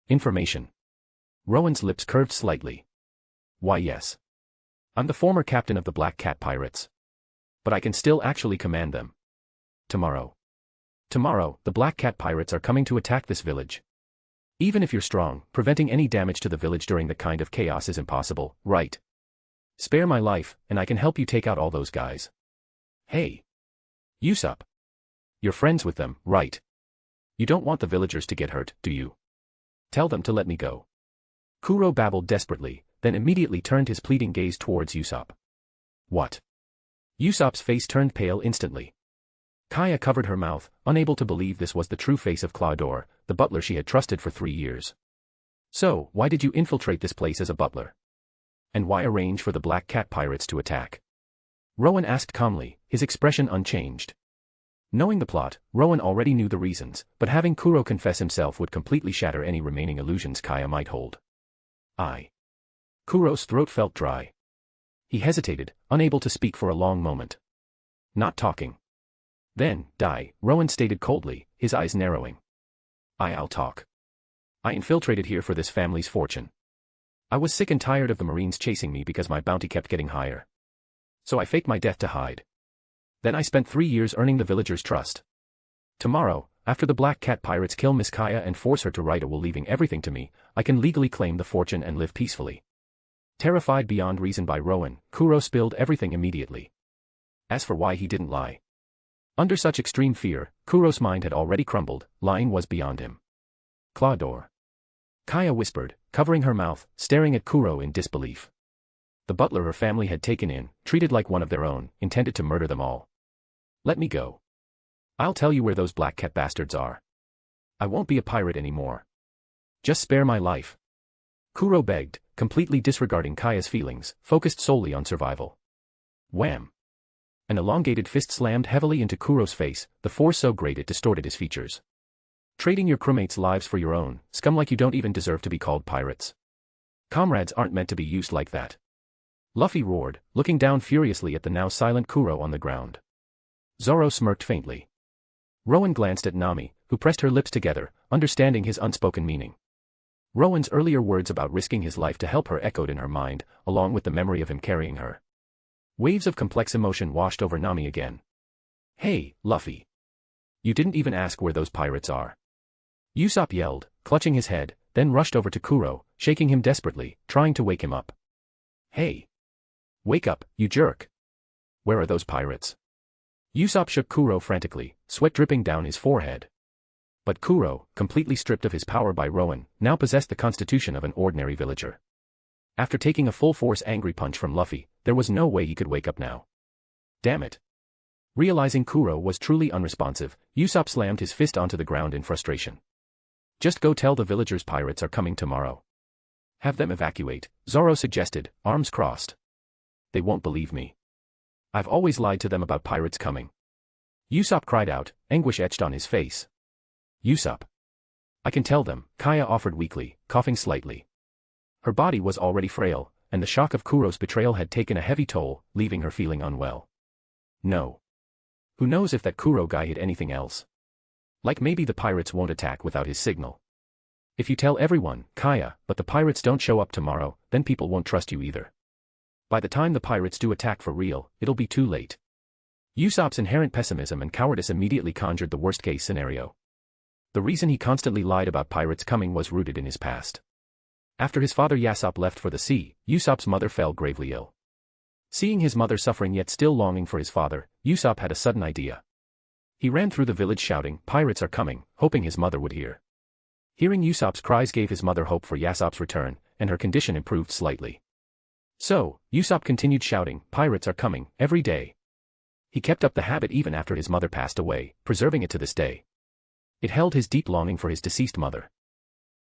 Information. Rowen's lips curved slightly. Why yes. I'm the former captain of the Black Cat Pirates. But I can still actually command them. Tomorrow, the Black Cat Pirates are coming to attack this village. Even if you're strong, preventing any damage to the village during that kind of chaos is impossible, right? Spare my life, and I can help you take out all those guys. Hey. Usopp. You're friends with them, right? You don't want the villagers to get hurt, do you? Tell them to let me go. Kuro babbled desperately, then immediately turned his pleading gaze towards Usopp. What? Usopp's face turned pale instantly. Kaya covered her mouth, unable to believe this was the true face of Claudor, the butler she had trusted for 3 years. So, why did you infiltrate this place as a butler? And why arrange for the Black Cat Pirates to attack? Rowen asked calmly, his expression unchanged. Knowing the plot, Rowen already knew the reasons, but having Kuro confess himself would completely shatter any remaining illusions Kaya might hold. Kuro's throat felt dry. He hesitated, unable to speak for a long moment. Not talking. Then, Rowen stated coldly, his eyes narrowing. I'll talk. I infiltrated here for this family's fortune. I was sick and tired of the Marines chasing me because my bounty kept getting higher. So I faked my death to hide. Then I spent 3 years earning the villagers' trust. Tomorrow, after the Black Cat Pirates kill Miss Kaya and force her to write a will leaving everything to me, I can legally claim the fortune and live peacefully. Terrified beyond reason by Rowen, Kuro spilled everything immediately. As for why he didn't lie. Under such extreme fear, Kuro's mind had already crumbled, lying was beyond him. Claudor. Kaya whispered, covering her mouth, staring at Kuro in disbelief. The butler her family had taken in, treated like one of their own, intended to murder them all. Let me go. I'll tell you where those Black Cat bastards are. I won't be a pirate anymore. Just spare my life. Kuro begged, completely disregarding Kaya's feelings, focused solely on survival. Wham! An elongated fist slammed heavily into Kuro's face, the force so great it distorted his features. Trading your crewmates' lives for your own, scum like you don't even deserve to be called pirates. Comrades aren't meant to be used like that. Luffy roared, looking down furiously at the now silent Kuro on the ground. Zoro smirked faintly. Rowen glanced at Nami, who pressed her lips together, understanding his unspoken meaning. Rowen's earlier words about risking his life to help her echoed in her mind, along with the memory of him carrying her. Waves of complex emotion washed over Nami again. Hey, Luffy. You didn't even ask where those pirates are. Usopp yelled, clutching his head, then rushed over to Kuro, shaking him desperately, trying to wake him up. Hey. Wake up, you jerk. Where are those pirates? Usopp shook Kuro frantically, sweat dripping down his forehead. But Kuro, completely stripped of his power by Rowen, now possessed the constitution of an ordinary villager. After taking a full-force angry punch from Luffy, there was no way he could wake up now. Damn it. Realizing Kuro was truly unresponsive, Usopp slammed his fist onto the ground in frustration. Just go tell the villagers pirates are coming tomorrow. Have them evacuate, Zoro suggested, arms crossed. They won't believe me. I've always lied to them about pirates coming. Usopp cried out, anguish etched on his face. Usopp. I can tell them, Kaya offered weakly, coughing slightly. Her body was already frail, and the shock of Kuro's betrayal had taken a heavy toll, leaving her feeling unwell. No. Who knows if that Kuro guy hid anything else? Like maybe the pirates won't attack without his signal. If you tell everyone, Kaya, but the pirates don't show up tomorrow, then people won't trust you either. By the time the pirates do attack for real, it'll be too late. Usopp's inherent pessimism and cowardice immediately conjured the worst-case scenario. The reason he constantly lied about pirates coming was rooted in his past. After his father Yasopp left for the sea, Usopp's mother fell gravely ill. Seeing his mother suffering yet still longing for his father, Usopp had a sudden idea. He ran through the village shouting, "Pirates are coming," hoping his mother would hear. Hearing Usopp's cries gave his mother hope for Usopp's return, and her condition improved slightly. So, Usopp continued shouting, "Pirates are coming," every day. He kept up the habit even after his mother passed away, preserving it to this day. It held his deep longing for his deceased mother.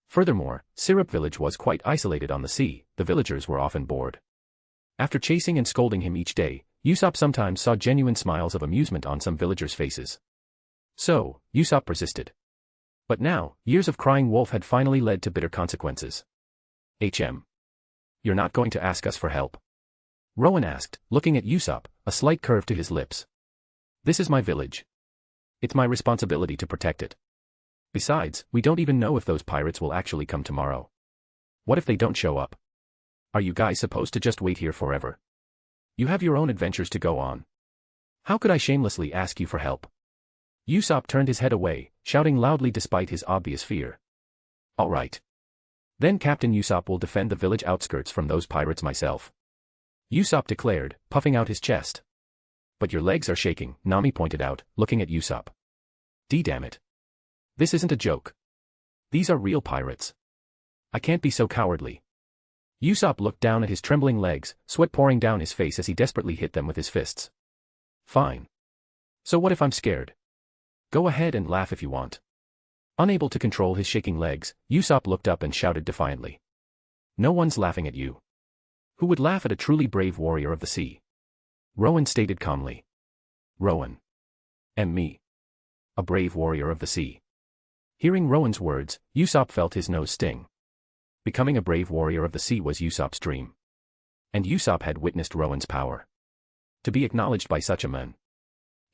Furthermore, Syrup Village was quite isolated on the sea, the villagers were often bored. After chasing and scolding him each day, Usopp sometimes saw genuine smiles of amusement on some villagers' faces. So, Usopp persisted. But now, years of crying wolf had finally led to bitter consequences. You're not going to ask us for help?" Rowen asked, looking at Usopp, a slight curve to his lips. "This is my village. It's my responsibility to protect it. Besides, we don't even know if those pirates will actually come tomorrow. What if they don't show up? Are you guys supposed to just wait here forever? You have your own adventures to go on. How could I shamelessly ask you for help?" Usopp turned his head away, shouting loudly despite his obvious fear. "All right. Then Captain Usopp will defend the village outskirts from those pirates myself," Usopp declared, puffing out his chest. "But your legs are shaking," Nami pointed out, looking at Usopp. "Damn it. This isn't a joke. These are real pirates. I can't be so cowardly." Usopp looked down at his trembling legs, sweat pouring down his face as he desperately hit them with his fists. "Fine. So what if I'm scared? Go ahead and laugh if you want." Unable to control his shaking legs, Usopp looked up and shouted defiantly. "No one's laughing at you. Who would laugh at a truly brave warrior of the sea?" Rowen stated calmly. "Rowen. And me. A brave warrior of the sea." Hearing Rowen's words, Usopp felt his nose sting. Becoming a brave warrior of the sea was Usopp's dream. And Usopp had witnessed Rowen's power. To be acknowledged by such a man.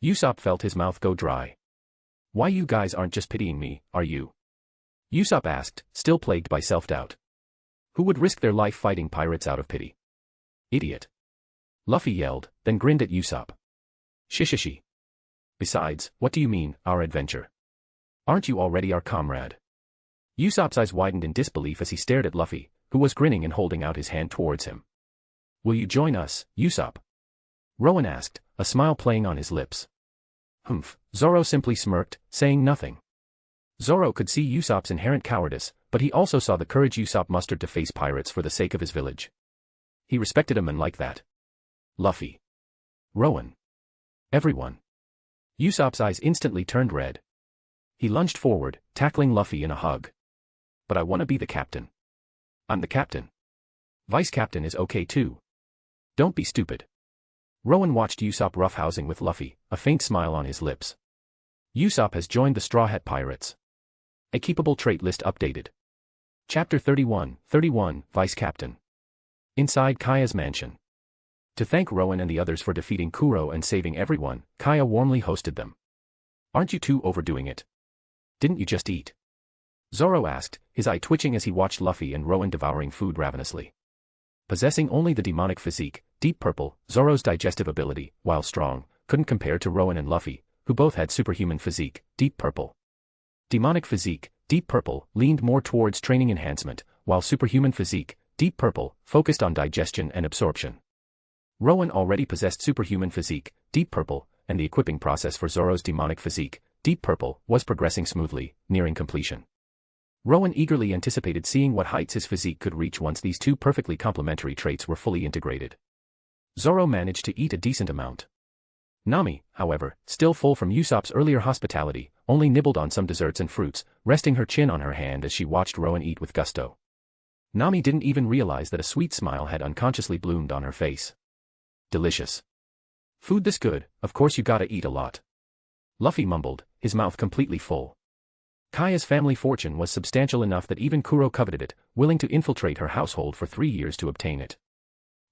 Usopp felt his mouth go dry. "Why you guys aren't just pitying me, are you?" Usopp asked, still plagued by self-doubt. Who would risk their life fighting pirates out of pity? "Idiot." Luffy yelled, then grinned at Usopp. "Shishishi. Besides, what do you mean, our adventure? Aren't you already our comrade?" Usopp's eyes widened in disbelief as he stared at Luffy, who was grinning and holding out his hand towards him. "Will you join us, Usopp?" Rowen asked, a smile playing on his lips. "Humph," Zoro simply smirked, saying nothing. Zoro could see Usopp's inherent cowardice, but he also saw the courage Usopp mustered to face pirates for the sake of his village. He respected a man like that. Luffy. Rowen. Everyone. Usopp's eyes instantly turned red. He lunged forward, tackling Luffy in a hug. "But I want to be the captain." "I'm the captain. Vice captain is okay too. Don't be stupid." Rowen watched Usopp roughhousing with Luffy, a faint smile on his lips. Usopp has joined the Straw Hat Pirates. A keepable trait list updated. Chapter 31, Vice Captain. Inside Kaya's mansion. To thank Rowen and the others for defeating Kuro and saving everyone, Kaya warmly hosted them. "Aren't you two overdoing it? Didn't you just eat?" Zoro asked, his eye twitching as he watched Luffy and Rowen devouring food ravenously. Possessing only the demonic physique, Deep Purple, Zoro's digestive ability, while strong, couldn't compare to Rowen and Luffy, who both had superhuman physique, Deep Purple. Demonic physique, Deep Purple, leaned more towards training enhancement, while superhuman physique, Deep Purple, focused on digestion and absorption. Rowen already possessed superhuman physique, Deep Purple, and the equipping process for Zoro's demonic physique, Deep Purple, was progressing smoothly, nearing completion. Rowen eagerly anticipated seeing what heights his physique could reach once these two perfectly complementary traits were fully integrated. Zoro managed to eat a decent amount. Nami, however, still full from Usopp's earlier hospitality, only nibbled on some desserts and fruits, resting her chin on her hand as she watched Rowen eat with gusto. Nami didn't even realize that a sweet smile had unconsciously bloomed on her face. "Delicious. Food this good, of course you gotta eat a lot." Luffy mumbled, his mouth completely full. Kaya's family fortune was substantial enough that even Kuro coveted it, willing to infiltrate her household for 3 years to obtain it.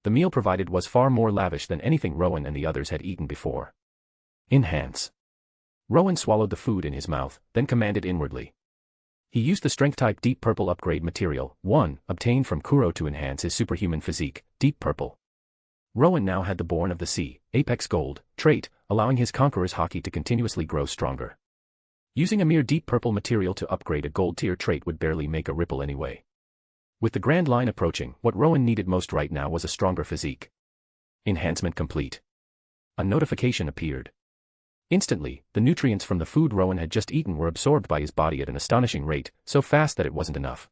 The meal provided was far more lavish than anything Rowen and the others had eaten before. "Enhance." Rowen swallowed the food in his mouth, then commanded inwardly. He used the strength-type Deep Purple upgrade material, 1, obtained from Kuro to enhance his superhuman physique, Deep Purple. Rowen now had the Born of the Sea, Apex Gold, trait, allowing his conqueror's haki to continuously grow stronger. Using a mere Deep Purple material to upgrade a gold-tier trait would barely make a ripple anyway. With the Grand Line approaching, what Rowen needed most right now was a stronger physique. Enhancement complete. A notification appeared. Instantly, the nutrients from the food Rowen had just eaten were absorbed by his body at an astonishing rate, so fast that it wasn't enough.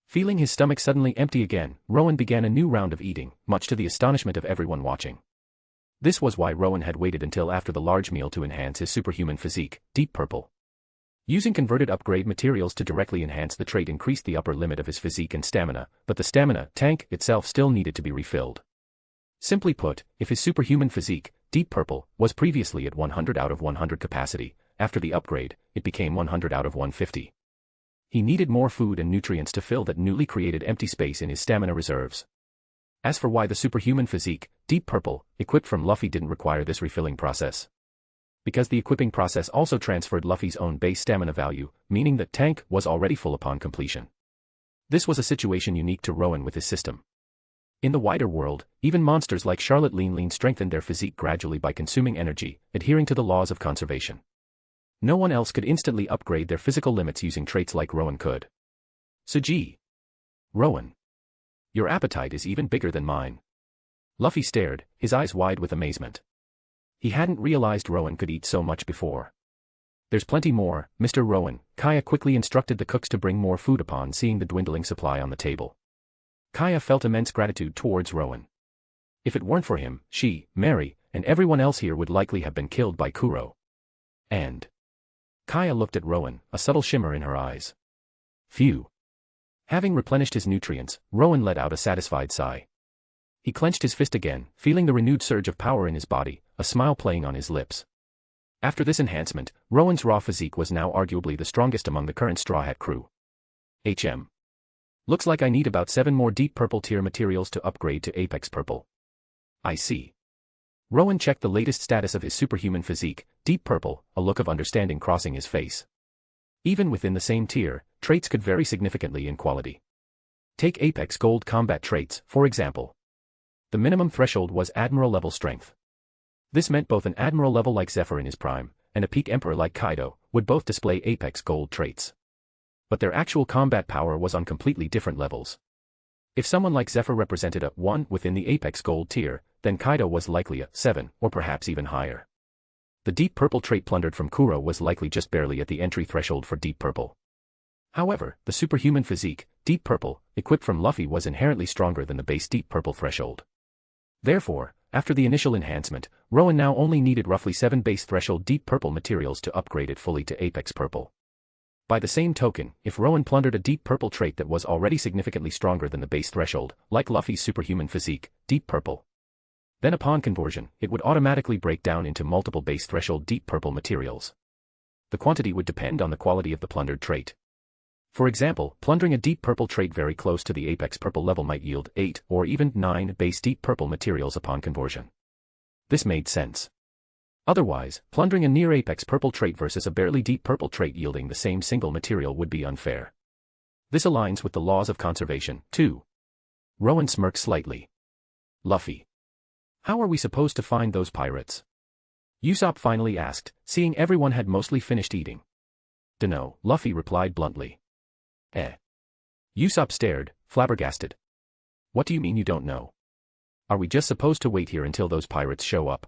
Feeling his stomach suddenly empty again, Rowen began a new round of eating, much to the astonishment of everyone watching. This was why Rowen had waited until after the large meal to enhance his superhuman physique, deep purple. Using converted upgrade materials to directly enhance the trait increased the upper limit of his physique and stamina, but the stamina tank itself still needed to be refilled. Simply put, if his superhuman physique, deep purple, was previously at 100 out of 100 capacity, after the upgrade, it became 100 out of 150. He needed more food and nutrients to fill that newly created empty space in his stamina reserves. As for why the superhuman physique, deep purple, equipped from Luffy didn't require this refilling process. Because the equipping process also transferred Luffy's own base stamina value, meaning that tank was already full upon completion. This was a situation unique to Rowen with his system. In the wider world, even monsters like Charlotte Lean strengthened their physique gradually by consuming energy, adhering to the laws of conservation. No one else could instantly upgrade their physical limits using traits like Rowen could. Sanji. Rowen. Your appetite is even bigger than mine. Luffy stared, his eyes wide with amazement. He hadn't realized Rowen could eat so much before. There's plenty more, Mr. Rowen, Kaya quickly instructed the cooks to bring more food upon seeing the dwindling supply on the table. Kaya felt immense gratitude towards Rowen. If it weren't for him, she, Mary, and everyone else here would likely have been killed by Kuro. And Kaya looked at Rowen, a subtle shimmer in her eyes. Phew. Having replenished his nutrients, Rowen let out a satisfied sigh. He clenched his fist again, feeling the renewed surge of power in his body, a smile playing on his lips. After this enhancement, Rowen's raw physique was now arguably the strongest among the current Straw Hat crew. Looks like I need about 7 more deep purple tier materials to upgrade to apex purple. I see. Rowen checked the latest status of his superhuman physique, deep purple, a look of understanding crossing his face. Even within the same tier, traits could vary significantly in quality. Take apex gold combat traits, for example. The minimum threshold was Admiral level strength. This meant both an Admiral level like Zephyr in his prime, and a peak Emperor like Kaido, would both display apex gold traits. But their actual combat power was on completely different levels. If someone like Zephyr represented a 1 within the apex gold tier, then Kaido was likely a 7, or perhaps even higher. The deep purple trait plundered from Kuro was likely just barely at the entry threshold for deep purple. However, the superhuman physique, deep purple, equipped from Luffy was inherently stronger than the base deep purple threshold. Therefore, after the initial enhancement, Rowen now only needed roughly 7 base threshold deep purple materials to upgrade it fully to apex purple. By the same token, if Rowen plundered a deep purple trait that was already significantly stronger than the base threshold, like Luffy's superhuman physique, deep purple, then upon conversion, it would automatically break down into multiple base threshold deep purple materials. The quantity would depend on the quality of the plundered trait. For example, plundering a deep purple trait very close to the apex purple level might yield 8 or even 9 base deep purple materials upon conversion. This made sense. Otherwise, plundering a near apex purple trait versus a barely deep purple trait yielding the same single material would be unfair. This aligns with the laws of conservation, too. Rowen smirked slightly. Luffy. How are we supposed to find those pirates? Usopp finally asked, seeing everyone had mostly finished eating. Dunno, Luffy replied bluntly. Usopp stared, flabbergasted. What do you mean you don't know? Are we just supposed to wait here until those pirates show up?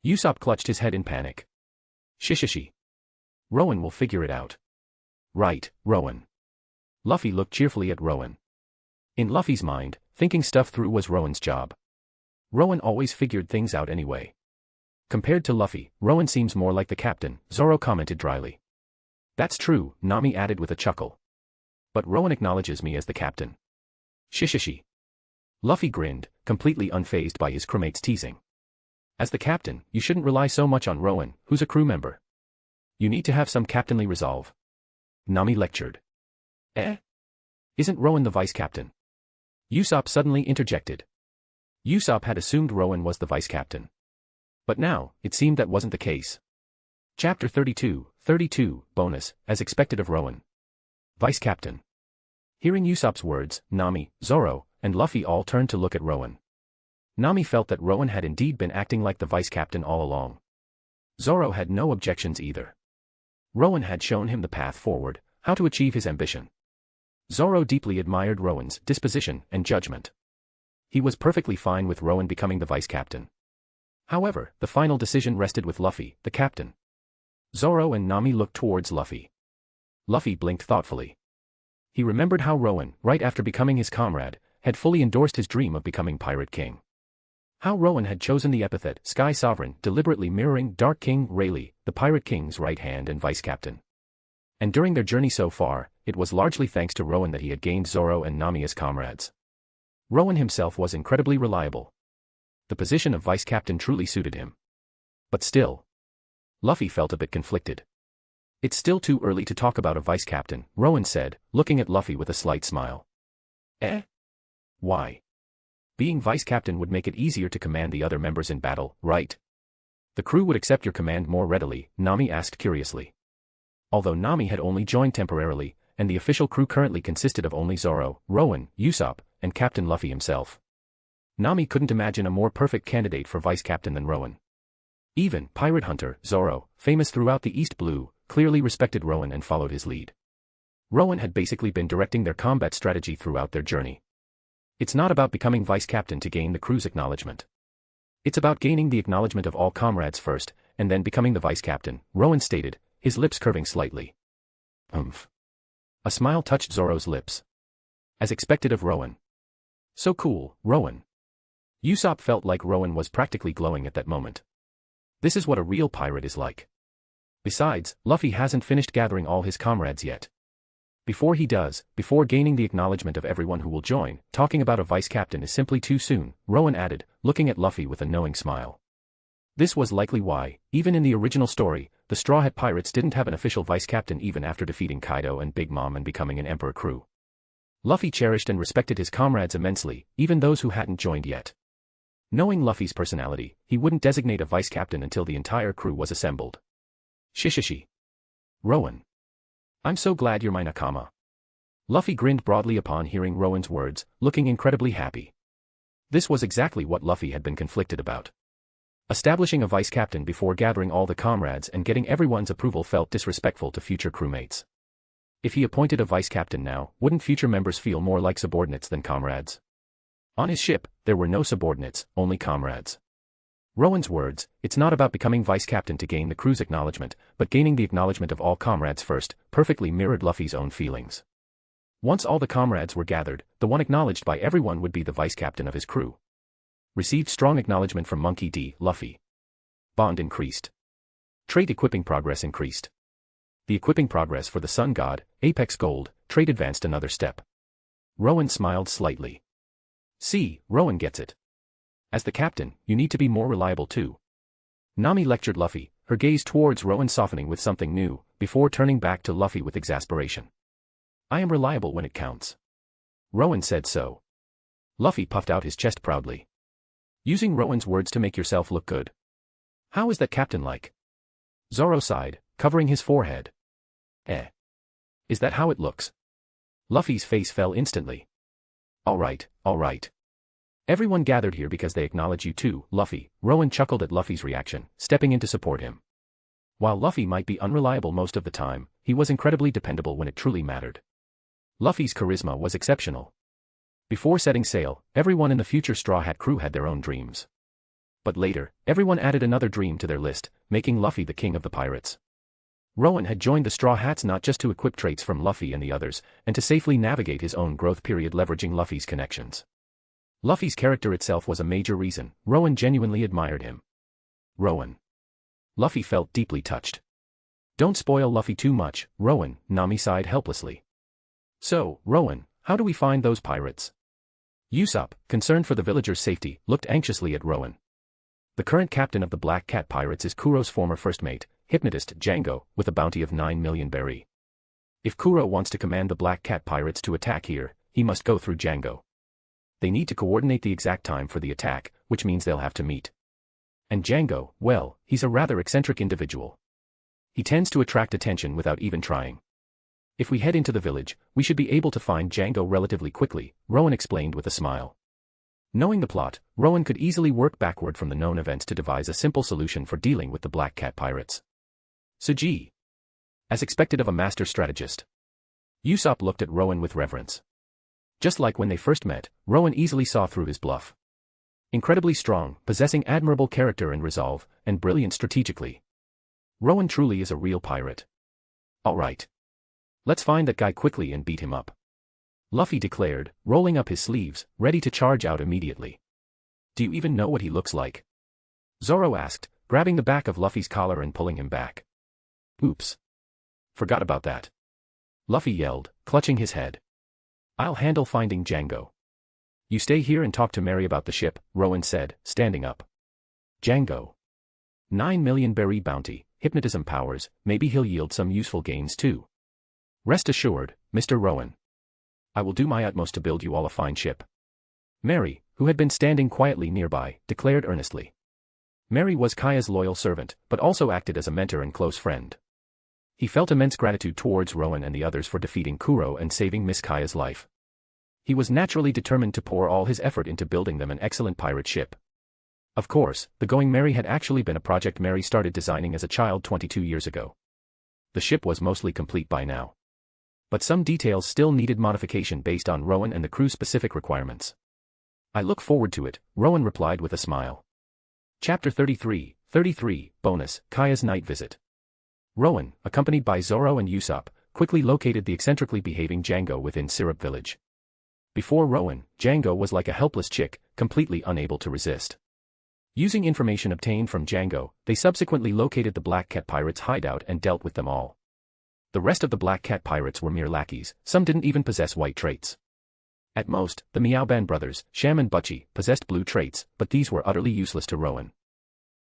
Usopp clutched his head in panic. Shishishi. Rowen will figure it out. Right, Rowen. Luffy looked cheerfully at Rowen. In Luffy's mind, thinking stuff through was Rowen's job. Rowen always figured things out anyway. Compared to Luffy, Rowen seems more like the captain, Zoro commented dryly. That's true, Nami added with a chuckle. But Rowen acknowledges me as the captain. Shishishi. Luffy grinned, completely unfazed by his crewmate's teasing. As the captain, you shouldn't rely so much on Rowen, who's a crew member. You need to have some captainly resolve. Nami lectured. Isn't Rowen the vice captain? Usopp suddenly interjected. Usopp had assumed Rowen was the vice captain. But now, it seemed that wasn't the case. Chapter 32, bonus, as expected of Rowen. Vice captain. Hearing Usopp's words, Nami, Zoro, and Luffy all turned to look at Rowen. Nami felt that Rowen had indeed been acting like the vice captain all along. Zoro had no objections either. Rowen had shown him the path forward, how to achieve his ambition. Zoro deeply admired Rowen's disposition and judgment. He was perfectly fine with Rowen becoming the vice captain. However, the final decision rested with Luffy, the captain. Zoro and Nami looked towards Luffy. Luffy blinked thoughtfully. He remembered how Rowen, right after becoming his comrade, had fully endorsed his dream of becoming Pirate King. How Rowen had chosen the epithet Sky Sovereign, deliberately mirroring Dark King Rayleigh, the Pirate King's right hand and vice captain. And during their journey so far, it was largely thanks to Rowen that he had gained Zoro and Nami as comrades. Rowen himself was incredibly reliable. The position of vice captain truly suited him. But still, Luffy felt a bit conflicted. It's still too early to talk about a vice captain, Rowen said, looking at Luffy with a slight smile. Why? Being vice captain would make it easier to command the other members in battle, right? The crew would accept your command more readily, Nami asked curiously. Although Nami had only joined temporarily, and the official crew currently consisted of only Zoro, Rowen, Usopp, and Captain Luffy himself. Nami couldn't imagine a more perfect candidate for vice captain than Rowen. Even Pirate Hunter, Zoro, famous throughout the East Blue, clearly respected Rowen and followed his lead. Rowen had basically been directing their combat strategy throughout their journey. It's not about becoming vice captain to gain the crew's acknowledgement. It's about gaining the acknowledgement of all comrades first, and then becoming the vice captain, Rowen stated, his lips curving slightly. A smile touched Zoro's lips. As expected of Rowen. So cool, Rowen. Usopp felt like Rowen was practically glowing at that moment. This is what a real pirate is like. Besides, Luffy hasn't finished gathering all his comrades yet. Before he does, before gaining the acknowledgement of everyone who will join, talking about a vice captain is simply too soon, Rowen added, looking at Luffy with a knowing smile. This was likely why, even in the original story, the Straw Hat Pirates didn't have an official vice captain even after defeating Kaido and Big Mom and becoming an Emperor crew. Luffy cherished and respected his comrades immensely, even those who hadn't joined yet. Knowing Luffy's personality, he wouldn't designate a vice captain until the entire crew was assembled. Shishishi. Rowen. I'm so glad you're my nakama. Luffy grinned broadly upon hearing Rowen's words, looking incredibly happy. This was exactly what Luffy had been conflicted about. Establishing a vice captain before gathering all the comrades and getting everyone's approval felt disrespectful to future crewmates. If he appointed a vice captain now, wouldn't future members feel more like subordinates than comrades? On his ship, there were no subordinates, only comrades. Rowen's words, it's not about becoming vice captain to gain the crew's acknowledgement, but gaining the acknowledgement of all comrades first, perfectly mirrored Luffy's own feelings. Once all the comrades were gathered, the one acknowledged by everyone would be the vice captain of his crew. Received strong acknowledgement from Monkey D. Luffy. Bond increased. Trait equipping progress increased. The equipping progress for the Sun God, Apex Gold, trait advanced another step. Rowen smiled slightly. See, Rowen gets it. As the captain, you need to be more reliable too. Nami lectured Luffy, her gaze towards Rowen softening with something new, before turning back to Luffy with exasperation. I am reliable when it counts. Rowen said so. Luffy puffed out his chest proudly. Using Rowen's words to make yourself look good. How is that captain like? Zoro sighed, covering his forehead. Is that how it looks? Luffy's face fell instantly. All right. Everyone gathered here because they acknowledge you too, Luffy. Rowen chuckled at Luffy's reaction, stepping in to support him. While Luffy might be unreliable most of the time, he was incredibly dependable when it truly mattered. Luffy's charisma was exceptional. Before setting sail, everyone in the future Straw Hat crew had their own dreams. But later, everyone added another dream to their list, making Luffy the king of the pirates. Rowen had joined the Straw Hats not just to equip traits from Luffy and the others, and to safely navigate his own growth period leveraging Luffy's connections. Luffy's character itself was a major reason. Rowen genuinely admired him. Rowen. Luffy felt deeply touched. Don't spoil Luffy too much, Rowen, Nami sighed helplessly. So, Rowen, how do we find those pirates? Usopp, concerned for the villagers' safety, looked anxiously at Rowen. The current captain of the Black Cat Pirates is Kuro's former first mate, hypnotist Django, with a bounty of 9 million berry. If Kuro wants to command the Black Cat Pirates to attack here, he must go through Django. They need to coordinate the exact time for the attack, which means they'll have to meet. And Django, well, he's a rather eccentric individual. He tends to attract attention without even trying. If we head into the village, we should be able to find Django relatively quickly, Rowen explained with a smile. Knowing the plot, Rowen could easily work backward from the known events to devise a simple solution for dealing with the Black Cat Pirates. Sanji. As expected of a master strategist. Usopp looked at Rowen with reverence. Just like when they first met, Rowen easily saw through his bluff. Incredibly strong, possessing admirable character and resolve, and brilliant strategically. Rowen truly is a real pirate. Alright. Let's find that guy quickly and beat him up. Luffy declared, rolling up his sleeves, ready to charge out immediately. Do you even know what he looks like? Zoro asked, grabbing the back of Luffy's collar and pulling him back. Oops. Forgot about that. Luffy yelled, clutching his head. I'll handle finding Django. You stay here and talk to Mary about the ship, Rowen said, standing up. Django. 9 million berry bounty, hypnotism powers, maybe he'll yield some useful gains too. Rest assured, Mr. Rowen. I will do my utmost to build you all a fine ship. Mary, who had been standing quietly nearby, declared earnestly. Mary was Kaya's loyal servant, but also acted as a mentor and close friend. He felt immense gratitude towards Rowen and the others for defeating Kuro and saving Miss Kaya's life. He was naturally determined to pour all his effort into building them an excellent pirate ship. Of course, the Going Merry had actually been a project Mary started designing as a child 22 years ago. The ship was mostly complete by now. But some details still needed modification based on Rowen and the crew's specific requirements. I look forward to it, Rowen replied with a smile. Chapter 33, Bonus, Kaya's Night Visit. Rowen, accompanied by Zoro and Usopp, quickly located the eccentrically behaving Django within Syrup Village. Before Rowen, Django was like a helpless chick, completely unable to resist. Using information obtained from Django, they subsequently located the Black Cat Pirates' hideout and dealt with them all. The rest of the Black Cat Pirates were mere lackeys, some didn't even possess white traits. At most, the Miaoban brothers, Sham and Butchie, possessed blue traits, but these were utterly useless to Rowen.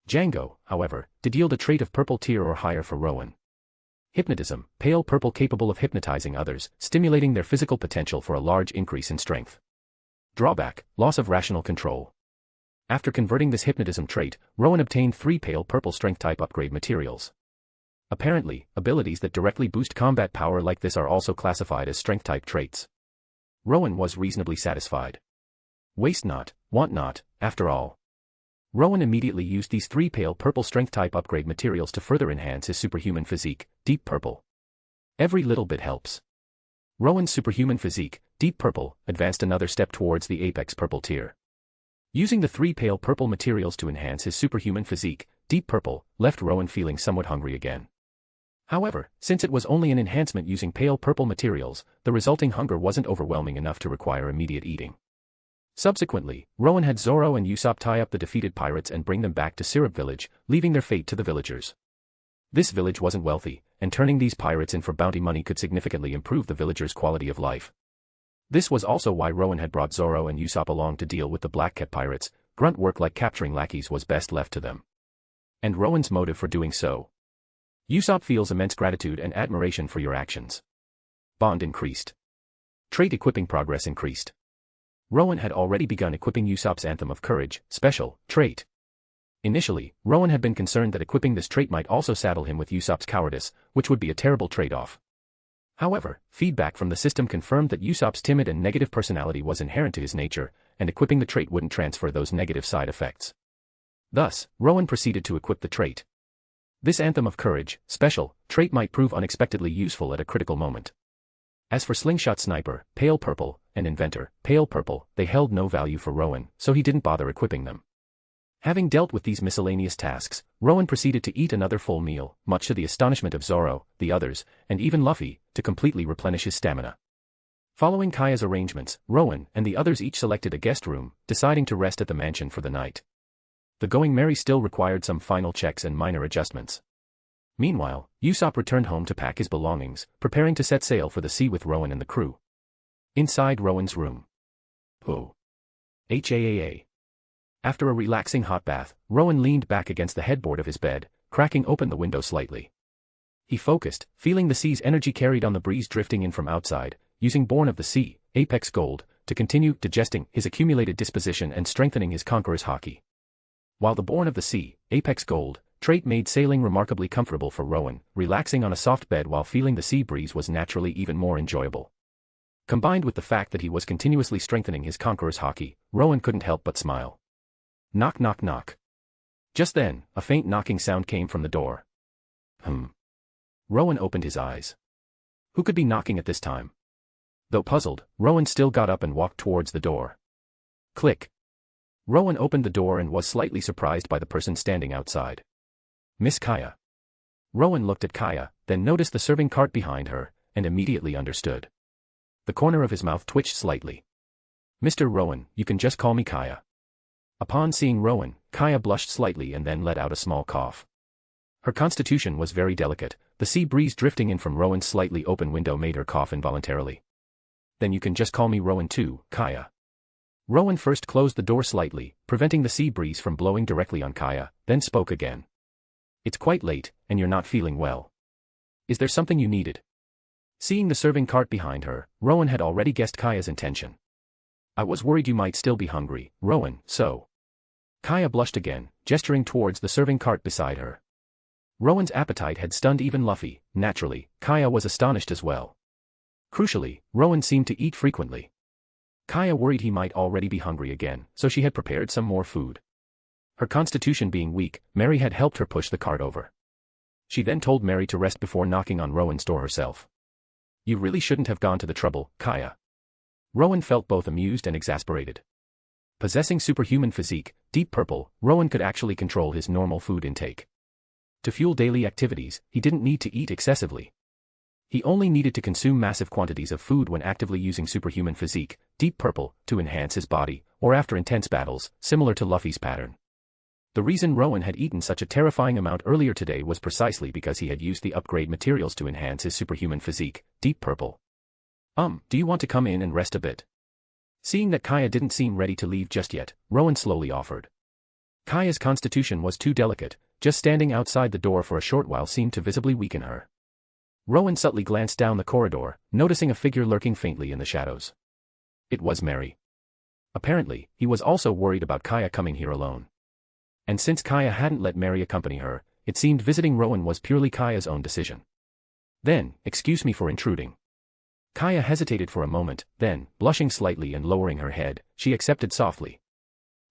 Django, however, did yield a trait of purple tier or higher for Rowen. Hypnotism, pale purple capable of hypnotizing others, stimulating their physical potential for a large increase in strength. Drawback, loss of rational control. After converting this hypnotism trait, Rowen obtained 3 pale purple strength type upgrade materials. Apparently, abilities that directly boost combat power like this are also classified as strength type traits. Rowen was reasonably satisfied. Waste not, want not, after all. Rowen immediately used these 3 pale purple strength type upgrade materials to further enhance his superhuman physique, deep purple. Every little bit helps. Rowen's superhuman physique, deep purple, advanced another step towards the apex purple tier. Using the 3 pale purple materials to enhance his superhuman physique, deep purple, left Rowen feeling somewhat hungry again. However, since it was only an enhancement using pale purple materials, the resulting hunger wasn't overwhelming enough to require immediate eating. Subsequently, Rowen had Zoro and Usopp tie up the defeated pirates and bring them back to Syrup Village, leaving their fate to the villagers. This village wasn't wealthy, and turning these pirates in for bounty money could significantly improve the villagers' quality of life. This was also why Rowen had brought Zoro and Usopp along to deal with the Black Cat pirates. Grunt work like capturing lackeys was best left to them. And Rowen's motive for doing so. Usopp feels immense gratitude and admiration for your actions. Bond increased. Trait equipping progress increased. Rowen had already begun equipping Usopp's Anthem of Courage, special, trait. Initially, Rowen had been concerned that equipping this trait might also saddle him with Usopp's cowardice, which would be a terrible trade-off. However, feedback from the system confirmed that Usopp's timid and negative personality was inherent to his nature, and equipping the trait wouldn't transfer those negative side effects. Thus, Rowen proceeded to equip the trait. This Anthem of Courage, special, trait might prove unexpectedly useful at a critical moment. As for Slingshot Sniper, Pale Purple, and Inventor, Pale Purple, they held no value for Rowen, so he didn't bother equipping them. Having dealt with these miscellaneous tasks, Rowen proceeded to eat another full meal, much to the astonishment of Zoro, the others, and even Luffy, to completely replenish his stamina. Following Kaya's arrangements, Rowen and the others each selected a guest room, deciding to rest at the mansion for the night. The Going Merry still required some final checks and minor adjustments. Meanwhile, Usopp returned home to pack his belongings, preparing to set sail for the sea with Rowen and the crew. Inside Rowen's room. Oh. HAAA. After a relaxing hot bath, Rowen leaned back against the headboard of his bed, cracking open the window slightly. He focused, feeling the sea's energy carried on the breeze drifting in from outside, using Born of the Sea, Apex Gold, to continue digesting his accumulated disposition and strengthening his conqueror's haki. While the Born of the Sea, Apex Gold, trait made sailing remarkably comfortable for Rowen, relaxing on a soft bed while feeling the sea breeze was naturally even more enjoyable. Combined with the fact that he was continuously strengthening his conqueror's haki, Rowen couldn't help but smile. Knock knock knock. Just then, a faint knocking sound came from the door. Rowen opened his eyes. Who could be knocking at this time? Though puzzled, Rowen still got up and walked towards the door. Click. Rowen opened the door and was slightly surprised by the person standing outside. Miss Kaya. Rowen looked at Kaya, then noticed the serving cart behind her, and immediately understood. The corner of his mouth twitched slightly. Mr. Rowen, you can just call me Kaya. Upon seeing Rowen, Kaya blushed slightly and then let out a small cough. Her constitution was very delicate, the sea breeze drifting in from Rowen's slightly open window made her cough involuntarily. Then you can just call me Rowen too, Kaya. Rowen first closed the door slightly, preventing the sea breeze from blowing directly on Kaya, then spoke again. It's quite late, and you're not feeling well. Is there something you needed? Seeing the serving cart behind her, Rowen had already guessed Kaya's intention. I was worried you might still be hungry, Rowen, so. Kaya blushed again, gesturing towards the serving cart beside her. Rowen's appetite had stunned even Luffy. Naturally, Kaya was astonished as well. Crucially, Rowen seemed to eat frequently. Kaya worried he might already be hungry again, so she had prepared some more food. Her constitution being weak, Mary had helped her push the cart over. She then told Mary to rest before knocking on Rowen's door herself. You really shouldn't have gone to the trouble, Kaya. Rowen felt both amused and exasperated. Possessing superhuman physique, Deep Purple, Rowen could actually control his normal food intake. To fuel daily activities, he didn't need to eat excessively. He only needed to consume massive quantities of food when actively using superhuman physique, Deep Purple, to enhance his body, or after intense battles, similar to Luffy's pattern. The reason Rowen had eaten such a terrifying amount earlier today was precisely because he had used the upgrade materials to enhance his superhuman physique, Deep Purple. Do you want to come in and rest a bit? Seeing that Kaya didn't seem ready to leave just yet, Rowen slowly offered. Kaya's constitution was too delicate, just standing outside the door for a short while seemed to visibly weaken her. Rowen subtly glanced down the corridor, noticing a figure lurking faintly in the shadows. It was Mary. Apparently, he was also worried about Kaya coming here alone. And since Kaya hadn't let Mary accompany her, it seemed visiting Rowen was purely Kaya's own decision. Then, excuse me for intruding. Kaya hesitated for a moment, then, blushing slightly and lowering her head, she accepted softly.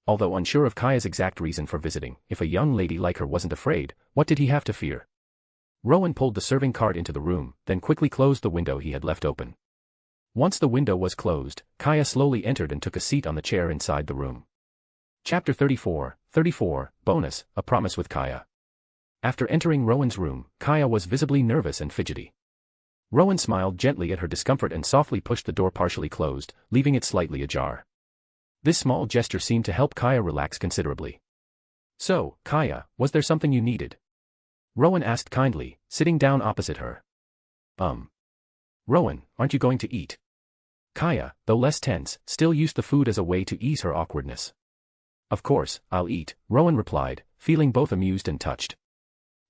Although unsure of Kaya's exact reason for visiting, if a young lady like her wasn't afraid, what did he have to fear? Rowen pulled the serving cart into the room, then quickly closed the window he had left open. Once the window was closed, Kaya slowly entered and took a seat on the chair inside the room. Chapter 34, Bonus, A Promise with Kaya. After entering Rowen's room, Kaya was visibly nervous and fidgety. Rowen smiled gently at her discomfort and softly pushed the door partially closed, leaving it slightly ajar. This small gesture seemed to help Kaya relax considerably. So, Kaya, was there something you needed? Rowen asked kindly, sitting down opposite her. Rowen, aren't you going to eat? Kaya, though less tense, still used the food as a way to ease her awkwardness. Of course, I'll eat, Rowen replied, feeling both amused and touched.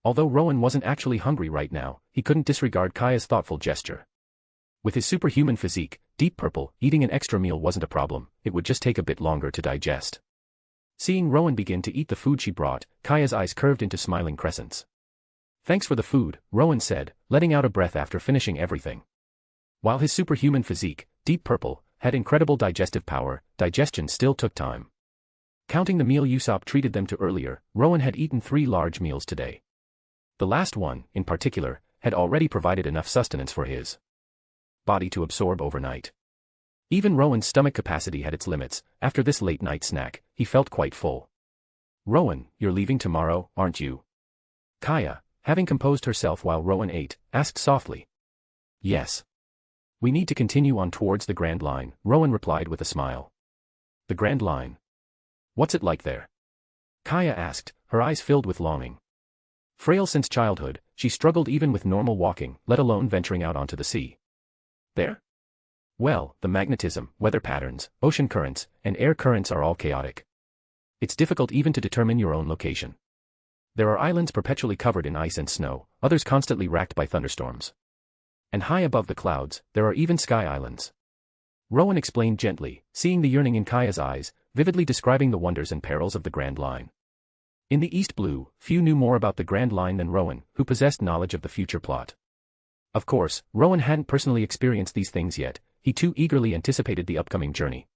Although Rowen wasn't actually hungry right now, he couldn't disregard Kaya's thoughtful gesture. With his superhuman physique, Deep Purple, eating an extra meal wasn't a problem, it would just take a bit longer to digest. Seeing Rowen begin to eat the food she brought, Kaya's eyes curved into smiling crescents. Thanks for the food, Rowen said, letting out a breath after finishing everything. While his superhuman physique, Deep Purple, had incredible digestive power, digestion still took time. Counting the meal Usopp treated them to earlier, Rowen had eaten 3 large meals today. The last one, in particular, had already provided enough sustenance for his body to absorb overnight. Even Rowen's stomach capacity had its limits. After this late-night snack, he felt quite full. Rowen, you're leaving tomorrow, aren't you? Kaya, having composed herself while Rowen ate, asked softly. Yes. We need to continue on towards the Grand Line, Rowen replied with a smile. The Grand Line? What's it like there? Kaya asked, her eyes filled with longing. Frail since childhood, she struggled even with normal walking, let alone venturing out onto the sea. There? Well, the magnetism, weather patterns, ocean currents, and air currents are all chaotic. It's difficult even to determine your own location. There are islands perpetually covered in ice and snow, others constantly racked by thunderstorms. And high above the clouds, there are even sky islands. Rowen explained gently, seeing the yearning in Kaya's eyes, vividly describing the wonders and perils of the Grand Line. In the East Blue, few knew more about the Grand Line than Rowen, who possessed knowledge of the future plot. Of course, Rowen hadn't personally experienced these things yet, he too eagerly anticipated the upcoming journey.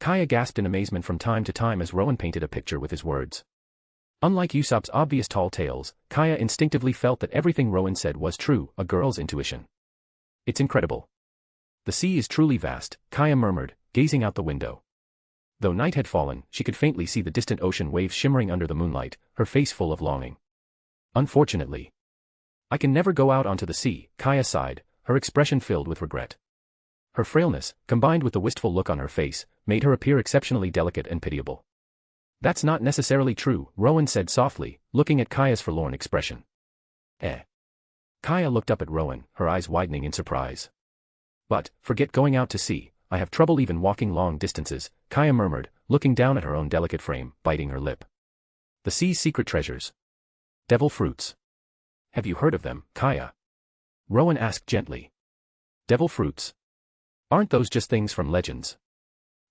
Kaya gasped in amazement from time to time as Rowen painted a picture with his words. Unlike Usopp's obvious tall tales, Kaya instinctively felt that everything Rowen said was true, a girl's intuition. It's incredible. The sea is truly vast, Kaya murmured, gazing out the window. Though night had fallen, she could faintly see the distant ocean waves shimmering under the moonlight, her face full of longing. Unfortunately, I can never go out onto the sea, Kaya sighed, her expression filled with regret. Her frailness, combined with the wistful look on her face, made her appear exceptionally delicate and pitiable. That's not necessarily true, Rowen said softly, looking at Kaya's forlorn expression. Kaya looked up at Rowen, her eyes widening in surprise. But, forget going out to sea, I have trouble even walking long distances, Kaya murmured, looking down at her own delicate frame, biting her lip. The sea's secret treasures. Devil fruits. Have you heard of them, Kaya? Rowen asked gently. Devil fruits? Aren't those just things from legends?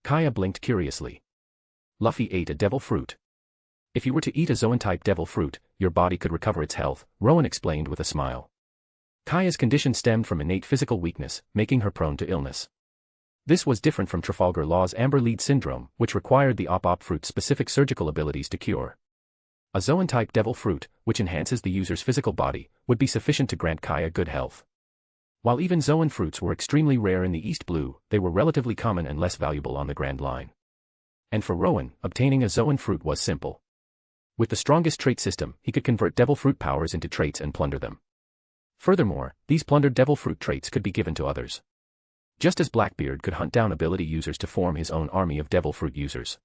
Kaya blinked curiously. Luffy ate a devil fruit. If you were to eat a Zoan-type devil fruit, your body could recover its health, Rowen explained with a smile. Kaya's condition stemmed from innate physical weakness, making her prone to illness. This was different from Trafalgar Law's Amber Lead Syndrome, which required the op fruit's specific surgical abilities to cure. A Zoan-type devil fruit, which enhances the user's physical body, would be sufficient to grant Kaya good health. While even Zoan fruits were extremely rare in the East Blue, they were relatively common and less valuable on the Grand Line. And for Rowen, obtaining a Zoan fruit was simple. With the strongest trait system, he could convert devil fruit powers into traits and plunder them. Furthermore, these plundered devil fruit traits could be given to others. Just as Blackbeard could hunt down ability users to form his own army of devil fruit users.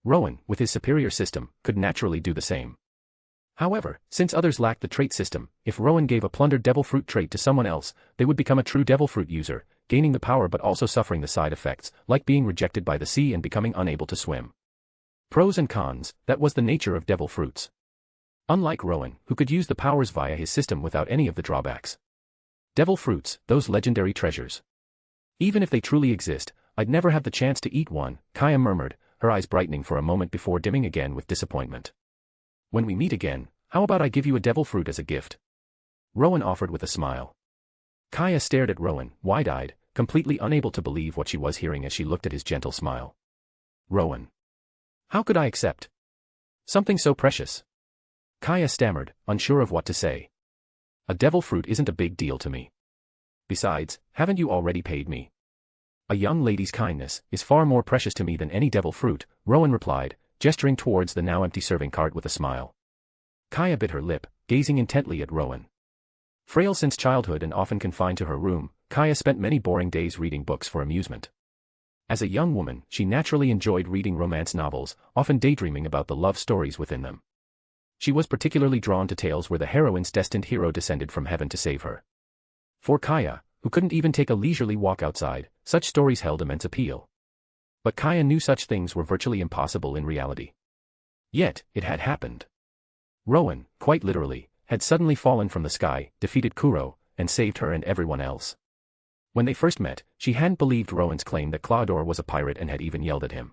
Rowen, with his superior system, could naturally do the same. However, since others lacked the trait system, if Rowen gave a plundered devil fruit trait to someone else, they would become a true devil fruit user, gaining the power but also suffering the side effects, like being rejected by the sea and becoming unable to swim. Pros and cons, that was the nature of devil fruits. Unlike Rowen, who could use the powers via his system without any of the drawbacks. Devil fruits, those legendary treasures. Even if they truly exist, I'd never have the chance to eat one, Kaya murmured, her eyes brightening for a moment before dimming again with disappointment. When we meet again, how about I give you a devil fruit as a gift? Rowen offered with a smile. Kaya stared at Rowen, wide-eyed, completely unable to believe what she was hearing as she looked at his gentle smile. Rowen. How could I accept something so precious? Kaya stammered, unsure of what to say. A devil fruit isn't a big deal to me. Besides, haven't you already paid me? A young lady's kindness is far more precious to me than any devil fruit, Rowen replied, gesturing towards the now empty serving cart with a smile. Kaya bit her lip, gazing intently at Rowen. Frail since childhood and often confined to her room, Kaya spent many boring days reading books for amusement. As a young woman, she naturally enjoyed reading romance novels, often daydreaming about the love stories within them. She was particularly drawn to tales where the heroine's destined hero descended from heaven to save her. For Kaya, who couldn't even take a leisurely walk outside, such stories held immense appeal. But Kaya knew such things were virtually impossible in reality. Yet, it had happened. Rowen, quite literally, had suddenly fallen from the sky, defeated Kuro, and saved her and everyone else. When they first met, she hadn't believed Rowen's claim that Claudor was a pirate and had even yelled at him.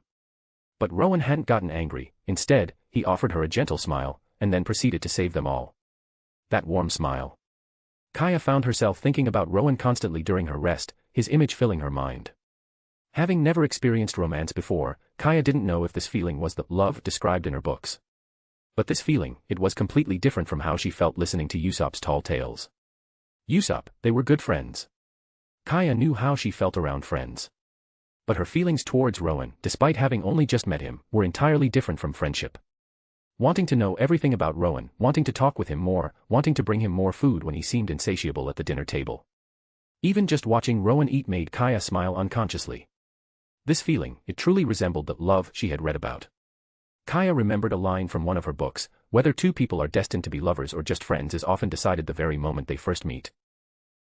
But Rowen hadn't gotten angry, instead, he offered her a gentle smile, and then proceeded to save them all. That warm smile. Kaya found herself thinking about Rowen constantly during her rest, his image filling her mind. Having never experienced romance before, Kaya didn't know if this feeling was the love described in her books. But this feeling, it was completely different from how she felt listening to Usopp's tall tales. Usopp, they were good friends. Kaya knew how she felt around friends. But her feelings towards Rowen, despite having only just met him, were entirely different from friendship. Wanting to know everything about Rowen, wanting to talk with him more, wanting to bring him more food when he seemed insatiable at the dinner table. Even just watching Rowen eat made Kaya smile unconsciously. This feeling, it truly resembled the love she had read about. Kaya remembered a line from one of her books, whether two people are destined to be lovers or just friends is often decided the very moment they first meet.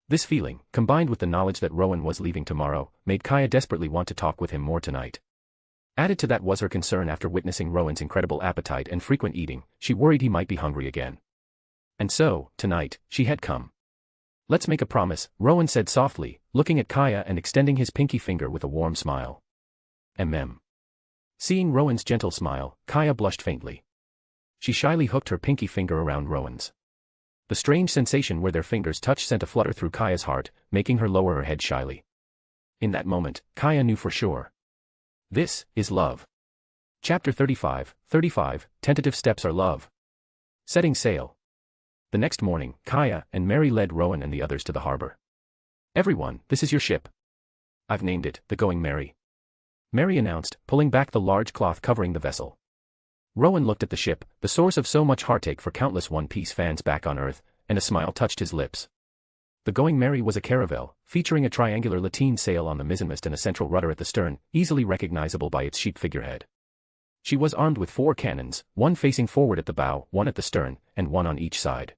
This feeling, combined with the knowledge that Rowen was leaving tomorrow, made Kaya desperately want to talk with him more tonight. Added to that was her concern after witnessing Rowen's incredible appetite and frequent eating, she worried he might be hungry again. And so, tonight, she had come. Let's make a promise, Rowen said softly, looking at Kaya and extending his pinky finger with a warm smile. Seeing Rowen's gentle smile, Kaya blushed faintly. She shyly hooked her pinky finger around Rowen's. The strange sensation where their fingers touched sent a flutter through Kaya's heart, making her lower her head shyly. In that moment, Kaya knew for sure. This is love. Chapter 35, Tentative Steps are Love. Setting sail. The next morning, Kaya and Mary led Rowen and the others to the harbor. Everyone, this is your ship. I've named it, the Going Merry. Merry announced, pulling back the large cloth covering the vessel. Rowen looked at the ship, the source of so much heartache for countless One Piece fans back on Earth, and a smile touched his lips. The Going Merry was a caravel, featuring a triangular lateen sail on the mizzenmast and a central rudder at the stern, easily recognizable by its sheep figurehead. She was armed with 4 cannons, one facing forward at the bow, one at the stern, and one on each side.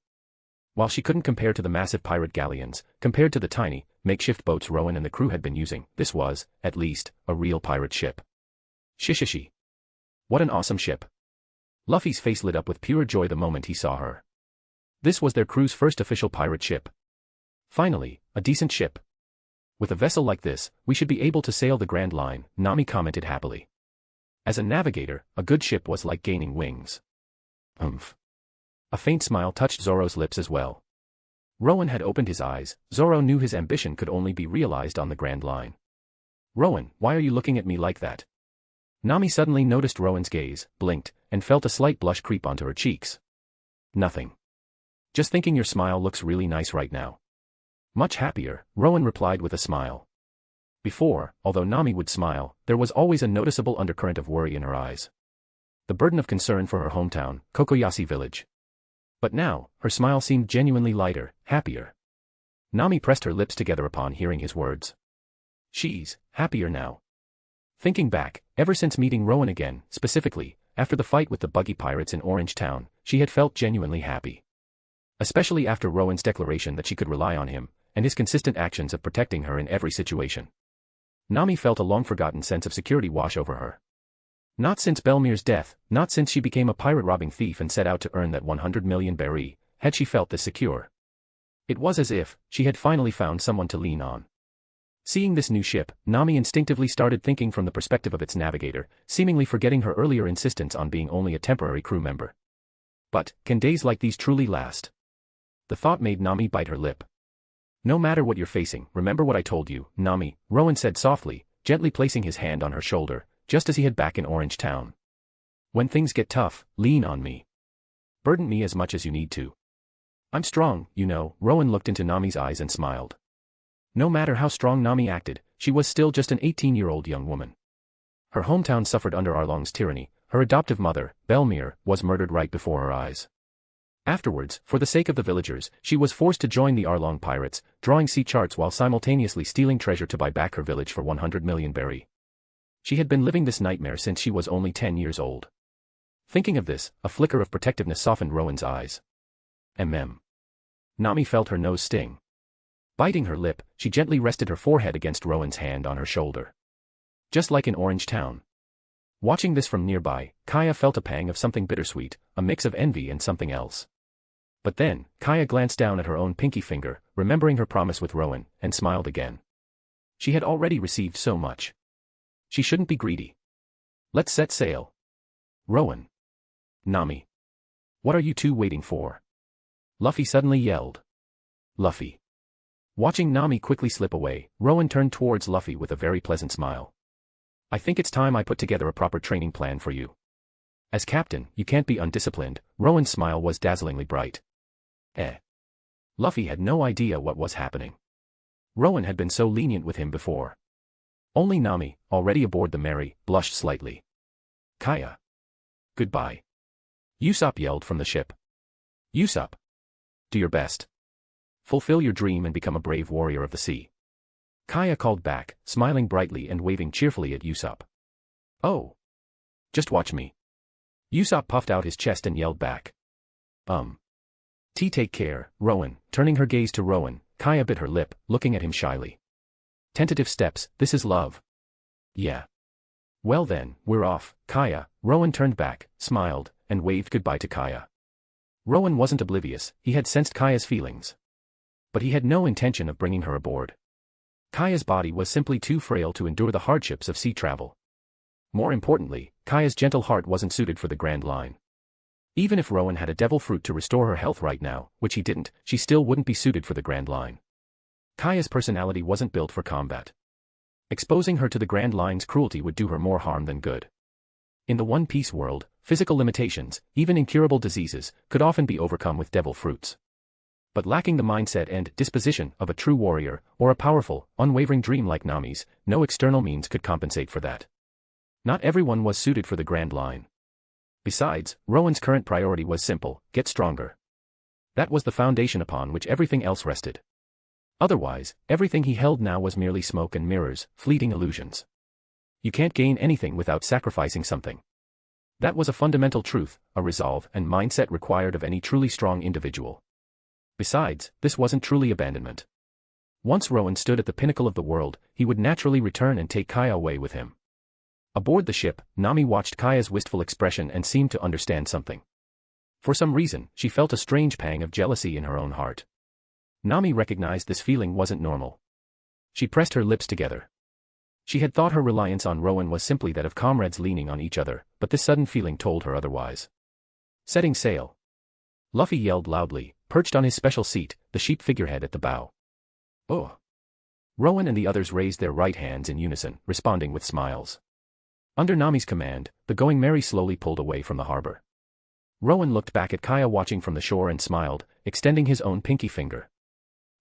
While she couldn't compare to the massive pirate galleons, compared to the tiny, makeshift boats Rowen and the crew had been using, this was, at least, a real pirate ship. Shishishi. What an awesome ship. Luffy's face lit up with pure joy the moment he saw her. This was their crew's first official pirate ship. Finally, a decent ship. With a vessel like this, we should be able to sail the Grand Line, Nami commented happily. As a navigator, a good ship was like gaining wings. A faint smile touched Zoro's lips as well. Rowen had opened his eyes. Zoro knew his ambition could only be realized on the Grand Line. Rowen, why are you looking at me like that? Nami suddenly noticed Rowen's gaze, blinked, and felt a slight blush creep onto her cheeks. Nothing. Just thinking your smile looks really nice right now. Much happier, Rowen replied with a smile. Before, although Nami would smile, there was always a noticeable undercurrent of worry in her eyes. The burden of concern for her hometown, Kokoyashi village. But now, her smile seemed genuinely lighter, happier. Nami pressed her lips together upon hearing his words. She's happier now. Thinking back, ever since meeting Rowen again, specifically, after the fight with the buggy pirates in Orange Town, she had felt genuinely happy. Especially after Rowen's declaration that she could rely on him, and his consistent actions of protecting her in every situation. Nami felt a long-forgotten sense of security wash over her. Not since Belmir's death, not since she became a pirate-robbing thief and set out to earn that 100 million berry, had she felt this secure. It was as if she had finally found someone to lean on. Seeing this new ship, Nami instinctively started thinking from the perspective of its navigator, seemingly forgetting her earlier insistence on being only a temporary crew member. But, can days like these truly last? The thought made Nami bite her lip. No matter what you're facing, remember what I told you, Nami, Rowen said softly, gently placing his hand on her shoulder, just as he had back in Orange Town. When things get tough, lean on me. Burden me as much as you need to. I'm strong, you know. Rowen looked into Nami's eyes and smiled. No matter how strong Nami acted, she was still just an 18-year-old young woman. Her hometown suffered under Arlong's tyranny, her adoptive mother, Belmir, was murdered right before her eyes. Afterwards, for the sake of the villagers, she was forced to join the Arlong pirates, drawing sea charts while simultaneously stealing treasure to buy back her village for 100 million berry. She had been living this nightmare since she was only 10 years old. Thinking of this, a flicker of protectiveness softened Rowen's eyes. Nami felt her nose sting. Biting her lip, she gently rested her forehead against Rowen's hand on her shoulder. Just like in Orange Town. Watching this from nearby, Kaya felt a pang of something bittersweet, a mix of envy and something else. But then, Kaya glanced down at her own pinky finger, remembering her promise with Rowen, and smiled again. She had already received so much. She shouldn't be greedy. Let's set sail. Rowen. Nami. What are you two waiting for? Luffy suddenly yelled. Luffy. Watching Nami quickly slip away, Rowen turned towards Luffy with a very pleasant smile. I think it's time I put together a proper training plan for you. As captain, you can't be undisciplined. Rowen's smile was dazzlingly bright. Luffy had no idea what was happening. Rowen had been so lenient with him before. Only Nami, already aboard the Merry, blushed slightly. Kaya. Goodbye. Usopp yelled from the ship. Usopp. Do your best. Fulfill your dream and become a brave warrior of the sea. Kaya called back, smiling brightly and waving cheerfully at Usopp. Oh. Just watch me. Usopp puffed out his chest and yelled back. Take care, Rowen. Turning her gaze to Rowen, Kaya bit her lip, looking at him shyly. Tentative steps, this is love. Yeah. Well then, we're off, Kaya. Rowen turned back, smiled, and waved goodbye to Kaya. Rowen wasn't oblivious, he had sensed Kaya's feelings. But he had no intention of bringing her aboard. Kaya's body was simply too frail to endure the hardships of sea travel. More importantly, Kaya's gentle heart wasn't suited for the Grand Line. Even if Rowen had a devil fruit to restore her health right now, which he didn't, she still wouldn't be suited for the Grand Line. Kaya's personality wasn't built for combat. Exposing her to the Grand Line's cruelty would do her more harm than good. In the One Piece world, physical limitations, even incurable diseases, could often be overcome with devil fruits. but lacking the mindset and disposition of a true warrior or a powerful, unwavering dream like Nami's, no external means could compensate for that. Not everyone was suited for the Grand Line. Besides, Rowen's current priority was simple: get stronger. That was the foundation upon which everything else rested. Otherwise, everything he held now was merely smoke and mirrors, fleeting illusions. You can't gain anything without sacrificing something. That was a fundamental truth, a resolve and mindset required of any truly strong individual. Besides, this wasn't truly abandonment. Once Rowen stood at the pinnacle of the world, he would naturally return and take Kaya away with him. Aboard the ship, Nami watched Kaya's wistful expression and seemed to understand something. For some reason, she felt a strange pang of jealousy in her own heart. Nami recognized this feeling wasn't normal. She pressed her lips together. She had thought her reliance on Rowen was simply that of comrades leaning on each other, but this sudden feeling told her otherwise. Setting sail. Luffy yelled loudly, perched on his special seat, the sheep figurehead at the bow. Oh! Rowen and the others raised their right hands in unison, responding with smiles. Under Nami's command, the Going Merry slowly pulled away from the harbor. Rowen looked back at Kaya watching from the shore and smiled, extending his own pinky finger.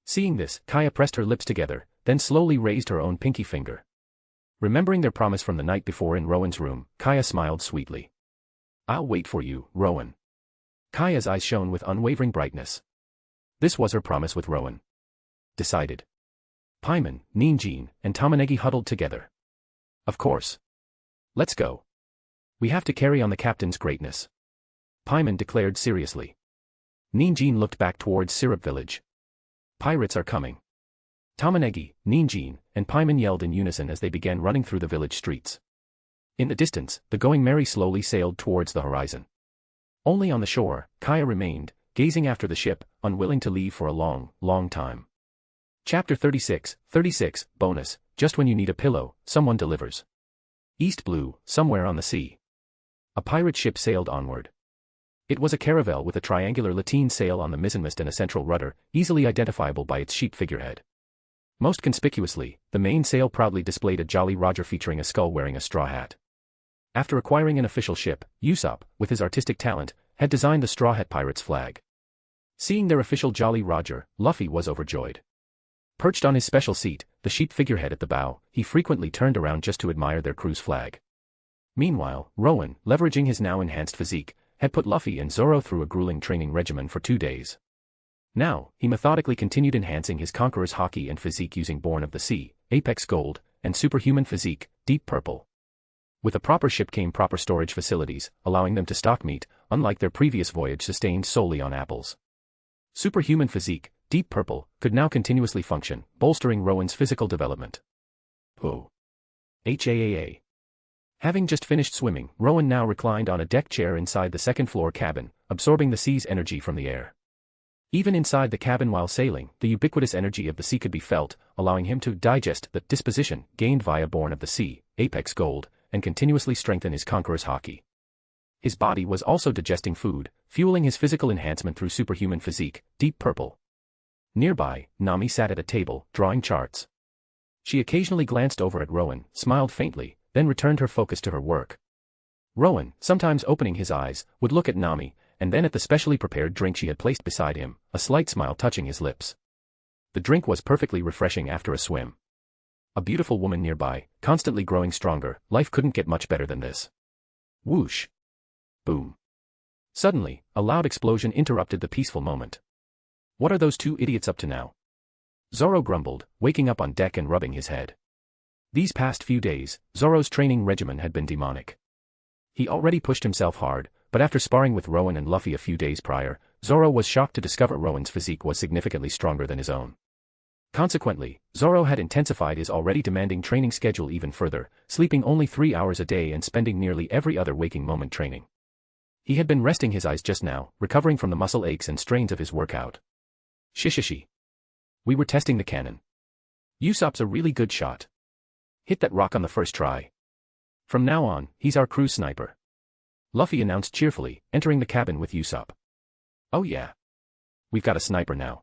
Seeing this, Kaya pressed her lips together, then slowly raised her own pinky finger. Remembering their promise from the night before in Rowen's room, Kaya smiled sweetly. I'll wait for you, Rowen. Kaya's eyes shone with unwavering brightness. This was her promise with Rowen. Decided. Paimon, Ninjin, and Tamanegi huddled together. Of course. Let's go. We have to carry on the captain's greatness. Paimon declared seriously. Ninjin looked back towards Syrup Village. Pirates are coming. Tamanegi, Ninjin, and Paimon yelled in unison as they began running through the village streets. In the distance, the Going Merry slowly sailed towards the horizon. Only on the shore, Kaya remained, gazing after the ship, unwilling to leave for a long, long time. Chapter 36, bonus, just when you need a pillow, someone delivers. East Blue, somewhere on the sea. A pirate ship sailed onward. It was a caravel with a triangular lateen sail on the mizzenmast and a central rudder, easily identifiable by its sheep figurehead. Most conspicuously, the main sail proudly displayed a Jolly Roger featuring a skull wearing a straw hat. After acquiring an official ship, Usopp, with his artistic talent, had designed the Straw Hat Pirates flag. Seeing their official Jolly Roger, Luffy was overjoyed. Perched on his special seat, the sheep figurehead at the bow, he frequently turned around just to admire their crew's flag. Meanwhile, Rowen, leveraging his now enhanced physique, had put Luffy and Zoro through a grueling training regimen for 2 days. Now, he methodically continued enhancing his conqueror's haki and physique using Born of the Sea, Apex Gold, and superhuman physique, Deep Purple. With a proper ship came proper storage facilities, allowing them to stock meat, unlike their previous voyage sustained solely on apples. Superhuman physique, Deep Purple, could now continuously function, bolstering Rowen's physical development. Oh. HAAA. Having just finished swimming, Rowen now reclined on a deck chair inside the second-floor cabin, absorbing the sea's energy from the air. Even inside the cabin while sailing, the ubiquitous energy of the sea could be felt, allowing him to digest the disposition gained via Born of the Sea, Apex Gold, and continuously strengthen his conqueror's haki. His body was also digesting food, fueling his physical enhancement through superhuman physique, Deep Purple. Nearby, Nami sat at a table, drawing charts. She occasionally glanced over at Rowen, smiled faintly, then returned her focus to her work. Rowen, sometimes opening his eyes, would look at Nami, and then at the specially prepared drink she had placed beside him, a slight smile touching his lips. The drink was perfectly refreshing after a swim. A beautiful woman nearby, constantly growing stronger, life couldn't get much better than this. Whoosh. Boom. Suddenly, a loud explosion interrupted the peaceful moment. What are those two idiots up to now? Zoro grumbled, waking up on deck and rubbing his head. These past few days, Zoro's training regimen had been demonic. He already pushed himself hard, but after sparring with Rowen and Luffy a few days prior, Zoro was shocked to discover Rowen's physique was significantly stronger than his own. Consequently, Zoro had intensified his already demanding training schedule even further, sleeping only 3 hours a day and spending nearly every other waking moment training. He had been resting his eyes just now, recovering from the muscle aches and strains of his workout. Shishishi. We were testing the cannon. Usopp's a really good shot. Hit that rock on the first try. From now on, he's our crew sniper. Luffy announced cheerfully, entering the cabin with Usopp. Oh yeah. We've got a sniper now.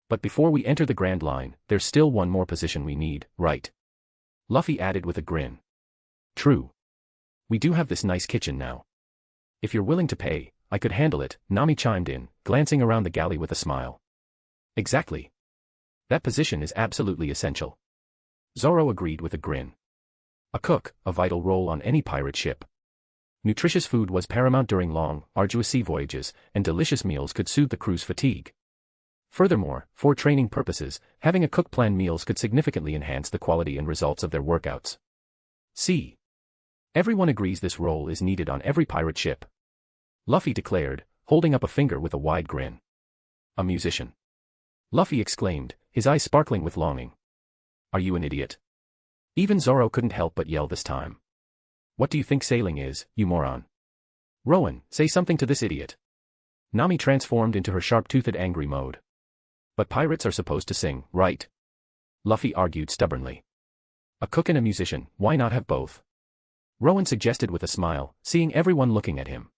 But before we enter the Grand Line, there's still one more position we need, right? Luffy added with a grin. True. We do have this nice kitchen now. If you're willing to pay, I could handle it, Nami chimed in, glancing around the galley with a smile. Exactly. That position is absolutely essential. Zoro agreed with a grin. A cook, a vital role on any pirate ship. Nutritious food was paramount during long, arduous sea voyages, and delicious meals could soothe the crew's fatigue. Furthermore, for training purposes, having a cook plan meals could significantly enhance the quality and results of their workouts. See. Everyone agrees this role is needed on every pirate ship. Luffy declared, holding up a finger with a wide grin. A musician. Luffy exclaimed, his eyes sparkling with longing. Are you an idiot? Even Zoro couldn't help but yell this time. What do you think sailing is, you moron? Rowen, say something to this idiot. Nami transformed into her sharp-toothed angry mode. But pirates are supposed to sing, right? Luffy argued stubbornly. A cook and a musician, why not have both? Rowen suggested with a smile, seeing everyone looking at him.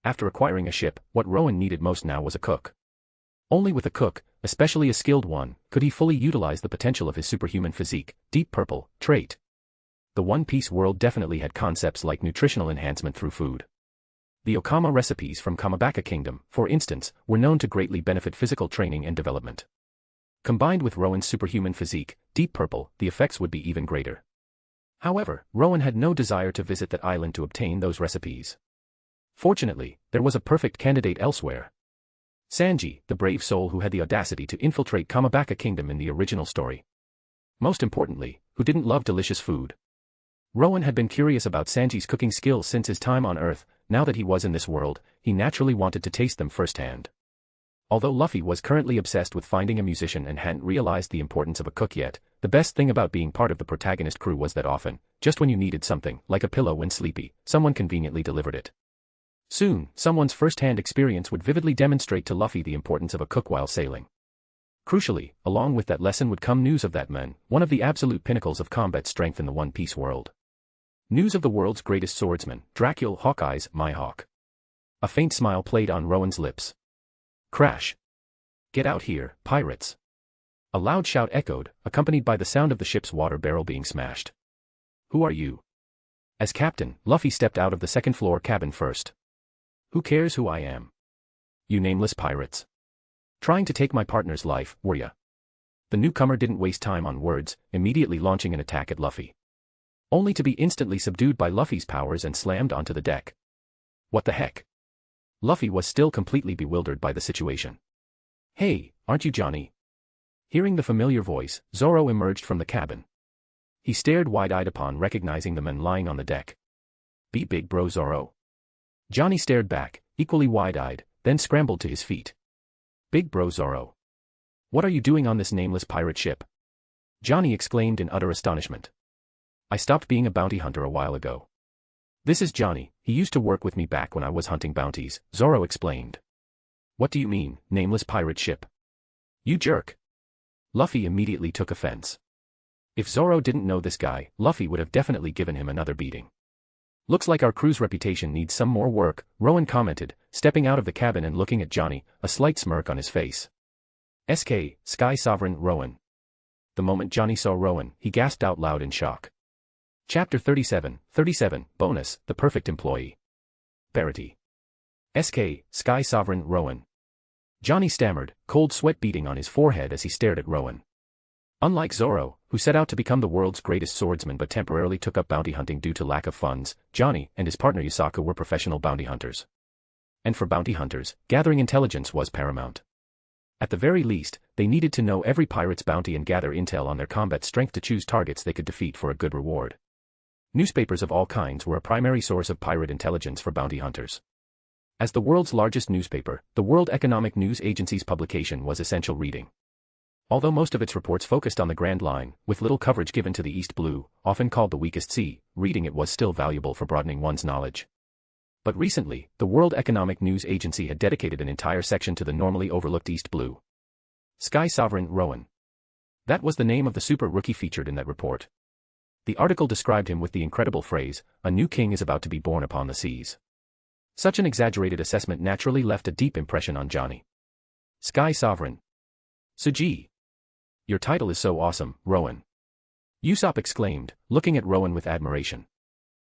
After acquiring a ship, what Rowen needed most now was a cook. Only with a cook, especially a skilled one, could he fully utilize the potential of his superhuman physique, deep purple, trait. The One Piece world definitely had concepts like nutritional enhancement through food. The Okama recipes from Kamabaka Kingdom, for instance, were known to greatly benefit physical training and development. Combined with Rowen's superhuman physique, deep purple, the effects would be even greater. However, Rowen had no desire to visit that island to obtain those recipes. Fortunately, there was a perfect candidate elsewhere. Sanji, the brave soul who had the audacity to infiltrate Kamabaka Kingdom in the original story. Most importantly, who didn't love delicious food. Rowen had been curious about Sanji's cooking skills since his time on Earth. Now that he was in this world, he naturally wanted to taste them firsthand. Although Luffy was currently obsessed with finding a musician and hadn't realized the importance of a cook yet, the best thing about being part of the protagonist crew was that often, just when you needed something, like a pillow when sleepy, someone conveniently delivered it. Soon, someone's first-hand experience would vividly demonstrate to Luffy the importance of a cook while sailing. Crucially, along with that lesson would come news of that man, one of the absolute pinnacles of combat strength in the One Piece world. News of the world's greatest swordsman, Dracula Hawkeye's Mihawk. A faint smile played on Rowen's lips. Crash. Get out here, pirates. A loud shout echoed, accompanied by the sound of the ship's water barrel being smashed. Who are you? As captain, Luffy stepped out of the second-floor cabin first. Who cares who I am? You nameless pirates. Trying to take my partner's life, were ya? The newcomer didn't waste time on words, immediately launching an attack at Luffy. Only to be instantly subdued by Luffy's powers and slammed onto the deck. What the heck? Luffy was still completely bewildered by the situation. Hey, aren't you Johnny? Hearing the familiar voice, Zoro emerged from the cabin. He stared wide-eyed upon recognizing the man lying on the deck. Be big bro Zoro. Johnny stared back, equally wide-eyed, then scrambled to his feet. Big bro Zoro. What are you doing on this nameless pirate ship? Johnny exclaimed in utter astonishment. I stopped being a bounty hunter a while ago. This is Johnny, he used to work with me back when I was hunting bounties, Zoro explained. What do you mean, nameless pirate ship? You jerk. Luffy immediately took offense. If Zoro didn't know this guy, Luffy would have definitely given him another beating. Looks like our crew's reputation needs some more work, Rowen commented, stepping out of the cabin and looking at Johnny, a slight smirk on his face. SK, Sky Sovereign Rowen. The moment Johnny saw Rowen, he gasped out loud in shock. Chapter 37, Bonus, The Perfect Employee. Parity. SK, Sky Sovereign Rowen. Johnny stammered, cold sweat beading on his forehead as he stared at Rowen. Unlike Zoro, who set out to become the world's greatest swordsman but temporarily took up bounty hunting due to lack of funds, Johnny and his partner Yusaku were professional bounty hunters. And for bounty hunters, gathering intelligence was paramount. At the very least, they needed to know every pirate's bounty and gather intel on their combat strength to choose targets they could defeat for a good reward. Newspapers of all kinds were a primary source of pirate intelligence for bounty hunters. As the world's largest newspaper, the World Economic News Agency's publication was essential reading. Although most of its reports focused on the Grand Line, with little coverage given to the East Blue, often called the weakest sea, reading it was still valuable for broadening one's knowledge. But recently, the World Economic News Agency had dedicated an entire section to the normally overlooked East Blue. Sky Sovereign Rowen. That was the name of the super rookie featured in that report. The article described him with the incredible phrase, "A new king is about to be born upon the seas." Such an exaggerated assessment naturally left a deep impression on Johnny. Sky Sovereign. Suji. Your title is so awesome, Rowen. Usopp exclaimed, looking at Rowen with admiration.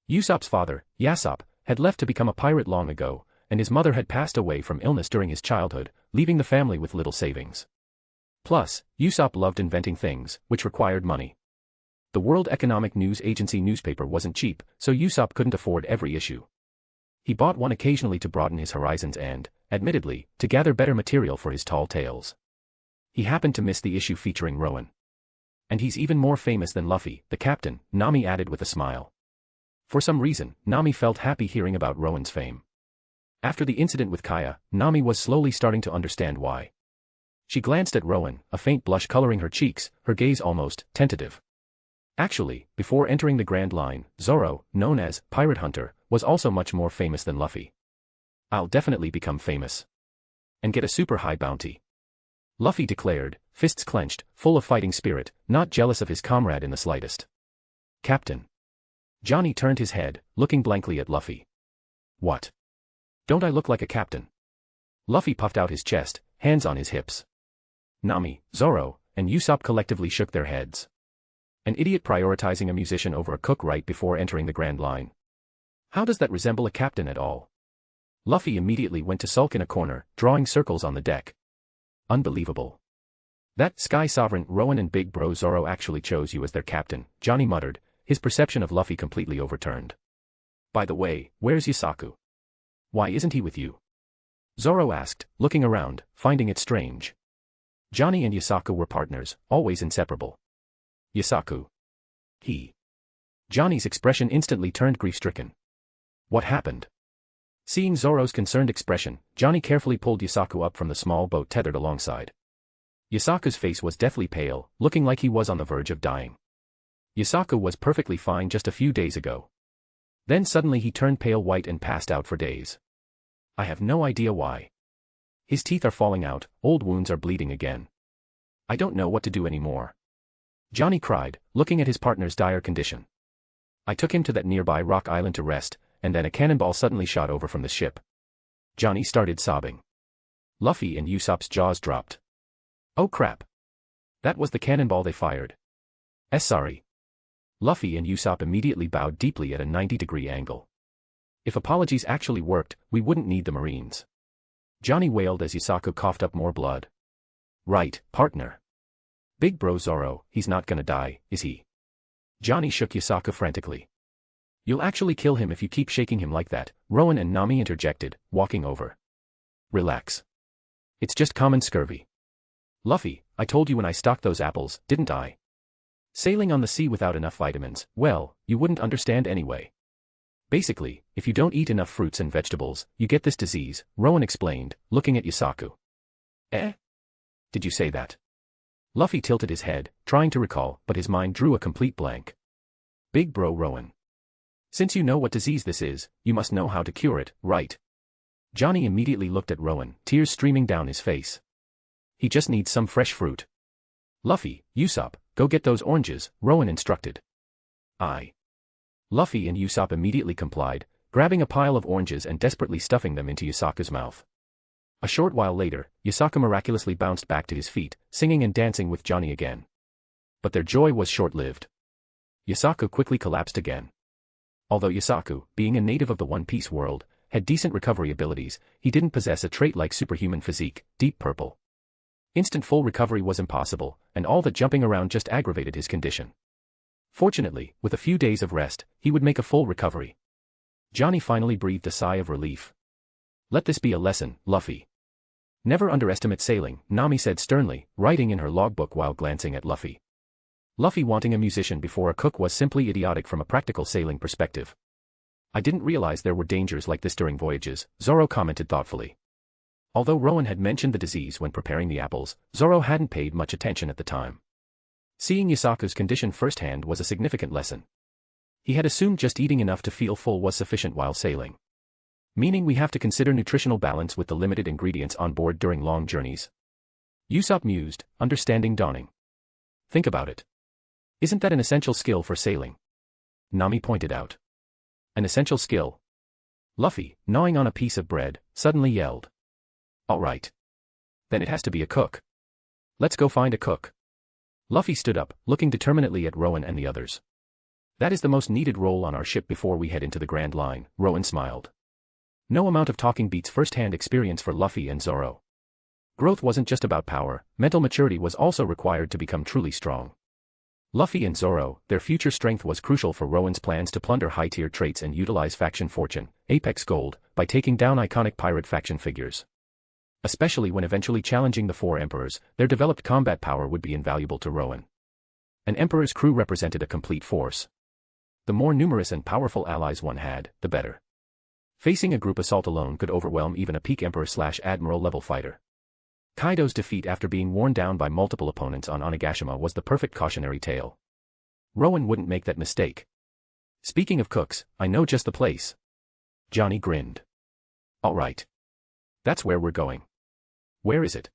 Usopp's father, Yasopp, had left to become a pirate long ago, and his mother had passed away from illness during his childhood, leaving the family with little savings. Plus, Usopp loved inventing things, which required money. The World Economic News Agency newspaper wasn't cheap, so Usopp couldn't afford every issue. He bought one occasionally to broaden his horizons and, admittedly, to gather better material for his tall tales. He happened to miss the issue featuring Rowen. And he's even more famous than Luffy, the captain, Nami added with a smile. For some reason, Nami felt happy hearing about Rowen's fame. After the incident with Kaya, Nami was slowly starting to understand why. She glanced at Rowen, a faint blush coloring her cheeks, her gaze almost tentative. Actually, before entering the Grand Line, Zoro, known as Pirate Hunter, was also much more famous than Luffy. I'll definitely become famous. And get a super high bounty. Luffy declared, fists clenched, full of fighting spirit, not jealous of his comrade in the slightest. Captain. Johnny turned his head, looking blankly at Luffy. What? Don't I look like a captain? Luffy puffed out his chest, hands on his hips. Nami, Zoro, and Usopp collectively shook their heads. An idiot prioritizing a musician over a cook right before entering the Grand Line. How does that resemble a captain at all? Luffy immediately went to sulk in a corner, drawing circles on the deck. Unbelievable. That Sky Sovereign Rowen and Big Bro Zoro actually chose you as their captain, Johnny muttered, his perception of Luffy completely overturned. By the way, where's Yusaku? Why isn't he with you? Zoro asked, looking around, finding it strange. Johnny and Yusaku were partners, always inseparable. Yusaku. He. Johnny's expression instantly turned grief-stricken. What happened? Seeing Zoro's concerned expression, Johnny carefully pulled Yusaku up from the small boat tethered alongside. Yusaku's face was deathly pale, looking like he was on the verge of dying. Yusaku was perfectly fine just a few days ago. Then suddenly he turned pale white and passed out for days. I have no idea why. His teeth are falling out, old wounds are bleeding again. I don't know what to do anymore. Johnny cried, looking at his partner's dire condition. I took him to that nearby rock island to rest, and then a cannonball suddenly shot over from the ship. Johnny started sobbing. Luffy and Usopp's jaws dropped. Oh crap. That was the cannonball they fired. Sorry. Luffy and Usopp immediately bowed deeply at a 90-degree angle. If apologies actually worked, we wouldn't need the Marines. Johnny wailed as Yusaku coughed up more blood. Right, partner. Big Bro Zoro, he's not gonna die, is he? Johnny shook Yusaku frantically. You'll actually kill him if you keep shaking him like that, Rowen and Nami interjected, walking over. Relax. It's just common scurvy. Luffy, I told you when I stocked those apples, didn't I? Sailing on the sea without enough vitamins, well, you wouldn't understand anyway. Basically, if you don't eat enough fruits and vegetables, you get this disease, Rowen explained, looking at Yusaku. Eh? Did you say that? Luffy tilted his head, trying to recall, but his mind drew a complete blank. Big Bro Rowen. Since you know what disease this is, you must know how to cure it, right? Johnny immediately looked at Rowen, tears streaming down his face. He just needs some fresh fruit. Luffy, Usopp, go get those oranges, Rowen instructed. Aye. Luffy and Usopp immediately complied, grabbing a pile of oranges and desperately stuffing them into Yusaku's mouth. A short while later, Yusaku miraculously bounced back to his feet, singing and dancing with Johnny again. But their joy was short-lived. Yusaku quickly collapsed again. Although Yusaku, being a native of the One Piece world, had decent recovery abilities, he didn't possess a trait like superhuman physique, deep purple. Instant full recovery was impossible, and all that jumping around just aggravated his condition. Fortunately, with a few days of rest, he would make a full recovery. Johnny finally breathed a sigh of relief. Let this be a lesson, Luffy. Never underestimate sailing, Nami said sternly, writing in her logbook while glancing at Luffy. Luffy wanting a musician before a cook was simply idiotic from a practical sailing perspective. I didn't realize there were dangers like this during voyages, Zoro commented thoughtfully. Although Rowen had mentioned the disease when preparing the apples, Zoro hadn't paid much attention at the time. Seeing Yusaku's condition firsthand was a significant lesson. He had assumed just eating enough to feel full was sufficient while sailing. Meaning we have to consider nutritional balance with the limited ingredients on board during long journeys. Usopp mused, understanding dawning. Think about it. Isn't that an essential skill for sailing? Nami pointed out. An essential skill? Luffy, gnawing on a piece of bread, suddenly yelled. All right. Then it has to be a cook. Let's go find a cook. Luffy stood up, looking determinedly at Rowen and the others. That is the most needed role on our ship before we head into the Grand Line, Rowen smiled. No amount of talking beats first-hand experience for Luffy and Zoro. Growth wasn't just about power, mental maturity was also required to become truly strong. Luffy and Zoro, their future strength was crucial for Rowen's plans to plunder high-tier traits and utilize faction fortune, Apex Gold, by taking down iconic pirate faction figures. Especially when eventually challenging the four emperors, their developed combat power would be invaluable to Rowen. An emperor's crew represented a complete force. The more numerous and powerful allies one had, the better. Facing a group assault alone could overwhelm even a peak emperor/admiral level fighter. Kaido's defeat after being worn down by multiple opponents on Onigashima was the perfect cautionary tale. Rowen wouldn't make that mistake. Speaking of cooks, I know just the place. Johnny grinned. All right. That's where we're going. Where is it?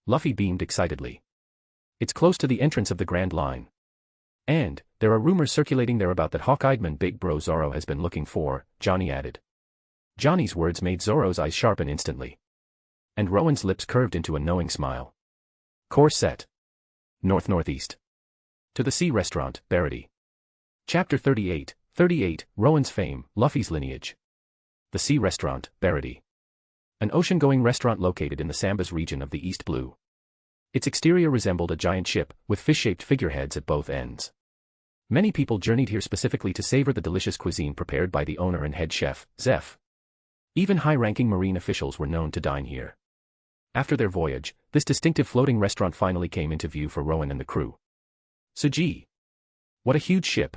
Luffy beamed excitedly. It's close to the entrance of the Grand Line. And, there are rumors circulating there about that hawk-eyed man Big Bro Zoro has been looking for, Johnny added. Johnny's words made Zoro's eyes sharpen instantly. And Rowen's lips curved into a knowing smile. Course set. North-northeast. To the Sea Restaurant, Barity. Chapter 38, Rowen's fame, Luffy's lineage. The Sea Restaurant, Barity. An ocean-going restaurant located in the Sambas region of the East Blue. Its exterior resembled a giant ship, with fish-shaped figureheads at both ends. Many people journeyed here specifically to savor the delicious cuisine prepared by the owner and head chef, Zeph. Even high-ranking marine officials were known to dine here. After their voyage, this distinctive floating restaurant finally came into view for Rowen and the crew. Sanji! What a huge ship!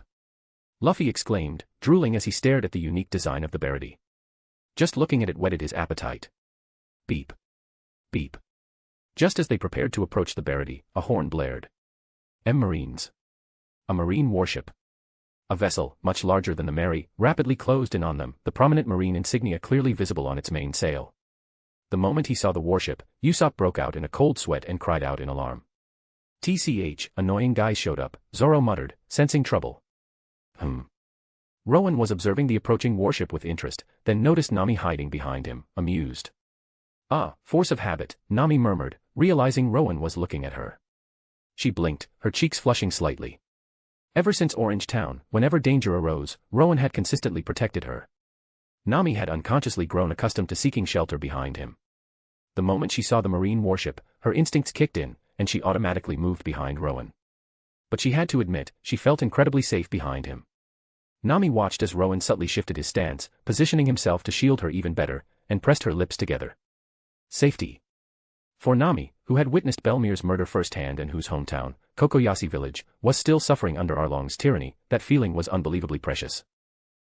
Luffy exclaimed, drooling as he stared at the unique design of the Barity. Just looking at it whetted his appetite. Beep. Beep. Just as they prepared to approach the Barity, a horn blared. Marines. A marine warship. A vessel, much larger than the Mary, rapidly closed in on them, the prominent marine insignia clearly visible on its main sail. The moment he saw the warship, Usopp broke out in a cold sweat and cried out in alarm. TCH, annoying guys showed up, Zoro muttered, sensing trouble. Rowen was observing the approaching warship with interest, then noticed Nami hiding behind him, amused. Ah, force of habit, Nami murmured, realizing Rowen was looking at her. She blinked, her cheeks flushing slightly. Ever since Orange Town, whenever danger arose, Rowen had consistently protected her. Nami had unconsciously grown accustomed to seeking shelter behind him. The moment she saw the marine warship, her instincts kicked in, and she automatically moved behind Rowen. But she had to admit, she felt incredibly safe behind him. Nami watched as Rowen subtly shifted his stance, positioning himself to shield her even better, and pressed her lips together. Safety. For Nami, who had witnessed Belmir's murder firsthand and whose hometown, Kokoyashi village, was still suffering under Arlong's tyranny, that feeling was unbelievably precious.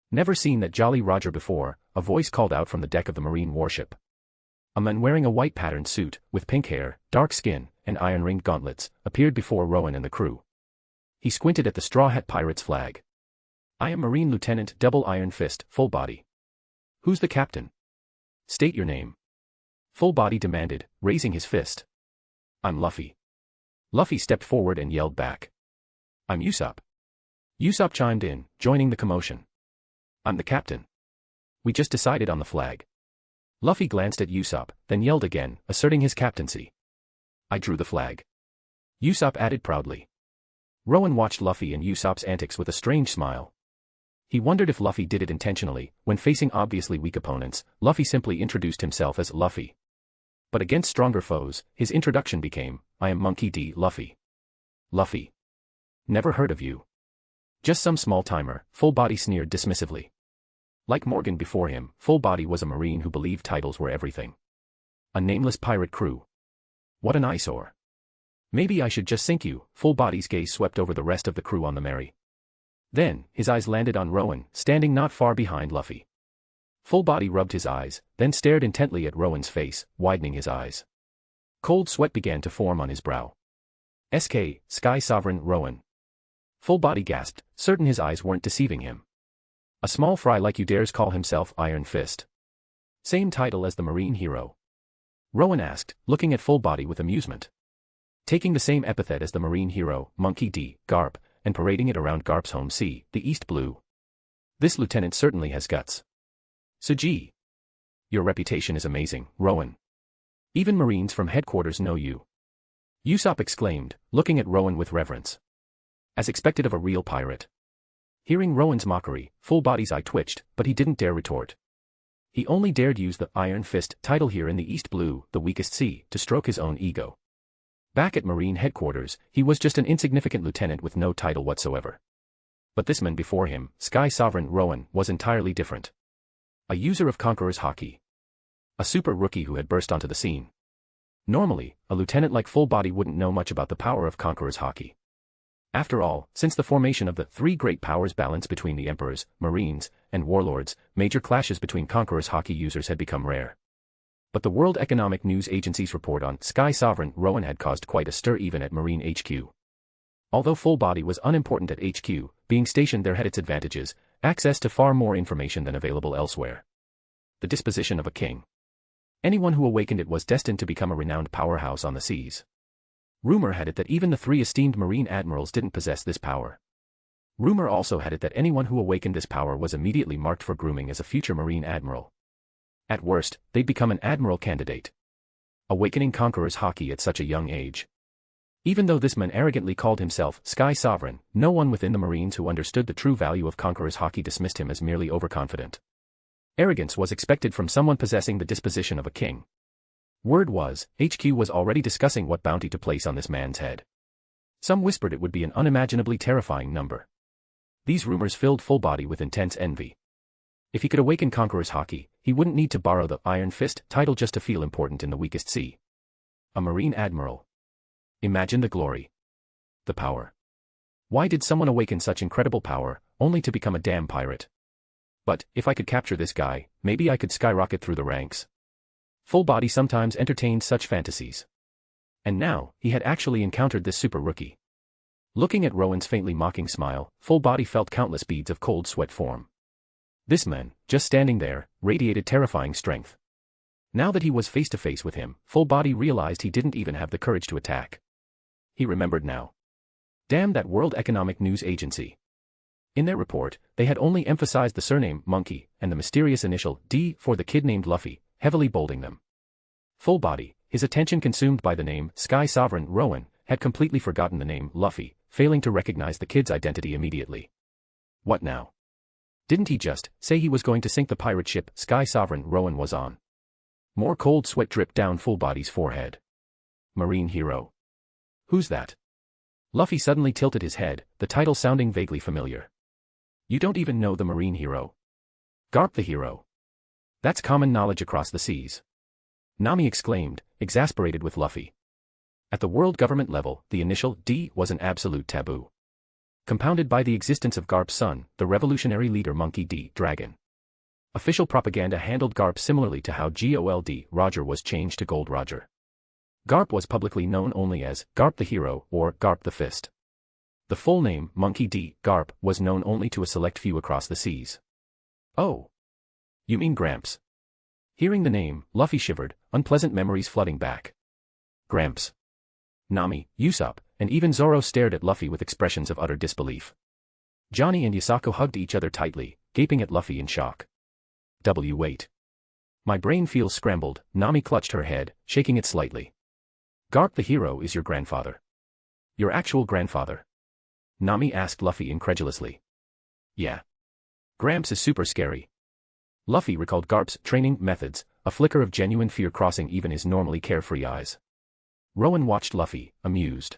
Never seen that Jolly Roger before, a voice called out from the deck of the marine warship. A man wearing a white patterned suit, with pink hair, dark skin, and iron-ringed gauntlets, appeared before Rowen and the crew. He squinted at the Straw Hat Pirate's flag. I am Marine Lieutenant Double Iron Fist, Full Body. Who's the captain? State your name. Full Body demanded, raising his fist. I'm Luffy. Luffy stepped forward and yelled back. I'm Usopp. Usopp chimed in, joining the commotion. I'm the captain. We just decided on the flag. Luffy glanced at Usopp, then yelled again, asserting his captaincy. I drew the flag. Usopp added proudly. Rowen watched Luffy and Usopp's antics with a strange smile. He wondered if Luffy did it intentionally. When facing obviously weak opponents, Luffy simply introduced himself as Luffy. But against stronger foes, his introduction became, I am Monkey D. Luffy. Luffy. Never heard of you. Just some small timer, Full Body sneered dismissively. Like Morgan before him, Full Body was a marine who believed titles were everything. A nameless pirate crew. What an eyesore. Maybe I should just sink you. Full Body's gaze swept over the rest of the crew on the Mary. Then, his eyes landed on Rowen, standing not far behind Luffy. Full Body rubbed his eyes, then stared intently at Rowen's face, widening his eyes. Cold sweat began to form on his brow. SK, Sky Sovereign Rowen. Full Body gasped, certain his eyes weren't deceiving him. A small fry like you dares call himself Iron Fist. Same title as the marine hero? Rowen asked, looking at Full Body with amusement. Taking the same epithet as the marine hero, Monkey D. Garp, and parading it around Garp's home sea, the East Blue. This lieutenant certainly has guts. Sanji. Your reputation is amazing, Rowen. Even Marines from headquarters know you. Usopp exclaimed, looking at Rowen with reverence. As expected of a real pirate. Hearing Rowen's mockery, Full Body's eye twitched, but he didn't dare retort. He only dared use the Iron Fist title here in the East Blue, the weakest sea, to stroke his own ego. Back at Marine headquarters, he was just an insignificant lieutenant with no title whatsoever. But this man before him, Sky Sovereign Rowen, was entirely different. A user of Conqueror's Haki. A super rookie who had burst onto the scene. Normally, a lieutenant like Full Body wouldn't know much about the power of Conqueror's Haki. After all, since the formation of the three great powers balance between the Emperors, Marines, and Warlords, major clashes between Conqueror's Haki users had become rare. But the World Economic News Agency's report on Sky Sovereign Rowen had caused quite a stir even at Marine HQ. Although Full Body was unimportant at HQ, being stationed there had its advantages, access to far more information than available elsewhere. The disposition of a king. Anyone who awakened it was destined to become a renowned powerhouse on the seas. Rumor had it that even the three esteemed Marine admirals didn't possess this power. Rumor also had it that anyone who awakened this power was immediately marked for grooming as a future Marine admiral. At worst, they'd become an admiral candidate. Awakening Conqueror's Haki at such a young age. Even though this man arrogantly called himself Sky Sovereign, no one within the Marines who understood the true value of Conqueror's Haki dismissed him as merely overconfident. Arrogance was expected from someone possessing the disposition of a king. Word was, HQ was already discussing what bounty to place on this man's head. Some whispered it would be an unimaginably terrifying number. These rumors filled Full Body with intense envy. If he could awaken Conqueror's Haki, he wouldn't need to borrow the Iron Fist title just to feel important in the weakest sea. A Marine Admiral. Imagine the glory. The power. Why did someone awaken such incredible power, only to become a damn pirate? But, if I could capture this guy, maybe I could skyrocket through the ranks. Full Body sometimes entertained such fantasies. And now, he had actually encountered this super rookie. Looking at Rowen's faintly mocking smile, Full Body felt countless beads of cold sweat form. This man, just standing there, radiated terrifying strength. Now that he was face to face with him, Full Body realized he didn't even have the courage to attack. He remembered now. Damn that World Economic News Agency. In their report, they had only emphasized the surname Monkey and the mysterious initial D for the kid named Luffy, heavily bolding them. Full Body, his attention consumed by the name Sky Sovereign Rowen, had completely forgotten the name Luffy, failing to recognize the kid's identity immediately. What now? Didn't he just say he was going to sink the pirate ship Sky Sovereign Rowen was on? More cold sweat dripped down Full Body's forehead. Marine hero. Who's that? Luffy suddenly tilted his head, the title sounding vaguely familiar. You don't even know the Marine hero. Garp the hero. That's common knowledge across the seas. Nami exclaimed, exasperated with Luffy. At the world government level, the initial D was an absolute taboo. Compounded by the existence of Garp's son, the revolutionary leader Monkey D. Dragon. Official propaganda handled Garp similarly to how Gold Roger was changed to Gold Roger. Garp was publicly known only as Garp the Hero or Garp the Fist. The full name, Monkey D. Garp, was known only to a select few across the seas. Oh. You mean Gramps? Hearing the name, Luffy shivered, unpleasant memories flooding back. Gramps. Nami, Usopp, and even Zoro stared at Luffy with expressions of utter disbelief. Johnny and Yasako hugged each other tightly, gaping at Luffy in shock. Wait. My brain feels scrambled, Nami clutched her head, shaking it slightly. Garp the Hero is your grandfather. Your actual grandfather? Nami asked Luffy incredulously. Yeah. Gramps is super scary. Luffy recalled Garp's training methods, a flicker of genuine fear crossing even his normally carefree eyes. Rowen watched Luffy, amused.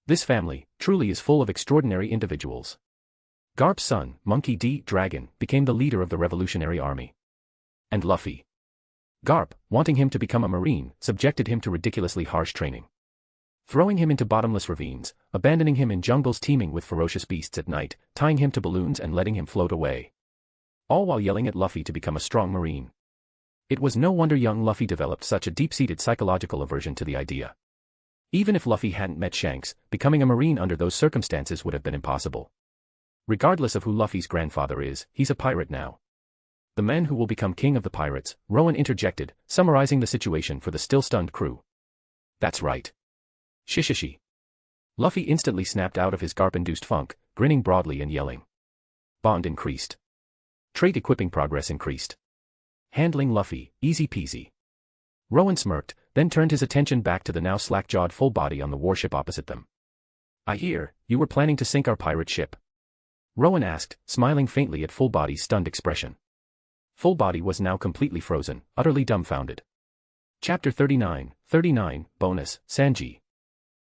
This family, truly is full of extraordinary individuals. Garp's son, Monkey D. Dragon, became the leader of the Revolutionary Army. And Luffy. Garp, wanting him to become a Marine, subjected him to ridiculously harsh training. Throwing him into bottomless ravines, abandoning him in jungles teeming with ferocious beasts at night, tying him to balloons and letting him float away. All while yelling at Luffy to become a strong Marine. It was no wonder young Luffy developed such a deep-seated psychological aversion to the idea. Even if Luffy hadn't met Shanks, becoming a Marine under those circumstances would have been impossible. Regardless of who Luffy's grandfather is, he's a pirate now. The man who will become king of the pirates, Rowen interjected, summarizing the situation for the still-stunned crew. That's right. Shishishi. Luffy instantly snapped out of his Garp-induced funk, grinning broadly and yelling. Bond increased. Trait equipping progress increased. Handling Luffy, easy peasy. Rowen smirked, then turned his attention back to the now slack-jawed Full Body on the warship opposite them. I hear, you were planning to sink our pirate ship? Rowen asked, smiling faintly at Full Body's stunned expression. Full Body was now completely frozen, utterly dumbfounded. Chapter 39, Bonus, Sanji.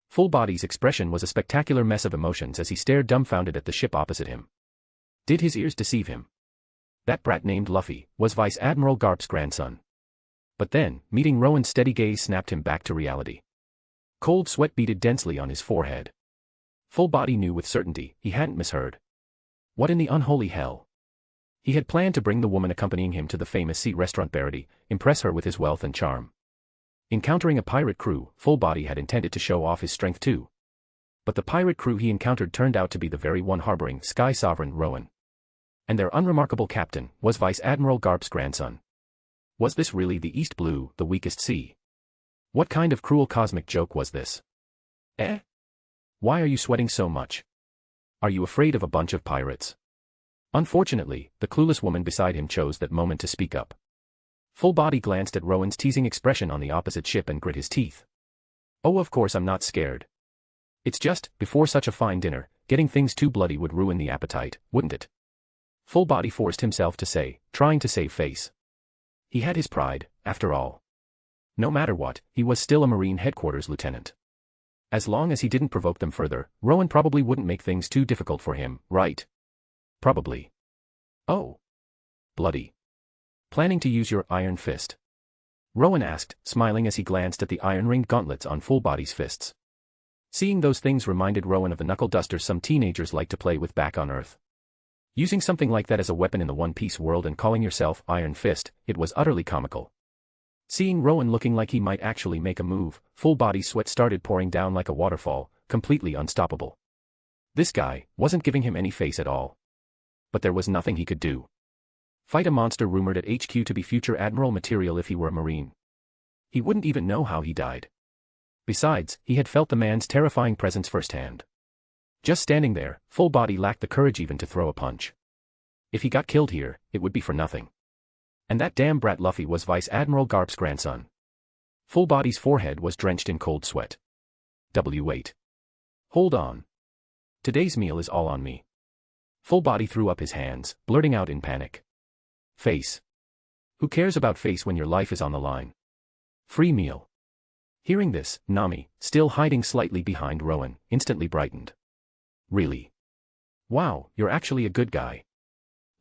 Full Body's expression was a spectacular mess of emotions as he stared dumbfounded at the ship opposite him. Did his ears deceive him? That brat named Luffy was Vice Admiral Garp's grandson. But then, meeting Rowen's steady gaze snapped him back to reality. Cold sweat beaded densely on his forehead. Full Body knew with certainty he hadn't misheard. What in the unholy hell? He had planned to bring the woman accompanying him to the famous sea restaurant Barity, impress her with his wealth and charm. Encountering a pirate crew, Full Body had intended to show off his strength too. But the pirate crew he encountered turned out to be the very one harboring Sky Sovereign Rowen. And their unremarkable captain was Vice Admiral Garp's grandson. Was this really the East Blue, the weakest sea? What kind of cruel cosmic joke was this? Eh? Why are you sweating so much? Are you afraid of a bunch of pirates? Unfortunately, the clueless woman beside him chose that moment to speak up. Full Body glanced at Rowen's teasing expression on the opposite ship and grit his teeth. Oh, of course I'm not scared. It's just, before such a fine dinner, getting things too bloody would ruin the appetite, wouldn't it? Full Body forced himself to say, trying to save face. He had his pride, after all. No matter what, he was still a Marine headquarters lieutenant. As long as he didn't provoke them further, Rowen probably wouldn't make things too difficult for him, right? Probably. Oh. Bloody. Planning to use your iron fist? Rowen asked, smiling as he glanced at the iron-ringed gauntlets on Full Body's fists. Seeing those things reminded Rowen of the knuckle dusters some teenagers like to play with back on Earth. Using something like that as a weapon in the One Piece world and calling yourself Iron Fist, it was utterly comical. Seeing Rowen looking like he might actually make a move, Full Body's sweat started pouring down like a waterfall, completely unstoppable. This guy wasn't giving him any face at all. But there was nothing he could do. Fight a monster rumored at HQ to be future admiral material if he were a Marine. He wouldn't even know how he died. Besides, he had felt the man's terrifying presence firsthand. Just standing there, Full Body lacked the courage even to throw a punch. If he got killed here, it would be for nothing. And that damn brat Luffy was Vice Admiral Garp's grandson. Full Body's forehead was drenched in cold sweat. Wait. Hold on. Today's meal is all on me. Full Body threw up his hands, blurting out in panic. Face. Who cares about face when your life is on the line? Free meal. Hearing this, Nami, still hiding slightly behind Rowen, instantly brightened. Really? Wow, you're actually a good guy.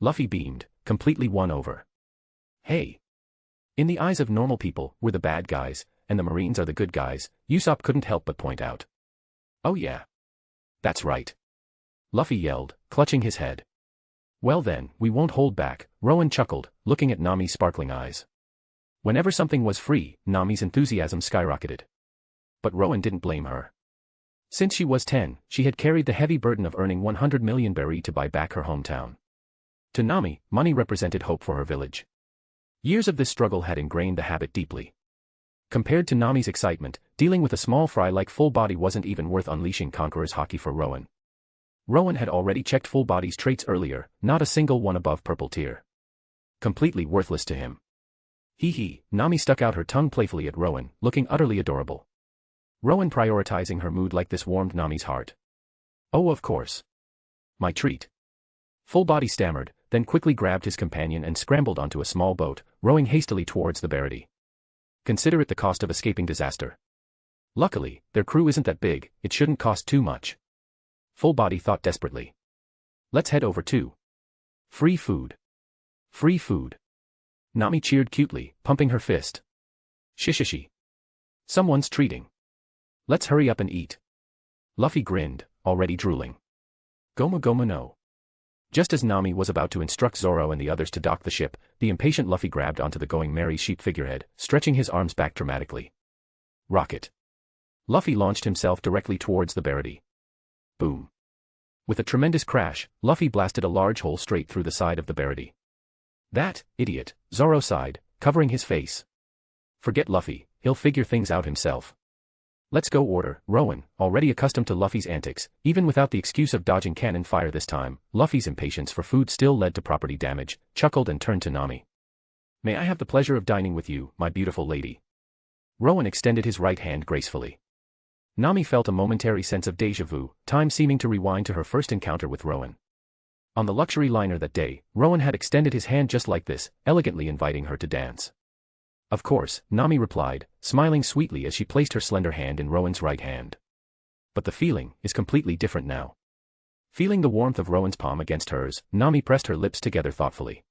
Luffy beamed, completely won over. Hey. In the eyes of normal people, we're the bad guys, and the Marines are the good guys, Usopp couldn't help but point out. Oh yeah. That's right. Luffy yelled, clutching his head. Well then, we won't hold back, Rowen chuckled, looking at Nami's sparkling eyes. Whenever something was free, Nami's enthusiasm skyrocketed. But Rowen didn't blame her. Since she was 10, she had carried the heavy burden of earning 100 million berry to buy back her hometown. To Nami, money represented hope for her village. Years of this struggle had ingrained the habit deeply. Compared to Nami's excitement, dealing with a small fry like Full Body wasn't even worth unleashing Conqueror's Haki for Rowen. Rowen had already checked Full Body's traits earlier, not a single one above purple tier. Completely worthless to him. Hee, Nami stuck out her tongue playfully at Rowen, looking utterly adorable. Rowen prioritizing her mood like this warmed Nami's heart. Oh, of course. My treat. Full Body stammered, then quickly grabbed his companion and scrambled onto a small boat, rowing hastily towards the Barity. Consider it the cost of escaping disaster. Luckily, their crew isn't that big, it shouldn't cost too much. Full Body thought desperately. Let's head over to. Free food. Free food. Nami cheered cutely, pumping her fist. Shishishi. Someone's treating. Let's hurry up and eat. Luffy grinned, already drooling. Goma no. Just as Nami was about to instruct Zoro and the others to dock the ship, the impatient Luffy grabbed onto the Going Merry sheep figurehead, stretching his arms back dramatically. Rocket. Luffy launched himself directly towards the Barity. Boom. With a tremendous crash, Luffy blasted a large hole straight through the side of the Barity. That idiot, Zoro sighed, covering his face. Forget Luffy, he'll figure things out himself. Let's go, order. Rowen, already accustomed to Luffy's antics, even without the excuse of dodging cannon fire this time, Luffy's impatience for food still led to property damage, chuckled and turned to Nami. May I have the pleasure of dining with you, my beautiful lady? Rowen extended his right hand gracefully. Nami felt a momentary sense of déjà vu, time seeming to rewind to her first encounter with Rowen. On the luxury liner that day, Rowen had extended his hand just like this, elegantly inviting her to dance. Of course, Nami replied, smiling sweetly as she placed her slender hand in Rowen's right hand. But the feeling is completely different now. Feeling the warmth of Rowen's palm against hers, Nami pressed her lips together thoughtfully.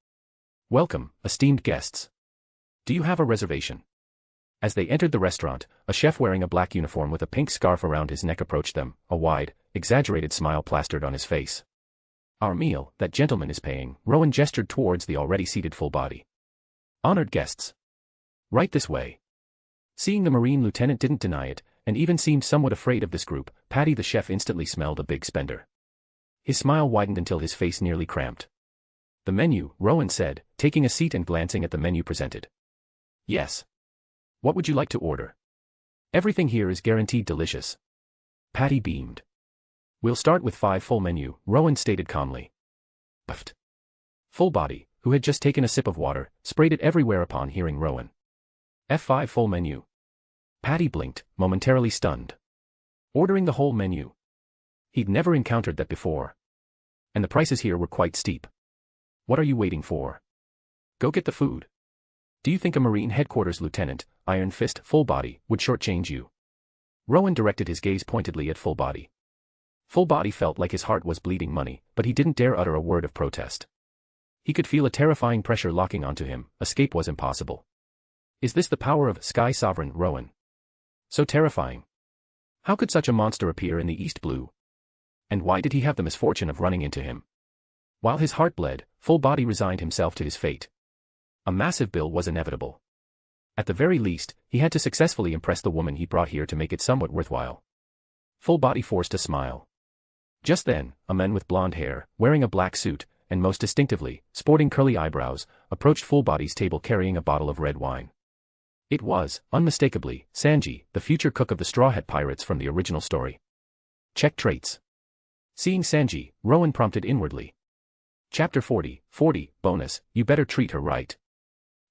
"Welcome, esteemed guests. Do you have a reservation?" As they entered the restaurant, a chef wearing a black uniform with a pink scarf around his neck approached them, a wide, exaggerated smile plastered on his face. "Our meal, that gentleman is paying." Rowen gestured towards the already seated full body. "Honored guests. Right this way." Seeing the Marine lieutenant didn't deny it, and even seemed somewhat afraid of this group, Patty the chef instantly smelled a big spender. His smile widened until his face nearly cramped. "The menu," Rowen said, taking a seat and glancing at the menu presented. "Yes. What would you like to order?" "Everything here is guaranteed delicious." Patty beamed. "We'll start with 5 full menu," Rowen stated calmly. Puffed. Full body, who had just taken a sip of water, sprayed it everywhere upon hearing Rowen. "F5 full menu." Patty blinked, momentarily stunned. Ordering the whole menu. He'd never encountered that before. And the prices here were quite steep. "What are you waiting for? Go get the food. Do you think a Marine headquarters lieutenant, Iron Fist, full body, would shortchange you?" Rowen directed his gaze pointedly at full body. Full body felt like his heart was bleeding money, but he didn't dare utter a word of protest. He could feel a terrifying pressure locking onto him, escape was impossible. Is this the power of Sky Sovereign Rowen? So terrifying. How could such a monster appear in the East Blue? And why did he have the misfortune of running into him? While his heart bled, full body resigned himself to his fate. A massive bill was inevitable. At the very least, he had to successfully impress the woman he brought here to make it somewhat worthwhile. Full body forced a smile. Just then, a man with blonde hair, wearing a black suit, and most distinctively, sporting curly eyebrows, approached full body's table carrying a bottle of red wine. It was, unmistakably, Sanji, the future cook of the Straw Hat Pirates from the original story. Check traits. Seeing Sanji, Rowen prompted inwardly. Chapter 40, bonus, you better treat her right.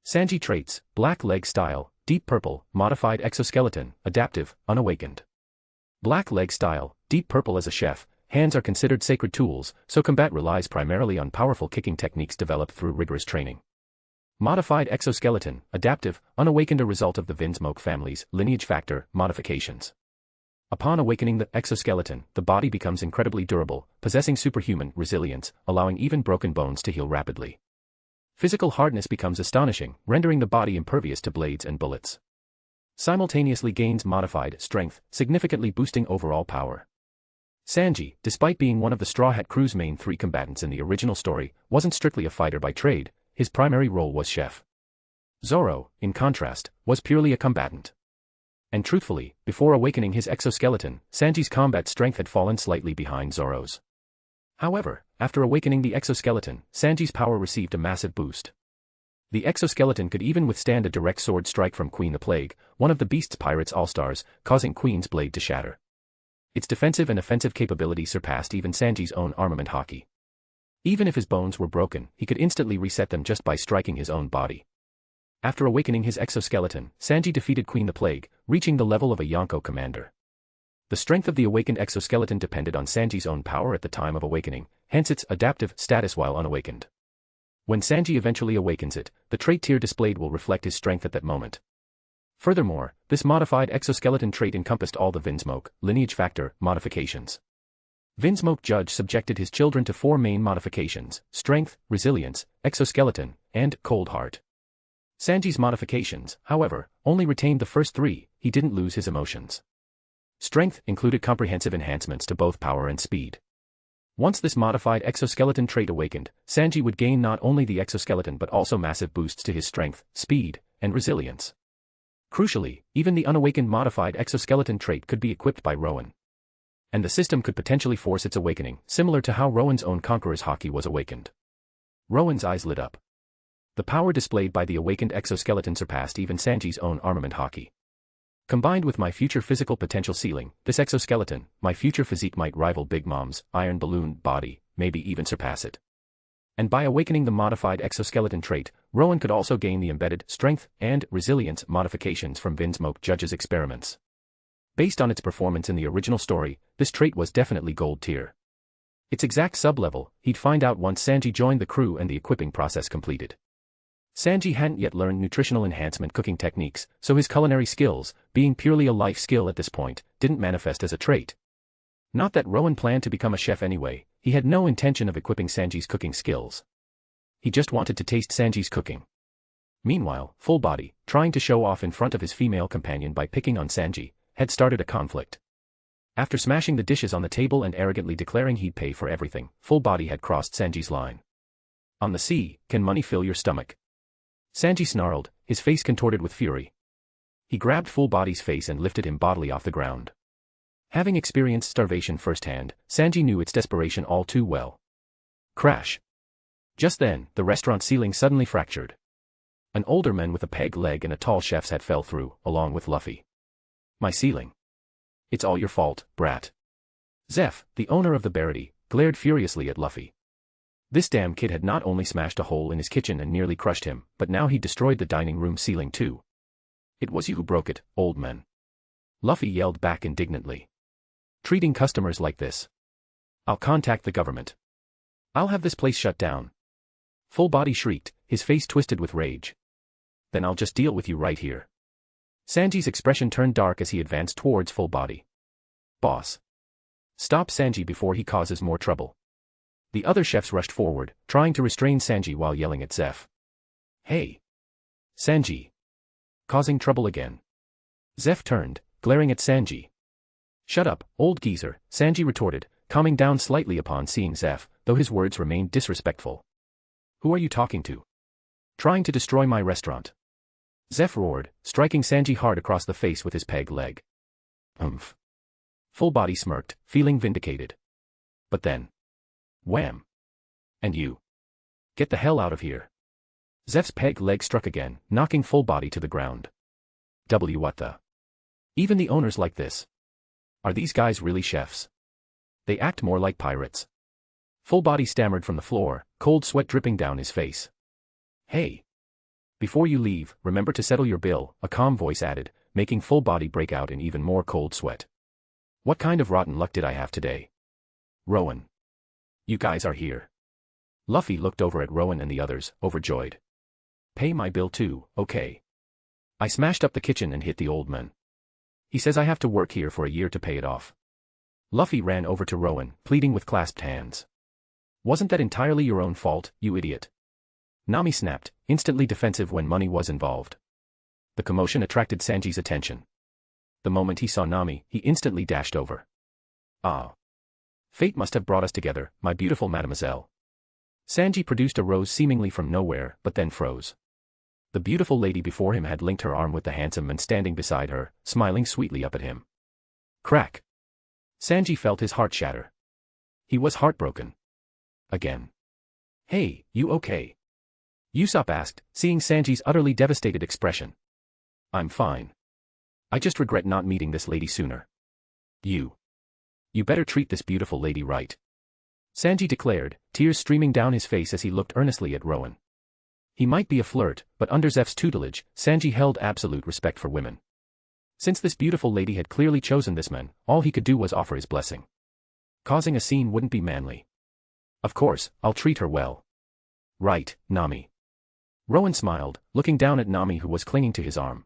Sanji traits, black leg style, deep purple, modified exoskeleton, adaptive, unawakened. Black leg style, deep purple as a chef, hands are considered sacred tools, so combat relies primarily on powerful kicking techniques developed through rigorous training. Modified exoskeleton, adaptive, unawakened, a result of the Vinsmoke family's lineage factor modifications. Upon awakening the exoskeleton, the body becomes incredibly durable, possessing superhuman resilience, allowing even broken bones to heal rapidly. Physical hardness becomes astonishing, rendering the body impervious to blades and bullets. Simultaneously gains modified strength, significantly boosting overall power. Sanji, despite being one of the Straw Hat crew's main 3 combatants in the original story, wasn't strictly a fighter by trade. His primary role was chef. Zoro, in contrast, was purely a combatant. And truthfully, before awakening his exoskeleton, Sanji's combat strength had fallen slightly behind Zoro's. However, after awakening the exoskeleton, Sanji's power received a massive boost. The exoskeleton could even withstand a direct sword strike from Queen the Plague, one of the Beast's pirates' all-stars, causing Queen's blade to shatter. Its defensive and offensive capability surpassed even Sanji's own armament haki. Even if his bones were broken, he could instantly reset them just by striking his own body. After awakening his exoskeleton, Sanji defeated Queen the Plague, reaching the level of a Yonko commander. The strength of the awakened exoskeleton depended on Sanji's own power at the time of awakening, hence its adaptive status while unawakened. When Sanji eventually awakens it, the trait tier displayed will reflect his strength at that moment. Furthermore, this modified exoskeleton trait encompassed all the Vinsmoke lineage factor modifications. Vinsmoke Judge subjected his children to 4 main modifications: strength, resilience, exoskeleton, and cold heart. Sanji's modifications, however, only retained the first 3, he didn't lose his emotions. Strength included comprehensive enhancements to both power and speed. Once this modified exoskeleton trait awakened, Sanji would gain not only the exoskeleton but also massive boosts to his strength, speed, and resilience. Crucially, even the unawakened modified exoskeleton trait could be equipped by Rowen. And the system could potentially force its awakening, similar to how Rowen's own Conqueror's haki was awakened. Rowen's eyes lit up. The power displayed by the awakened exoskeleton surpassed even Sanji's own armament haki. Combined with my future physical potential ceiling, this exoskeleton, my future physique might rival Big Mom's iron balloon body, maybe even surpass it. And by awakening the modified exoskeleton trait, Rowen could also gain the embedded strength and resilience modifications from Vinsmoke Judge's experiments. Based on its performance in the original story, this trait was definitely gold tier. Its exact sub-level, he'd find out once Sanji joined the crew and the equipping process completed. Sanji hadn't yet learned nutritional enhancement cooking techniques, so his culinary skills, being purely a life skill at this point, didn't manifest as a trait. Not that Rowen planned to become a chef anyway, he had no intention of equipping Sanji's cooking skills. He just wanted to taste Sanji's cooking. Meanwhile, Full Body, trying to show off in front of his female companion by picking on Sanji, had started a conflict. After smashing the dishes on the table and arrogantly declaring he'd pay for everything, Full Body had crossed Sanji's line. On the sea, can money fill your stomach? Sanji snarled, his face contorted with fury. He grabbed Full Body's face and lifted him bodily off the ground. Having experienced starvation firsthand, Sanji knew its desperation all too well. Crash. Just then, the restaurant ceiling suddenly fractured. An older man with a peg leg and a tall chef's hat fell through, along with Luffy. My ceiling. It's all your fault, brat. Zeph, the owner of the Barity, glared furiously at Luffy. This damn kid had not only smashed a hole in his kitchen and nearly crushed him, but now he'd destroyed the dining room ceiling too. It was you who broke it, old man. Luffy yelled back indignantly. Treating customers like this. I'll contact the government. I'll have this place shut down. Full Body shrieked, his face twisted with rage. Then I'll just deal with you right here. Sanji's expression turned dark as he advanced towards Full Body. Boss. Stop Sanji before he causes more trouble. The other chefs rushed forward, trying to restrain Sanji while yelling at Zeph. Hey. Sanji. Causing trouble again. Zeph turned, glaring at Sanji. Shut up, old geezer, Sanji retorted, calming down slightly upon seeing Zeph, though his words remained disrespectful. Who are you talking to? Trying to destroy my restaurant. Zeph roared, striking Sanji hard across the face with his peg leg. Umph. Full Body smirked, feeling vindicated. But then. Wham. And you. Get the hell out of here. Zeph's peg leg struck again, knocking Full Body to the ground. What the? Even the owners like this. Are these guys really chefs? They act more like pirates. Full Body stammered from the floor, cold sweat dripping down his face. Hey. Before you leave, remember to settle your bill, a calm voice added, making Full Body break out in even more cold sweat. What kind of rotten luck did I have today? Rowen. You guys are here. Luffy looked over at Rowen and the others, overjoyed. Pay my bill too, okay. I smashed up the kitchen and hit the old man. He says I have to work here for a year to pay it off. Luffy ran over to Rowen, pleading with clasped hands. Wasn't that entirely your own fault, you idiot? Nami snapped, instantly defensive when money was involved. The commotion attracted Sanji's attention. The moment he saw Nami, he instantly dashed over. Ah. Fate must have brought us together, my beautiful mademoiselle. Sanji produced a rose seemingly from nowhere, but then froze. The beautiful lady before him had linked her arm with the handsome man standing beside her, smiling sweetly up at him. Crack. Sanji felt his heart shatter. He was heartbroken. Again. Hey, you okay? Usopp asked, seeing Sanji's utterly devastated expression. I'm fine. I just regret not meeting this lady sooner. You better treat this beautiful lady right. Sanji declared, tears streaming down his face as he looked earnestly at Rowen. He might be a flirt, but under Zeph's tutelage, Sanji held absolute respect for women. Since this beautiful lady had clearly chosen this man, all he could do was offer his blessing. Causing a scene wouldn't be manly. Of course, I'll treat her well. Right, Nami. Rowen smiled, looking down at Nami who was clinging to his arm.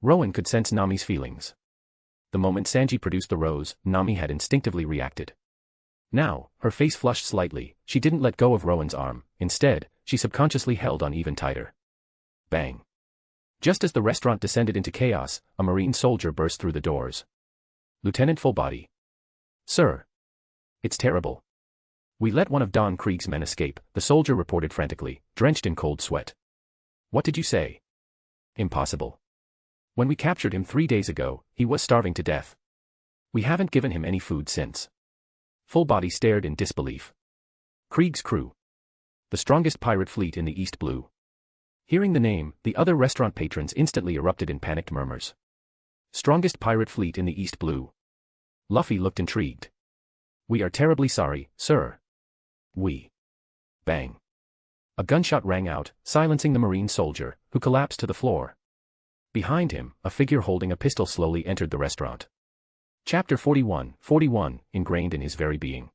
Rowen could sense Nami's feelings. The moment Sanji produced the rose, Nami had instinctively reacted. Now, her face flushed slightly, she didn't let go of Rowen's arm, instead, she subconsciously held on even tighter. Bang. Just as the restaurant descended into chaos, a Marine soldier burst through the doors. Lieutenant Full Body. Sir. It's terrible. We let one of Don Krieg's men escape, the soldier reported frantically, drenched in cold sweat. What did you say? Impossible. When we captured him 3 days ago, he was starving to death. We haven't given him any food since. Full Body stared in disbelief. Krieg's crew. The strongest pirate fleet in the East Blue. Hearing the name, the other restaurant patrons instantly erupted in panicked murmurs. Strongest pirate fleet in the East Blue. Luffy looked intrigued. We are terribly sorry, sir. Bang. A gunshot rang out, silencing the Marine soldier, who collapsed to the floor. Behind him, a figure holding a pistol slowly entered the restaurant. Chapter 41, ingrained in his very being.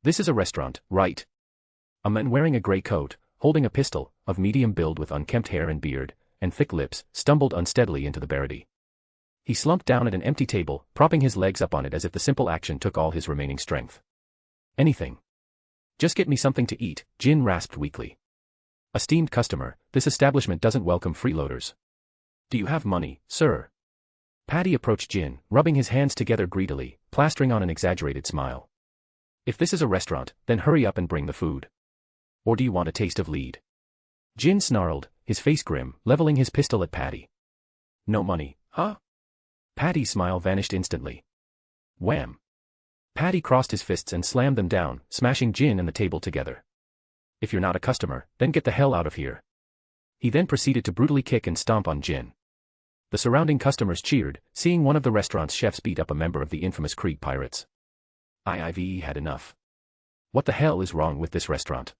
This is a restaurant, right? A man wearing a gray coat, holding a pistol, of medium build with unkempt hair and beard, and thick lips, stumbled unsteadily into the barrady. He slumped down at an empty table, propping his legs up on it as if the simple action took all his remaining strength. Anything. Just get me something to eat, Jin rasped weakly. Esteemed customer, this establishment doesn't welcome freeloaders. Do you have money, sir? Paddy approached Jin, rubbing his hands together greedily, plastering on an exaggerated smile. If this is a restaurant, then hurry up and bring the food. Or do you want a taste of lead? Jin snarled, his face grim, leveling his pistol at Paddy. No money, huh? Paddy's smile vanished instantly. Wham! Paddy crossed his fists and slammed them down, smashing Jin and the table together. If you're not a customer, then get the hell out of here. He then proceeded to brutally kick and stomp on Jin. The surrounding customers cheered, seeing one of the restaurant's chefs beat up a member of the infamous Krieg pirates. IIVE had enough. What the hell is wrong with this restaurant?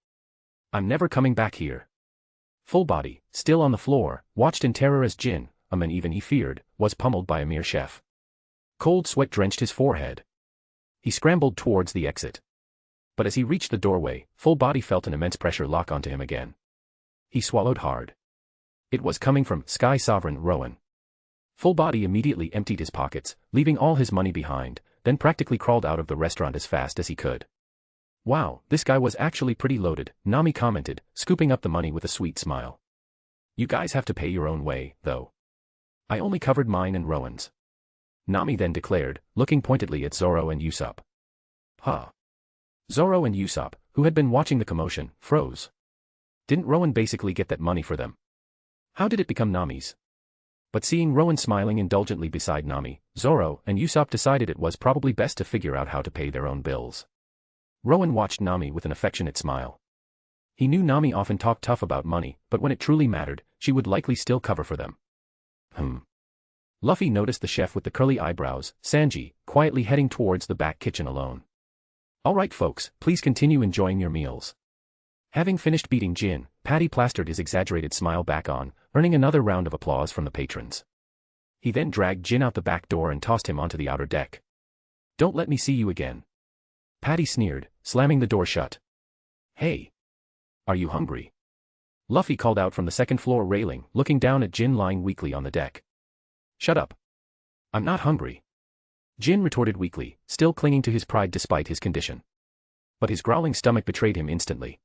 I'm never coming back here. Full Body, still on the floor, watched in terror as Jin, a man even he feared, was pummeled by a mere chef. Cold sweat drenched his forehead. He scrambled towards the exit. But as he reached the doorway, Full Body felt an immense pressure lock onto him again. He swallowed hard. It was coming from Sky Sovereign Rowen. Full Body immediately emptied his pockets, leaving all his money behind, then practically crawled out of the restaurant as fast as he could. Wow, this guy was actually pretty loaded, Nami commented, scooping up the money with a sweet smile. You guys have to pay your own way, though. I only covered mine and Rowen's. Nami then declared, looking pointedly at Zoro and Usopp. Huh. Zoro and Usopp, who had been watching the commotion, froze. Didn't Rowen basically get that money for them? How did it become Nami's? But seeing Rowen smiling indulgently beside Nami, Zoro and Usopp decided it was probably best to figure out how to pay their own bills. Rowen watched Nami with an affectionate smile. He knew Nami often talked tough about money, but when it truly mattered, she would likely still cover for them. Luffy noticed the chef with the curly eyebrows, Sanji, quietly heading towards the back kitchen alone. Alright folks, please continue enjoying your meals. Having finished beating Jin, Paddy plastered his exaggerated smile back on, earning another round of applause from the patrons. He then dragged Jin out the back door and tossed him onto the outer deck. Don't let me see you again. Paddy sneered, slamming the door shut. Hey! Are you hungry? Luffy called out from the second floor railing, looking down at Jin lying weakly on the deck. Shut up. I'm not hungry. Jin retorted weakly, still clinging to his pride despite his condition. But his growling stomach betrayed him instantly.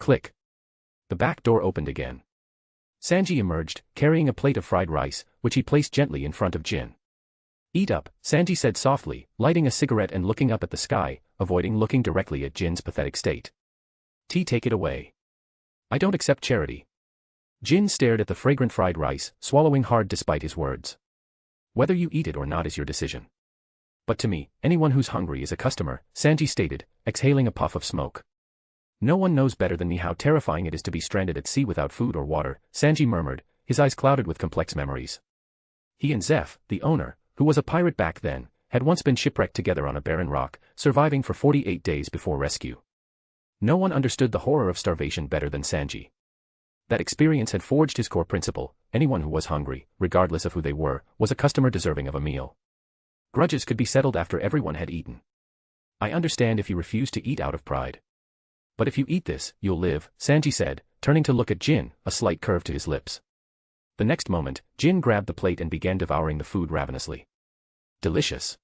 Click. The back door opened again. Sanji emerged, carrying a plate of fried rice, which he placed gently in front of Jin. Eat up, Sanji said softly, lighting a cigarette and looking up at the sky, avoiding looking directly at Jin's pathetic state. Take it away. I don't accept charity. Jin stared at the fragrant fried rice, swallowing hard despite his words. Whether you eat it or not is your decision. But to me, anyone who's hungry is a customer, Sanji stated, exhaling a puff of smoke. No one knows better than me how terrifying it is to be stranded at sea without food or water, Sanji murmured, his eyes clouded with complex memories. He and Zeph, the owner, who was a pirate back then, had once been shipwrecked together on a barren rock, surviving for 48 days before rescue. No one understood the horror of starvation better than Sanji. That experience had forged his core principle: anyone who was hungry, regardless of who they were, was a customer deserving of a meal. Grudges could be settled after everyone had eaten. I understand if you refuse to eat out of pride. But if you eat this, you'll live, Sanji said, turning to look at Jin, a slight curve to his lips. The next moment, Jin grabbed the plate and began devouring the food ravenously. Delicious.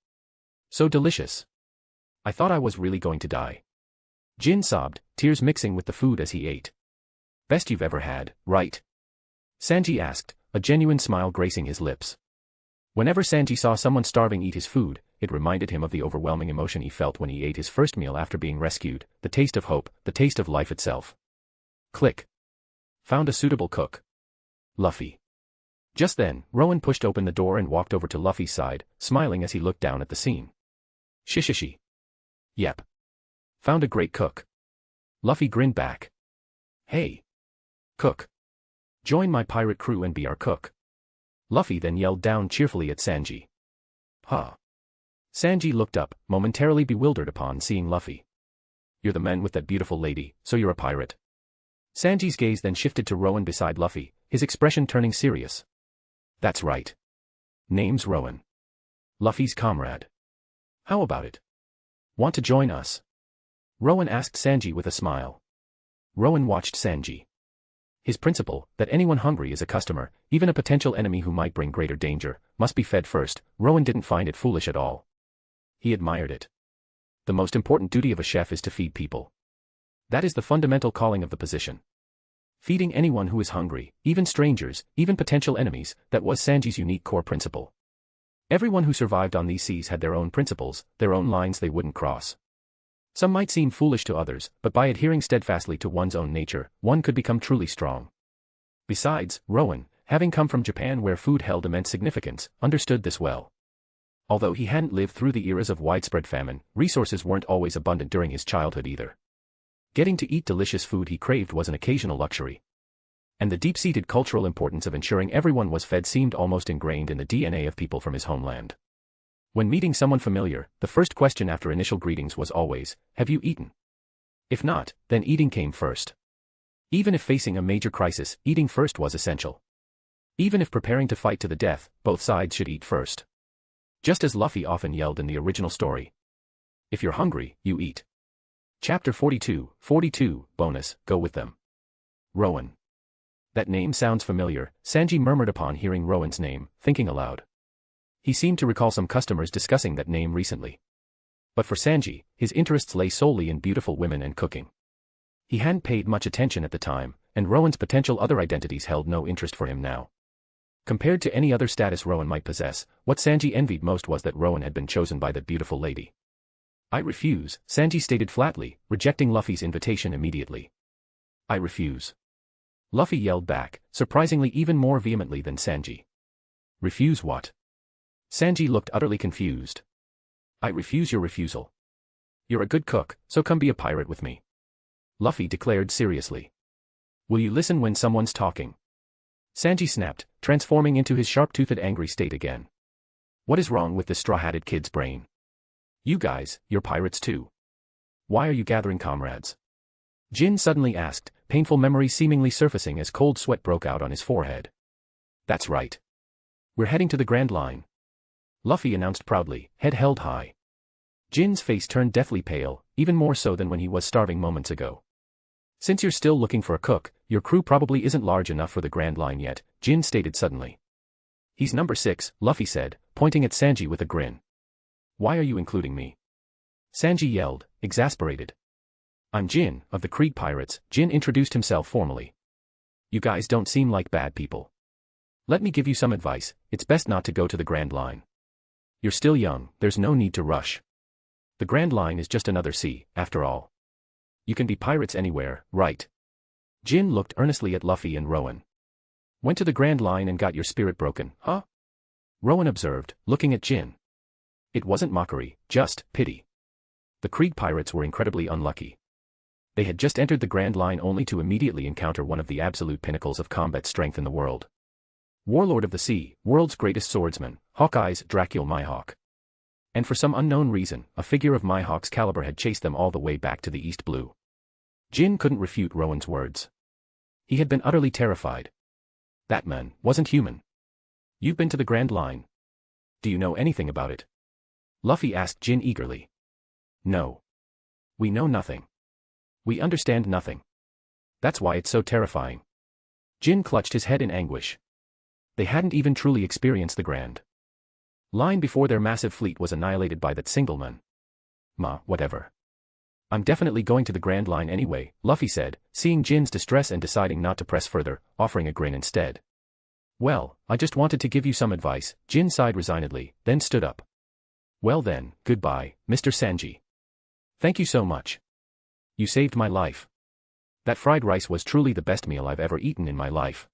So delicious. I thought I was really going to die. Jin sobbed, tears mixing with the food as he ate. Best you've ever had, right? Sanji asked, a genuine smile gracing his lips. Whenever Sanji saw someone starving eat his food, it reminded him of the overwhelming emotion he felt when he ate his first meal after being rescued, the taste of hope, the taste of life itself. Click. Found a suitable cook. Luffy. Just then, Rowen pushed open the door and walked over to Luffy's side, smiling as he looked down at the scene. Shishishi. Yep. Found a great cook. Luffy grinned back. Hey. Cook. Join my pirate crew and be our cook. Luffy then yelled down cheerfully at Sanji. Huh. Sanji looked up, momentarily bewildered upon seeing Luffy. You're the man with that beautiful lady, so you're a pirate. Sanji's gaze then shifted to Rowen beside Luffy, his expression turning serious. That's right. Name's Rowen. Luffy's comrade. How about it? Want to join us? Rowen asked Sanji with a smile. Rowen watched Sanji. His principle, that anyone hungry is a customer, even a potential enemy who might bring greater danger, must be fed first, Rowen didn't find it foolish at all. He admired it. The most important duty of a chef is to feed people. That is the fundamental calling of the position. Feeding anyone who is hungry, even strangers, even potential enemies, that was Sanji's unique core principle. Everyone who survived on these seas had their own principles, their own lines they wouldn't cross. Some might seem foolish to others, but by adhering steadfastly to one's own nature, one could become truly strong. Besides, Rowen, having come from Japan where food held immense significance, understood this well. Although he hadn't lived through the eras of widespread famine, resources weren't always abundant during his childhood either. Getting to eat delicious food he craved was an occasional luxury. And the deep-seated cultural importance of ensuring everyone was fed seemed almost ingrained in the DNA of people from his homeland. When meeting someone familiar, the first question after initial greetings was always, "Have you eaten?" If not, then eating came first. Even if facing a major crisis, eating first was essential. Even if preparing to fight to the death, both sides should eat first. Just as Luffy often yelled in the original story. If you're hungry, you eat. Chapter 42, bonus, go with them. Rowen. That name sounds familiar, Sanji murmured upon hearing Rowen's name, thinking aloud. He seemed to recall some customers discussing that name recently. But for Sanji, his interests lay solely in beautiful women and cooking. He hadn't paid much attention at the time, and Rowen's potential other identities held no interest for him now. Compared to any other status Rowen might possess, what Sanji envied most was that Rowen had been chosen by that beautiful lady. I refuse, Sanji stated flatly, rejecting Luffy's invitation immediately. I refuse. Luffy yelled back, surprisingly even more vehemently than Sanji. Refuse what? Sanji looked utterly confused. I refuse your refusal. You're a good cook, so come be a pirate with me. Luffy declared seriously. Will you listen when someone's talking? Sanji snapped, transforming into his sharp-toothed angry state again. What is wrong with this straw-hatted kid's brain? You guys, you're pirates too. Why are you gathering comrades? Jin suddenly asked, painful memories seemingly surfacing as cold sweat broke out on his forehead. That's right. We're heading to the Grand Line. Luffy announced proudly, head held high. Jin's face turned deathly pale, even more so than when he was starving moments ago. Since you're still looking for a cook, your crew probably isn't large enough for the Grand Line yet, Jin stated suddenly. He's number 6, Luffy said, pointing at Sanji with a grin. Why are you including me? Sanji yelled, exasperated. I'm Jin, of the Krieg Pirates, Jin introduced himself formally. You guys don't seem like bad people. Let me give you some advice, it's best not to go to the Grand Line. You're still young, there's no need to rush. The Grand Line is just another sea, after all. You can be pirates anywhere, right? Jin looked earnestly at Luffy and Rowen. Went to the Grand Line and got your spirit broken, huh? Rowen observed, looking at Jin. It wasn't mockery, just pity. The Krieg Pirates were incredibly unlucky. They had just entered the Grand Line only to immediately encounter one of the absolute pinnacles of combat strength in the world. Warlord of the Sea, world's greatest swordsman, Hawkeye's Dracula Mihawk. And for some unknown reason, a figure of Mihawk's caliber had chased them all the way back to the East Blue. Jin couldn't refute Rowen's words. He had been utterly terrified. That man wasn't human. You've been to the Grand Line. Do you know anything about it? Luffy asked Jin eagerly. No. We know nothing. We understand nothing. That's why it's so terrifying. Jin clutched his head in anguish. They hadn't even truly experienced the Grand Line before their massive fleet was annihilated by that single man. Whatever. I'm definitely going to the Grand Line anyway, Luffy said, seeing Jin's distress and deciding not to press further, offering a grin instead. Well, I just wanted to give you some advice, Jin sighed resignedly, then stood up. Well then, goodbye, Mr. Sanji. Thank you so much. You saved my life. That fried rice was truly the best meal I've ever eaten in my life.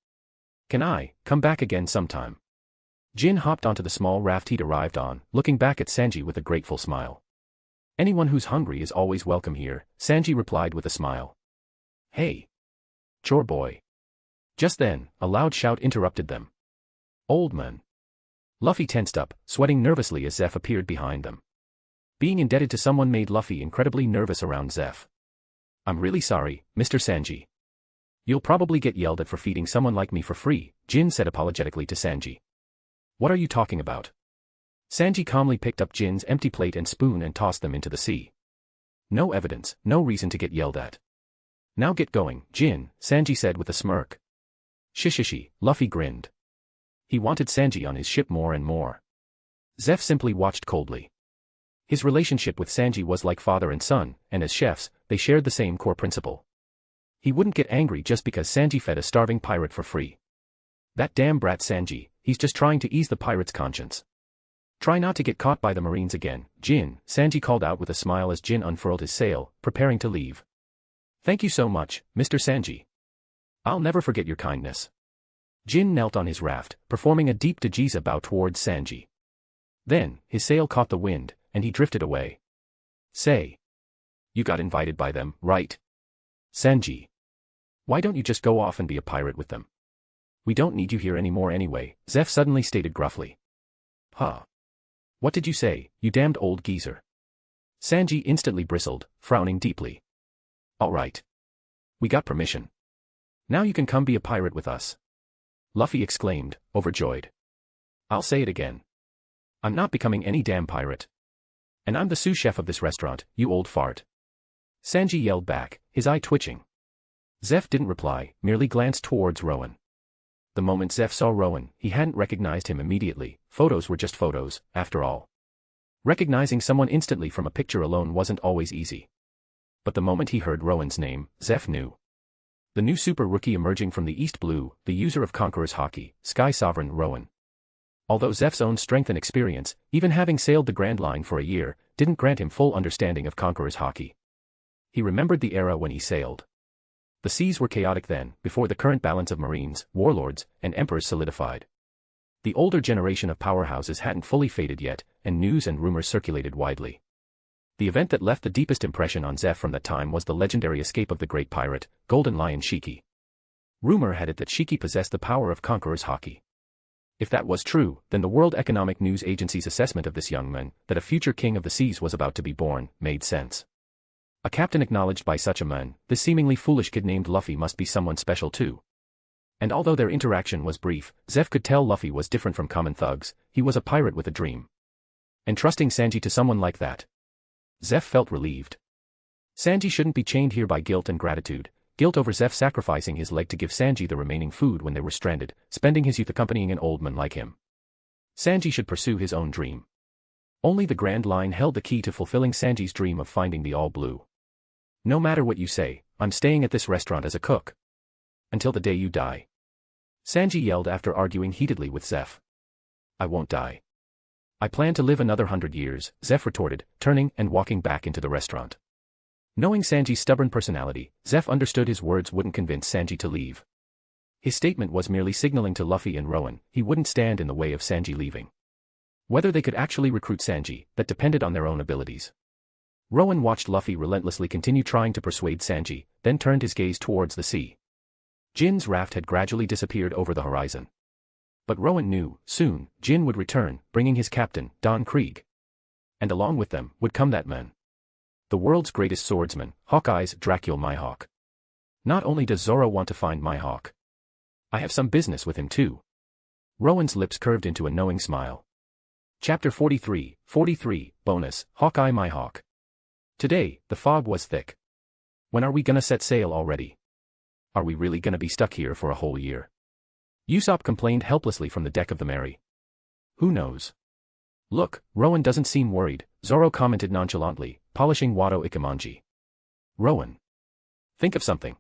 Can I come back again sometime? Jin hopped onto the small raft he'd arrived on, looking back at Sanji with a grateful smile. Anyone who's hungry is always welcome here, Sanji replied with a smile. Hey! Chore boy! Just then, a loud shout interrupted them. Old man! Luffy tensed up, sweating nervously as Zeph appeared behind them. Being indebted to someone made Luffy incredibly nervous around Zeph. I'm really sorry, Mr. Sanji. You'll probably get yelled at for feeding someone like me for free, Jin said apologetically to Sanji. What are you talking about? Sanji calmly picked up Jin's empty plate and spoon and tossed them into the sea. No evidence, no reason to get yelled at. Now get going, Jin, Sanji said with a smirk. Shishishi, Luffy grinned. He wanted Sanji on his ship more and more. Zeph simply watched coldly. His relationship with Sanji was like father and son, and as chefs, they shared the same core principle. He wouldn't get angry just because Sanji fed a starving pirate for free. That damn brat Sanji, he's just trying to ease the pirate's conscience. Try not to get caught by the Marines again, Jin, Sanji called out with a smile as Jin unfurled his sail, preparing to leave. Thank you so much, Mr. Sanji. I'll never forget your kindness. Jin knelt on his raft, performing a deep Dajiza bow towards Sanji. Then, his sail caught the wind, and he drifted away. Say. You got invited by them, right? Sanji. Why don't you just go off and be a pirate with them? We don't need you here anymore anyway, Zeph suddenly stated gruffly. Huh. What did you say, you damned old geezer? Sanji instantly bristled, frowning deeply. All right. We got permission. Now you can come be a pirate with us. Luffy exclaimed, overjoyed. I'll say it again. I'm not becoming any damn pirate. And I'm the sous chef of this restaurant, you old fart. Sanji yelled back, his eye twitching. Zeph didn't reply, merely glanced towards Rowen. The moment Zeph saw Rowen, he hadn't recognized him immediately. Photos were just photos, after all. Recognizing someone instantly from a picture alone wasn't always easy. But the moment he heard Rowen's name, Zeph knew. The new super rookie emerging from the East Blue, the user of Conqueror's Haki, Sky Sovereign Rowen. Although Zeph's own strength and experience, even having sailed the Grand Line for a year, didn't grant him full understanding of Conqueror's Haki. He remembered the era when he sailed. The seas were chaotic then, before the current balance of marines, warlords, and emperors solidified. The older generation of powerhouses hadn't fully faded yet, and news and rumors circulated widely. The event that left the deepest impression on Zeph from that time was the legendary escape of the great pirate, Golden Lion Shiki. Rumor had it that Shiki possessed the power of Conqueror's Haki. If that was true, then the World Economic News Agency's assessment of this young man, that a future king of the seas was about to be born, made sense. A captain acknowledged by such a man, this seemingly foolish kid named Luffy must be someone special too. And although their interaction was brief, Zeph could tell Luffy was different from common thugs, he was a pirate with a dream. Entrusting Sanji to someone like that. Zeph felt relieved. Sanji shouldn't be chained here by guilt and gratitude, guilt over Zeph sacrificing his leg to give Sanji the remaining food when they were stranded, spending his youth accompanying an old man like him. Sanji should pursue his own dream. Only the Grand Line held the key to fulfilling Sanji's dream of finding the All Blue. No matter what you say, I'm staying at this restaurant as a cook. Until the day you die. Sanji yelled after arguing heatedly with Zeph. I won't die. I plan to live another 100 years, Zeph retorted, turning and walking back into the restaurant. Knowing Sanji's stubborn personality, Zeph understood his words wouldn't convince Sanji to leave. His statement was merely signaling to Luffy and Rowen he wouldn't stand in the way of Sanji leaving. Whether they could actually recruit Sanji, that depended on their own abilities. Rowen watched Luffy relentlessly continue trying to persuade Sanji, then turned his gaze towards the sea. Jin's raft had gradually disappeared over the horizon. But Rowen knew, soon, Jin would return, bringing his captain, Don Krieg. And along with them, would come that man. The world's greatest swordsman, Hawkeye's Dracula Mihawk. Not only does Zoro want to find Mihawk. I have some business with him too. Rowen's lips curved into a knowing smile. Chapter 43, Bonus, Hawkeye Mihawk. Today, the fog was thick. When are we gonna set sail already? Are we really gonna be stuck here for a whole year? Usopp complained helplessly from the deck of the Mary. Who knows? Look, Rowen doesn't seem worried, Zoro commented nonchalantly, polishing Wado Ikemanji. Rowen. Think of something.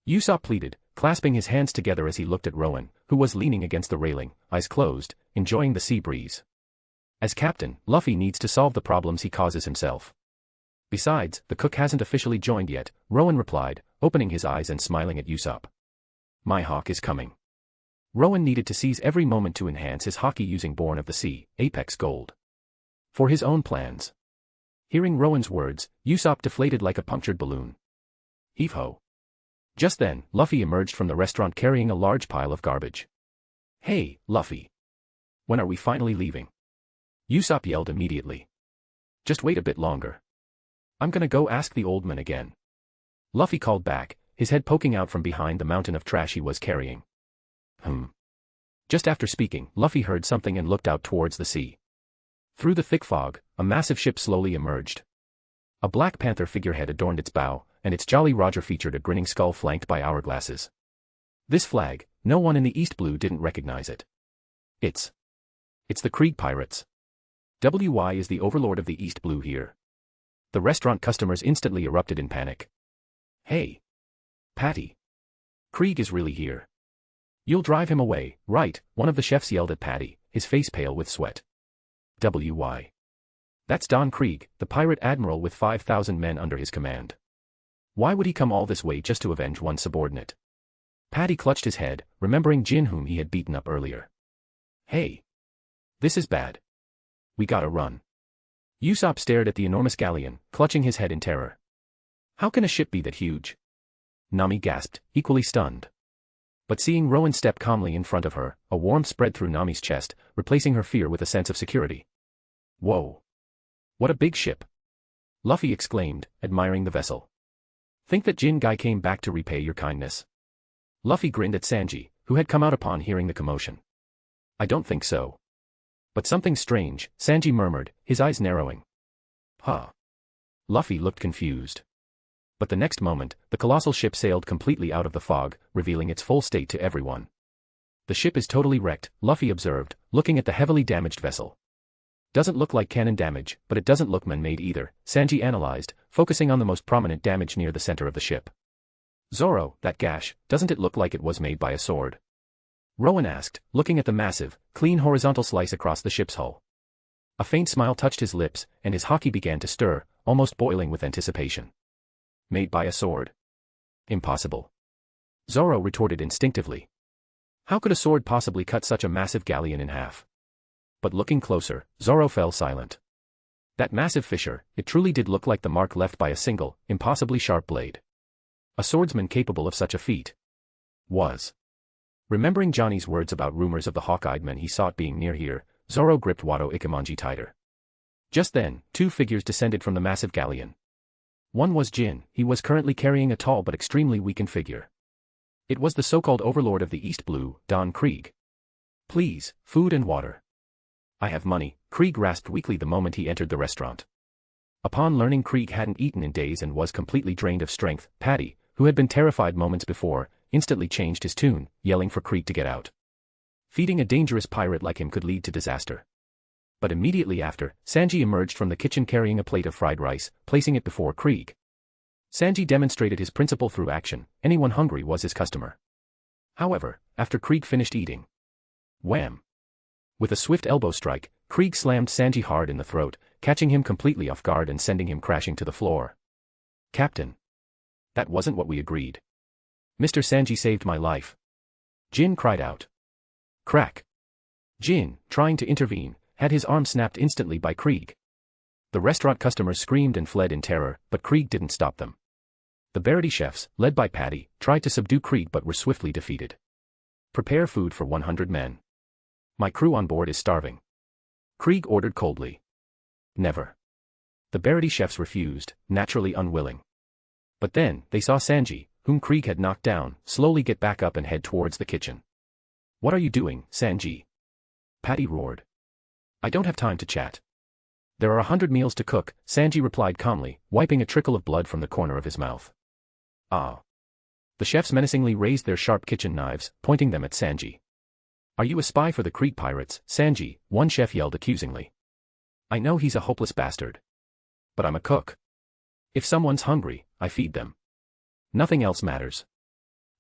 Usopp pleaded, clasping his hands together as he looked at Rowen, who was leaning against the railing, eyes closed, enjoying the sea breeze. As captain, Luffy needs to solve the problems he causes himself. Besides, the cook hasn't officially joined yet, Rowen replied, opening his eyes and smiling at Usopp. Mihawk is coming. Rowen needed to seize every moment to enhance his haki using Born of the Sea, Apex Gold. For his own plans. Hearing Rowen's words, Usopp deflated like a punctured balloon. Heave-ho. Just then, Luffy emerged from the restaurant carrying a large pile of garbage. Hey, Luffy. When are we finally leaving? Usopp yelled immediately. Just wait a bit longer. I'm gonna go ask the old man again. Luffy called back, his head poking out from behind the mountain of trash he was carrying. Just after speaking, Luffy heard something and looked out towards the sea. Through the thick fog, a massive ship slowly emerged. A Black Panther figurehead adorned its bow, and its Jolly Roger featured a grinning skull flanked by hourglasses. This flag, no one in the East Blue didn't recognize it. It's the Krieg pirates. WY is the overlord of the East Blue here. The restaurant customers instantly erupted in panic. Hey! Patty! Krieg is really here. You'll drive him away, right? One of the chefs yelled at Patty, his face pale with sweat. WY. That's Don Krieg, the pirate admiral with 5,000 men under his command. Why would he come all this way just to avenge one subordinate? Patty clutched his head, remembering Jin whom he had beaten up earlier. Hey! This is bad. We gotta run. Usopp stared at the enormous galleon, clutching his head in terror. How can a ship be that huge? Nami gasped, equally stunned. But seeing Rowen step calmly in front of her, a warmth spread through Nami's chest, replacing her fear with a sense of security. Whoa! What a big ship! Luffy exclaimed, admiring the vessel. Think that Jin guy came back to repay your kindness? Luffy grinned at Sanji, who had come out upon hearing the commotion. I don't think so. But something strange, Sanji murmured, his eyes narrowing. Huh. Luffy looked confused. But the next moment, the colossal ship sailed completely out of the fog, revealing its full state to everyone. The ship is totally wrecked, Luffy observed, looking at the heavily damaged vessel. Doesn't look like cannon damage, but it doesn't look man-made either, Sanji analyzed, focusing on the most prominent damage near the center of the ship. Zoro, that gash, doesn't it look like it was made by a sword? Rowen asked, looking at the massive, clean horizontal slice across the ship's hull. A faint smile touched his lips, and his haki began to stir, almost boiling with anticipation. Made by a sword? Impossible. Zoro retorted instinctively. How could a sword possibly cut such a massive galleon in half? But looking closer, Zoro fell silent. That massive fissure, it truly did look like the mark left by a single, impossibly sharp blade. A swordsman capable of such a feat was. Remembering Johnny's words about rumors of the hawk-eyed men he sought being near here, Zoro gripped Wado Ikemanji tighter. Just then, two figures descended from the massive galleon. One was Jin, he was currently carrying a tall but extremely weakened figure. It was the so-called overlord of the East Blue, Don Krieg. Please, food and water. I have money, Krieg rasped weakly the moment he entered the restaurant. Upon learning Krieg hadn't eaten in days and was completely drained of strength, Patty, who had been terrified moments before, instantly changed his tune, yelling for Krieg to get out. Feeding a dangerous pirate like him could lead to disaster. But immediately after, Sanji emerged from the kitchen carrying a plate of fried rice, placing it before Krieg. Sanji demonstrated his principle through action, anyone hungry was his customer. However, after Krieg finished eating. Wham! With a swift elbow strike, Krieg slammed Sanji hard in the throat, catching him completely off guard and sending him crashing to the floor. Captain! That wasn't what we agreed. Mr. Sanji saved my life. Jin cried out. Crack! Jin, trying to intervene, had his arm snapped instantly by Krieg. The restaurant customers screamed and fled in terror, but Krieg didn't stop them. The Barity chefs, led by Patty, tried to subdue Krieg but were swiftly defeated. Prepare food for 100 men. My crew on board is starving. Krieg ordered coldly. Never. The Barity chefs refused, naturally unwilling. But then, they saw Sanji, whom Krieg had knocked down, slowly get back up and head towards the kitchen. What are you doing, Sanji? Patty roared. I don't have time to chat. There are 100 meals to cook, Sanji replied calmly, wiping a trickle of blood from the corner of his mouth. Ah. The chefs menacingly raised their sharp kitchen knives, pointing them at Sanji. Are you a spy for the Krieg pirates, Sanji? One chef yelled accusingly. I know he's a hopeless bastard. But I'm a cook. If someone's hungry, I feed them. Nothing else matters.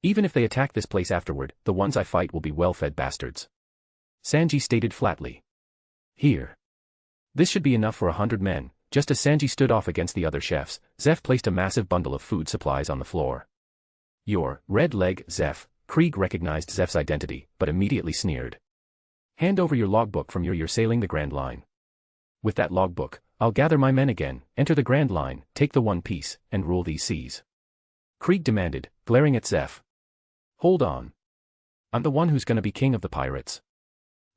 Even if they attack this place afterward, the ones I fight will be well-fed bastards. Sanji stated flatly. Here. This should be enough for 100 men. Just as Sanji stood off against the other chefs, Zeph placed a massive bundle of food supplies on the floor. Your red leg, Zeph. Krieg recognized Zeph's identity, but immediately sneered. Hand over your logbook from you're sailing the Grand Line. With that logbook, I'll gather my men again, enter the Grand Line, take the One Piece, and rule these seas. Krieg demanded, glaring at Zeph. Hold on. I'm the one who's gonna be king of the pirates.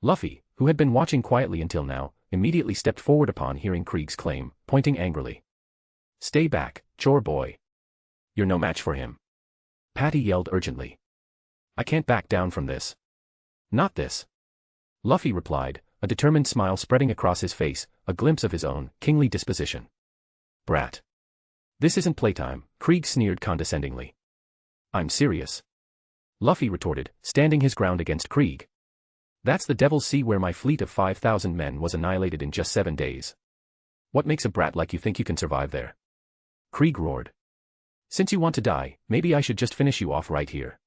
Luffy, who had been watching quietly until now, immediately stepped forward upon hearing Krieg's claim, pointing angrily. Stay back, chore boy. You're no match for him. Patty yelled urgently. I can't back down from this. Not this. Luffy replied, a determined smile spreading across his face, a glimpse of his own kingly disposition. Brat. This isn't playtime, Krieg sneered condescendingly. I'm serious. Luffy retorted, standing his ground against Krieg. That's the Devil's Sea where my fleet of 5,000 men was annihilated in just 7 days. What makes a brat like you think you can survive there? Krieg roared. Since you want to die, maybe I should just finish you off right here.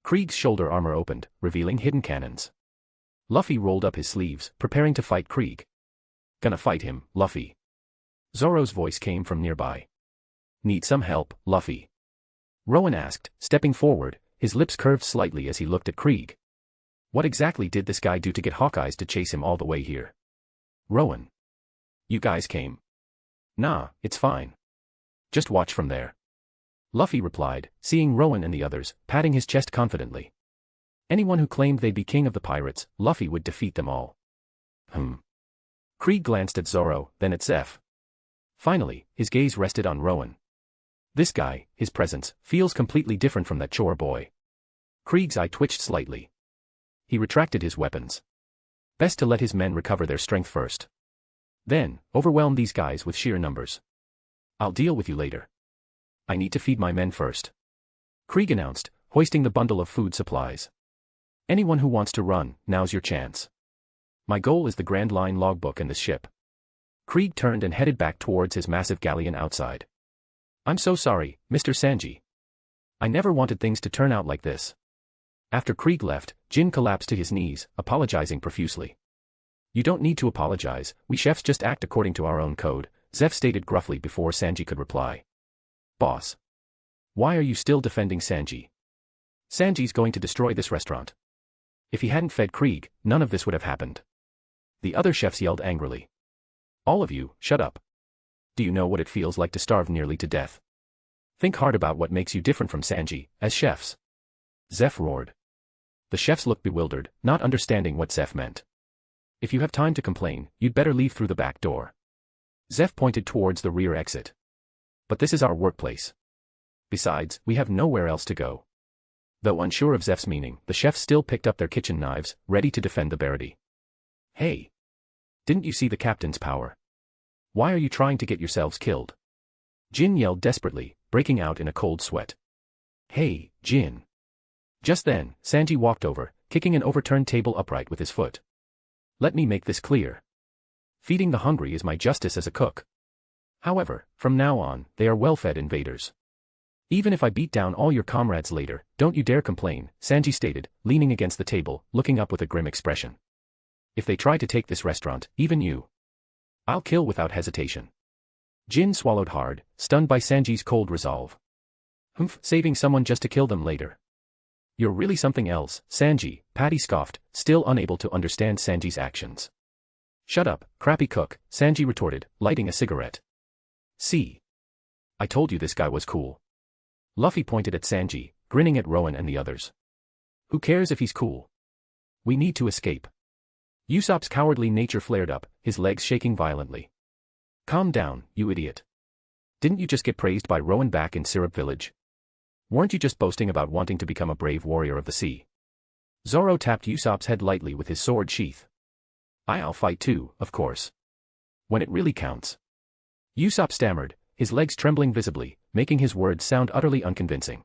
Krieg's shoulder armor opened, revealing hidden cannons. Luffy rolled up his sleeves, preparing to fight Krieg. Gonna fight him, Luffy. Zoro's voice came from nearby. Need some help, Luffy? Rowen asked, stepping forward, his lips curved slightly as he looked at Krieg. What exactly did this guy do to get Hawkeyes to chase him all the way here? Rowen. You guys came. Nah, it's fine. Just watch from there. Luffy replied, seeing Rowen and the others, patting his chest confidently. Anyone who claimed they'd be king of the pirates, Luffy would defeat them all. Krieg glanced at Zoro, then at Zeph. Finally, his gaze rested on Rowen. This guy, his presence, feels completely different from that chore boy. Krieg's eye twitched slightly. He retracted his weapons. Best to let his men recover their strength first. Then, overwhelm these guys with sheer numbers. I'll deal with you later. I need to feed my men first. Krieg announced, hoisting the bundle of food supplies. Anyone who wants to run, now's your chance. My goal is the Grand Line logbook and this ship. Krieg turned and headed back towards his massive galleon outside. I'm so sorry, Mr. Sanji. I never wanted things to turn out like this. After Krieg left, Jin collapsed to his knees, apologizing profusely. You don't need to apologize, we chefs just act according to our own code, Zeph stated gruffly before Sanji could reply. Boss. Why are you still defending Sanji? Sanji's going to destroy this restaurant. If he hadn't fed Krieg, none of this would have happened. The other chefs yelled angrily. All of you, shut up. Do you know what it feels like to starve nearly to death? Think hard about what makes you different from Sanji, as chefs. Zeph roared. The chefs looked bewildered, not understanding what Zeph meant. If you have time to complain, you'd better leave through the back door. Zeph pointed towards the rear exit. But this is our workplace. Besides, we have nowhere else to go. Though unsure of Zeph's meaning, the chefs still picked up their kitchen knives, ready to defend the Barity. Hey! Didn't you see the captain's power? Why are you trying to get yourselves killed? Jin yelled desperately, breaking out in a cold sweat. Hey, Jin! Just then, Sanji walked over, kicking an overturned table upright with his foot. Let me make this clear. Feeding the hungry is my justice as a cook. However, from now on, they are well-fed invaders. Even if I beat down all your comrades later, don't you dare complain, Sanji stated, leaning against the table, looking up with a grim expression. If they try to take this restaurant, even you, I'll kill without hesitation. Jin swallowed hard, stunned by Sanji's cold resolve. Saving someone just to kill them later. You're really something else, Sanji, Patty scoffed, still unable to understand Sanji's actions. Shut up, crappy cook, Sanji retorted, lighting a cigarette. See? I told you this guy was cool. Luffy pointed at Sanji, grinning at Rowen and the others. Who cares if he's cool? We need to escape. Usopp's cowardly nature flared up, his legs shaking violently. Calm down, you idiot. Didn't you just get praised by Rowen back in Syrup Village? Weren't you just boasting about wanting to become a brave warrior of the sea? Zoro tapped Usopp's head lightly with his sword sheath. I'll fight too, of course. When it really counts. Usopp stammered, his legs trembling visibly, making his words sound utterly unconvincing.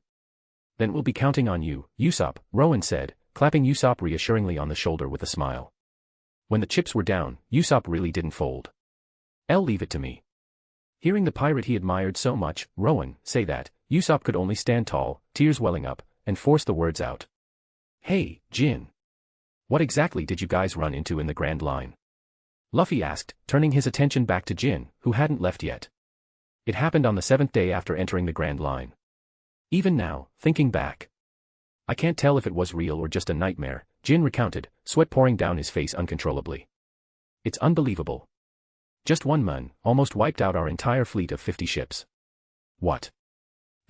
Then we'll be counting on you, Usopp, Rowen said, clapping Usopp reassuringly on the shoulder with a smile. When the chips were down, Usopp really didn't fold. I'll leave it to me. Hearing the pirate he admired so much, Rowen, say that, Usopp could only stand tall, tears welling up, and force the words out. Hey, Jin. What exactly did you guys run into in the Grand Line? Luffy asked, turning his attention back to Jin, who hadn't left yet. It happened on the 7th day after entering the Grand Line. Even now, thinking back. I can't tell if it was real or just a nightmare, Jin recounted, sweat pouring down his face uncontrollably. It's unbelievable. Just one man almost wiped out our entire fleet of 50 ships. What?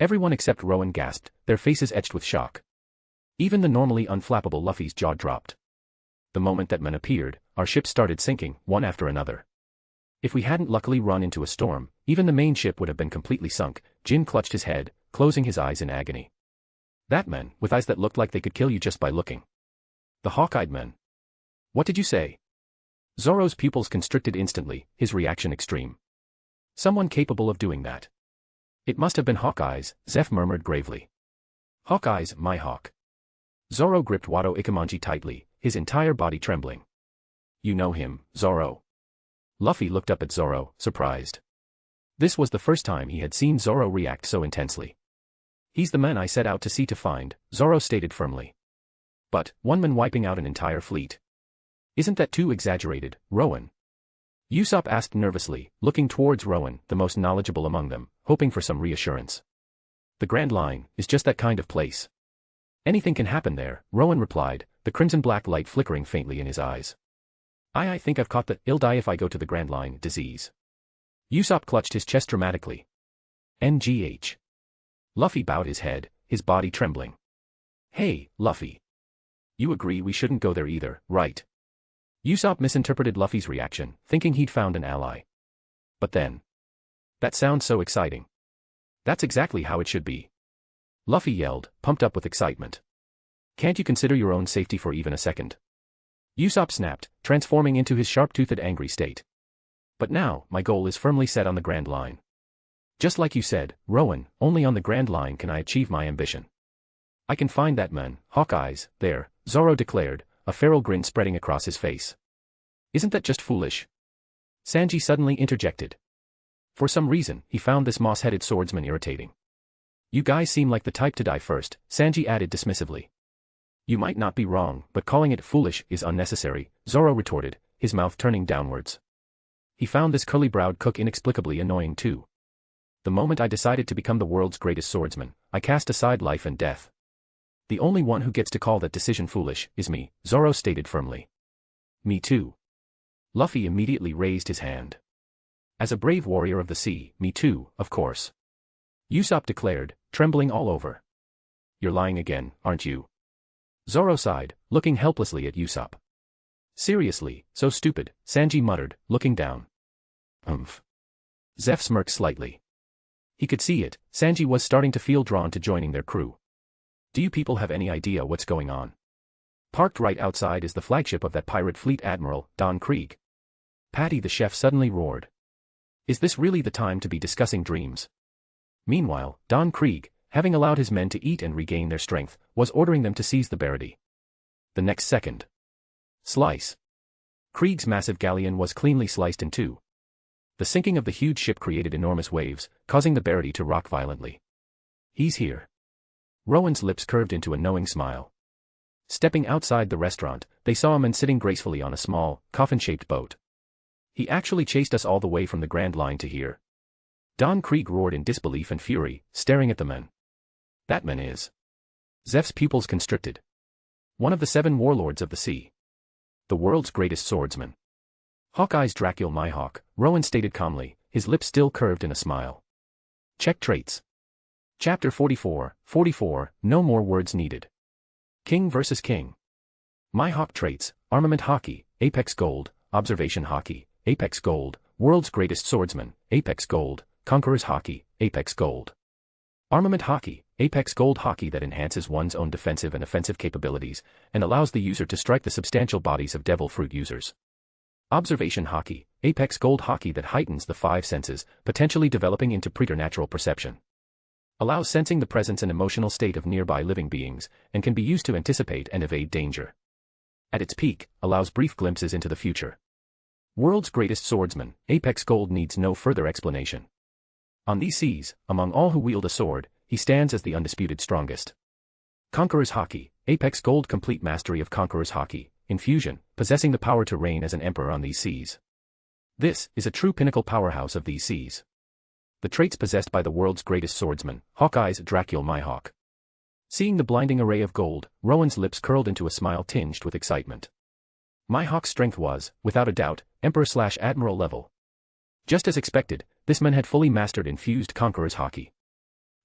Everyone except Rowen gasped, their faces etched with shock. Even the normally unflappable Luffy's jaw dropped. The moment that man appeared, our ships started sinking, one after another. If we hadn't luckily run into a storm, even the main ship would have been completely sunk. Jin clutched his head, closing his eyes in agony. That man, with eyes that looked like they could kill you just by looking. The hawk-eyed man. What did you say? Zoro's pupils constricted instantly, his reaction extreme. Someone capable of doing that. It must have been Hawkeye's, Zeph murmured gravely. Hawkeye's, Mihawk. Zoro gripped Wado Ikemanji tightly, his entire body trembling. You know him, Zoro. Luffy looked up at Zoro, surprised. This was the first time he had seen Zoro react so intensely. He's the man I set out to see to find, Zoro stated firmly. But, one man wiping out an entire fleet. Isn't that too exaggerated, Rowen? Usopp asked nervously, looking towards Rowen, the most knowledgeable among them, hoping for some reassurance. The Grand Line is just that kind of place. Anything can happen there, Rowen replied, the crimson-black light flickering faintly in his eyes. I think I've caught the "I'll die if I go to the Grand Line" disease. Usopp clutched his chest dramatically. NGH. Luffy bowed his head, his body trembling. Hey, Luffy. You agree we shouldn't go there either, right? Usopp misinterpreted Luffy's reaction, thinking he'd found an ally. But then. That sounds so exciting. That's exactly how it should be. Luffy yelled, pumped up with excitement. Can't you consider your own safety for even a second? Usopp snapped, transforming into his sharp-toothed angry state. But now, my goal is firmly set on the Grand Line. Just like you said, Rowen, only on the Grand Line can I achieve my ambition. I can find that man, Hawkeye's, there, Zoro declared, a feral grin spreading across his face. Isn't that just foolish? Sanji suddenly interjected. For some reason, he found this moss-headed swordsman irritating. You guys seem like the type to die first, Sanji added dismissively. You might not be wrong, but calling it foolish is unnecessary, Zoro retorted, his mouth turning downwards. He found this curly-browed cook inexplicably annoying too. The moment I decided to become the world's greatest swordsman, I cast aside life and death. The only one who gets to call that decision foolish is me, Zoro stated firmly. Me too. Luffy immediately raised his hand. As a brave warrior of the sea, me too, of course. Usopp declared, trembling all over. You're lying again, aren't you? Zoro sighed, looking helplessly at Usopp. Seriously, so stupid, Sanji muttered, looking down. Zeph smirked slightly. He could see it, Sanji was starting to feel drawn to joining their crew. Do you people have any idea what's going on? Parked right outside is the flagship of that pirate fleet Admiral, Don Krieg. Patty the chef suddenly roared. Is this really the time to be discussing dreams? Meanwhile, Don Krieg, having allowed his men to eat and regain their strength, was ordering them to seize the Barity. The next second. Slice. Krieg's massive galleon was cleanly sliced in two. The sinking of the huge ship created enormous waves, causing the Barity to rock violently. He's here. Rowan's lips curved into a knowing smile. Stepping outside the restaurant, they saw a man sitting gracefully on a small, coffin-shaped boat. He actually chased us all the way from the Grand Line to here. Don Krieg roared in disbelief and fury, staring at the men. That man is. Zeph's pupils constricted. One of the 7 warlords of the sea. The world's greatest swordsman. Hawkeye's Dracula Mihawk, Rowen stated calmly, his lips still curved in a smile. Check traits. Chapter 44, no more words needed. King vs. King. Mihawk traits, Armament Haki, Apex Gold, Observation Haki, Apex Gold, World's Greatest Swordsman, Apex Gold, Conqueror's Haki, Apex Gold. Armament Haki, Apex Gold Haki that enhances one's own defensive and offensive capabilities, and allows the user to strike the substantial bodies of Devil Fruit users. Observation Haki, Apex Gold Haki that heightens the 5 senses, potentially developing into preternatural perception. Allows sensing the presence and emotional state of nearby living beings, and can be used to anticipate and evade danger. At its peak, allows brief glimpses into the future. World's Greatest Swordsman, Apex Gold needs no further explanation. On these seas, among all who wield a sword, he stands as the undisputed strongest. Conqueror's Haki, Apex Gold Complete Mastery of Conqueror's Haki, Infusion, possessing the power to reign as an emperor on these seas. This is a true pinnacle powerhouse of these seas. The traits possessed by the world's greatest swordsman, Hawkeye's Dracula Mihawk. Seeing the blinding array of gold, Rowan's lips curled into a smile tinged with excitement. Mihawk's strength was, without a doubt, Emperor/Admiral level. Just as expected, this man had fully mastered infused Conqueror's Haki.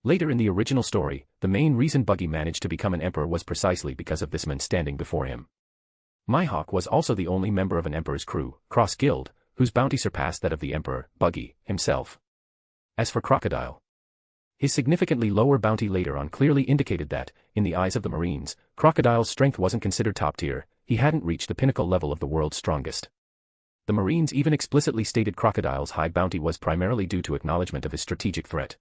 Later in the original story, the main reason Buggy managed to become an emperor was precisely because of this man standing before him. Mihawk was also the only member of an emperor's crew, Cross Guild, whose bounty surpassed that of the emperor, Buggy, himself. As for Crocodile, his significantly lower bounty later on clearly indicated that, in the eyes of the Marines, Crocodile's strength wasn't considered top tier, he hadn't reached the pinnacle level of the world's strongest. The Marines even explicitly stated Crocodile's high bounty was primarily due to acknowledgement of his strategic threat.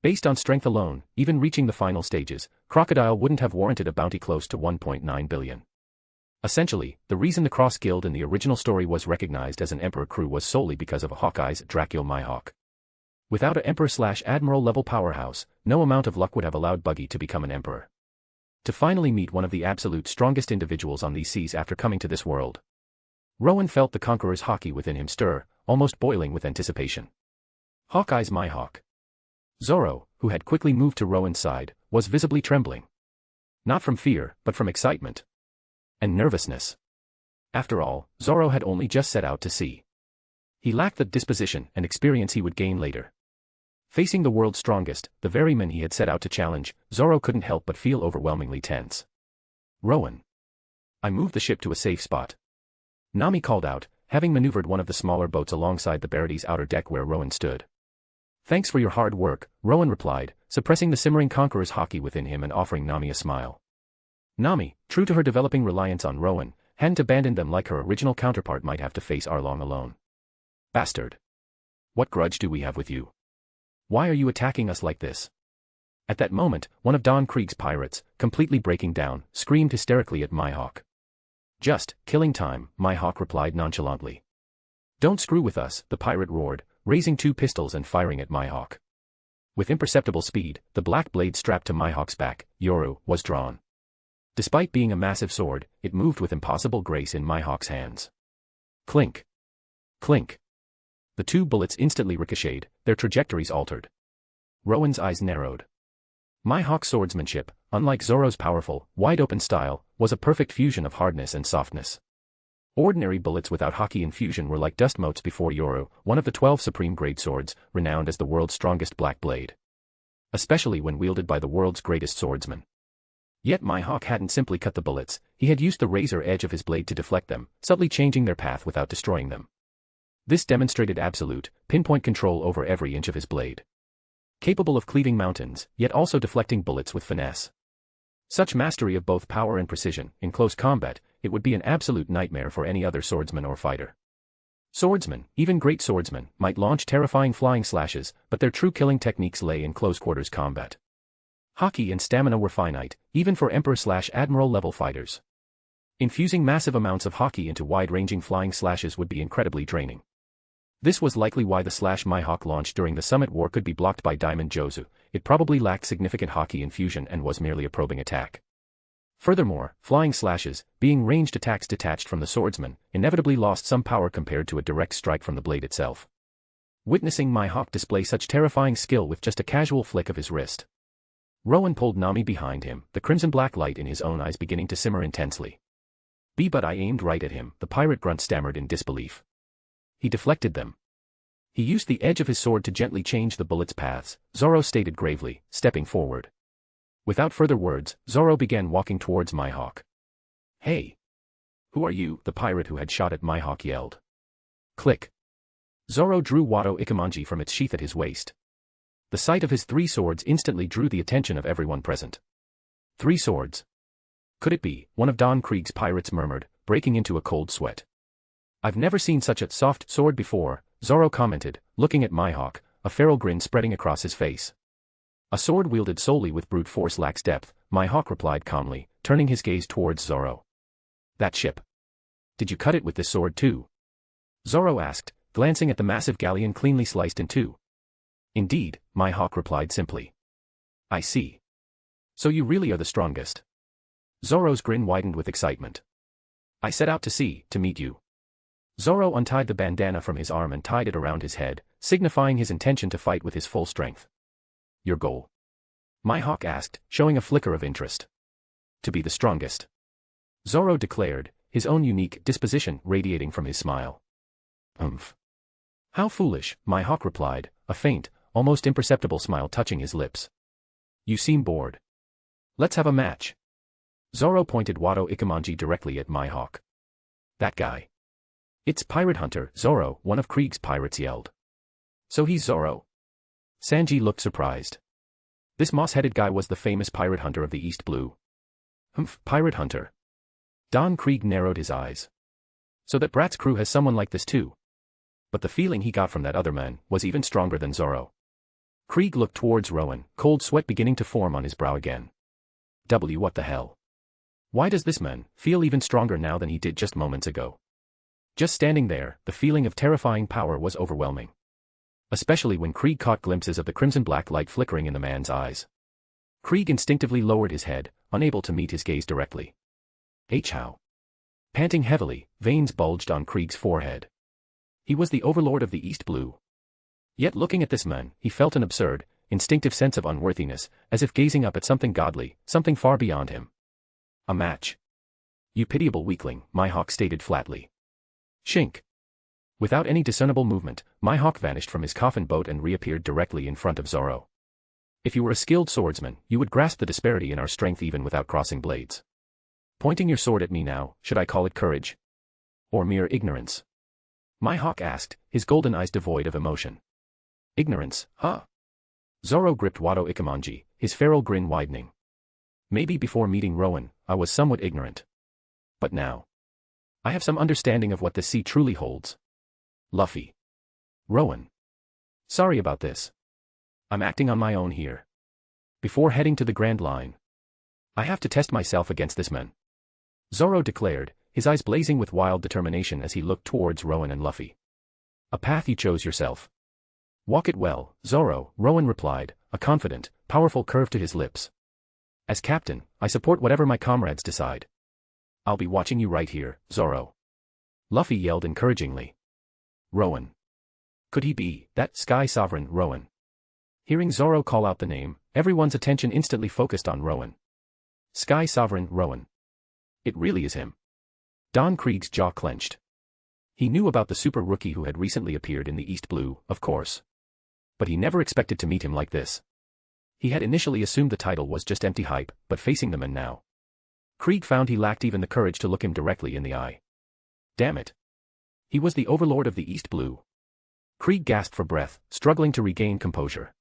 Based on strength alone, even reaching the final stages, Crocodile wouldn't have warranted a bounty close to 1.9 billion. Essentially, the reason the Cross Guild in the original story was recognized as an Emperor crew was solely because of a Hawkeye's Dracula Mihawk. Without a Emperor/Admiral level powerhouse, no amount of luck would have allowed Buggy to become an Emperor. To finally meet one of the absolute strongest individuals on these seas after coming to this world. Rowen felt the Conqueror's Haki within him stir, almost boiling with anticipation. Hawkeye's Mihawk. Zoro, who had quickly moved to Rowen's side, was visibly trembling. Not from fear, but from excitement. And nervousness. After all, Zoro had only just set out to sea. He lacked the disposition and experience he would gain later. Facing the world's strongest, the very men he had set out to challenge, Zoro couldn't help but feel overwhelmingly tense. Rowen. I moved the ship to a safe spot. Nami called out, having maneuvered one of the smaller boats alongside the Barity's outer deck where Rowen stood. Thanks for your hard work, Rowen replied, suppressing the simmering Conqueror's Haki within him and offering Nami a smile. Nami, true to her developing reliance on Rowen, hadn't abandoned them like her original counterpart might have to face Arlong alone. Bastard. What grudge do we have with you? Why are you attacking us like this? At that moment, one of Don Krieg's pirates, completely breaking down, screamed hysterically at Mihawk. Just killing time, Mihawk replied nonchalantly. Don't screw with us, the pirate roared, raising two pistols and firing at Mihawk. With imperceptible speed, the black blade strapped to Mihawk's back, Yoru, was drawn. Despite being a massive sword, it moved with impossible grace in Mihawk's hands. Clink. Clink. The two bullets instantly ricocheted, their trajectories altered. Rowen's eyes narrowed. Mihawk's swordsmanship, unlike Zoro's powerful, wide-open style, was a perfect fusion of hardness and softness. Ordinary bullets without Haki infusion were like dust motes before Yoru, one of the 12 supreme-grade swords, renowned as the world's strongest black blade. Especially when wielded by the world's greatest swordsman. Yet Mihawk hadn't simply cut the bullets, he had used the razor edge of his blade to deflect them, subtly changing their path without destroying them. This demonstrated absolute, pinpoint control over every inch of his blade. Capable of cleaving mountains, yet also deflecting bullets with finesse. Such mastery of both power and precision, in close combat, it would be an absolute nightmare for any other swordsman or fighter. Swordsmen, even great swordsmen, might launch terrifying flying slashes, but their true killing techniques lay in close-quarters combat. Haki and stamina were finite, even for Emperor/Admiral level fighters. Infusing massive amounts of Haki into wide-ranging flying slashes would be incredibly draining. This was likely why the slash Mihawk launched during the Summit War could be blocked by Diamond Jozu. It probably lacked significant Haki infusion and was merely a probing attack. Furthermore, flying slashes, being ranged attacks detached from the swordsman, inevitably lost some power compared to a direct strike from the blade itself. Witnessing Mihawk display such terrifying skill with just a casual flick of his wrist. Rowen pulled Nami behind him, the crimson-black light in his own eyes beginning to simmer intensely. But I aimed right at him, the pirate grunt stammered in disbelief. He deflected them. He used the edge of his sword to gently change the bullets' paths, Zoro stated gravely, stepping forward. Without further words, Zoro began walking towards Mihawk. Hey! Who are you? The pirate who had shot at Mihawk yelled. Click. Zoro drew Wado Ikemanji from its sheath at his waist. The sight of his 3 swords instantly drew the attention of everyone present. 3 swords. Could it be? One of Don Krieg's pirates murmured, breaking into a cold sweat. I've never seen such a soft sword before, Zoro commented, looking at Mihawk, a feral grin spreading across his face. A sword wielded solely with brute force lacks depth, Mihawk replied calmly, turning his gaze towards Zoro. That ship. Did you cut it with this sword too? Zoro asked, glancing at the massive galleon cleanly sliced in 2. Indeed, Mihawk replied simply. I see. So you really are the strongest. Zoro's grin widened with excitement. I set out to sea, to meet you. Zoro untied the bandana from his arm and tied it around his head, signifying his intention to fight with his full strength. Your goal? Mihawk asked, showing a flicker of interest. To be the strongest. Zoro declared, his own unique disposition radiating from his smile. How foolish, Mihawk replied, a faint, almost imperceptible smile touching his lips. You seem bored. Let's have a match. Zoro pointed Wado Ikemanji directly at Mihawk. That guy. It's Pirate Hunter, Zoro, one of Krieg's pirates yelled. So he's Zoro? Sanji looked surprised. This moss-headed guy was the famous Pirate Hunter of the East Blue. Pirate Hunter. Don Krieg narrowed his eyes. So that Brat's crew has someone like this too. But the feeling he got from that other man was even stronger than Zoro. Krieg looked towards Rowen, cold sweat beginning to form on his brow again. What the hell? Why does this man feel even stronger now than he did just moments ago? Just standing there, the feeling of terrifying power was overwhelming. Especially when Krieg caught glimpses of the crimson-black light flickering in the man's eyes. Krieg instinctively lowered his head, unable to meet his gaze directly. How? Panting heavily, veins bulged on Krieg's forehead. He was the overlord of the East Blue. Yet looking at this man, he felt an absurd, instinctive sense of unworthiness, as if gazing up at something godly, something far beyond him. A match. You pitiable weakling, Mihawk stated flatly. Shink. Without any discernible movement, Mihawk vanished from his coffin boat and reappeared directly in front of Zoro. If you were a skilled swordsman, you would grasp the disparity in our strength even without crossing blades. Pointing your sword at me now, should I call it courage? Or mere ignorance? Mihawk asked, his golden eyes devoid of emotion. Ignorance, huh? Zoro gripped Wado Ikemanji, his feral grin widening. Maybe before meeting Rowen, I was somewhat ignorant. But now, I have some understanding of what the sea truly holds. Luffy. Rowen. Sorry about this. I'm acting on my own here. Before heading to the Grand Line, I have to test myself against this man. Zoro declared, his eyes blazing with wild determination as he looked towards Rowen and Luffy. A path you chose yourself. Walk it well, Zoro, Rowen replied, a confident, powerful curve to his lips. As captain, I support whatever my comrades decide. I'll be watching you right here, Zoro. Luffy yelled encouragingly. Rowen. Could he be that Sky Sovereign Rowen? Hearing Zoro call out the name, everyone's attention instantly focused on Rowen. Sky Sovereign Rowen. It really is him. Don Krieg's jaw clenched. He knew about the super rookie who had recently appeared in the East Blue, of course. But he never expected to meet him like this. He had initially assumed the title was just empty hype, but facing the man now, Krieg found he lacked even the courage to look him directly in the eye. Damn it. He was the overlord of the East Blue. Krieg gasped for breath, struggling to regain composure.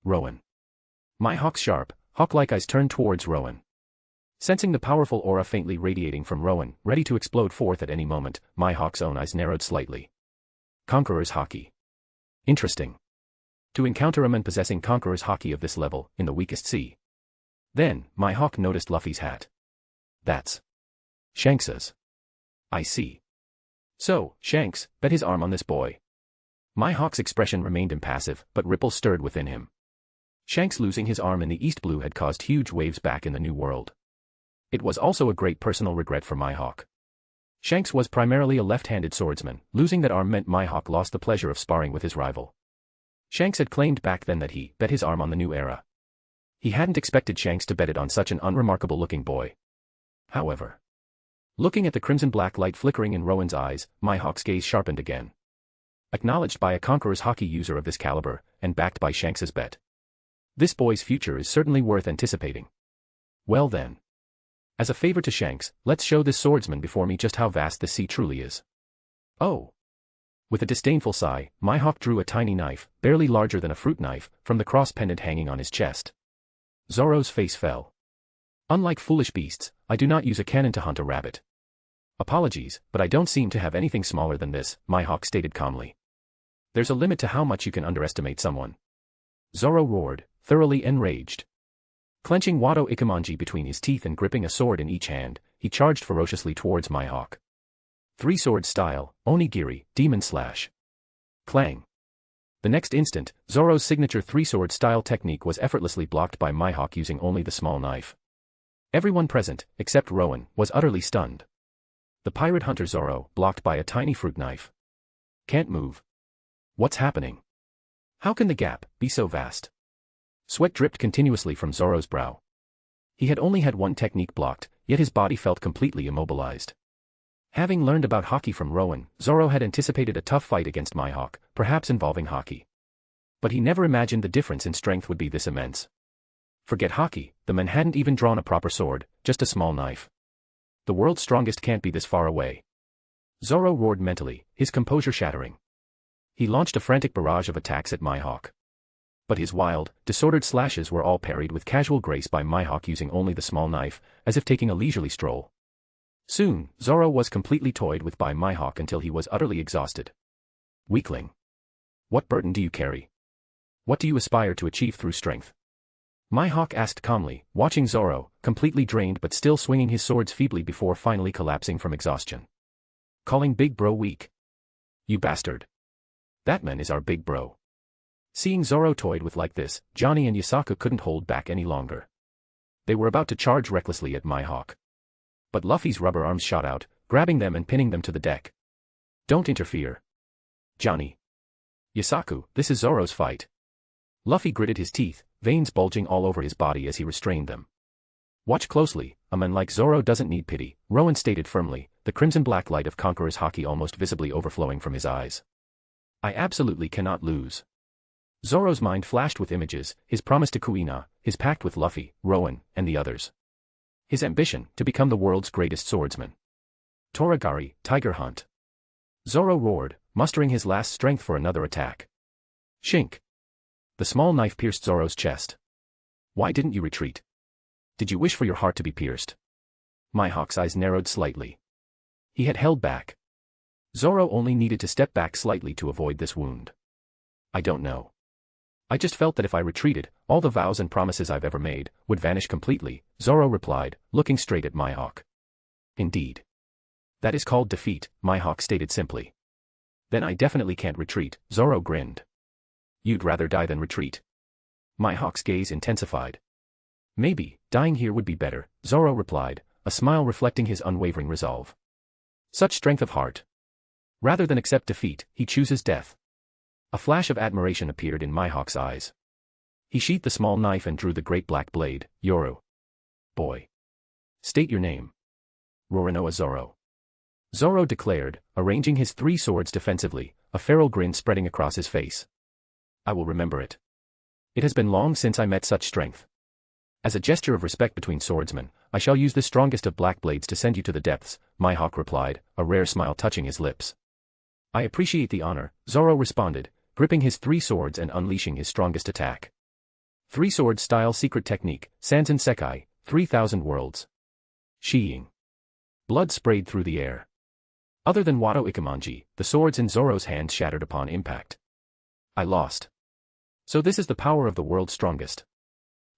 Rowen. Mihawk's sharp, hawk-like eyes turned towards Rowen. Sensing the powerful aura faintly radiating from Rowen, ready to explode forth at any moment, Mihawk's own eyes narrowed slightly. Conqueror's Haki. Interesting. To encounter a man possessing Conqueror's Haki of this level, in the weakest sea. Then, Mihawk noticed Luffy's hat. That's Shanks's. I see. So, Shanks, bet his arm on this boy. Mihawk's expression remained impassive, but ripples stirred within him. Shanks losing his arm in the East Blue had caused huge waves back in the New World. It was also a great personal regret for Mihawk. Shanks was primarily a left-handed swordsman, losing that arm meant Mihawk lost the pleasure of sparring with his rival. Shanks had claimed back then that he bet his arm on the new era. He hadn't expected Shanks to bet it on such an unremarkable-looking boy. However, looking at the crimson-black light flickering in Rowen's eyes, Mihawk's gaze sharpened again. Acknowledged by a Conqueror's Haki user of this caliber, and backed by Shanks's bet. This boy's future is certainly worth anticipating. Well then. As a favor to Shanks, let's show this swordsman before me just how vast the sea truly is. Oh. With a disdainful sigh, Mihawk drew a tiny knife, barely larger than a fruit knife, from the cross pendant hanging on his chest. Zoro's face fell. Unlike foolish beasts, I do not use a cannon to hunt a rabbit. Apologies, but I don't seem to have anything smaller than this, Mihawk stated calmly. There's a limit to how much you can underestimate someone. Zoro roared, thoroughly enraged. Clenching Wado Ikemanji between his teeth and gripping a sword in each hand, he charged ferociously towards Mihawk. Three-sword style, Onigiri, Demon Slash. Clang. The next instant, Zoro's signature three-sword style technique was effortlessly blocked by Mihawk using only the small knife. Everyone present, except Rowen, was utterly stunned. The pirate hunter Zoro, blocked by a tiny fruit knife. Can't move. What's happening? How can the gap be so vast? Sweat dripped continuously from Zoro's brow. He had only had one technique blocked, yet his body felt completely immobilized. Having learned about Haki from Rowen, Zoro had anticipated a tough fight against Mihawk, perhaps involving Haki. But he never imagined the difference in strength would be this immense. Forget Haki, the man hadn't even drawn a proper sword, just a small knife. The world's strongest can't be this far away. Zoro roared mentally, his composure shattering. He launched a frantic barrage of attacks at Mihawk. But his wild, disordered slashes were all parried with casual grace by Mihawk using only the small knife, as if taking a leisurely stroll. Soon, Zoro was completely toyed with by Mihawk until he was utterly exhausted. Weakling. What burden do you carry? What do you aspire to achieve through strength? Mihawk asked calmly, watching Zoro, completely drained but still swinging his swords feebly before finally collapsing from exhaustion. Calling Big Bro weak. You bastard. That man is our big bro. Seeing Zoro toyed with like this, Johnny and Yasaku couldn't hold back any longer. They were about to charge recklessly at Mihawk. But Luffy's rubber arms shot out, grabbing them and pinning them to the deck. Don't interfere. Johnny. Yasaku, this is Zoro's fight. Luffy gritted his teeth, veins bulging all over his body as he restrained them. Watch closely, a man like Zoro doesn't need pity, Rowen stated firmly, the crimson-black light of Conqueror's haki almost visibly overflowing from his eyes. I absolutely cannot lose. Zoro's mind flashed with images, his promise to Kuina, his pact with Luffy, Rowen, and the others. His ambition, to become the world's greatest swordsman. Toragari, Tiger Hunt. Zoro roared, mustering his last strength for another attack. Shink. The small knife pierced Zoro's chest. Why didn't you retreat? Did you wish for your heart to be pierced? Mihawk's eyes narrowed slightly. He had held back. Zoro only needed to step back slightly to avoid this wound. I don't know. I just felt that if I retreated, all the vows and promises I've ever made would vanish completely, Zoro replied, looking straight at Mihawk. Indeed. That is called defeat, Mihawk stated simply. Then I definitely can't retreat, Zoro grinned. You'd rather die than retreat. Mihawk's gaze intensified. Maybe, dying here would be better, Zoro replied, a smile reflecting his unwavering resolve. Such strength of heart. Rather than accept defeat, he chooses death. A flash of admiration appeared in Mihawk's eyes. He sheathed the small knife and drew the great black blade, Yoru. Boy. State your name. Roronoa Zoro. Zoro declared, arranging his 3 swords defensively, a feral grin spreading across his face. I will remember it. It has been long since I met such strength. As a gesture of respect between swordsmen, I shall use the strongest of black blades to send you to the depths, Mihawk replied, a rare smile touching his lips. I appreciate the honor, Zoro responded, gripping his 3 swords and unleashing his strongest attack. 3-sword style secret technique, Sanzen Sekai, 3000 worlds. Sheeing. Blood sprayed through the air. Other than Wado Ikemanji, the swords in Zoro's hands shattered upon impact. I lost. So this is the power of the world's strongest.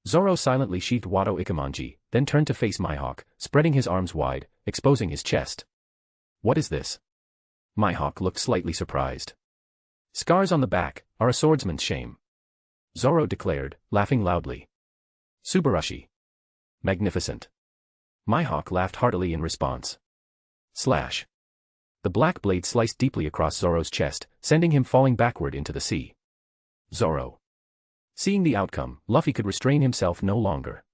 Zoro silently sheathed Wado Ikemanji, then turned to face Mihawk, spreading his arms wide, exposing his chest. What is this? Mihawk looked slightly surprised. Scars on the back are a swordsman's shame. Zoro declared, laughing loudly. Subarashi. Magnificent. Mihawk laughed heartily in response. Slash. The black blade sliced deeply across Zoro's chest, sending him falling backward into the sea. Zoro. Seeing the outcome, Luffy could restrain himself no longer.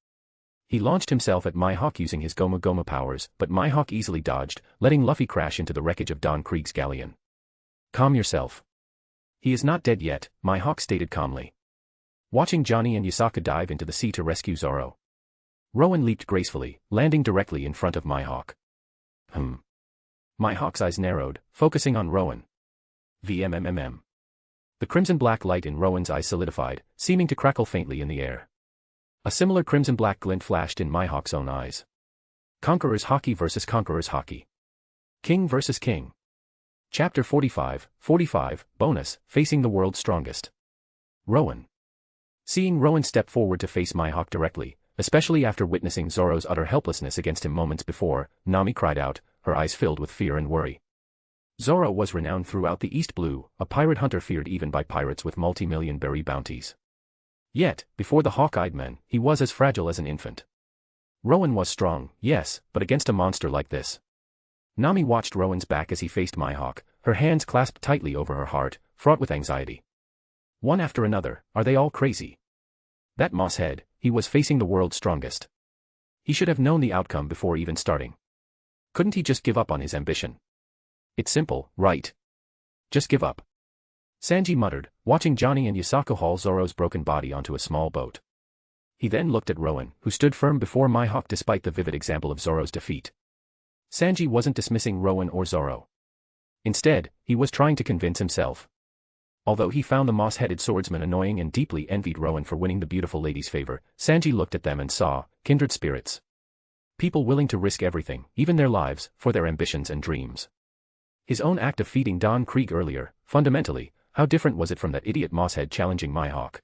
He launched himself at Mihawk using his Goma Goma powers, but Mihawk easily dodged, letting Luffy crash into the wreckage of Don Krieg's galleon. Calm yourself. He is not dead yet, Mihawk stated calmly. Watching Johnny and Yasaku dive into the sea to rescue Zoro. Rowen leaped gracefully, landing directly in front of Mihawk. Mihawk's eyes narrowed, focusing on Rowen. VMMMM. The crimson-black light in Rowen's eyes solidified, seeming to crackle faintly in the air. A similar crimson-black glint flashed in Mihawk's own eyes. Conqueror's Haki versus Conqueror's Haki. King versus King. Chapter 45, Bonus, Facing the World's Strongest. Rowen. Seeing Rowen step forward to face Mihawk directly, especially after witnessing Zoro's utter helplessness against him moments before, Nami cried out, her eyes filled with fear and worry. Zoro was renowned throughout the East Blue, a pirate hunter feared even by pirates with multi-million berry bounties. Yet, before the hawk-eyed men, he was as fragile as an infant. Rowen was strong, yes, but against a monster like this. Nami watched Rowen's back as he faced Mihawk, her hands clasped tightly over her heart, fraught with anxiety. One after another, are they all crazy? That moss head, he was facing the world's strongest. He should have known the outcome before even starting. Couldn't he just give up on his ambition? It's simple, right? Just give up. Sanji muttered, watching Johnny and Yasaku haul Zoro's broken body onto a small boat. He then looked at Rowen, who stood firm before Mihawk despite the vivid example of Zoro's defeat. Sanji wasn't dismissing Rowen or Zoro. Instead, he was trying to convince himself. Although he found the moss-headed swordsman annoying and deeply envied Rowen for winning the beautiful lady's favor, Sanji looked at them and saw kindred spirits. People willing to risk everything, even their lives, for their ambitions and dreams. His own act of feeding Don Krieg earlier, fundamentally, How different was it from that idiot mosshead challenging Mihawk?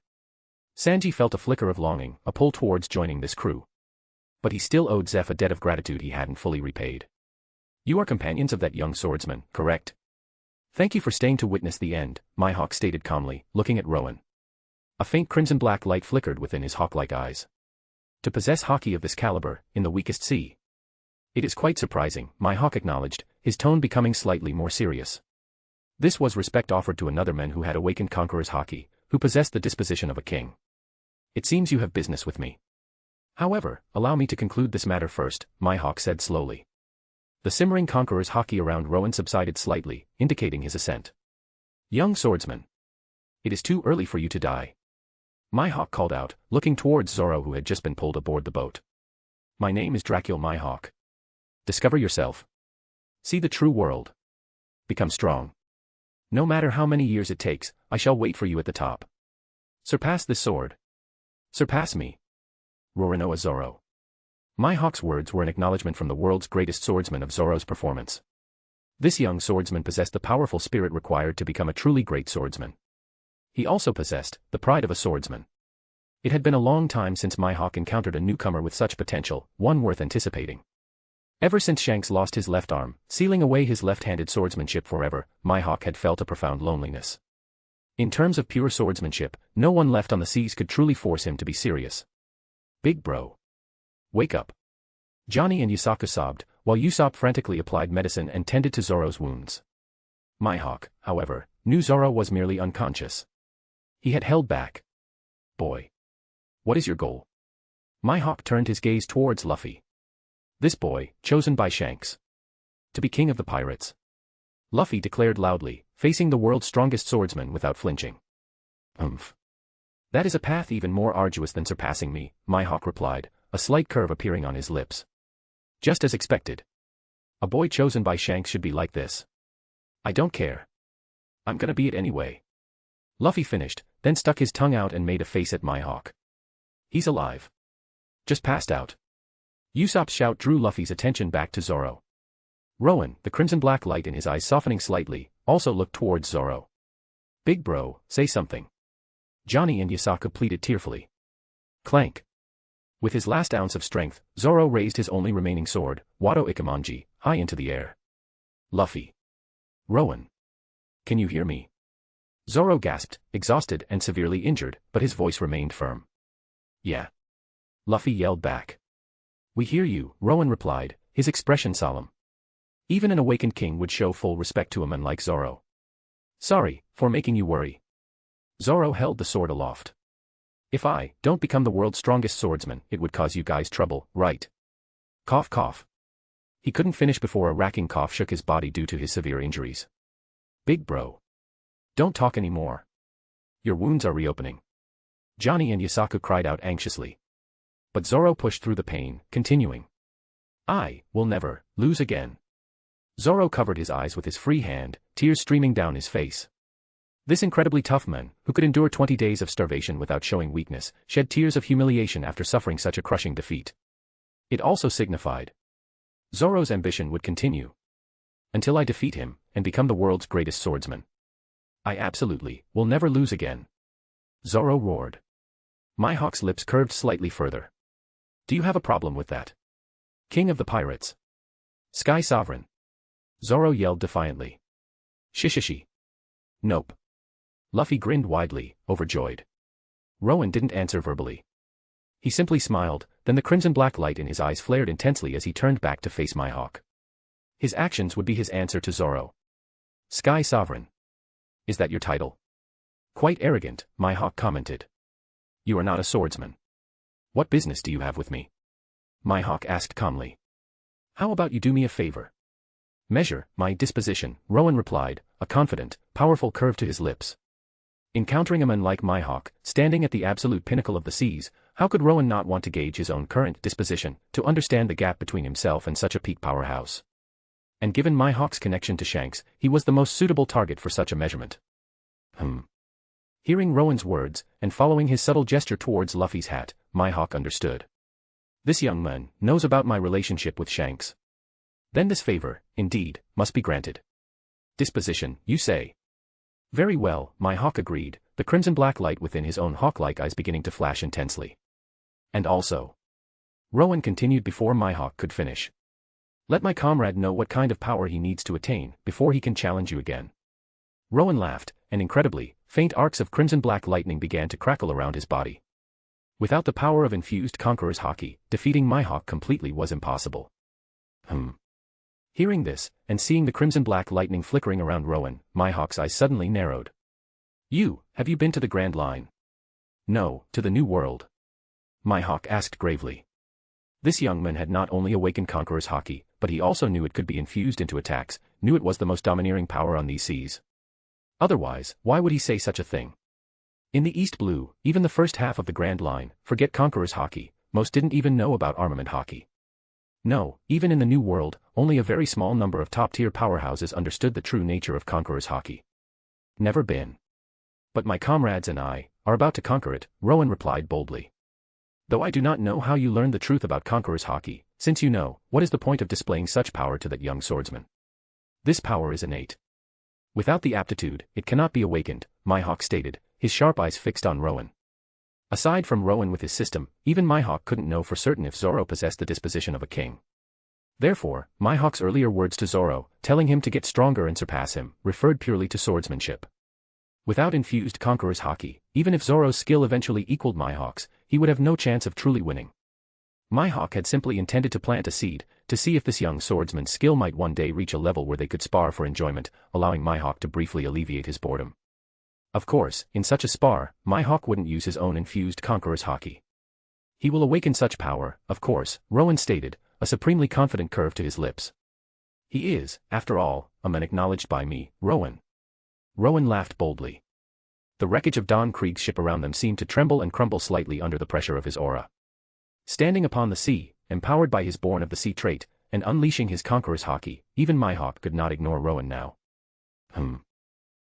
Sanji felt a flicker of longing, a pull towards joining this crew. But he still owed Zeph a debt of gratitude he hadn't fully repaid. You are companions of that young swordsman, correct? Thank you for staying to witness the end, Mihawk stated calmly, looking at Rowen. A faint crimson-black light flickered within his hawk-like eyes. To possess hockey of this caliber, in the weakest sea. It is quite surprising, Mihawk acknowledged, his tone becoming slightly more serious. This was respect offered to another man who had awakened conqueror's hockey, who possessed the disposition of a king. It seems you have business with me. However, allow me to conclude this matter first, Mihawk said slowly. The simmering conqueror's hockey around Rowen subsided slightly, indicating his assent. Young swordsman. It is too early for you to die. Mihawk called out, looking towards Zoro who had just been pulled aboard the boat. My name is Dracul Mihawk. Discover yourself. See the true world. Become strong. No matter how many years it takes, I shall wait for you at the top. Surpass this sword. Surpass me. Roronoa Zoro. Mihawk's words were an acknowledgement from the world's greatest swordsman of Zoro's performance. This young swordsman possessed the powerful spirit required to become a truly great swordsman. He also possessed the pride of a swordsman. It had been a long time since Mihawk encountered a newcomer with such potential, one worth anticipating. Ever since Shanks lost his left arm, sealing away his left-handed swordsmanship forever, Mihawk had felt a profound loneliness. In terms of pure swordsmanship, no one left on the seas could truly force him to be serious. Big bro. Wake up. Johnny and Yusaku sobbed, while Usopp frantically applied medicine and tended to Zoro's wounds. Mihawk, however, knew Zoro was merely unconscious. He had held back. Boy. What is your goal? Mihawk turned his gaze towards Luffy. This boy, chosen by Shanks. To be king of the pirates. Luffy declared loudly, facing the world's strongest swordsman without flinching. That is a path even more arduous than surpassing me, Mihawk replied, a slight curve appearing on his lips. Just as expected. A boy chosen by Shanks should be like this. I don't care. I'm gonna be it anyway. Luffy finished, then stuck his tongue out and made a face at Mihawk. He's alive. Just passed out. Usopp's shout drew Luffy's attention back to Zoro. Rowen, the crimson-black light in his eyes softening slightly, also looked towards Zoro. Big bro, say something. Johnny and Yusaku pleaded tearfully. Clank. With his last ounce of strength, Zoro raised his only remaining sword, Wado Ikemonji, high into the air. Luffy. Rowen. Can you hear me? Zoro gasped, exhausted and severely injured, but his voice remained firm. Yeah. Luffy yelled back. We hear you, Rowen replied, his expression solemn. Even an awakened king would show full respect to a man like Zoro. Sorry, for making you worry. Zoro held the sword aloft. If I don't become the world's strongest swordsman, it would cause you guys trouble, right? Cough cough. He couldn't finish before a racking cough shook his body due to his severe injuries. Big bro. Don't talk anymore. Your wounds are reopening. Johnny and Yusaku cried out anxiously. But Zoro pushed through the pain, continuing. I will never lose again. Zoro covered his eyes with his free hand, tears streaming down his face. This incredibly tough man, who could endure 20 days of starvation without showing weakness, shed tears of humiliation after suffering such a crushing defeat. It also signified. Zoro's ambition would continue. Until I defeat him, and become the world's greatest swordsman. I absolutely will never lose again. Zoro roared. Mihawk's lips curved slightly further. Do you have a problem with that? King of the pirates. Sky Sovereign. Zoro yelled defiantly. Shishishi. Nope. Luffy grinned widely, overjoyed. Rowen didn't answer verbally. He simply smiled, then the crimson-black light in his eyes flared intensely as he turned back to face Mihawk. His actions would be his answer to Zoro. Sky Sovereign. Is that your title? Quite arrogant, Mihawk commented. You are not a swordsman. What business do you have with me? Mihawk asked calmly. How about you do me a favor? Measure my disposition, Rowen replied, a confident, powerful curve to his lips. Encountering a man like Mihawk, standing at the absolute pinnacle of the seas, how could Rowen not want to gauge his own current disposition, to understand the gap between himself and such a peak powerhouse? And given Mihawk's connection to Shanks, he was the most suitable target for such a measurement. Hearing Rowen's words, and following his subtle gesture towards Luffy's hat, Mihawk understood. This young man knows about my relationship with Shanks. Then this favor, indeed, must be granted. Disposition, you say? Very well, Mihawk agreed, the crimson-black light within his own hawk-like eyes beginning to flash intensely. And also. Rowen continued before Mihawk could finish. Let my comrade know what kind of power he needs to attain before he can challenge you again. Rowen laughed, and incredibly, faint arcs of crimson-black lightning began to crackle around his body. Without the power of infused Conqueror's Haki, defeating Mihawk completely was impossible. Hearing this, and seeing the crimson-black lightning flickering around Rowen, Mihawk's eyes suddenly narrowed. Have you been to the Grand Line? No, to the New World. Mihawk asked gravely. This young man had not only awakened Conqueror's Haki, but he also knew it could be infused into attacks, knew it was the most domineering power on these seas. Otherwise, why would he say such a thing? In the East Blue, even the first half of the Grand Line, forget Conqueror's Haki, most didn't even know about armament Haki. No, even in the New World, only a very small number of top-tier powerhouses understood the true nature of Conqueror's Haki. Never been. But my comrades and I are about to conquer it, Rowen replied boldly. Though I do not know how you learned the truth about Conqueror's Haki, since you know, what is the point of displaying such power to that young swordsman? This power is innate. Without the aptitude, it cannot be awakened, Mihawk stated, his sharp eyes fixed on Rowen. Aside from Rowen with his system, even Mihawk couldn't know for certain if Zoro possessed the disposition of a king. Therefore, Mihawk's earlier words to Zoro, telling him to get stronger and surpass him, referred purely to swordsmanship. Without infused Conqueror's Haki, even if Zoro's skill eventually equaled Mihawk's, he would have no chance of truly winning. Mihawk had simply intended to plant a seed, to see if this young swordsman's skill might one day reach a level where they could spar for enjoyment, allowing Mihawk to briefly alleviate his boredom. Of course, in such a spar, Mihawk wouldn't use his own infused Conqueror's Haki. He will awaken such power, of course, Rowen stated, a supremely confident curve to his lips. He is, after all, a man acknowledged by me, Rowen. Rowen laughed boldly. The wreckage of Don Krieg's ship around them seemed to tremble and crumble slightly under the pressure of his aura. Standing upon the sea, empowered by his Born of the Sea trait, and unleashing his Conqueror's Haki, even Mihawk could not ignore Rowen now.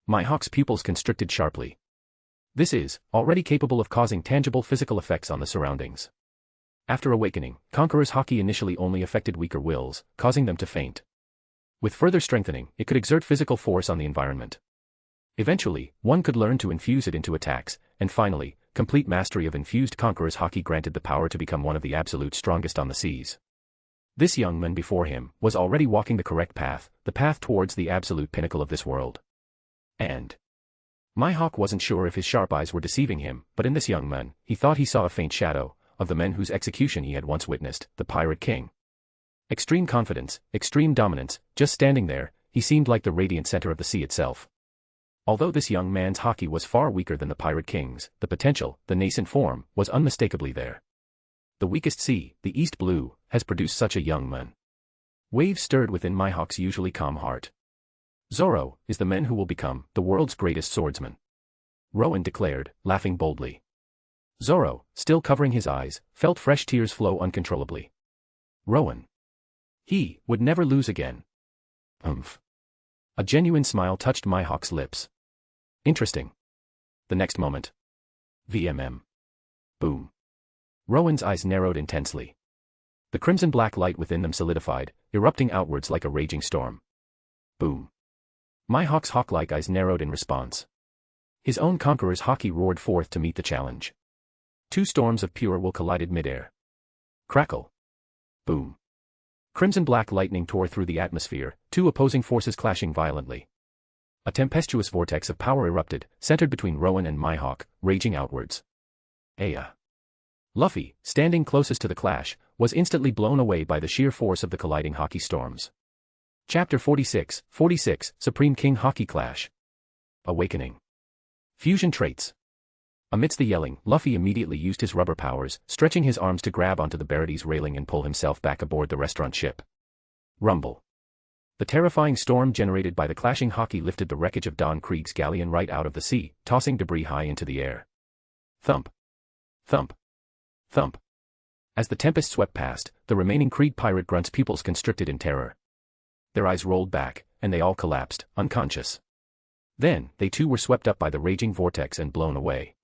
Mihawk's pupils constricted sharply. This is, already capable of causing tangible physical effects on the surroundings. After awakening, Conqueror's Haki initially only affected weaker wills, causing them to faint. With further strengthening, it could exert physical force on the environment. Eventually, one could learn to infuse it into attacks, and finally, complete mastery of infused Conqueror's Haki granted the power to become one of the absolute strongest on the seas. This young man before him was already walking the correct path, the path towards the absolute pinnacle of this world. And Mihawk wasn't sure if his sharp eyes were deceiving him, but in this young man, he thought he saw a faint shadow of the men whose execution he had once witnessed, the Pirate King. Extreme confidence, extreme dominance, just standing there, he seemed like the radiant center of the sea itself. Although this young man's Haki was far weaker than the Pirate King's, the potential, the nascent form, was unmistakably there. The weakest sea, the East Blue, has produced such a young man. Waves stirred within Mihawk's usually calm heart. Zoro is the man who will become the world's greatest swordsman. Rowen declared, laughing boldly. Zoro, still covering his eyes, felt fresh tears flow uncontrollably. Rowen. He would never lose again. A genuine smile touched Mihawk's lips. Interesting. The next moment. VMM. Boom. Rowen's eyes narrowed intensely. The crimson-black light within them solidified, erupting outwards like a raging storm. Boom. Mihawk's hawk-like eyes narrowed in response. His own Conqueror's Haki roared forth to meet the challenge. Two storms of pure will collided midair. Crackle. Boom. Crimson-black lightning tore through the atmosphere, two opposing forces clashing violently. A tempestuous vortex of power erupted, centered between Rowen and Mihawk, raging outwards. Aya. Luffy, standing closest to the clash, was instantly blown away by the sheer force of the colliding Haki storms. Chapter 46, Supreme King Haki Clash. Awakening. Fusion traits. Amidst the yelling, Luffy immediately used his rubber powers, stretching his arms to grab onto the Baradi's railing and pull himself back aboard the restaurant ship. Rumble. The terrifying storm generated by the clashing Haki lifted the wreckage of Don Krieg's galleon right out of the sea, tossing debris high into the air. Thump. Thump. Thump. As the tempest swept past, the remaining Krieg pirate grunts' pupils constricted in terror. Their eyes rolled back, and they all collapsed, unconscious. Then, they too were swept up by the raging vortex and blown away.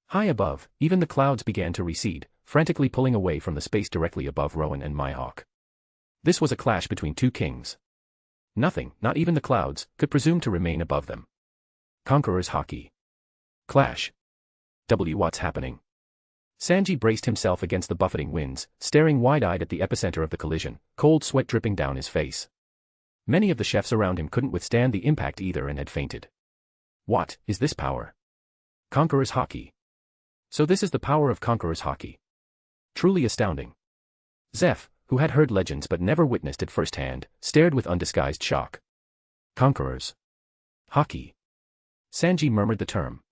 High above, even the clouds began to recede, frantically pulling away from the space directly above Rowen and Mihawk. This was a clash between two kings. Nothing, not even the clouds, could presume to remain above them. Conqueror's Haki. Clash. What's happening? Sanji braced himself against the buffeting winds, staring wide-eyed at the epicenter of the collision, cold sweat dripping down his face. Many of the chefs around him couldn't withstand the impact either and had fainted. What is this power? Conqueror's Haki. So this is the power of Conqueror's Haki. Truly astounding. Zeph, who had heard legends but never witnessed it firsthand, stared with undisguised shock. Conqueror's Haki. Sanji murmured the term.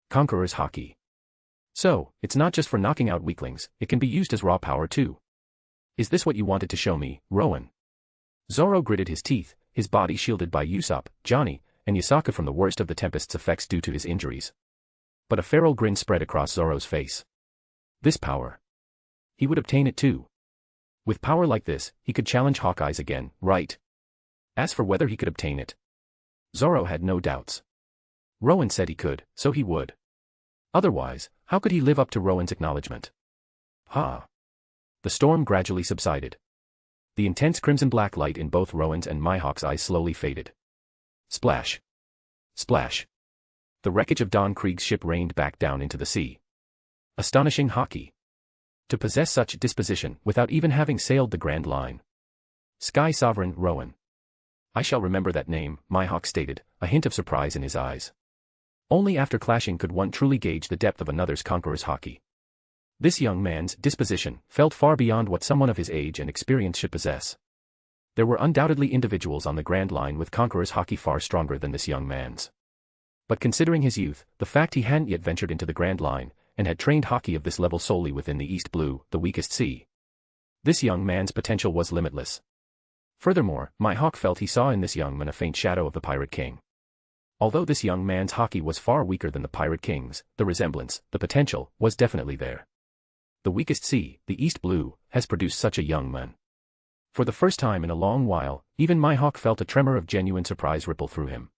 Conqueror's Haki. So, it's not just for knocking out weaklings, it can be used as raw power too. Is this what you wanted to show me, Rowen? Zoro gritted his teeth, his body shielded by Usopp, Johnny, and Yasaka from the worst of the Tempest's effects due to his injuries. But a feral grin spread across Zoro's face. This power. He would obtain it too. With power like this, he could challenge Hawkeye's again, right? As for whether he could obtain it, Zoro had no doubts. Rowen said he could, so he would. Otherwise, how could he live up to Rowen's acknowledgement? Ha! The storm gradually subsided. The intense crimson-black light in both Rowen's and Mihawk's eyes slowly faded. Splash! Splash! The wreckage of Don Krieg's ship rained back down into the sea. Astonishing Haki. To possess such disposition without even having sailed the Grand Line. Sky Sovereign Rowen. I shall remember that name, Mihawk stated, a hint of surprise in his eyes. Only after clashing could one truly gauge the depth of another's Conqueror's Haki. This young man's disposition felt far beyond what someone of his age and experience should possess. There were undoubtedly individuals on the Grand Line with Conqueror's Haki far stronger than this young man's. But considering his youth, the fact he hadn't yet ventured into the Grand Line, and had trained Haki of this level solely within the East Blue, the weakest sea. This young man's potential was limitless. Furthermore, Mihawk felt he saw in this young man a faint shadow of the Pirate King. Although this young man's Haki was far weaker than the Pirate King's, the resemblance, the potential, was definitely there. The weakest sea, the East Blue, has produced such a young man. For the first time in a long while, even Mihawk felt a tremor of genuine surprise ripple through him.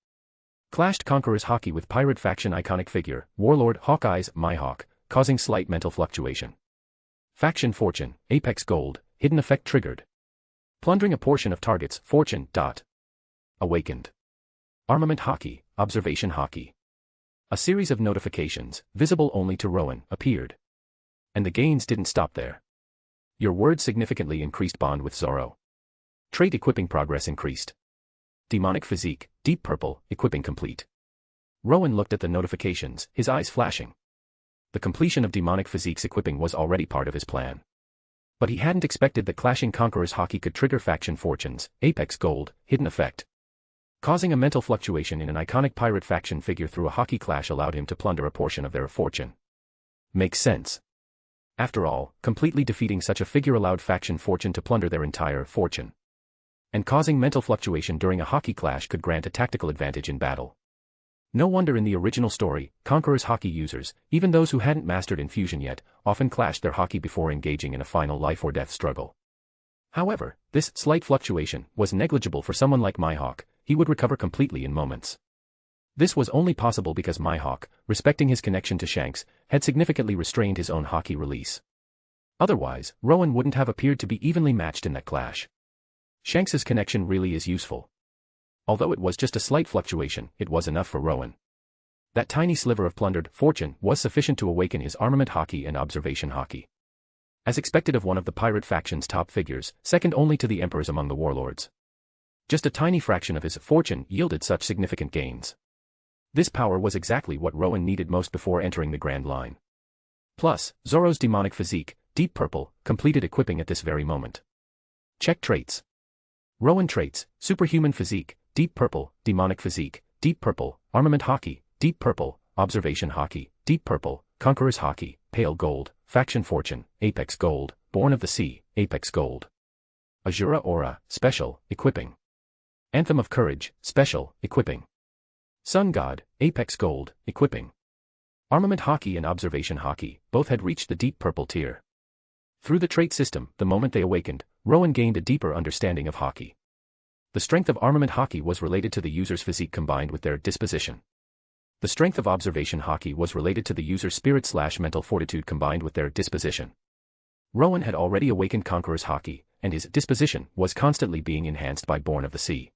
Clashed Conqueror's Haki with Pirate Faction iconic figure, Warlord Hawkeye's Mihawk, causing slight mental fluctuation. Faction Fortune, Apex Gold, Hidden Effect triggered. Plundering a portion of target's fortune. Awakened. Armament Haki, Observation Haki. A series of notifications, visible only to Rowen, appeared. And the gains didn't stop there. Your word significantly increased bond with Zoro. Trait equipping progress increased. Demonic Physique, Deep Purple, equipping complete. Rowen looked at the notifications, his eyes flashing. The completion of Demonic Physique's equipping was already part of his plan. But he hadn't expected that clashing Conqueror's Haki could trigger Faction Fortunes, Apex Gold, Hidden Effect. Causing a mental fluctuation in an iconic pirate faction figure through a Haki clash allowed him to plunder a portion of their fortune. Makes sense. After all, completely defeating such a figure allowed Faction Fortune to plunder their entire fortune. And causing mental fluctuation during a Haki clash could grant a tactical advantage in battle. No wonder in the original story, Conqueror's Haki users, even those who hadn't mastered infusion yet, often clashed their Haki before engaging in a final life-or-death struggle. However, this slight fluctuation was negligible for someone like Mihawk. He would recover completely in moments. This was only possible because Mihawk, respecting his connection to Shanks, had significantly restrained his own Haki release. Otherwise, Rowen wouldn't have appeared to be evenly matched in that clash. Shanks's connection really is useful. Although it was just a slight fluctuation, it was enough for Rowen. That tiny sliver of plundered fortune was sufficient to awaken his armament Haki and observation Haki. As expected of one of the pirate faction's top figures, second only to the emperors among the warlords. Just a tiny fraction of his fortune yielded such significant gains. This power was exactly what Rowen needed most before entering the Grand Line. Plus, Zoro's demonic physique, Deep Purple, completed equipping at this very moment. Check traits. Rowen traits, Superhuman Physique, Deep Purple, Demonic Physique, Deep Purple, Armament Haki, Deep Purple, Observation Haki, Deep Purple, Conqueror's Haki, Pale Gold, Faction Fortune, Apex Gold, Born of the Sea, Apex Gold. Azura Aura, Special, Equipping. Anthem of Courage, Special, Equipping. Sun God, Apex Gold, Equipping. Armament Haki and Observation Haki, both had reached the Deep Purple tier. Through the trait system, the moment they awakened, Rowen gained a deeper understanding of Haki. The strength of Armament Haki was related to the user's physique combined with their disposition. The strength of Observation Haki was related to the user's spirit/mental fortitude combined with their disposition. Rowen had already awakened Conqueror's Haki, and his disposition was constantly being enhanced by Born of the Sea.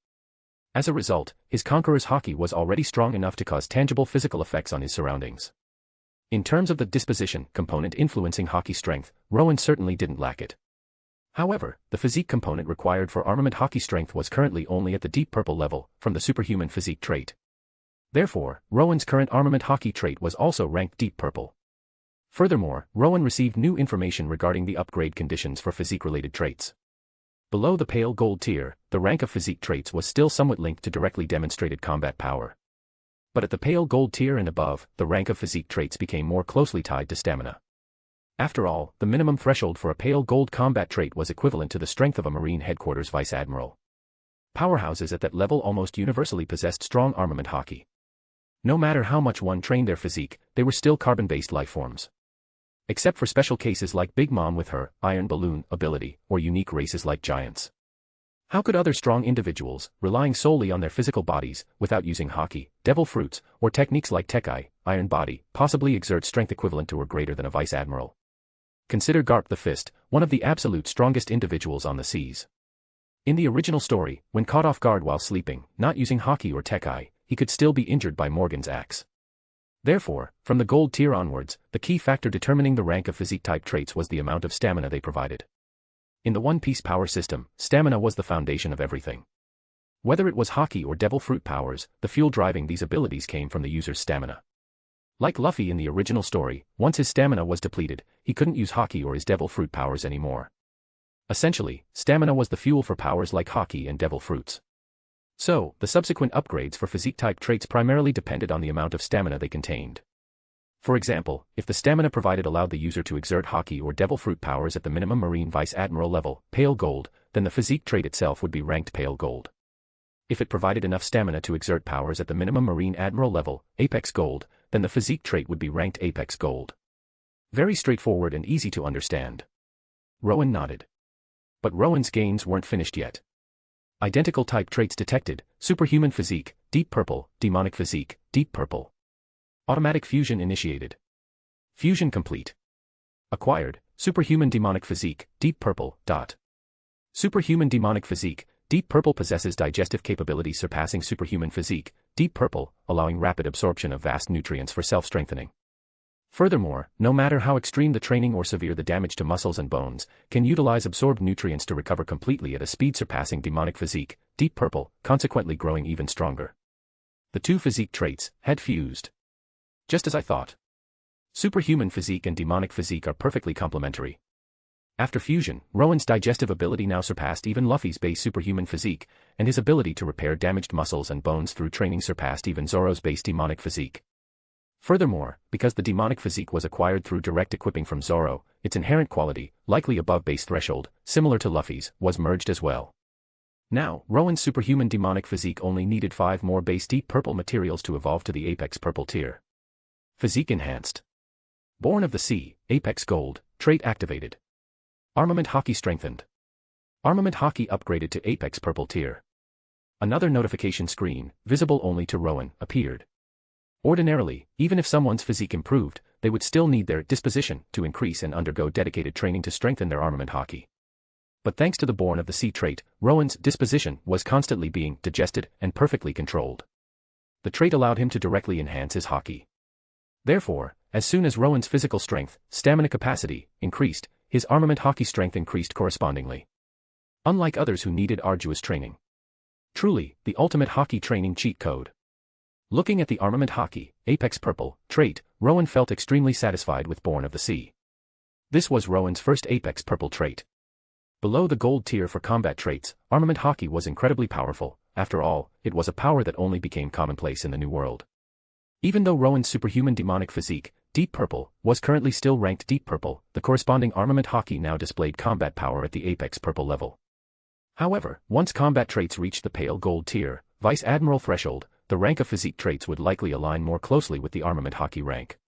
As a result, his conqueror's haki was already strong enough to cause tangible physical effects on his surroundings. In terms of the disposition component influencing haki strength, Rowen certainly didn't lack it. However, the physique component required for armament haki strength was currently only at the deep purple level, from the superhuman physique trait. Therefore, Rowen's current armament haki trait was also ranked deep purple. Furthermore, Rowen received new information regarding the upgrade conditions for physique-related traits. Below the pale gold tier, the rank of physique traits was still somewhat linked to directly demonstrated combat power. But at the pale gold tier and above, the rank of physique traits became more closely tied to stamina. After all, the minimum threshold for a pale gold combat trait was equivalent to the strength of a Marine headquarters vice admiral. Powerhouses at that level almost universally possessed strong armament haki. No matter how much one trained their physique, they were still carbon-based lifeforms. Except for special cases like Big Mom with her iron balloon ability, or unique races like giants. How could other strong individuals, relying solely on their physical bodies, without using haki, devil fruits, or techniques like Tekai, iron body, possibly exert strength equivalent to or greater than a vice admiral? Consider Garp the Fist, one of the absolute strongest individuals on the seas. In the original story, when caught off guard while sleeping, not using haki or Tekai, he could still be injured by Morgan's axe. Therefore, from the gold tier onwards, the key factor determining the rank of physique-type traits was the amount of stamina they provided. In the One Piece power system, stamina was the foundation of everything. Whether it was haki or devil fruit powers, the fuel driving these abilities came from the user's stamina. Like Luffy in the original story, once his stamina was depleted, he couldn't use haki or his devil fruit powers anymore. Essentially, stamina was the fuel for powers like haki and devil fruits. So, the subsequent upgrades for physique-type traits primarily depended on the amount of stamina they contained. For example, if the stamina provided allowed the user to exert haki or devil fruit powers at the minimum Marine Vice Admiral level, pale gold, then the physique trait itself would be ranked pale gold. If it provided enough stamina to exert powers at the minimum Marine Admiral level, apex gold, then the physique trait would be ranked apex gold. Very straightforward and easy to understand. Rowen nodded. But Rowen's gains weren't finished yet. Identical type traits detected: superhuman physique, deep purple; demonic physique, deep purple. Automatic fusion initiated. Fusion complete. Acquired: superhuman demonic physique, deep purple. Superhuman demonic physique, deep purple possesses digestive capabilities surpassing superhuman physique, deep purple, allowing rapid absorption of vast nutrients for self-strengthening. Furthermore, no matter how extreme the training or severe the damage to muscles and bones, can utilize absorbed nutrients to recover completely at a speed surpassing demonic physique, deep purple, consequently growing even stronger. The two physique traits had fused. Just as I thought. Superhuman physique and demonic physique are perfectly complementary. After fusion, Rowen's digestive ability now surpassed even Luffy's base superhuman physique, and his ability to repair damaged muscles and bones through training surpassed even Zoro's base demonic physique. Furthermore, because the demonic physique was acquired through direct equipping from Zoro, its inherent quality, likely above base threshold, similar to Luffy's, was merged as well. Now, Rowen's superhuman demonic physique only needed 5 more base deep purple materials to evolve to the apex purple tier. Physique enhanced. Born of the Sea, apex gold, trait activated. Armament haki strengthened. Armament haki upgraded to apex purple tier. Another notification screen, visible only to Rowen, appeared. Ordinarily, even if someone's physique improved, they would still need their disposition to increase and undergo dedicated training to strengthen their armament haki. But thanks to the Born of the Sea trait, Rowen's disposition was constantly being digested and perfectly controlled. The trait allowed him to directly enhance his haki. Therefore, as soon as Rowen's physical strength, stamina capacity, increased, his armament haki strength increased correspondingly. Unlike others who needed arduous training. Truly, the ultimate haki training cheat code. Looking at the armament haki, apex purple, trait, Rowen felt extremely satisfied with Born of the Sea. This was Rowen's first apex purple trait. Below the gold tier for combat traits, armament haki was incredibly powerful. After all, it was a power that only became commonplace in the New World. Even though Rowen's superhuman demonic physique, deep purple, was currently still ranked deep purple, the corresponding armament haki now displayed combat power at the apex purple level. However, once combat traits reached the pale gold tier, Vice Admiral threshold, the rank of physique traits would likely align more closely with the armament haki rank.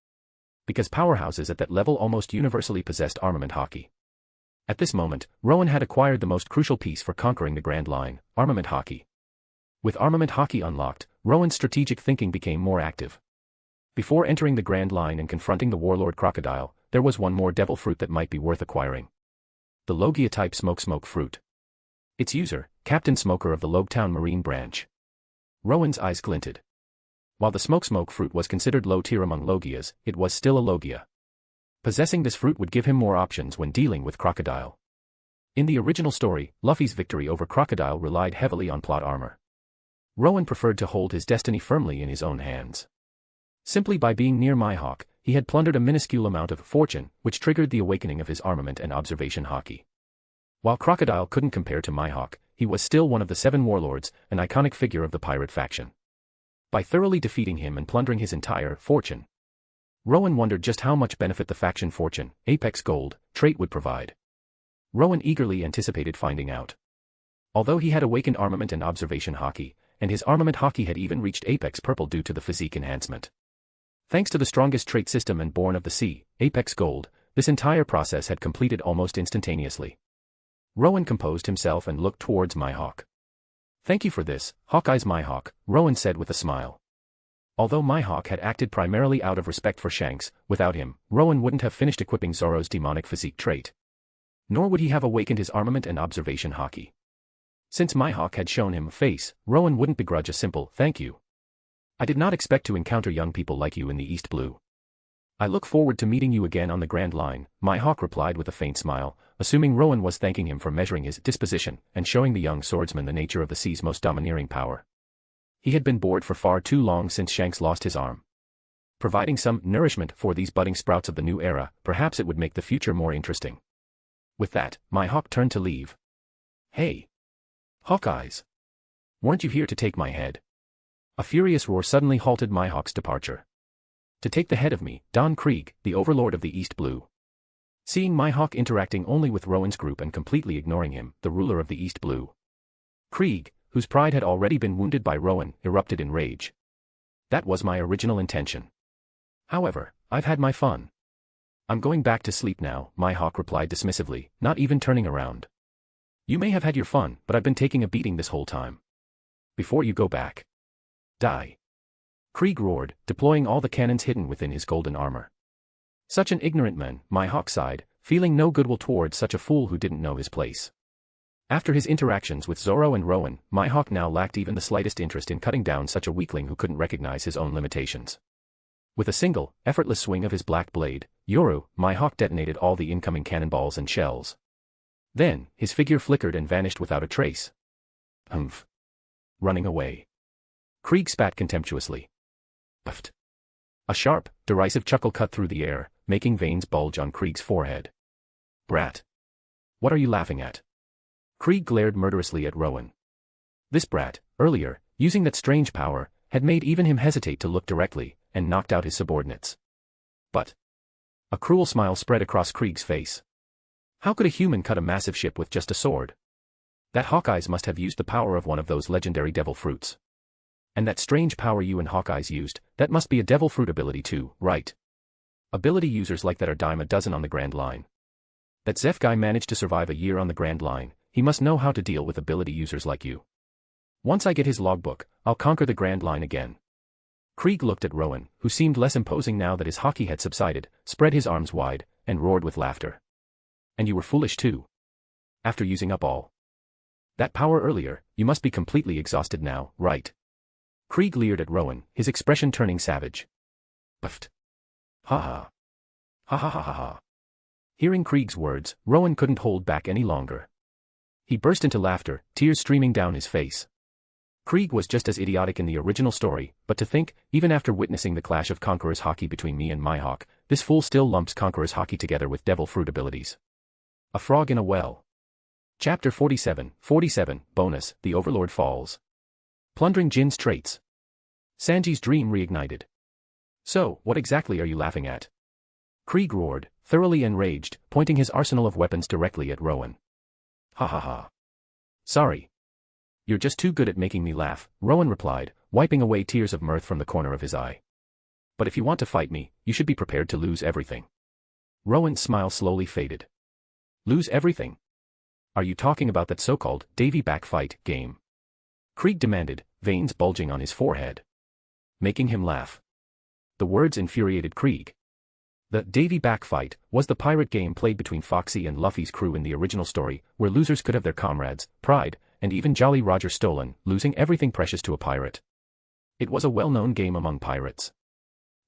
Because powerhouses at that level almost universally possessed armament haki. At this moment, Rowen had acquired the most crucial piece for conquering the Grand Line, armament haki. With armament haki unlocked, Rowen's strategic thinking became more active. Before entering the Grand Line and confronting the Warlord Crocodile, there was one more devil fruit that might be worth acquiring. The Logia-type Smoke fruit. Its user, Captain Smoker of the Logetown Marine Branch. Rowen's eyes glinted. While the smoke fruit was considered low tier among Logias, it was still a Logia. Possessing this fruit would give him more options when dealing with Crocodile. In the original story, Luffy's victory over Crocodile relied heavily on plot armor. Rowen preferred to hold his destiny firmly in his own hands. Simply by being near Mihawk, he had plundered a minuscule amount of fortune, which triggered the awakening of his armament and observation haki. While Crocodile couldn't compare to Mihawk, he was still one of the 7 warlords, an iconic figure of the pirate faction. By thoroughly defeating him and plundering his entire fortune, Rowen wondered just how much benefit the faction fortune, Apex Gold, trait would provide. Rowen eagerly anticipated finding out. Although he had awakened armament and observation haki, and his armament haki had even reached Apex Purple due to the physique enhancement. Thanks to the strongest trait system and Born of the Sea, Apex Gold, this entire process had completed almost instantaneously. Rowen composed himself and looked towards Mihawk. "Thank you for this, Hawkeye's Mihawk," Rowen said with a smile. Although Mihawk had acted primarily out of respect for Shanks, without him, Rowen wouldn't have finished equipping Zoro's demonic physique trait. Nor would he have awakened his armament and observation haki. Since Mihawk had shown him a face, Rowen wouldn't begrudge a simple "thank you." "I did not expect to encounter young people like you in the East Blue. I look forward to meeting you again on the Grand Line," Mihawk replied with a faint smile, assuming Rowen was thanking him for measuring his disposition and showing the young swordsman the nature of the sea's most domineering power. He had been bored for far too long since Shanks lost his arm. Providing some nourishment for these budding sprouts of the new era, perhaps it would make the future more interesting. With that, Mihawk turned to leave. "Hey! Hawkeyes! Weren't you here to take my head?" A furious roar suddenly halted Mihawk's departure. "To take the head of me, Don Krieg, the overlord of the East Blue." Seeing Mihawk interacting only with Rowen's group and completely ignoring him, the ruler of the East Blue, Krieg, whose pride had already been wounded by Rowen, erupted in rage. "That was my original intention. However, I've had my fun. I'm going back to sleep now," Mihawk replied dismissively, not even turning around. "You may have had your fun, but I've been taking a beating this whole time. Before you go back, die." Krieg roared, deploying all the cannons hidden within his golden armor. Such an ignorant man, Mihawk sighed, feeling no goodwill towards such a fool who didn't know his place. After his interactions with Zoro and Rowen, Mihawk now lacked even the slightest interest in cutting down such a weakling who couldn't recognize his own limitations. With a single, effortless swing of his black blade, Yoru, Mihawk detonated all the incoming cannonballs and shells. Then, his figure flickered and vanished without a trace. "Humph. Running away." Krieg spat contemptuously. "Puffed." A sharp, derisive chuckle cut through the air, making veins bulge on Krieg's forehead. "Brat. What are you laughing at?" Krieg glared murderously at Rowen. This brat, earlier, using that strange power, had made even him hesitate to look directly, and knocked out his subordinates. But a cruel smile spread across Krieg's face. How could a human cut a massive ship with just a sword? That Hawkeyes must have used the power of one of those legendary devil fruits. And that strange power you and Hawkeyes used, that must be a devil fruit ability too, right? Ability users like that are dime a dozen on the Grand Line. That Zeph guy managed to survive a year on the Grand Line, he must know how to deal with ability users like you. Once I get his logbook, I'll conquer the Grand Line again. Krieg looked at Rowen, who seemed less imposing now that his haki had subsided, spread his arms wide, and roared with laughter. "And you were foolish too. After using up all that power earlier, you must be completely exhausted now, right?" Krieg leered at Rowen, his expression turning savage. "Puffed. Ha ha. Ha ha ha ha ha." Hearing Krieg's words, Rowen couldn't hold back any longer. He burst into laughter, tears streaming down his face. Krieg was just as idiotic in the original story, but to think, even after witnessing the clash of Conqueror's haki between me and Mihawk, this fool still lumps Conqueror's haki together with devil fruit abilities. A frog in a well. Chapter 47, Bonus, The Overlord Falls. Plundering Jin's traits. Sanji's dream reignited. "So, what exactly are you laughing at?" Krieg roared, thoroughly enraged, pointing his arsenal of weapons directly at Rowen. "Ha ha ha. Sorry. You're just too good at making me laugh," Rowen replied, wiping away tears of mirth from the corner of his eye. "But if you want to fight me, you should be prepared to lose everything." Rowen's smile slowly faded. "Lose everything? Are you talking about that so-called Davy back fight game?" Krieg demanded, veins bulging on his forehead. Making him laugh. The words infuriated Krieg. The Davy back fight was the pirate game played between Foxy and Luffy's crew in the original story, where losers could have their comrades, pride, and even Jolly Roger stolen, losing everything precious to a pirate. It was a well-known game among pirates.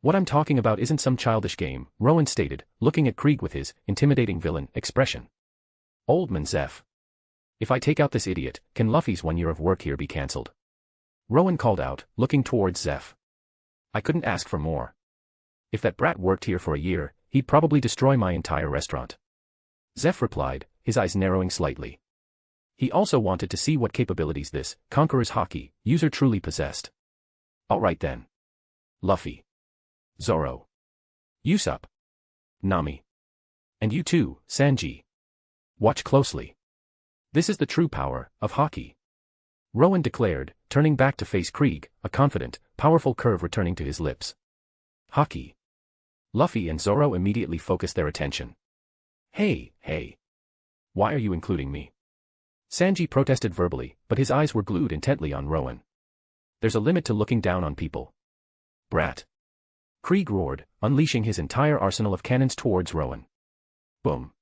What I'm talking about isn't some childish game, Rowen stated, looking at Krieg with his intimidating villain expression. Old man Zeph. If I take out this idiot, can Luffy's 1 year of work here be cancelled? Rowen called out, looking towards Zeph. I couldn't ask for more. If that brat worked here for a year, he'd probably destroy my entire restaurant. Zeph replied, his eyes narrowing slightly. He also wanted to see what capabilities this conqueror's haki user truly possessed. Alright then. Luffy. Zoro. Usopp. Nami. And you too, Sanji. Watch closely. This is the true power of haki. Rowen declared, turning back to face Krieg, a confident, powerful curve returning to his lips. Haki. Luffy and Zoro immediately focused their attention. Hey. Why are you including me? Sanji protested verbally, but his eyes were glued intently on Rowen. There's a limit to looking down on people. Brat. Krieg roared, unleashing his entire arsenal of cannons towards Rowen. Boom.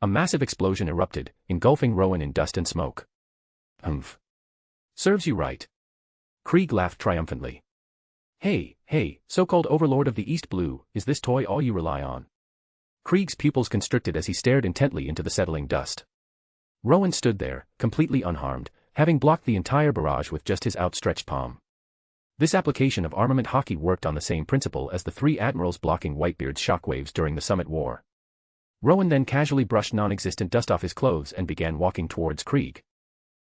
A massive explosion erupted, engulfing Rowen in dust and smoke. Humph. Serves you right. Krieg laughed triumphantly. Hey, so-called overlord of the East Blue, is this toy all you rely on? Krieg's pupils constricted as he stared intently into the settling dust. Rowen stood there, completely unharmed, having blocked the entire barrage with just his outstretched palm. This application of armament haki worked on the same principle as the 3 admirals blocking Whitebeard's shockwaves during the Summit War. Rowen then casually brushed non-existent dust off his clothes and began walking towards Krieg.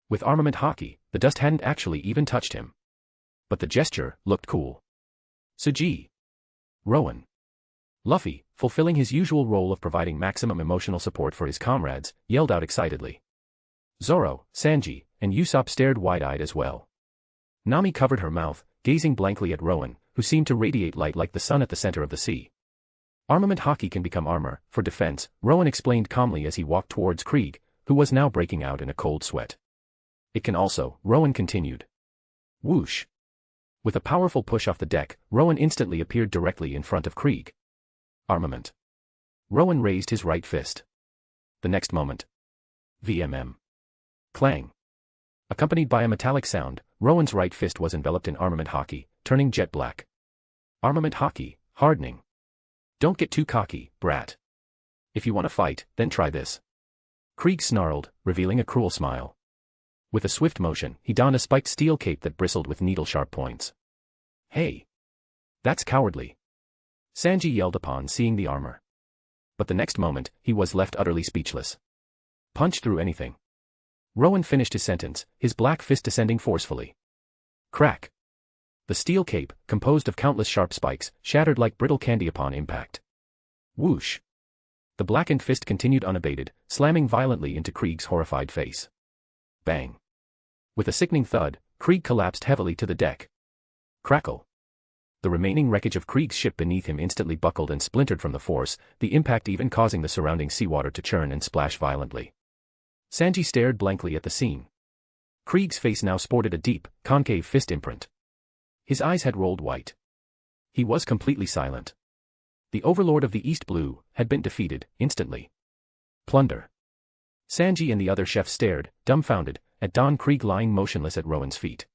With armament haki, the dust hadn't actually even touched him. But the gesture looked cool. Sanji. Rowen. Luffy, fulfilling his usual role of providing maximum emotional support for his comrades, yelled out excitedly. Zoro, Sanji, and Usopp stared wide-eyed as well. Nami covered her mouth, gazing blankly at Rowen, who seemed to radiate light like the sun at the center of the sea. Armament haki can become armor, for defense, Rowen explained calmly as he walked towards Krieg, who was now breaking out in a cold sweat. It can also, Rowen continued. Whoosh. With a powerful push off the deck, Rowen instantly appeared directly in front of Krieg. Armament. Rowen raised his right fist. The next moment. VMM. Clang. Accompanied by a metallic sound, Rowen's right fist was enveloped in armament haki, turning jet black. Armament haki, hardening. Don't get too cocky, brat. If you want to fight, then try this. Krieg snarled, revealing a cruel smile. With a swift motion, he donned a spiked steel cape that bristled with needle-sharp points. Hey! That's cowardly. Sanji yelled upon seeing the armor. But the next moment, he was left utterly speechless. Punch through anything. Rowen finished his sentence, his black fist descending forcefully. Crack. The steel cape, composed of countless sharp spikes, shattered like brittle candy upon impact. Whoosh. The blackened fist continued unabated, slamming violently into Krieg's horrified face. Bang. With a sickening thud, Krieg collapsed heavily to the deck. Crackle. The remaining wreckage of Krieg's ship beneath him instantly buckled and splintered from the force, the impact even causing the surrounding seawater to churn and splash violently. Sanji stared blankly at the scene. Krieg's face now sported a deep, concave fist imprint. His eyes had rolled white. He was completely silent. The overlord of the East Blue had been defeated, instantly. Plunder. Sanji and the other chefs stared, dumbfounded, at Don Krieg lying motionless at Rowen's feet.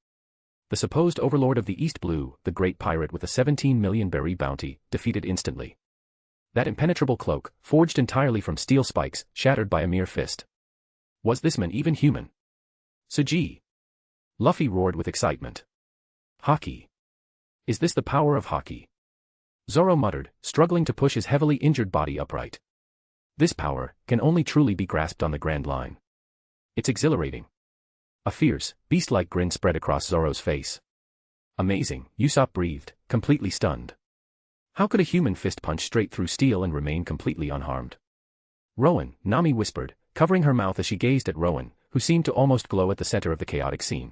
The supposed overlord of the East Blue, the great pirate with a 17 million berry bounty, defeated instantly. That impenetrable cloak, forged entirely from steel spikes, shattered by a mere fist. Was this man even human? Sanji. Luffy roared with excitement. Haki. Is this the power of haki? Zoro muttered, struggling to push his heavily injured body upright. This power can only truly be grasped on the Grand Line. It's exhilarating. A fierce, beast-like grin spread across Zoro's face. Amazing, Usopp breathed, completely stunned. How could a human fist punch straight through steel and remain completely unharmed? Rowen, Nami whispered, covering her mouth as she gazed at Rowen, who seemed to almost glow at the center of the chaotic scene.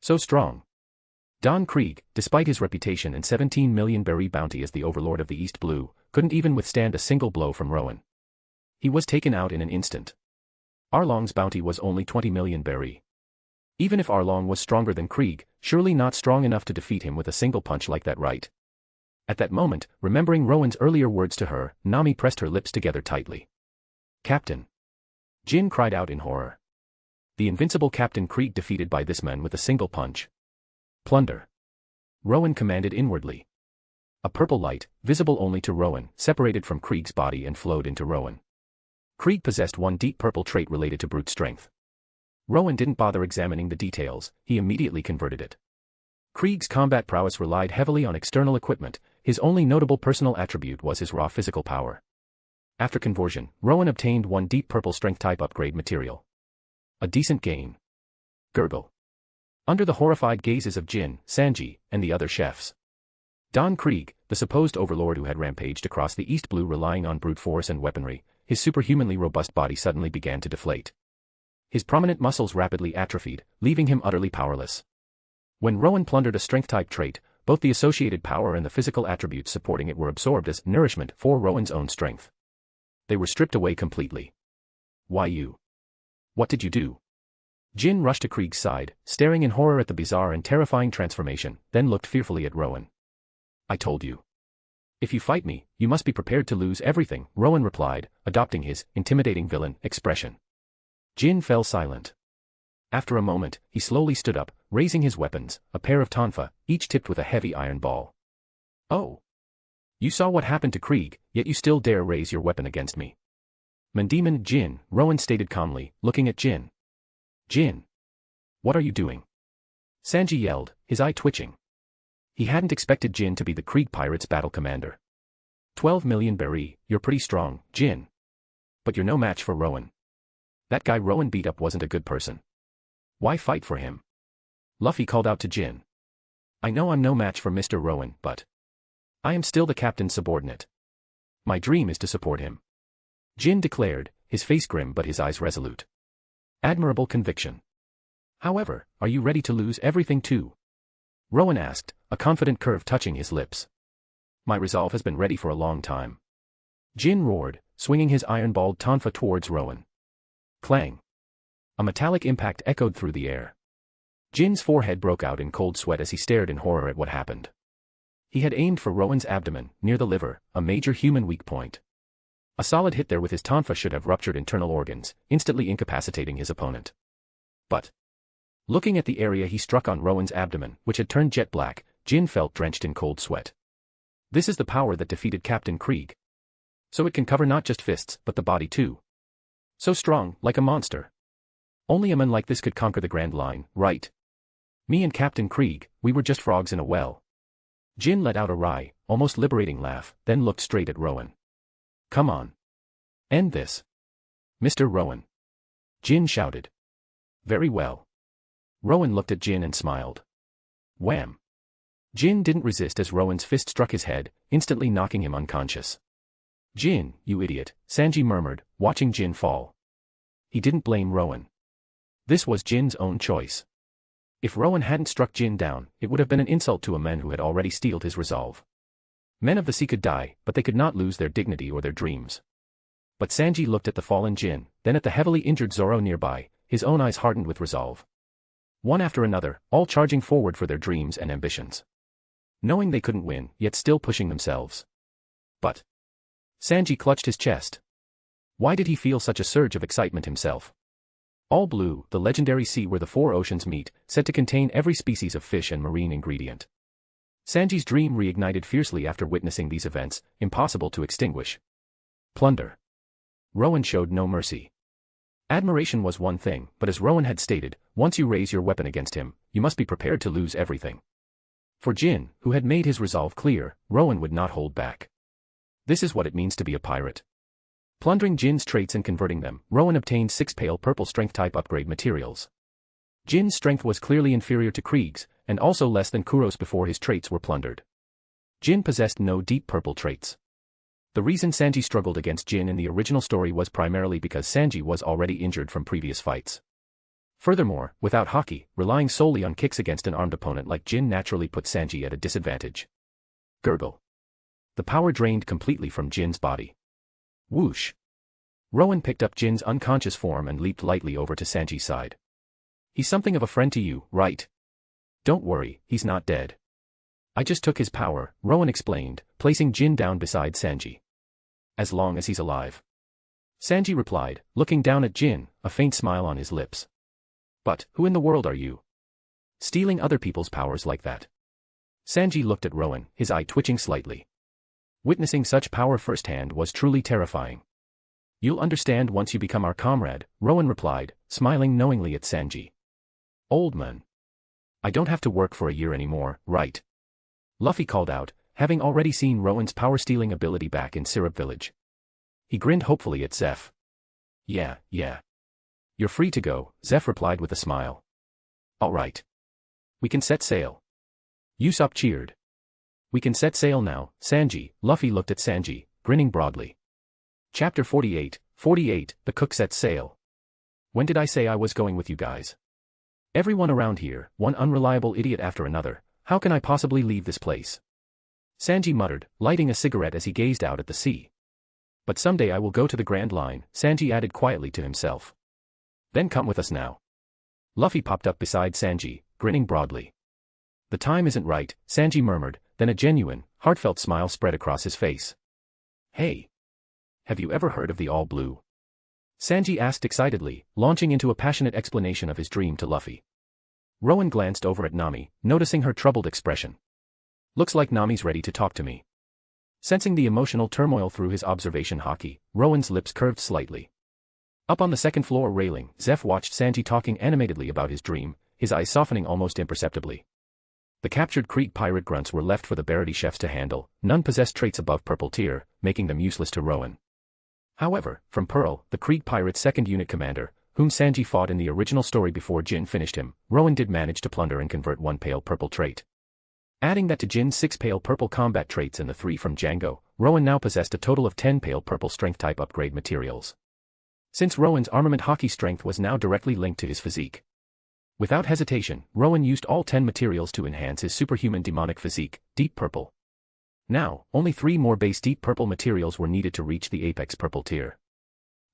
So strong. Don Krieg, despite his reputation and 17 million berry bounty as the overlord of the East Blue, couldn't even withstand a single blow from Rowen. He was taken out in an instant. Arlong's bounty was only 20 million berry. Even if Arlong was stronger than Krieg, surely not strong enough to defeat him with a single punch like that, right? At that moment, remembering Rowen's earlier words to her, Nami pressed her lips together tightly. Captain. Jin cried out in horror. The invincible Captain Krieg defeated by this man with a single punch. Plunder. Rowen commanded inwardly. A purple light, visible only to Rowen, separated from Krieg's body and flowed into Rowen. Krieg possessed one deep purple trait related to brute strength. Rowen didn't bother examining the details, he immediately converted it. Krieg's combat prowess relied heavily on external equipment, his only notable personal attribute was his raw physical power. After conversion, Rowen obtained one deep purple strength type upgrade material. A decent gain. Gurgle. Under the horrified gazes of Jin, Sanji, and the other chefs. Don Krieg, the supposed overlord who had rampaged across the East Blue relying on brute force and weaponry, his superhumanly robust body suddenly began to deflate. His prominent muscles rapidly atrophied, leaving him utterly powerless. When Rowen plundered a strength-type trait, both the associated power and the physical attributes supporting it were absorbed as nourishment for Rowen's own strength. They were stripped away completely. Why you? What did you do? Jin rushed to Krieg's side, staring in horror at the bizarre and terrifying transformation, then looked fearfully at Rowen. I told you. If you fight me, you must be prepared to lose everything, Rowen replied, adopting his intimidating villain expression. Jin fell silent. After a moment, he slowly stood up, raising his weapons, a pair of tonfa, each tipped with a heavy iron ball. Oh. You saw what happened to Krieg, yet you still dare raise your weapon against me. Mandemon Jin, Rowen stated calmly, looking at Jin. Jin. What are you doing? Sanji yelled, his eye twitching. He hadn't expected Jin to be the Krieg pirates' battle commander. 12 million berry, you're pretty strong, Jin. But you're no match for Rowen. That guy Rowen beat up wasn't a good person. Why fight for him? Luffy called out to Jin. I know I'm no match for Mr. Rowen, but I am still the captain's subordinate. My dream is to support him. Jin declared, his face grim but his eyes resolute. Admirable conviction. However, are you ready to lose everything too? Rowen asked, a confident curve touching his lips. My resolve has been ready for a long time. Jin roared, swinging his iron-balled tonfa towards Rowen. Clang. A metallic impact echoed through the air. Jin's forehead broke out in cold sweat as he stared in horror at what happened. He had aimed for Rowen's abdomen, near the liver, a major human weak point. A solid hit there with his tonfa should have ruptured internal organs, instantly incapacitating his opponent. But looking at the area he struck on Rowen's abdomen, which had turned jet black, Jin felt drenched in cold sweat. This is the power that defeated Captain Krieg. So it can cover not just fists, but the body too. So strong, like a monster. Only a man like this could conquer the Grand Line, right? Me and Captain Krieg, we were just frogs in a well. Jin let out a wry, almost liberating laugh, then looked straight at Rowen. Come on. End this. Mr. Rowen. Jin shouted. Very well. Rowen looked at Jin and smiled. Wham. Jin didn't resist as Rowen's fist struck his head, instantly knocking him unconscious. Jin, you idiot, Sanji murmured, watching Jin fall. He didn't blame Rowen. This was Jin's own choice. If Rowen hadn't struck Jin down, it would have been an insult to a man who had already steeled his resolve. Men of the sea could die, but they could not lose their dignity or their dreams. But Sanji looked at the fallen Jin, then at the heavily injured Zoro nearby, his own eyes hardened with resolve. One after another, all charging forward for their dreams and ambitions. Knowing they couldn't win, yet still pushing themselves. But Sanji clutched his chest. Why did he feel such a surge of excitement himself? All Blue, the legendary sea where the four oceans meet, said to contain every species of fish and marine ingredient. Sanji's dream reignited fiercely after witnessing these events, impossible to extinguish. Plunder. Rowen showed no mercy. Admiration was one thing, but as Rowen had stated, once you raise your weapon against him, you must be prepared to lose everything. For Jin, who had made his resolve clear, Rowen would not hold back. This is what it means to be a pirate. Plundering Jin's traits and converting them, Rowen obtained 6 pale purple strength-type upgrade materials. Jin's strength was clearly inferior to Krieg's, and also less than Kuro's before his traits were plundered. Jin possessed no deep purple traits. The reason Sanji struggled against Jin in the original story was primarily because Sanji was already injured from previous fights. Furthermore, without Haki, relying solely on kicks against an armed opponent like Jin naturally put Sanji at a disadvantage. Gurgle. The power drained completely from Jin's body. Whoosh. Rowen picked up Jin's unconscious form and leaped lightly over to Sanji's side. He's something of a friend to you, right? Don't worry, he's not dead. I just took his power, Rowen explained, placing Jin down beside Sanji. As long as he's alive. Sanji replied, looking down at Jin, a faint smile on his lips. But, who in the world are you? Stealing other people's powers like that. Sanji looked at Rowen, his eye twitching slightly. Witnessing such power firsthand was truly terrifying. You'll understand once you become our comrade, Rowen replied, smiling knowingly at Sanji. Old man. I don't have to work for a year anymore, right? Luffy called out, having already seen Rowen's power-stealing ability back in Syrup Village. He grinned hopefully at Zeph. Yeah. You're free to go, Zeph replied with a smile. All right. We can set sail. Usopp cheered. We can set sail now, Sanji. Luffy looked at Sanji, grinning broadly. Chapter 48, The Cook Sets Sail. When did I say I was going with you guys? Everyone around here, one unreliable idiot after another, how can I possibly leave this place? Sanji muttered, lighting a cigarette as he gazed out at the sea. But someday I will go to the Grand Line, Sanji added quietly to himself. Then come with us now. Luffy popped up beside Sanji, grinning broadly. The time isn't right, Sanji murmured, then a genuine, heartfelt smile spread across his face. Hey! Have you ever heard of the All Blue? Sanji asked excitedly, launching into a passionate explanation of his dream to Luffy. Rowen glanced over at Nami, noticing her troubled expression. Looks like Nami's ready to talk to me. Sensing the emotional turmoil through his observation haki, Rowen's lips curved slightly. Up on the second-floor railing, Zeph watched Sanji talking animatedly about his dream, his eyes softening almost imperceptibly. The captured Krieg pirate grunts were left for the Barity chefs to handle, none possessed traits above purple tier, making them useless to Rowen. However, from Pearl, the Krieg pirate's second unit commander, whom Sanji fought in the original story before Jin finished him, Rowen did manage to plunder and convert one pale purple trait. Adding that to Jin's 6 pale purple combat traits and the 3 from Django, Rowen now possessed a total of 10 pale purple strength type upgrade materials. Since Rowen's armament haki strength was now directly linked to his physique. Without hesitation, Rowen used all 10 materials to enhance his superhuman demonic physique, deep purple. Now, only 3 more base deep purple materials were needed to reach the apex purple tier.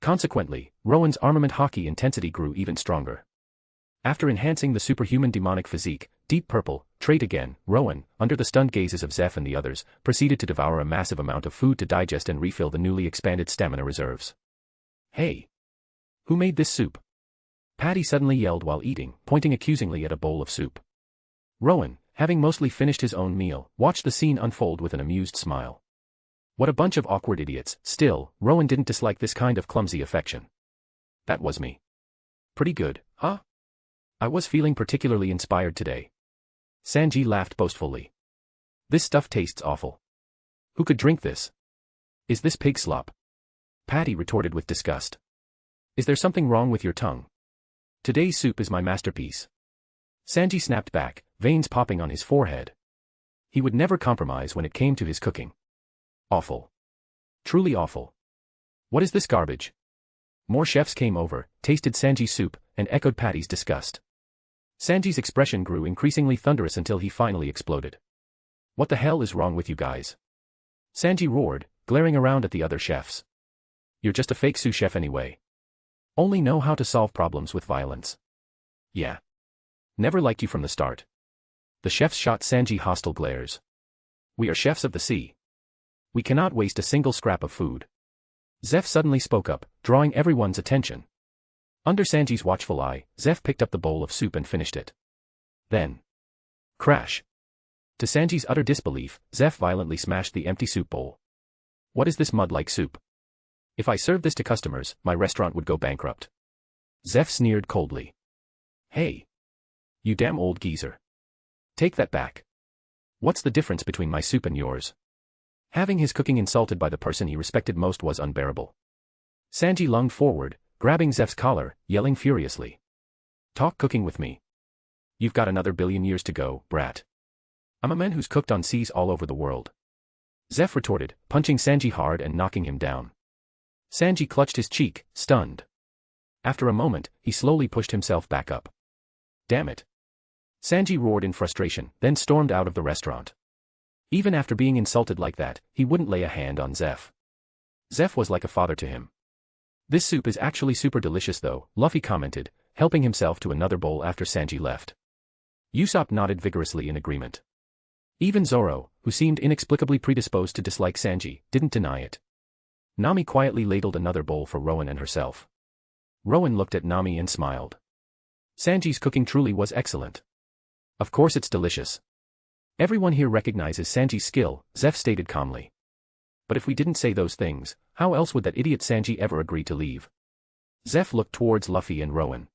Consequently, Rowen's armament haki intensity grew even stronger. After enhancing the superhuman demonic physique, deep purple, trait again, Rowen, under the stunned gazes of Zeph and the others, proceeded to devour a massive amount of food to digest and refill the newly expanded stamina reserves. Hey! Who made this soup? Patty suddenly yelled while eating, pointing accusingly at a bowl of soup. Rowen, having mostly finished his own meal, watched the scene unfold with an amused smile. What a bunch of awkward idiots. Still, Rowen didn't dislike this kind of clumsy affection. That was me. Pretty good, huh? I was feeling particularly inspired today. Sanji laughed boastfully. This stuff tastes awful. Who could drink this? Is this pig slop? Patty retorted with disgust. Is there something wrong with your tongue? Today's soup is my masterpiece. Sanji snapped back, veins popping on his forehead. He would never compromise when it came to his cooking. Awful. Truly awful. What is this garbage? More chefs came over, tasted Sanji's soup, and echoed Patty's disgust. Sanji's expression grew increasingly thunderous until he finally exploded. What the hell is wrong with you guys? Sanji roared, glaring around at the other chefs. You're just a fake sous chef anyway. Only know how to solve problems with violence. Yeah. Never liked you from the start. The chefs shot Sanji hostile glares. We are chefs of the sea. We cannot waste a single scrap of food. Zeph suddenly spoke up, drawing everyone's attention. Under Sanji's watchful eye, Zeph picked up the bowl of soup and finished it. Then. Crash. To Sanji's utter disbelief, Zeph violently smashed the empty soup bowl. What is this mud-like soup? If I served this to customers, my restaurant would go bankrupt. Zeph sneered coldly. Hey. You damn old geezer. Take that back. What's the difference between my soup and yours? Having his cooking insulted by the person he respected most was unbearable. Sanji lunged forward, grabbing Zeph's collar, yelling furiously. Talk cooking with me. You've got another billion years to go, brat. I'm a man who's cooked on seas all over the world. Zeph retorted, punching Sanji hard and knocking him down. Sanji clutched his cheek, stunned. After a moment, he slowly pushed himself back up. Damn it. Sanji roared in frustration, then stormed out of the restaurant. Even after being insulted like that, he wouldn't lay a hand on Zeph. Zeph was like a father to him. This soup is actually super delicious though, Luffy commented, helping himself to another bowl after Sanji left. Usopp nodded vigorously in agreement. Even Zoro, who seemed inexplicably predisposed to dislike Sanji, didn't deny it. Nami quietly ladled another bowl for Rowen and herself. Rowen looked at Nami and smiled. Sanji's cooking truly was excellent. Of course it's delicious. Everyone here recognizes Sanji's skill, Zeph stated calmly. But if we didn't say those things, how else would that idiot Sanji ever agree to leave? Zeph looked towards Luffy and Rowen.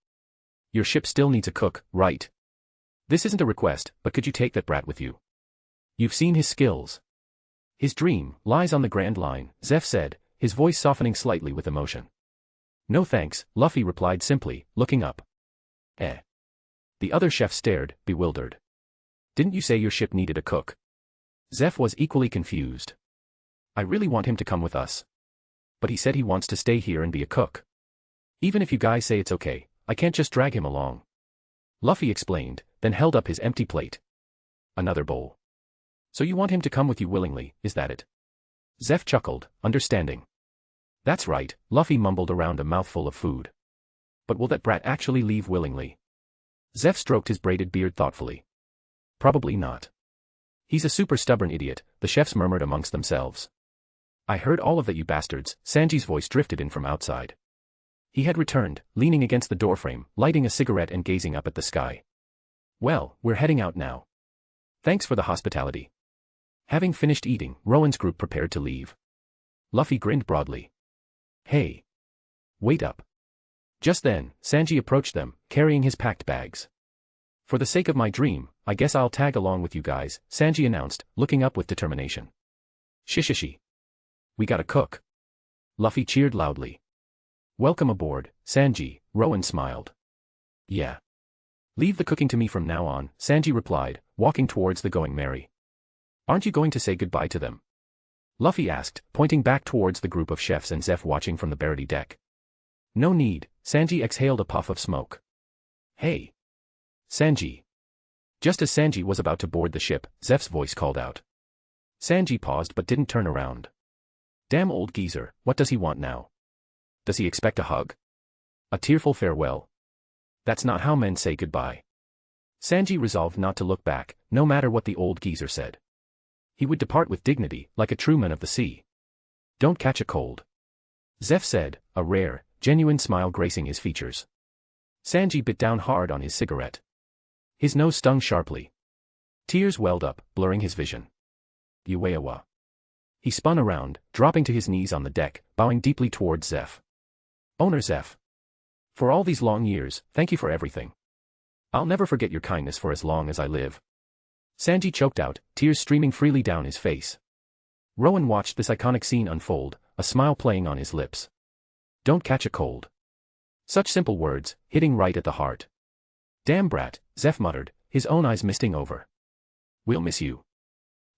Your ship still needs a cook, right? This isn't a request, but could you take that brat with you? You've seen his skills. His dream lies on the Grand Line, Zeph said, his voice softening slightly with emotion. No thanks, Luffy replied simply, looking up. Eh? The other chef stared, bewildered. Didn't you say your ship needed a cook? Zeph was equally confused. I really want him to come with us. But he said he wants to stay here and be a cook. Even if you guys say it's okay, I can't just drag him along. Luffy explained, then held up his empty plate. Another bowl. So you want him to come with you willingly, is that it? Zeph chuckled, understanding. That's right, Luffy mumbled around a mouthful of food. But will that brat actually leave willingly? Zeph stroked his braided beard thoughtfully. Probably not. He's a super stubborn idiot, the chefs murmured amongst themselves. I heard all of that, you bastards, Sanji's voice drifted in from outside. He had returned, leaning against the doorframe, lighting a cigarette and gazing up at the sky. Well, we're heading out now. Thanks for the hospitality. Having finished eating, Rowen's group prepared to leave. Luffy grinned broadly. Hey. Wait up. Just then, Sanji approached them, carrying his packed bags. For the sake of my dream, I guess I'll tag along with you guys, Sanji announced, looking up with determination. Shishishi. We got a cook. Luffy cheered loudly. Welcome aboard, Sanji, Rowen smiled. Yeah. Leave the cooking to me from now on, Sanji replied, walking towards the Going Merry. Aren't you going to say goodbye to them? Luffy asked, pointing back towards the group of chefs and Zeph watching from the Barity deck. No need, Sanji exhaled a puff of smoke. Hey. Sanji. Just as Sanji was about to board the ship, Zeph's voice called out. Sanji paused but didn't turn around. Damn old geezer, what does he want now? Does he expect a hug? A tearful farewell? That's not how men say goodbye. Sanji resolved not to look back, no matter what the old geezer said. He would depart with dignity, like a true man of the sea. Don't catch a cold. Zeph said, a rare, genuine smile gracing his features. Sanji bit down hard on his cigarette. His nose stung sharply. Tears welled up, blurring his vision. Yueawa. He spun around, dropping to his knees on the deck, bowing deeply towards Zeph. Owner Zeph. For all these long years, thank you for everything. I'll never forget your kindness for as long as I live. Sanji choked out, tears streaming freely down his face. Rowen watched this iconic scene unfold, a smile playing on his lips. Don't catch a cold. Such simple words, hitting right at the heart. Damn brat, Zeph muttered, his own eyes misting over. We'll miss you.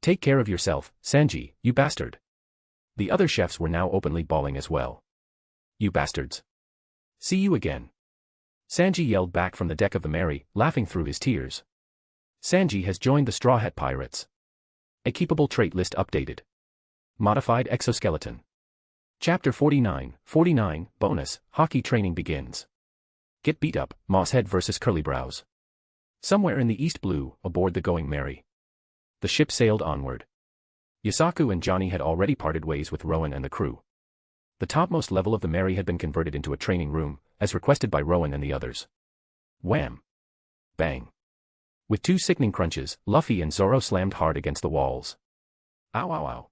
Take care of yourself, Sanji, you bastard. The other chefs were now openly bawling as well. You bastards. See you again. Sanji yelled back from the deck of the Merry, laughing through his tears. Sanji has joined the Straw Hat Pirates. A keepable trait list updated. Modified exoskeleton. Chapter 49, bonus, hockey training begins. Get beat up, Mosshead vs Curlybrows. Somewhere in the East Blue, aboard the Going Merry. The ship sailed onward. Yasaku and Johnny had already parted ways with Rowen and the crew. The topmost level of the Merry had been converted into a training room, as requested by Rowen and the others. Wham! Bang! With two sickening crunches, Luffy and Zoro slammed hard against the walls. Ow ow ow!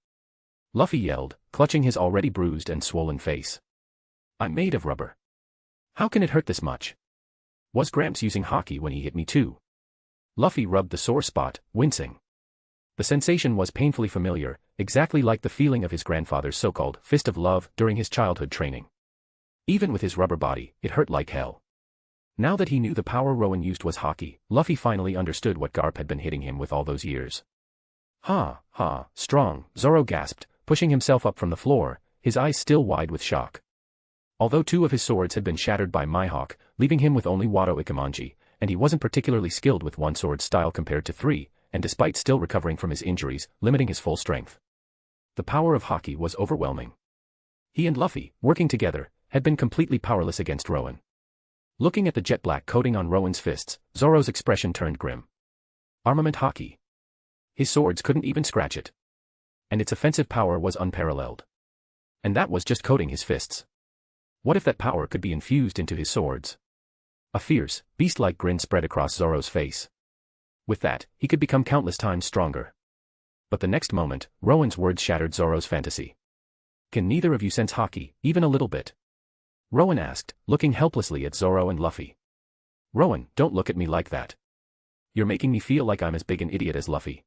Luffy yelled, clutching his already bruised and swollen face. I'm made of rubber. How can it hurt this much? Was Gramps using hockey when he hit me too? Luffy rubbed the sore spot, wincing. The sensation was painfully familiar, exactly like the feeling of his grandfather's so-called fist of love during his childhood training. Even with his rubber body, it hurt like hell. Now that he knew the power Rowen used was hockey, Luffy finally understood what Garp had been hitting him with all those years. Ha, strong, Zoro gasped, pushing himself up from the floor, his eyes still wide with shock. Although two of his swords had been shattered by Mihawk, leaving him with only Wado Ikemanji, and he wasn't particularly skilled with one sword style compared to three, and despite still recovering from his injuries, limiting his full strength. The power of hockey was overwhelming. He and Luffy, working together, had been completely powerless against Rowen. Looking at the jet black coating on Rowen's fists, Zoro's expression turned grim. Armament hockey. His swords couldn't even scratch it. And its offensive power was unparalleled. And that was just coating his fists. What if that power could be infused into his swords? A fierce, beast-like grin spread across Zoro's face. With that, he could become countless times stronger. But the next moment, Rowen's words shattered Zoro's fantasy. Can neither of you sense Haki, even a little bit? Rowen asked, looking helplessly at Zoro and Luffy. Rowen, don't look at me like that. You're making me feel like I'm as big an idiot as Luffy.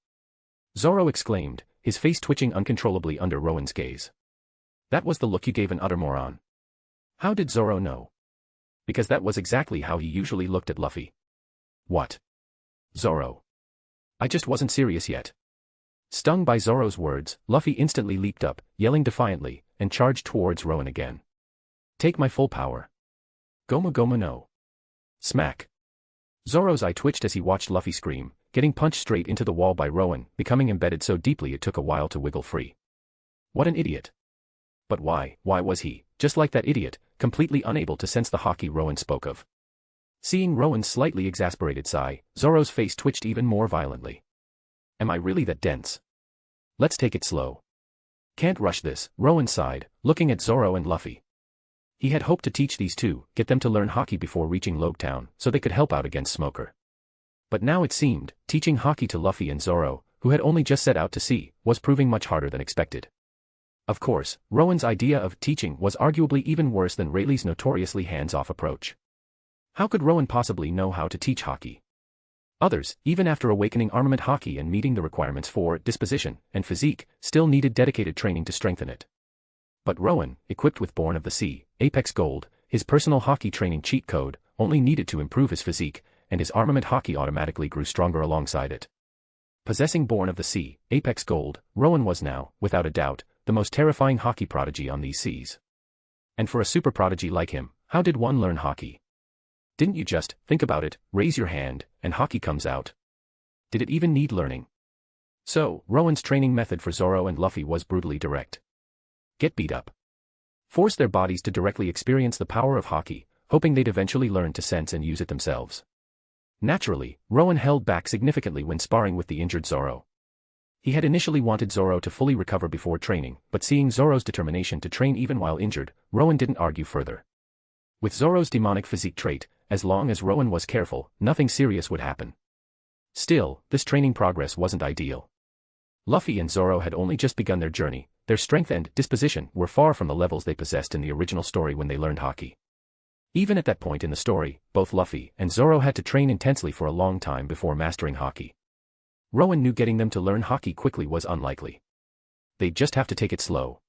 Zoro exclaimed, his face twitching uncontrollably under Rowen's gaze. That was the look you gave an utter moron. How did Zoro know? Because that was exactly how he usually looked at Luffy. What? Zoro. I just wasn't serious yet. Stung by Zoro's words, Luffy instantly leaped up, yelling defiantly, and charged towards Rowen again. Take my full power. Gomu Gomu no. Smack. Zoro's eye twitched as he watched Luffy scream, getting punched straight into the wall by Rowen, becoming embedded so deeply it took a while to wiggle free. What an idiot. But why was he, just like that idiot, completely unable to sense the Haki Rowen spoke of? Seeing Rowen's slightly exasperated sigh, Zoro's face twitched even more violently. Am I really that dense? Let's take it slow. Can't rush this, Rowen sighed, looking at Zoro and Luffy. He had hoped to teach these two, get them to learn Haki before reaching Logtown, so they could help out against Smoker. But now it seemed, teaching Haki to Luffy and Zoro, who had only just set out to sea, was proving much harder than expected. Of course, Rowen's idea of teaching was arguably even worse than Rayleigh's notoriously hands-off approach. How could Rowen possibly know how to teach Haki? Others, even after awakening armament Haki and meeting the requirements for disposition and physique, still needed dedicated training to strengthen it. But Rowen, equipped with Born of the Sea, Apex Gold, his personal Haki training cheat code, only needed to improve his physique, and his armament Haki automatically grew stronger alongside it. Possessing Born of the Sea, Apex Gold, Rowen was now, without a doubt, the most terrifying Haki prodigy on these seas. And for a super prodigy like him, how did one learn Haki? Didn't you just, think about it, raise your hand, and Haki comes out? Did it even need learning? So, Rowen's training method for Zoro and Luffy was brutally direct. Get beat up. Force their bodies to directly experience the power of Haki, hoping they'd eventually learn to sense and use it themselves. Naturally, Rowen held back significantly when sparring with the injured Zoro. He had initially wanted Zoro to fully recover before training, but seeing Zoro's determination to train even while injured, Rowen didn't argue further. With Zoro's demonic physique trait, as long as Rowen was careful, nothing serious would happen. Still, this training progress wasn't ideal. Luffy and Zoro had only just begun their journey, their strength and disposition were far from the levels they possessed in the original story when they learned Haki. Even at that point in the story, both Luffy and Zoro had to train intensely for a long time before mastering Haki. Rowen knew getting them to learn Haki quickly was unlikely. They'd just have to take it slow.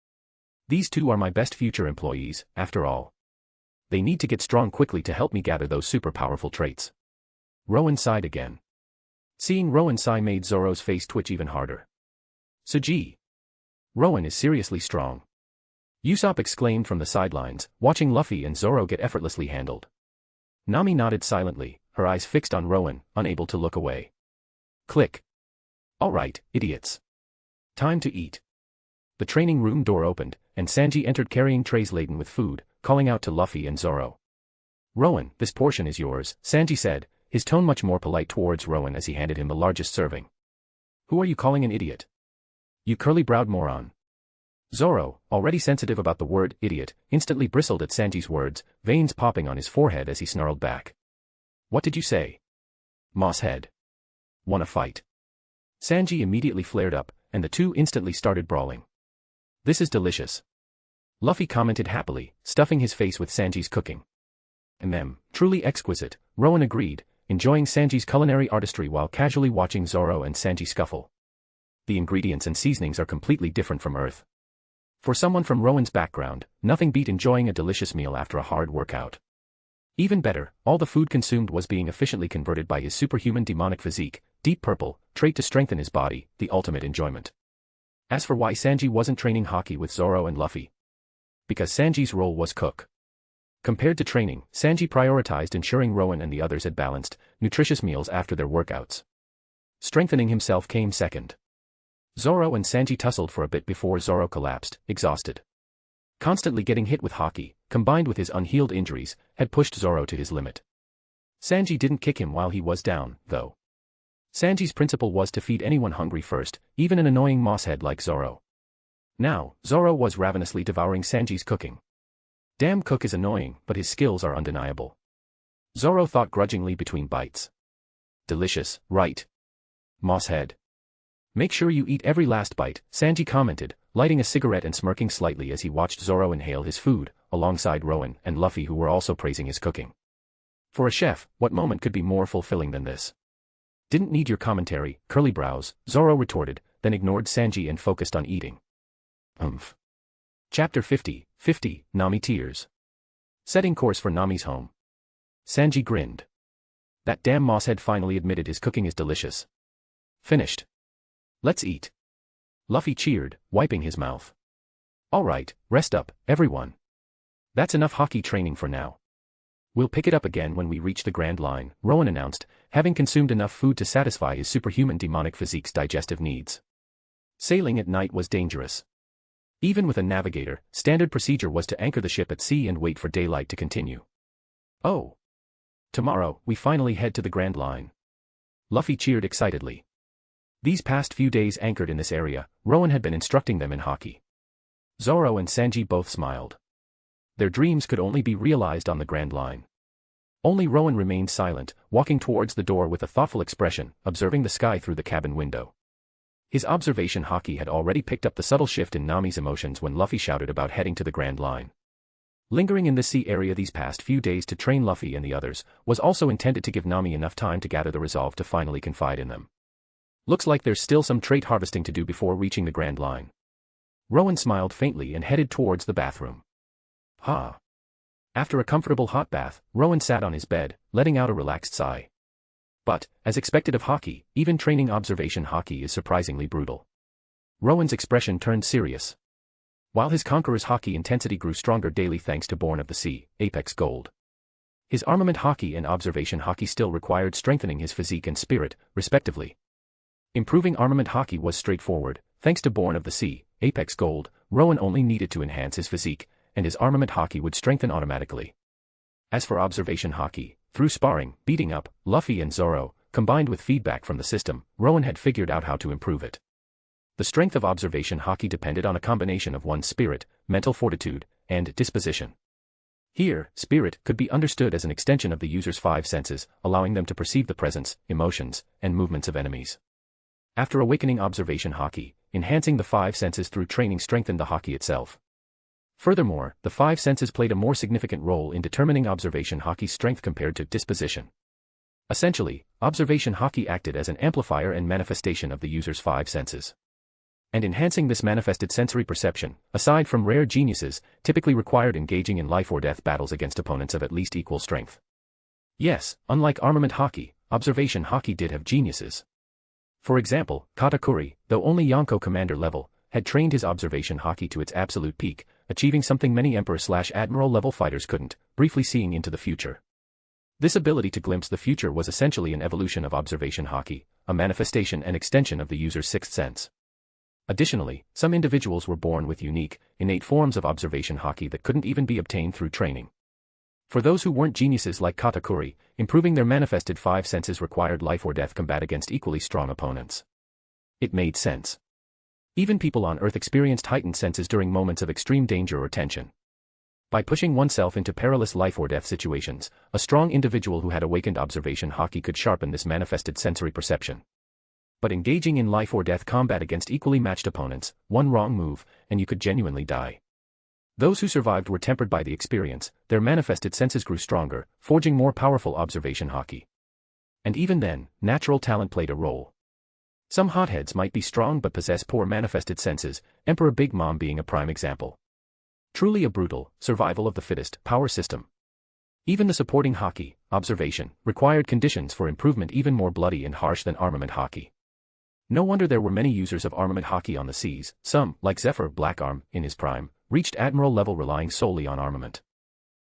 These two are my best future employees, after all. They need to get strong quickly to help me gather those super powerful traits. Rowen sighed again. Seeing Rowen sigh made Zoro's face twitch even harder. Sanji. Rowen is seriously strong. Usopp exclaimed from the sidelines, watching Luffy and Zoro get effortlessly handled. Nami nodded silently, her eyes fixed on Rowen, unable to look away. Click. All right, idiots. Time to eat. The training room door opened, and Sanji entered carrying trays laden with food, calling out to Luffy and Zoro. Rowen, this portion is yours, Sanji said, his tone much more polite towards Rowen as he handed him the largest serving. Who are you calling an idiot? You curly-browed moron. Zoro, already sensitive about the word idiot, instantly bristled at Sanji's words, veins popping on his forehead as he snarled back. What did you say? Mosshead. Wanna fight? Sanji immediately flared up, and the two instantly started brawling. This is delicious. Luffy commented happily, stuffing his face with Sanji's cooking. Truly exquisite, Rowen agreed, enjoying Sanji's culinary artistry while casually watching Zoro and Sanji scuffle. The ingredients and seasonings are completely different from Earth. For someone from Rowen's background, nothing beat enjoying a delicious meal after a hard workout. Even better, all the food consumed was being efficiently converted by his superhuman demonic physique, deep purple, trait to strengthen his body, the ultimate enjoyment. As for why Sanji wasn't training Haki with Zoro and Luffy. Because Sanji's role was cook. Compared to training, Sanji prioritized ensuring Rowen and the others had balanced, nutritious meals after their workouts. Strengthening himself came second. Zoro and Sanji tussled for a bit before Zoro collapsed, exhausted. Constantly getting hit with Haki, combined with his unhealed injuries, had pushed Zoro to his limit. Sanji didn't kick him while he was down, though. Sanji's principle was to feed anyone hungry first, even an annoying mosshead like Zoro. Now, Zoro was ravenously devouring Sanji's cooking. Damn cook is annoying, but his skills are undeniable. Zoro thought grudgingly between bites. Delicious, right? Moss Head. Make sure you eat every last bite, Sanji commented, lighting a cigarette and smirking slightly as he watched Zoro inhale his food, alongside Rowen and Luffy who were also praising his cooking. For a chef, what moment could be more fulfilling than this? Didn't need your commentary, curly brows, Zoro retorted, then ignored Sanji and focused on eating. Chapter 50, Nami Tears. Setting course for Nami's home. Sanji grinned. That damn Mosshead finally admitted his cooking is delicious. Finished. Let's eat. Luffy cheered, wiping his mouth. Alright, rest up, everyone. That's enough hockey training for now. We'll pick it up again when we reach the Grand Line, Rowen announced, having consumed enough food to satisfy his superhuman demonic physique's digestive needs. Sailing at night was dangerous. Even with a navigator, standard procedure was to anchor the ship at sea and wait for daylight to continue. Oh. Tomorrow, we finally head to the Grand Line. Luffy cheered excitedly. These past few days anchored in this area, Rowen had been instructing them in hockey. Zoro and Sanji both smiled. Their dreams could only be realized on the Grand Line. Only Rowen remained silent, walking towards the door with a thoughtful expression, observing the sky through the cabin window. His observation hockey had already picked up the subtle shift in Nami's emotions when Luffy shouted about heading to the Grand Line. Lingering in the sea area these past few days to train Luffy and the others was also intended to give Nami enough time to gather the resolve to finally confide in them. Looks like there's still some trait harvesting to do before reaching the Grand Line. Rowen smiled faintly and headed towards the bathroom. After a comfortable hot bath, Rowen sat on his bed, letting out a relaxed sigh. But, as expected of hockey, even training observation hockey is surprisingly brutal. Rowen's expression turned serious. While his conqueror's hockey intensity grew stronger daily thanks to Born of the Sea, Apex Gold. His armament hockey and observation hockey still required strengthening his physique and spirit, respectively. Improving armament hockey was straightforward, thanks to Born of the Sea, Apex Gold, Rowen only needed to enhance his physique, and his armament hockey would strengthen automatically. As for observation hockey, through sparring, beating up, Luffy and Zoro, combined with feedback from the system, Rowen had figured out how to improve it. The strength of observation hockey depended on a combination of one's spirit, mental fortitude, and disposition. Here, spirit could be understood as an extension of the user's five senses, allowing them to perceive the presence, emotions, and movements of enemies. After awakening observation hockey, enhancing the five senses through training strengthened the hockey itself. Furthermore, the five senses played a more significant role in determining observation hockey's strength compared to disposition. Essentially, observation hockey acted as an amplifier and manifestation of the user's five senses. And enhancing this manifested sensory perception, aside from rare geniuses, typically required engaging in life-or-death battles against opponents of at least equal strength. Yes, unlike armament hockey, observation hockey did have geniuses. For example, Katakuri, though only Yonko commander level, had trained his observation hockey to its absolute peak, achieving something many Emperor/Admiral level fighters couldn't, briefly seeing into the future. This ability to glimpse the future was essentially an evolution of observation hockey, a manifestation and extension of the user's sixth sense. Additionally, some individuals were born with unique, innate forms of observation hockey that couldn't even be obtained through training. For those who weren't geniuses like Katakuri, improving their manifested five senses required life-or-death combat against equally strong opponents. It made sense. Even people on Earth experienced heightened senses during moments of extreme danger or tension. By pushing oneself into perilous life-or-death situations, a strong individual who had awakened observation hockey could sharpen this manifested sensory perception. But engaging in life-or-death combat against equally matched opponents, one wrong move, and you could genuinely die. Those who survived were tempered by the experience, their manifested senses grew stronger, forging more powerful observation hockey. And even then, natural talent played a role. Some hotheads might be strong but possess poor manifested senses, Emperor Big Mom being a prime example. Truly a brutal, survival of the fittest power system. Even the supporting hockey, observation, required conditions for improvement even more bloody and harsh than armament hockey. No wonder there were many users of armament hockey on the seas, some, like Zephyr Blackarm, in his prime, reached admiral level relying solely on armament.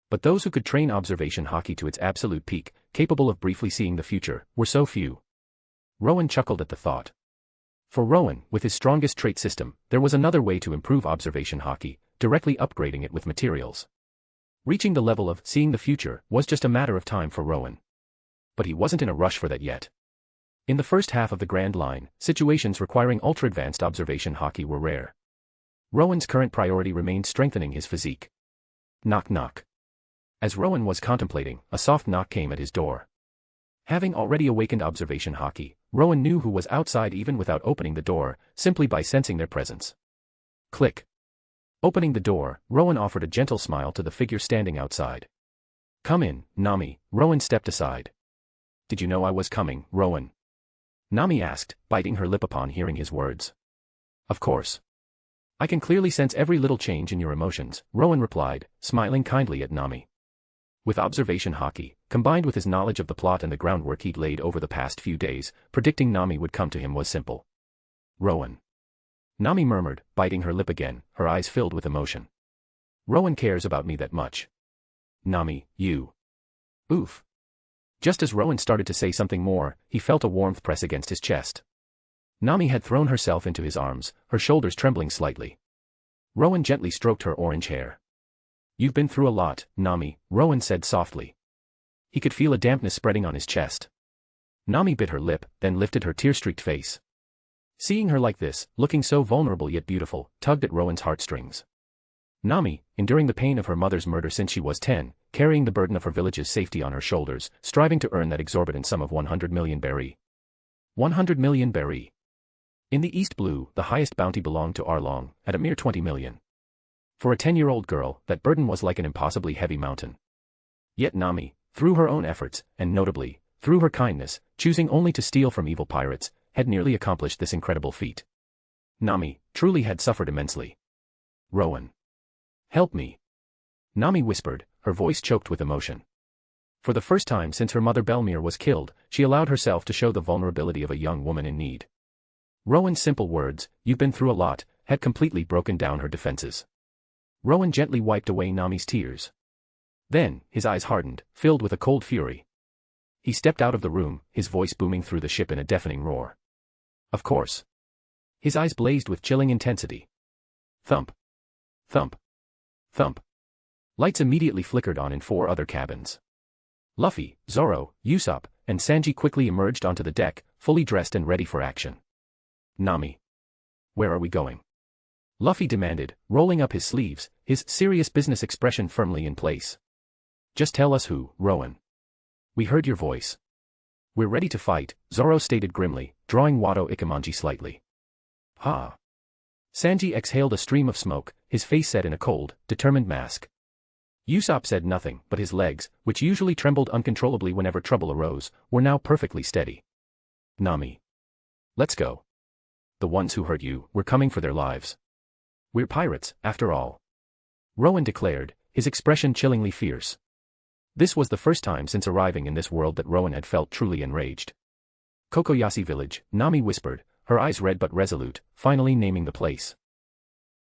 But those who could train observation hockey to its absolute peak, capable of briefly seeing the future, were so few. Rowen chuckled at the thought. For Rowen, with his strongest trait system, there was another way to improve observation hockey, directly upgrading it with materials. Reaching the level of seeing the future was just a matter of time for Rowen. But he wasn't in a rush for that yet. In the first half of the Grand Line, situations requiring ultra-advanced observation hockey were rare. Rowen's current priority remained strengthening his physique. Knock knock. As Rowen was contemplating, a soft knock came at his door. Having already awakened observation haki, Rowen knew who was outside even without opening the door, simply by sensing their presence. Click. Opening the door, Rowen offered a gentle smile to the figure standing outside. Come in, Nami. Rowen stepped aside. Did you know I was coming, Rowen? Nami asked, biting her lip upon hearing his words. Of course. I can clearly sense every little change in your emotions, Rowen replied, smiling kindly at Nami. With observation haki, combined with his knowledge of the plot and the groundwork he'd laid over the past few days, predicting Nami would come to him was simple. Rowen. Nami murmured, biting her lip again, her eyes filled with emotion. Rowen cares about me that much. Nami, you. Oof. Just as Rowen started to say something more, he felt a warmth press against his chest. Nami had thrown herself into his arms, her shoulders trembling slightly. Rowen gently stroked her orange hair. You've been through a lot, Nami, Rowen said softly. He could feel a dampness spreading on his chest. Nami bit her lip, then lifted her tear-streaked face. Seeing her like this, looking so vulnerable yet beautiful, tugged at Rowen's heartstrings. Nami, enduring the pain of her mother's murder since she was 10, carrying the burden of her village's safety on her shoulders, striving to earn that exorbitant sum of 100 million berry. 100 million berry. In the East Blue, the highest bounty belonged to Arlong, at a mere 20 million. For a 10-year-old girl, that burden was like an impossibly heavy mountain. Yet Nami, through her own efforts, and notably, through her kindness, choosing only to steal from evil pirates, had nearly accomplished this incredible feat. Nami, truly had suffered immensely. Rowen. Help me. Nami whispered, her voice choked with emotion. For the first time since her mother Belmere was killed, she allowed herself to show the vulnerability of a young woman in need. Rowen's simple words, "You've been through a lot," had completely broken down her defenses. Rowen gently wiped away Nami's tears. Then, his eyes hardened, filled with a cold fury. He stepped out of the room, his voice booming through the ship in a deafening roar. Of course. His eyes blazed with chilling intensity. Thump. Thump. Thump. Lights immediately flickered on in 4 other cabins. Luffy, Zoro, Usopp, and Sanji quickly emerged onto the deck, fully dressed and ready for action. Nami. Where are we going? Luffy demanded, rolling up his sleeves, his serious business expression firmly in place. Just tell us who, Rowen. We heard your voice. We're ready to fight, Zoro stated grimly, drawing Wado Ikemanji slightly. Ha. Sanji exhaled a stream of smoke, his face set in a cold, determined mask. Usopp said nothing, but his legs, which usually trembled uncontrollably whenever trouble arose, were now perfectly steady. Nami. Let's go. The ones who hurt you were coming for their lives. We're pirates, after all. Rowen declared, his expression chillingly fierce. This was the first time since arriving in this world that Rowen had felt truly enraged. Kokoyashi village, Nami whispered, her eyes red but resolute, finally naming the place.